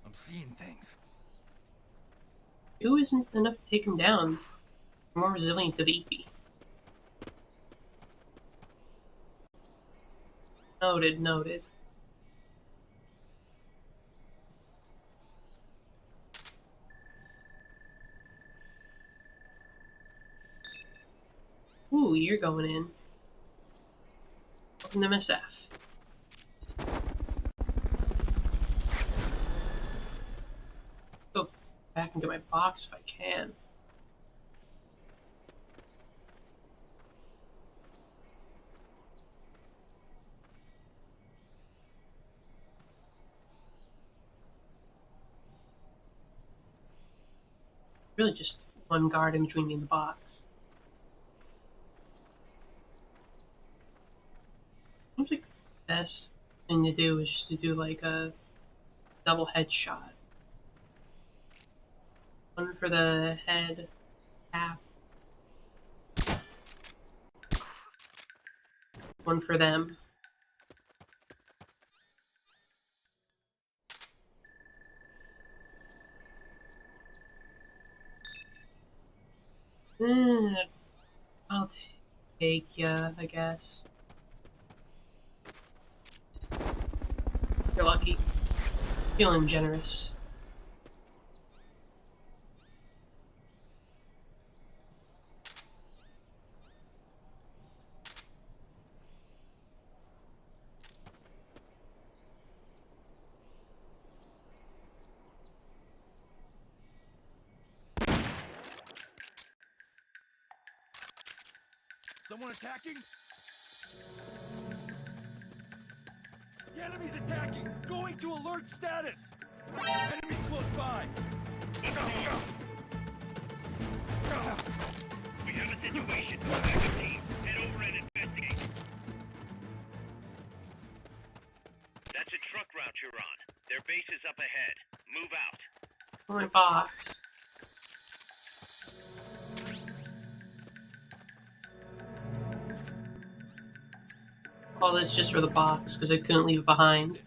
I'm seeing things. Two isn't enough to take him down. More resilient to the EP. Noted, noted. Ooh, you're going in. Welcome to MSF. Go back and get my box if I can. Really just one guard in between me and the box. Seems like the best thing to do is just to do like a double headshot. One for the head, half. One for them. I'll take ya, I guess. You're lucky. Feeling generous. Someone attacking? The enemy's attacking! Going to alert status! Enemies close by! We have a situation. Backup team, head over and investigate. That's a truck route you're on. Their base is up ahead. Move out. Oh, my box. All this just for the box, because I couldn't leave it behind.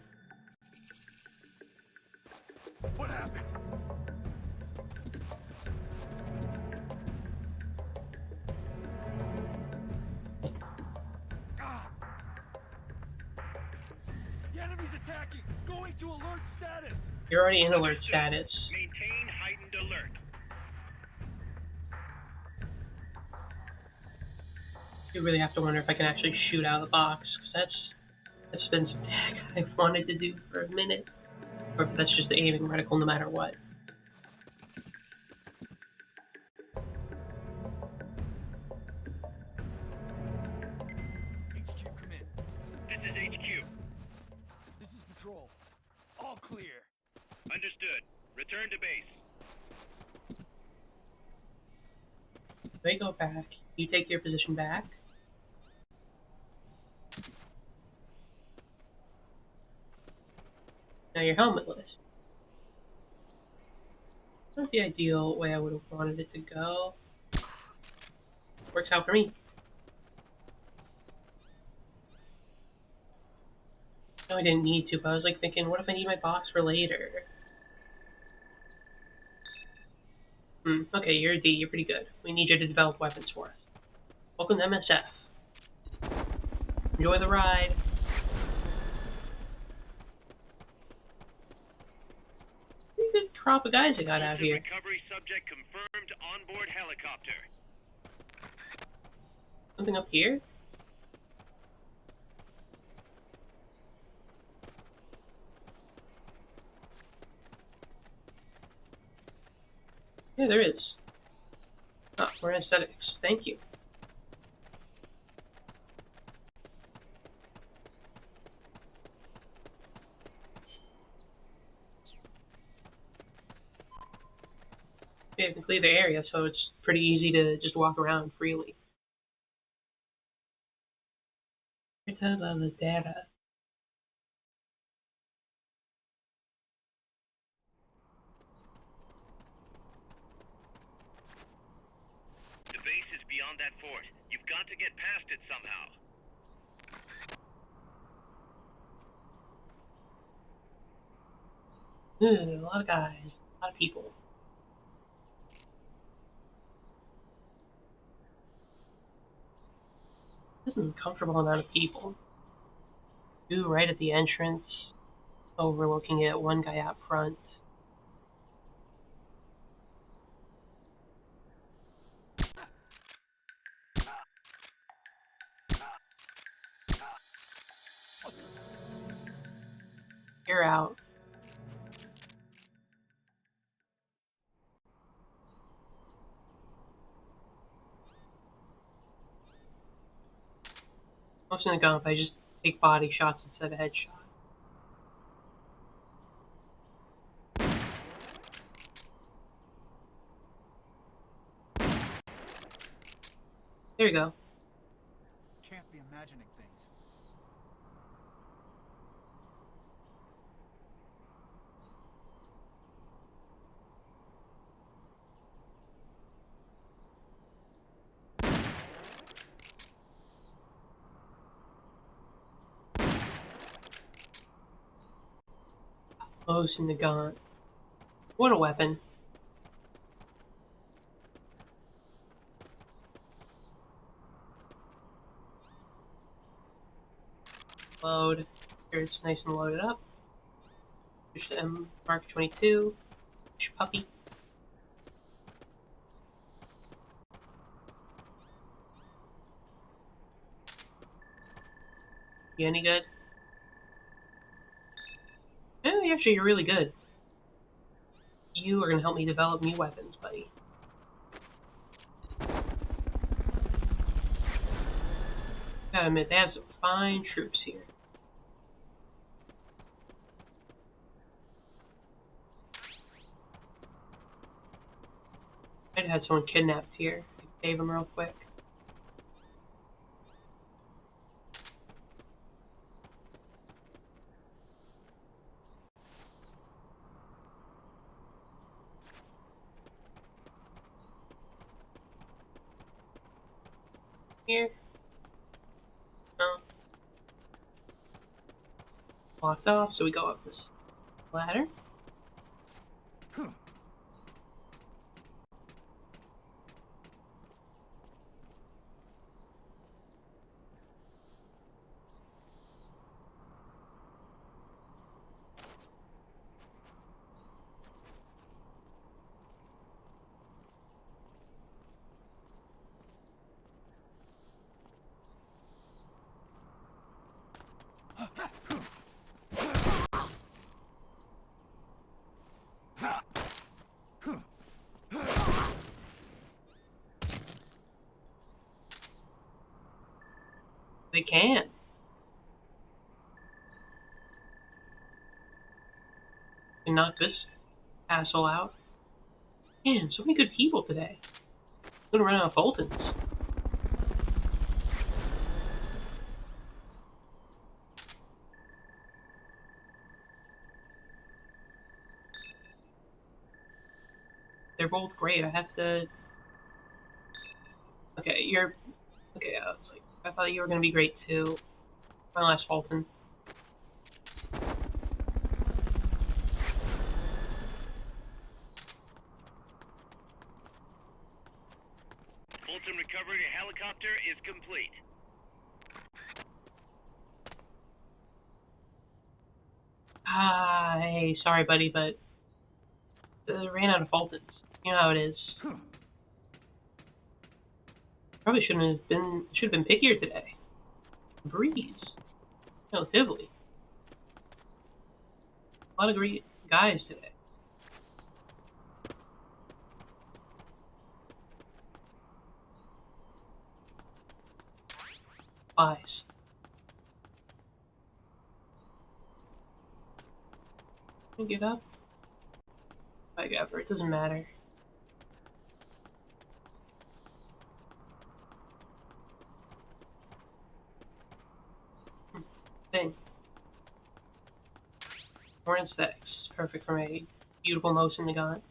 What happened? The enemy's attacking! Going to alert status! You're already in alert status. Maintain heightened alert. You really have to wonder if I can actually shoot out of the box, because that's been some tag I've wanted to do for a minute. Or if that's just the aiming reticle no matter what. HQ, come in. This is HQ. This is patrol. All clear. Understood. Return to base. They go back. You take your position back. Now you're helmetless. Not the ideal way I would have wanted it to go. Works out for me. No, I didn't need to, but I was like thinking, what if I need my box for later? Okay, you're a D, you're pretty good. We need you to develop weapons for us. Welcome to MSF. Enjoy the ride. Pretty good crop of guys I got out here. Recovery subject confirmed onboard helicopter. Something up here? Yeah, there is. Ah, we're in aesthetics. Thank you. Yeah, I can clear the area, so it's pretty easy to just walk around freely. Return on the data. The base is beyond that fort. You've got to get past it somehow. A lot of guys, a lot of people. This is an uncomfortable amount of people. Two right at the entrance, overlooking it, one guy out front. You're out. Most in the gun, if I just take body shots instead of headshot. There you go. Can't be imagining things. Close in the gun. What a weapon. Load. Here it's nice and loaded up. Push the M Mark 22. Push puppy. You any good? Oh, actually, you're really good. You are going to help me develop new weapons, buddy. Gotta admit, they have some fine troops here. I'd had someone kidnapped here. Save him real quick. Here. No. Locked off, so we go up this ladder. They can. And knock this asshole out. Man, so many good people today. I'm gonna run out of Fultons. They're both great. I have to. Okay, you're. Okay, I was like, I thought you were gonna be great too. My last Fulton. Fulton recovery helicopter is complete. Ah, hey, sorry, buddy, but ran out of Fultons. You know how it is. Probably should have been pickier today. Breeze, relatively. A lot of great guys today. Spies. Can I get up? I got her. It doesn't matter. Thing. Hornet stacks. Perfect for my beautiful Mosin Nagant.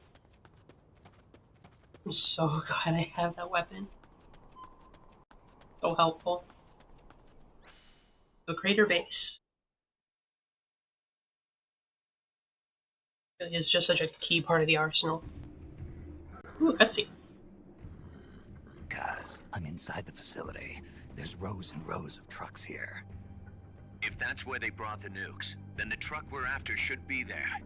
I'm so glad I have that weapon. So helpful. The Crater Base. It's just such a key part of the arsenal. Ooh, cutscene. Guys, I'm inside the facility. There's rows and rows of trucks here. If that's where they brought the nukes, then the truck we're after should be there.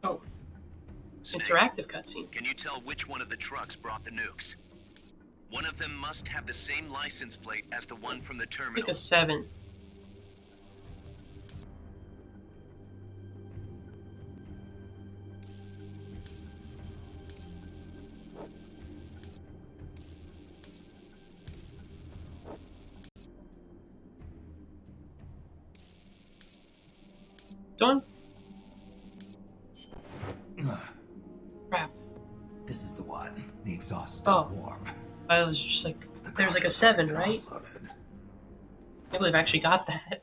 Oh. Snake, Interactive cutscene. can you tell which one of the trucks brought the nukes? One of them must have the same license plate as the one from the terminal. Like a 7. Done. Crap. This is the one. The exhaust's still warm. I was just like, there's like a 7, right? I can't believe I actually got that.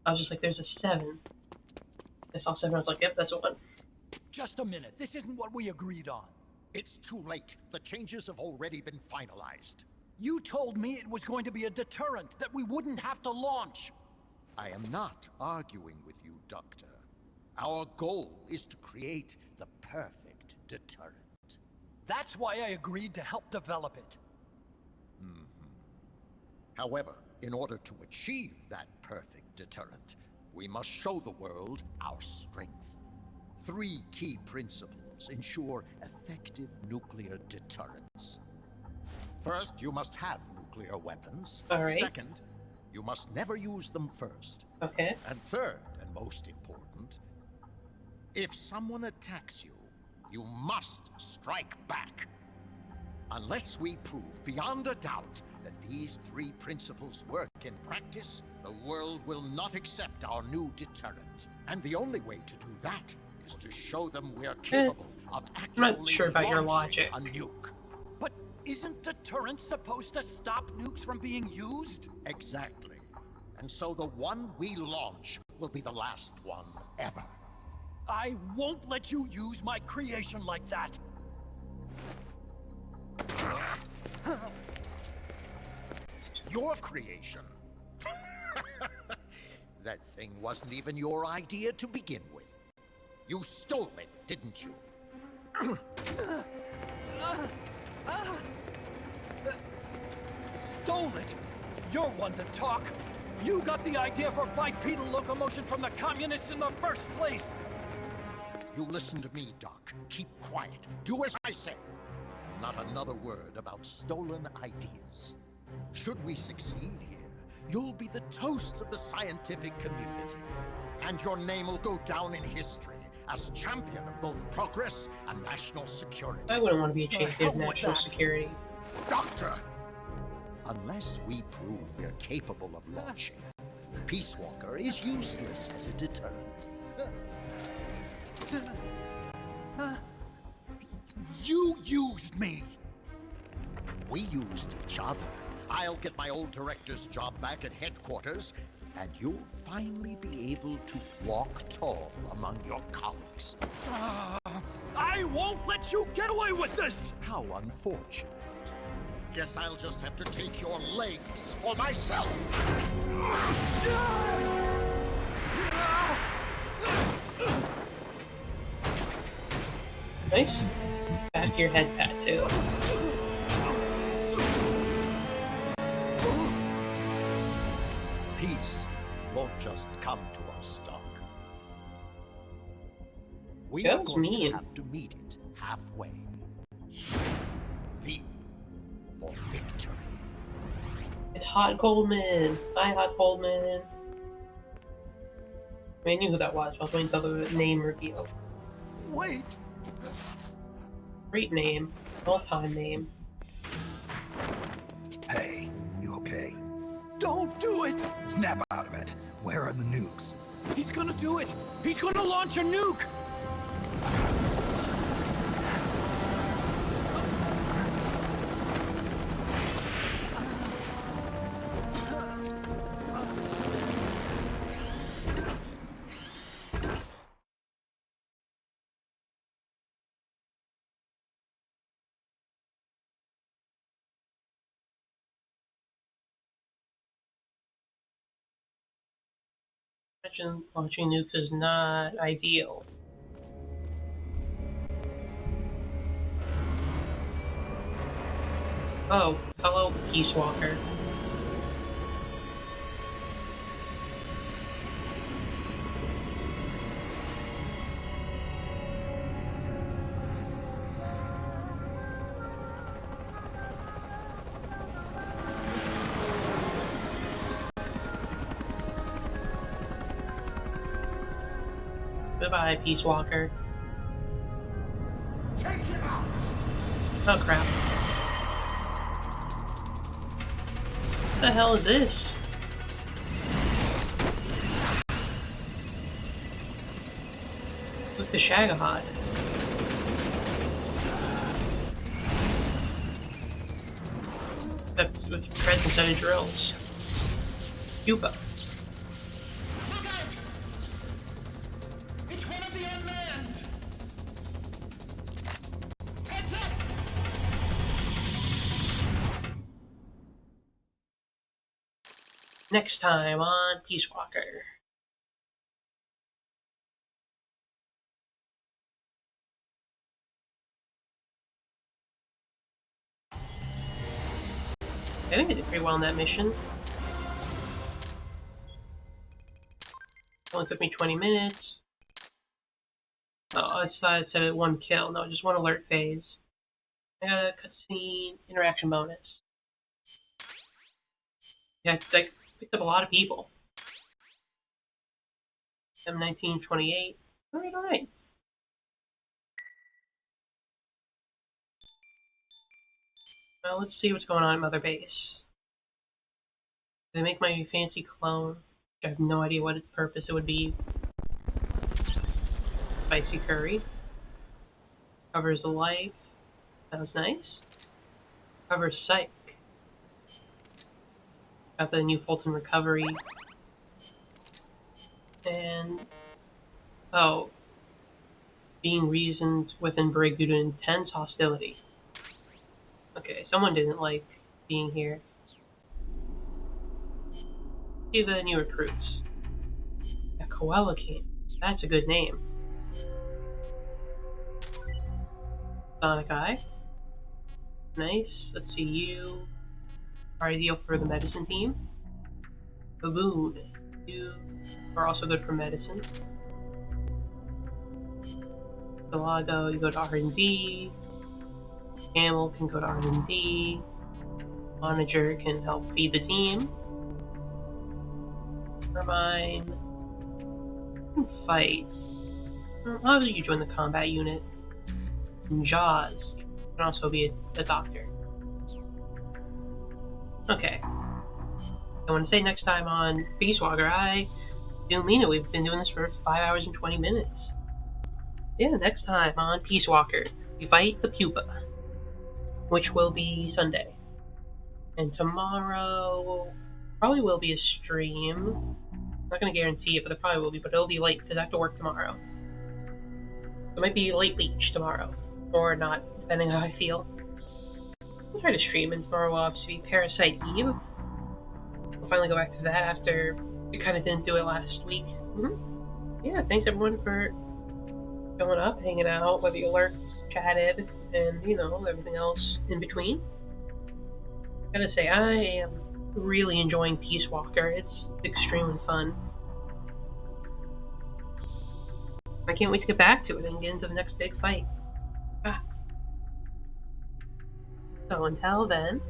I was just like, there's a 7. I saw 7, I was like, yep, that's a 1. Just a minute. This isn't what we agreed on. It's too late. The changes have already been finalized. You told me it was going to be a deterrent, that we wouldn't have to launch. I am not arguing with you, Doctor. Our goal is to create the perfect deterrent. That's why I agreed to help develop it. However, in order to achieve that perfect deterrent, we must show the world our strength. 3 key principles ensure effective nuclear deterrence. First, you must have nuclear weapons. All right. Second, you must never use them first. Okay. And third, and most important, if someone attacks you, you must strike back. Unless we prove beyond a doubt that these three principles work in practice, the world will not accept our new deterrent. And the only way to do that is to show them we're capable of I'm not actually sure about your launching logic. a nuke. But isn't deterrent supposed to stop nukes from being used? Exactly. And so the one we launch will be the last one ever. I won't let you use my creation like that. Your creation. That thing wasn't even your idea to begin with. You stole it, didn't you? Stole it? You're one to talk. You got the idea for bipedal locomotion from the communists in the first place. You listen to me, Doc. Keep quiet. Do as I say. Not another word about stolen ideas. Should we succeed here, you'll be the toast of the scientific community. And your name will go down in history as champion of both progress and national security. I wouldn't want to be a champion of national security. Doctor! Unless we prove we're capable of launching, Peace Walker is useless as a deterrent. You used me! We used each other. I'll get my old director's job back at headquarters, and you'll finally be able to walk tall among your colleagues. I won't let you get away with this! How unfortunate. Guess I'll just have to take your legs for myself. Nice. Back of your head tattoo. Peace won't just come to us, Doc. We That are was going mean. to have to meet it halfway. V for victory. It's Hot Coldman. Hi, Hot Coldman. I knew who that was. I was waiting until the name reveal. Wait! Great name. All-time name. Hey, you okay? Don't do it! Snap out of it. Where are the nukes? He's gonna do it! He's gonna launch a nuke! Imagine launching nukes is not ideal. Oh, hello, Peace Walker. Goodbye, Peace Walker. Take him out! Oh crap. What the hell is this? With the Shagahod. That's with treads instead of drills. Cuba. It's one of the unmanned! Heads up! Next time on Peace Walker. I think I did pretty well on that mission. Only took me 20 minutes. Oh, I thought it said 1 kill. No, just 1 alert phase. I got a cutscene interaction bonus. Yeah, I picked up a lot of people. M1928. Alright, alright. Well, let's see what's going on at Mother Base. They make my fancy clone. I have no idea what its purpose it would be. Spicy curry. Covers the life. Sounds nice. Covers psych. Got the new Fulton recovery. And oh, being reasoned within Brig due to intense hostility. Okay, someone didn't like being here. See the new recruits. Yeah, Coelacanth. That's a good name. Sonic Eye. Nice. Let's see, you are ideal for the medicine team. Baboon. You are also good for medicine. Galago, you go to R&D. Camel can go to R&D. Onager can help feed the team. Ermine can fight. How do you join the combat unit? And Jaws can also be a doctor. Okay. I want to say next time on Peace Walker, I do mean it. We've been doing this for 5 hours and 20 minutes. Yeah, next time on Peace Walker, we fight the pupa, which will be Sunday. And tomorrow probably will be a stream. I'm not going to guarantee it, but it probably will be, but it'll be late because I have to work tomorrow. It might be late Leech tomorrow, or not, depending on how I feel. I'll try to stream, and tomorrow will obviously be Parasite Eve. We'll finally go back to that after we kind of didn't do it last week. Yeah, thanks everyone for showing up, hanging out, whether you lurked, chatted, and, you know, everything else in between. I gotta say, I am really enjoying Peace Walker. It's extremely fun. I can't wait to get back to it and get into the next big fight. So until then,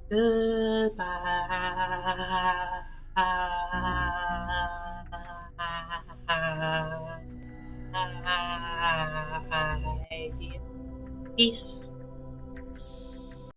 goodbye. Peace.